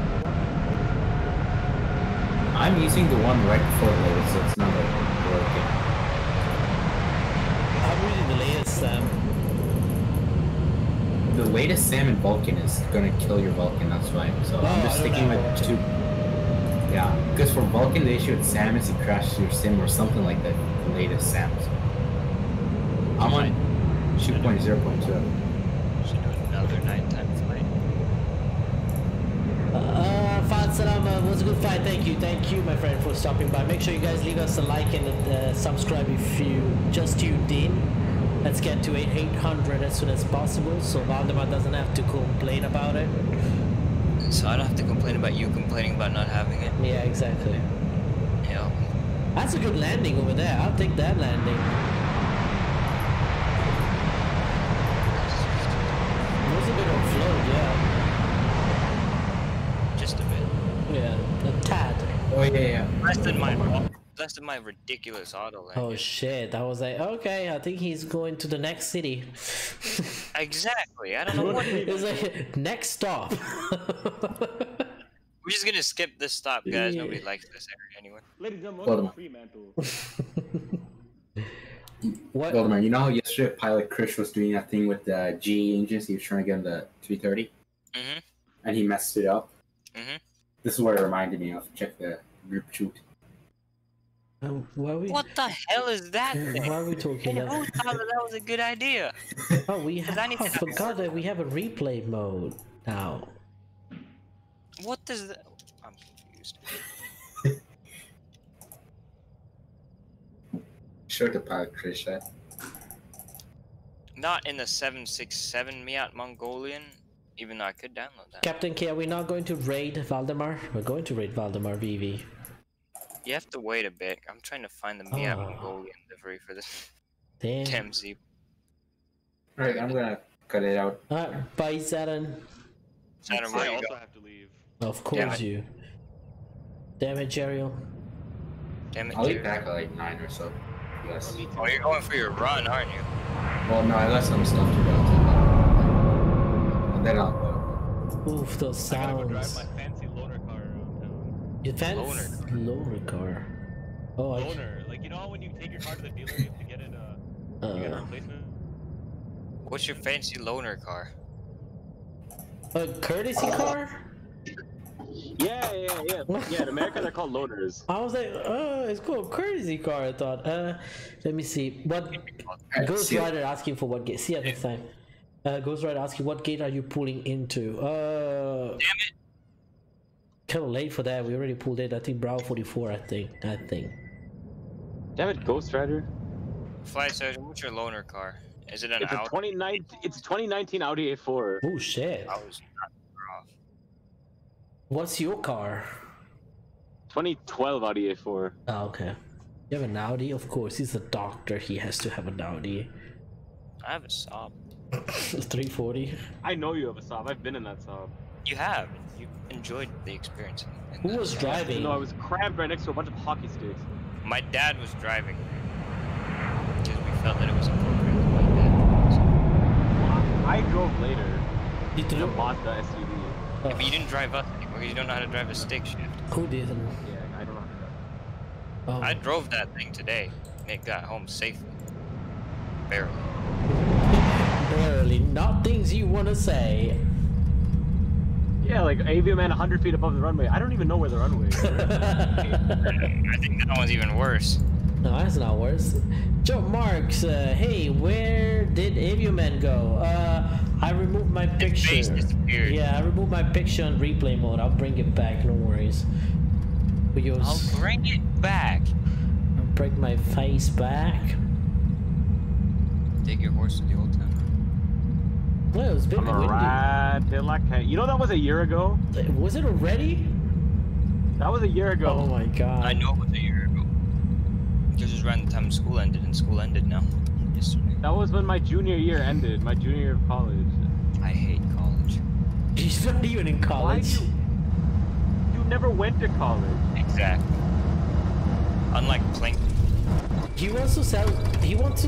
I'm using the one right before the so it's not like working. I'm reading the latest The latest SAM in Vulcan is gonna kill your Vulcan, that's why. So I'm just sticking with 2. Yeah, because for Vulcan the issue with SAM is it crashes your sim or something like that. The latest SAM. I'm on 2.0.2. Should do another nighttime flight. Fad Salam, was a good fight. Thank you, my friend, for stopping by. Make sure you guys leave us a like and subscribe if you just tuned in. Let's get to 800 as soon as possible, so Valdemar doesn't have to complain about it. So I don't have to complain about you complaining about not having it. Yeah, exactly. Yeah. That's a good landing over there. I'll take that landing. It was a bit of float, yeah. Just a bit. Yeah, a tad. Oh yeah. Less than my ridiculous auto land. Oh shit, I was like, okay, I think he's going to the next city. Exactly, I don't know what it was like, next stop. We're just gonna skip this stop, guys. Nobody likes this area anyway. Ladies and gentlemen, Fremantle. What? Valdemar, you know how yesterday pilot Krish was doing that thing with the GE engines? He was trying to get on the 330? Mm-hmm. And he messed it up? Mm-hmm. This is what it reminded me of. Check the group shoot. What the hell is that thing? Why are we talking Who about? thought that was a good idea? Oh, I forgot that we have a replay mode now. What does that? I'm confused. Sure to pilot Krish that. Not in the 767 Miat Mongolian, even though I could download that. Captain K, are we not going to raid Valdemar? We're going to raid Valdemar VV. You have to wait a bit. I'm trying to find the Miat Mongolian livery for this. Damn Z. Alright, I'm gonna cut it out. Alright, bye Saturn. Saturn, I where you also go? have to leave. Of course you. Damn it, Jeriel. Damn it, I'll be Jerry. back at like 9 or so. Yes. Oh, you're going for your run, aren't you? Well, no, I got some stuff to go to. And then I'll go. Oof, those I gotta go drive sounds. my fancy loaner car around town. Your fancy loaner car. Oh, Loaner, like you know how when you take your car to the dealer, you have to get it you get a replacement. What's your fancy loaner car? A courtesy car? Yeah. Yeah, in America they're called loaners. I was like, it's called courtesy car. I thought. Let me see. What Ghost Rider asking for what gate? See at this time. Ghost Rider asking what gate are you pulling into? Damn it! Kind of late for that. We already pulled in. I think Bravo 44. I think. Damn it, Ghost Rider. Flight Surgeon, what's your loaner car? Is it an It's Audi? a 2019 Audi A4. Oh shit. I was not far off. What's your car? 2012 Audi A4. Oh, okay. You have an Audi? Of course, he's a doctor. He has to have an Audi. I have a Saab. 340. I know you have a Saab. I've been in that Saab. You have. You enjoyed the experience. Who was driving? No, I was crammed right next to a bunch of hockey sticks. My dad was driving. Because we felt that it was appropriate. My dad. I drove later. You in a Mazda SUV. Yeah, but you didn't drive us anymore because you don't know how to drive a stick shift. Who didn't? Yeah, I don't know how to drive. Oh. I drove that thing today and it got home safely. Barely. Barely. Not things you want to say. Yeah, like AvioMan 100 feet above the runway. I don't even know where the runway is. I think that one's even worse. No, that's not worse. Joe Marks, hey, where did AvioMan go? I removed my picture. Face disappeared. Yeah, I removed my picture on replay mode. I'll bring it back, no worries. I'll bring it back. I'll bring my face back. Take your horse to the old town. Well, it's been windy. You know that was a year ago? Was it already? That was a year ago. Oh my god. I know it was a year ago. Because it was around the time school ended, and school ended now. Yesterday. That was when my junior year ended, my junior year of college. I hate college. He's not even in college. You never went to college. Exactly. Unlike Plankton. He wants to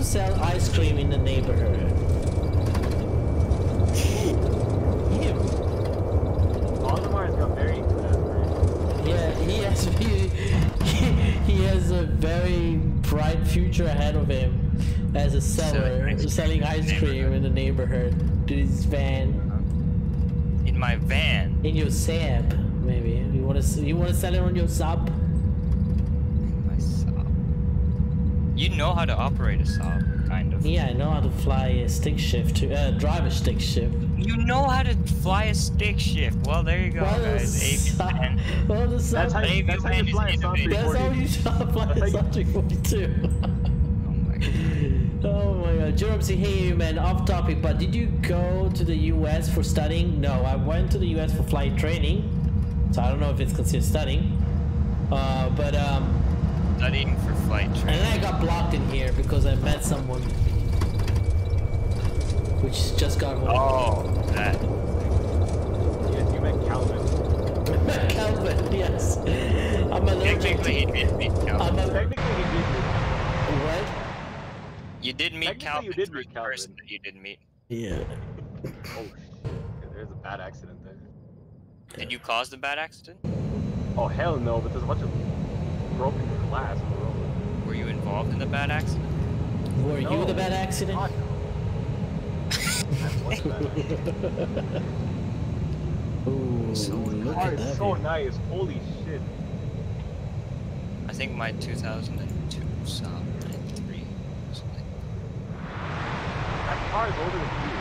sell ice cream in the neighborhood. Him. Valdemar's got very good at it. Yeah, he has a very bright future ahead of him as a seller, selling ice cream in the neighborhood. To his van. In my van. In your Saab, maybe. You wanna sell it on your Saab? My Saab. You know how to operate a Saab, kind of. Yeah, I know how to fly a stick shift drive a stick shift. You know how to fly a stick shift. Well, there you go, guys. AvioMan. Well, the That's how you fly a Saab 340. That's how you fly a Saab 342. Oh my god. Jerome say, hey man, off topic, but did you go to the US for studying? No, I went to the US for flight training. So I don't know if it's considered studying. Studying for flight training. And then I got blocked in here because I met someone. Which just got home. Oh, that. Yes, you met Calvin. Calvin, yes. I'm allergic to... Technically, he did meet Calvin. Technically, he did meet. What? You did meet Calvin. You did meet Calvin. Person that you did meet. Yeah. Oh shit. There's a bad accident there. Did you cause the bad accident? Oh hell no, but there's a bunch of broken glass on the road. Were you involved in the bad accident? Were you the bad accident? God, no. What's that? Ooh, look Car at is that so view. nice. Holy shit. I think my 2002 Saab 93 was like... That car is older than you.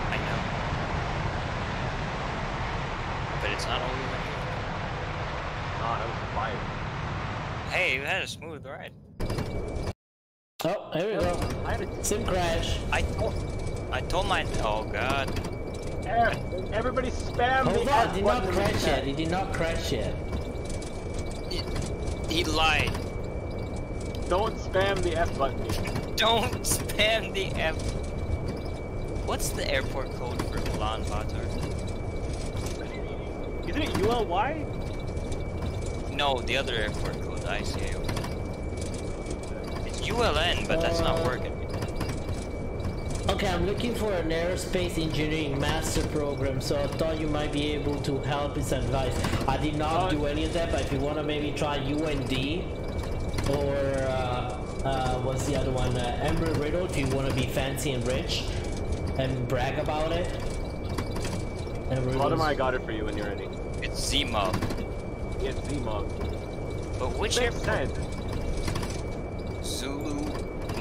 I know. But it's not older than you. Nah, that was fire. Hey, you had a smooth ride. Oh, here we go. Sim crash. I told my... Oh god. Everybody spam Hold the on, F did not button. crash yet. He did not crash yet. He lied. Don't spam the F button. Don't spam the F. What's the airport code for Ulaanbaatar? Isn't it ULY? No, the other airport code, ICAO. It's ULN, but that's not working. Okay, I'm looking for an aerospace engineering master program, so I thought you might be able to help with advice. I did not do any of that, but if you want to maybe try UND or what's the other one? Embry-Riddle, if you want to be fancy and rich and brag about it. Valdemar, I got it for you when you're ready. It's Z-Mug. Yes, Z-Mug. But which makes sense? Zulu,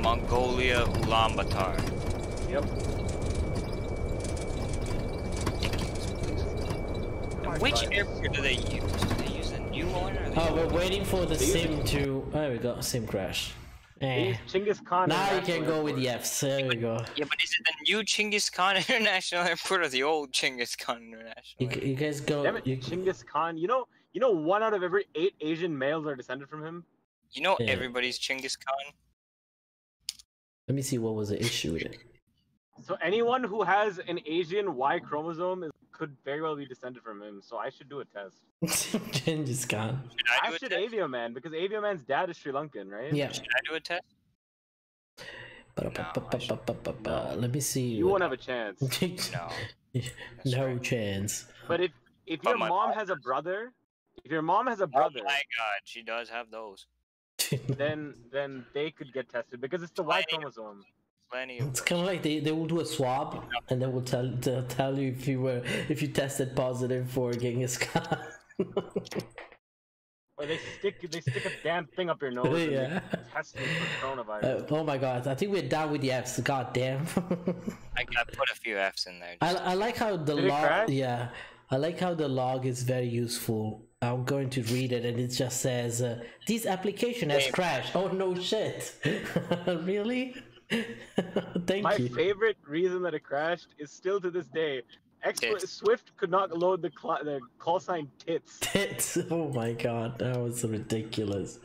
Mongolia, Ulaanbaatar. Yep. And which airport do they use? Do they use the new one or the we're waiting for the sim to... There we go, sim crash. Chinggis Khan. Now you can go with the Fs. There we go. Yeah, but is it the new Chinggis Khan International Airport or the old Chinggis Khan International? You guys go. Damn it, Chinggis Khan. You know, 1 out of every 8 Asian males are descended from him. You know everybody's Chinggis Khan. Let me see what was the issue with it. So anyone who has an Asian Y chromosome could very well be descended from him. So I should do a test. Chinggis Khan. I should AvioMan because AvioMan's dad is Sri Lankan, right? Yeah. Should I do a test? Let me see. You won't have a chance. No. No chance. But if your mom has a brother, oh my god, she does have those. then they could get tested because it's the Y chromosome. It's kind of like they will do a swab and they will tell you if you tested positive for Genghis Khan. Or they stick a damn thing up your nose Yeah. and they test you for coronavirus. Oh my god, I think we're done with the Fs. God damn. I put a few Fs in there. I like how the log. Yeah, I like how the log is very useful. I'm going to read it, and it just says, "This application has crashed." Oh no, shit! Really? Thank My you. favorite reason that it crashed is still to this day. Swift could not load the call sign tits. Tits. Oh my god, that was ridiculous.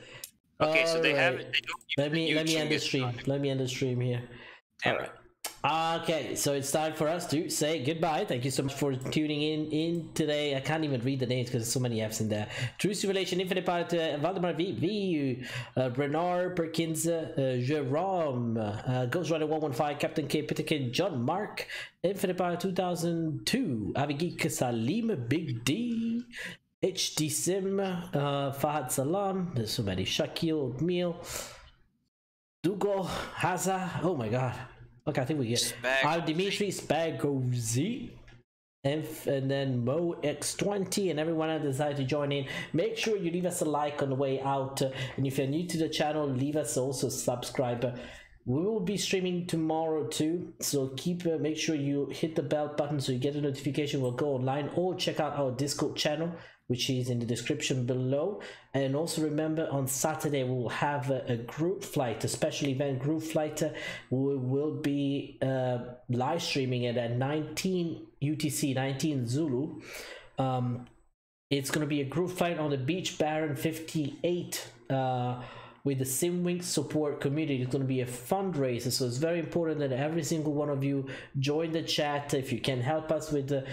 Okay, so they have. Alright. Let me end the stream. Let me end the stream here. All right. Okay, so it's time for us to say goodbye. Thank you so much for tuning in today. I can't even read the names because there's so many F's in there. True Simulation, Infinite Pilot, Valdemar V, Bernard Perkins, Jerome, Ghost Rider 115, Captain K, Peter K, John Mark, Infinite Pilot 2002, Avigeek Salim, Big D, HD Sim, Fahad Salam, there's so many, Shakil, Meal, Dugo, Haza, oh my god. Okay, I think we get Dimitri Spagozi and then Mo X20 and everyone that decided to join in. Make sure you leave us a like on the way out, and if you're new to the channel, leave us also subscribe. We will be streaming tomorrow too, so make sure you hit the bell button so you get a notification. We'll go online, or check out our Discord channel, which is in the description below. And also remember, on Saturday we will have a group flight, a special event group flight. We will be live streaming it at 19 UTC, 19 Zulu. It's going to be a group flight on the Beach Baron 58 with the SimWing support community. It's going to be a fundraiser, so it's very important that every single one of you join the chat. If you can help us with the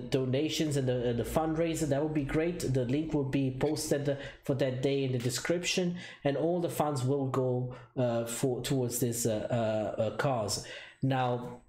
donations and the fundraiser, that would be great. The link will be posted for that day in the description, and all the funds will go towards this cause. Now,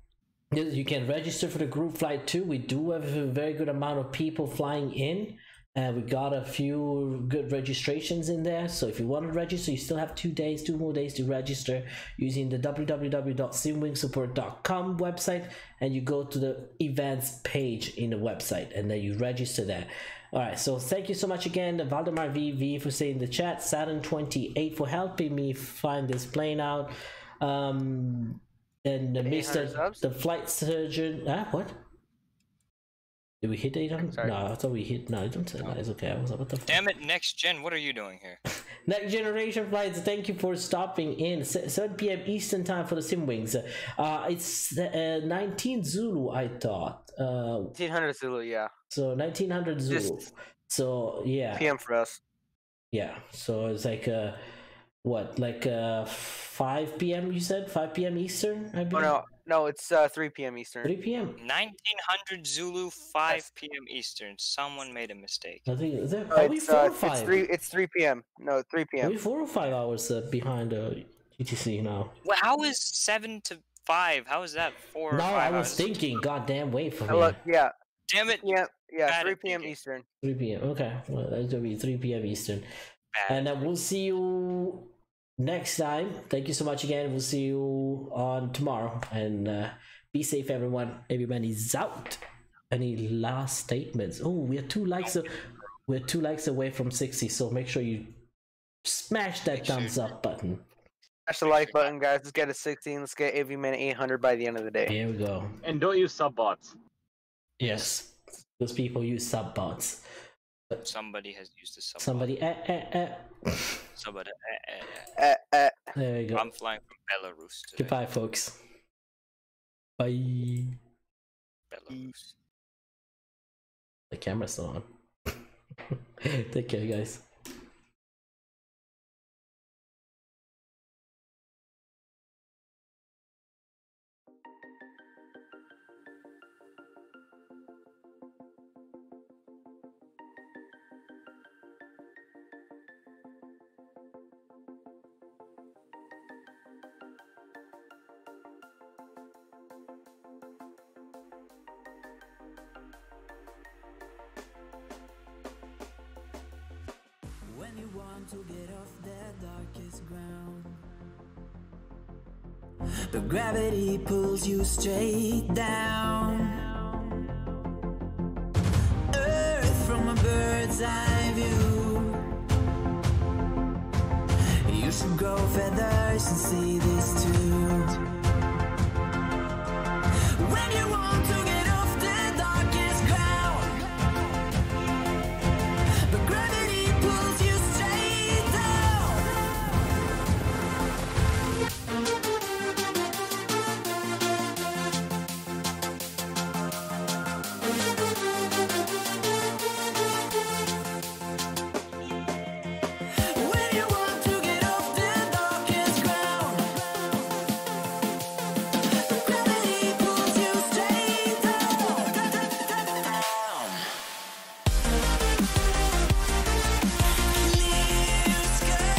you can register for the group flight too. We do have a very good amount of people flying in. We got a few good registrations in there, so if you want to register, you still have 2 more days to register using the www.simwingsupport.com website, and you go to the events page in the website and then you register there. All right, so thank you so much again, Valdemar VV for saying in the chat, Saturn28 for helping me find this plane out, and Mr. the flight surgeon. What? Did we hit 800? No, I thought we hit. No, I don't say that. It's okay. I was like, what the fuck? Damn it, Next Gen, what are you doing here? Next Generation Flights, thank you for stopping in. 7 p.m. Eastern time for the SimWings. It's 19 Zulu, I thought. 1900 Zulu, yeah. So 1900 Zulu. So, yeah. PM for us. Yeah, so it's like what, like 5 p.m. you said? 5 p.m. Eastern, I believe? Oh, no, it's 3 p.m. Eastern. 3 p.m. 1900 Zulu, 5 p.m. Eastern. Someone made a mistake. I think is that, are we 4 or 5? It's 3 p.m. No, 3 p.m. Are we 4 or 5 hours behind UTC now? Well, how is 7 to 5? How is that 4 or 5 No, I was hours? thinking, goddamn, wait for me. Look, yeah. Damn it. Yeah, 3 p.m. Eastern. 3 p.m. Okay, well, that's gonna be 3 p.m. Eastern. And then we'll see you next time. Thank you so much again. We'll see you on tomorrow. And be safe, everyone. AvioMan is out. Any last statements? Oh, we're 2 likes. We're 2 likes away from 60. So make sure you smash that thumbs up button. Smash the like button, guys. Let's get a 16. Let's get AvioMan 800 by the end of the day. Here we go. And don't use sub bots. Yes, those people use sub bots. Somebody has used the sub. Somebody. Somebody. There you go. I'm flying from Belarus today. Goodbye, folks. Bye. Belarus. The camera's still on. Take care, guys. When you want to get off the darkest ground, but gravity pulls you straight down. Earth from a bird's eye view. You should grow feathers and see this too. When you want to get off the darkest ground, but gravity pulls you straight down. When you want to get off the darkest ground, but gravity pulls you straight down. Clear sky.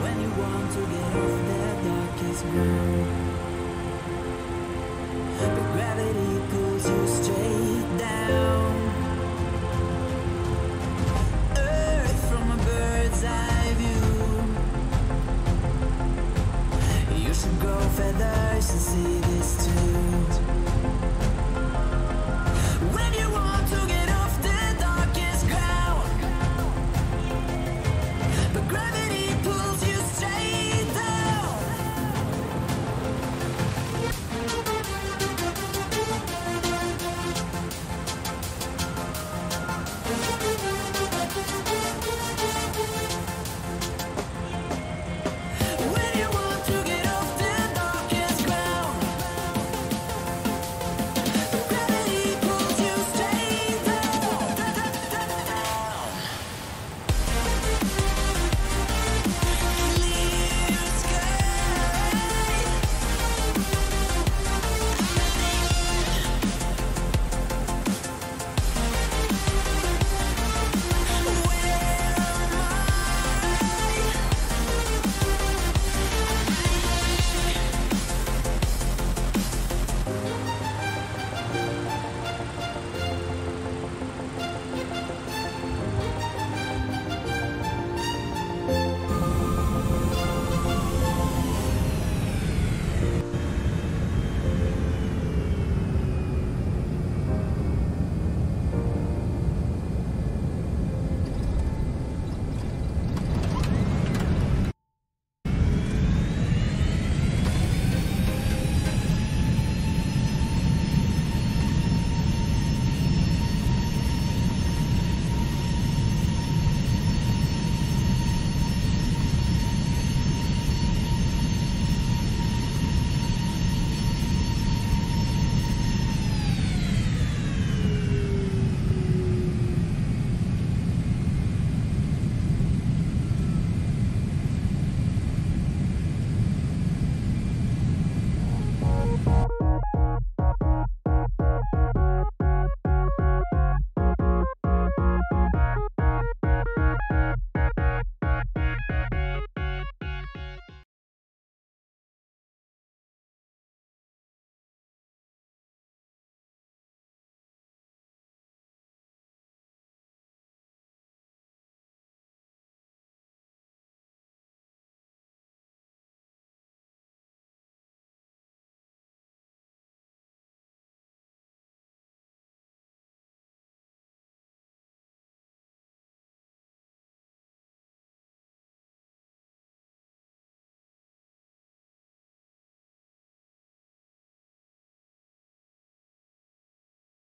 When you want to get off the darkest ground, but gravity pulls you straight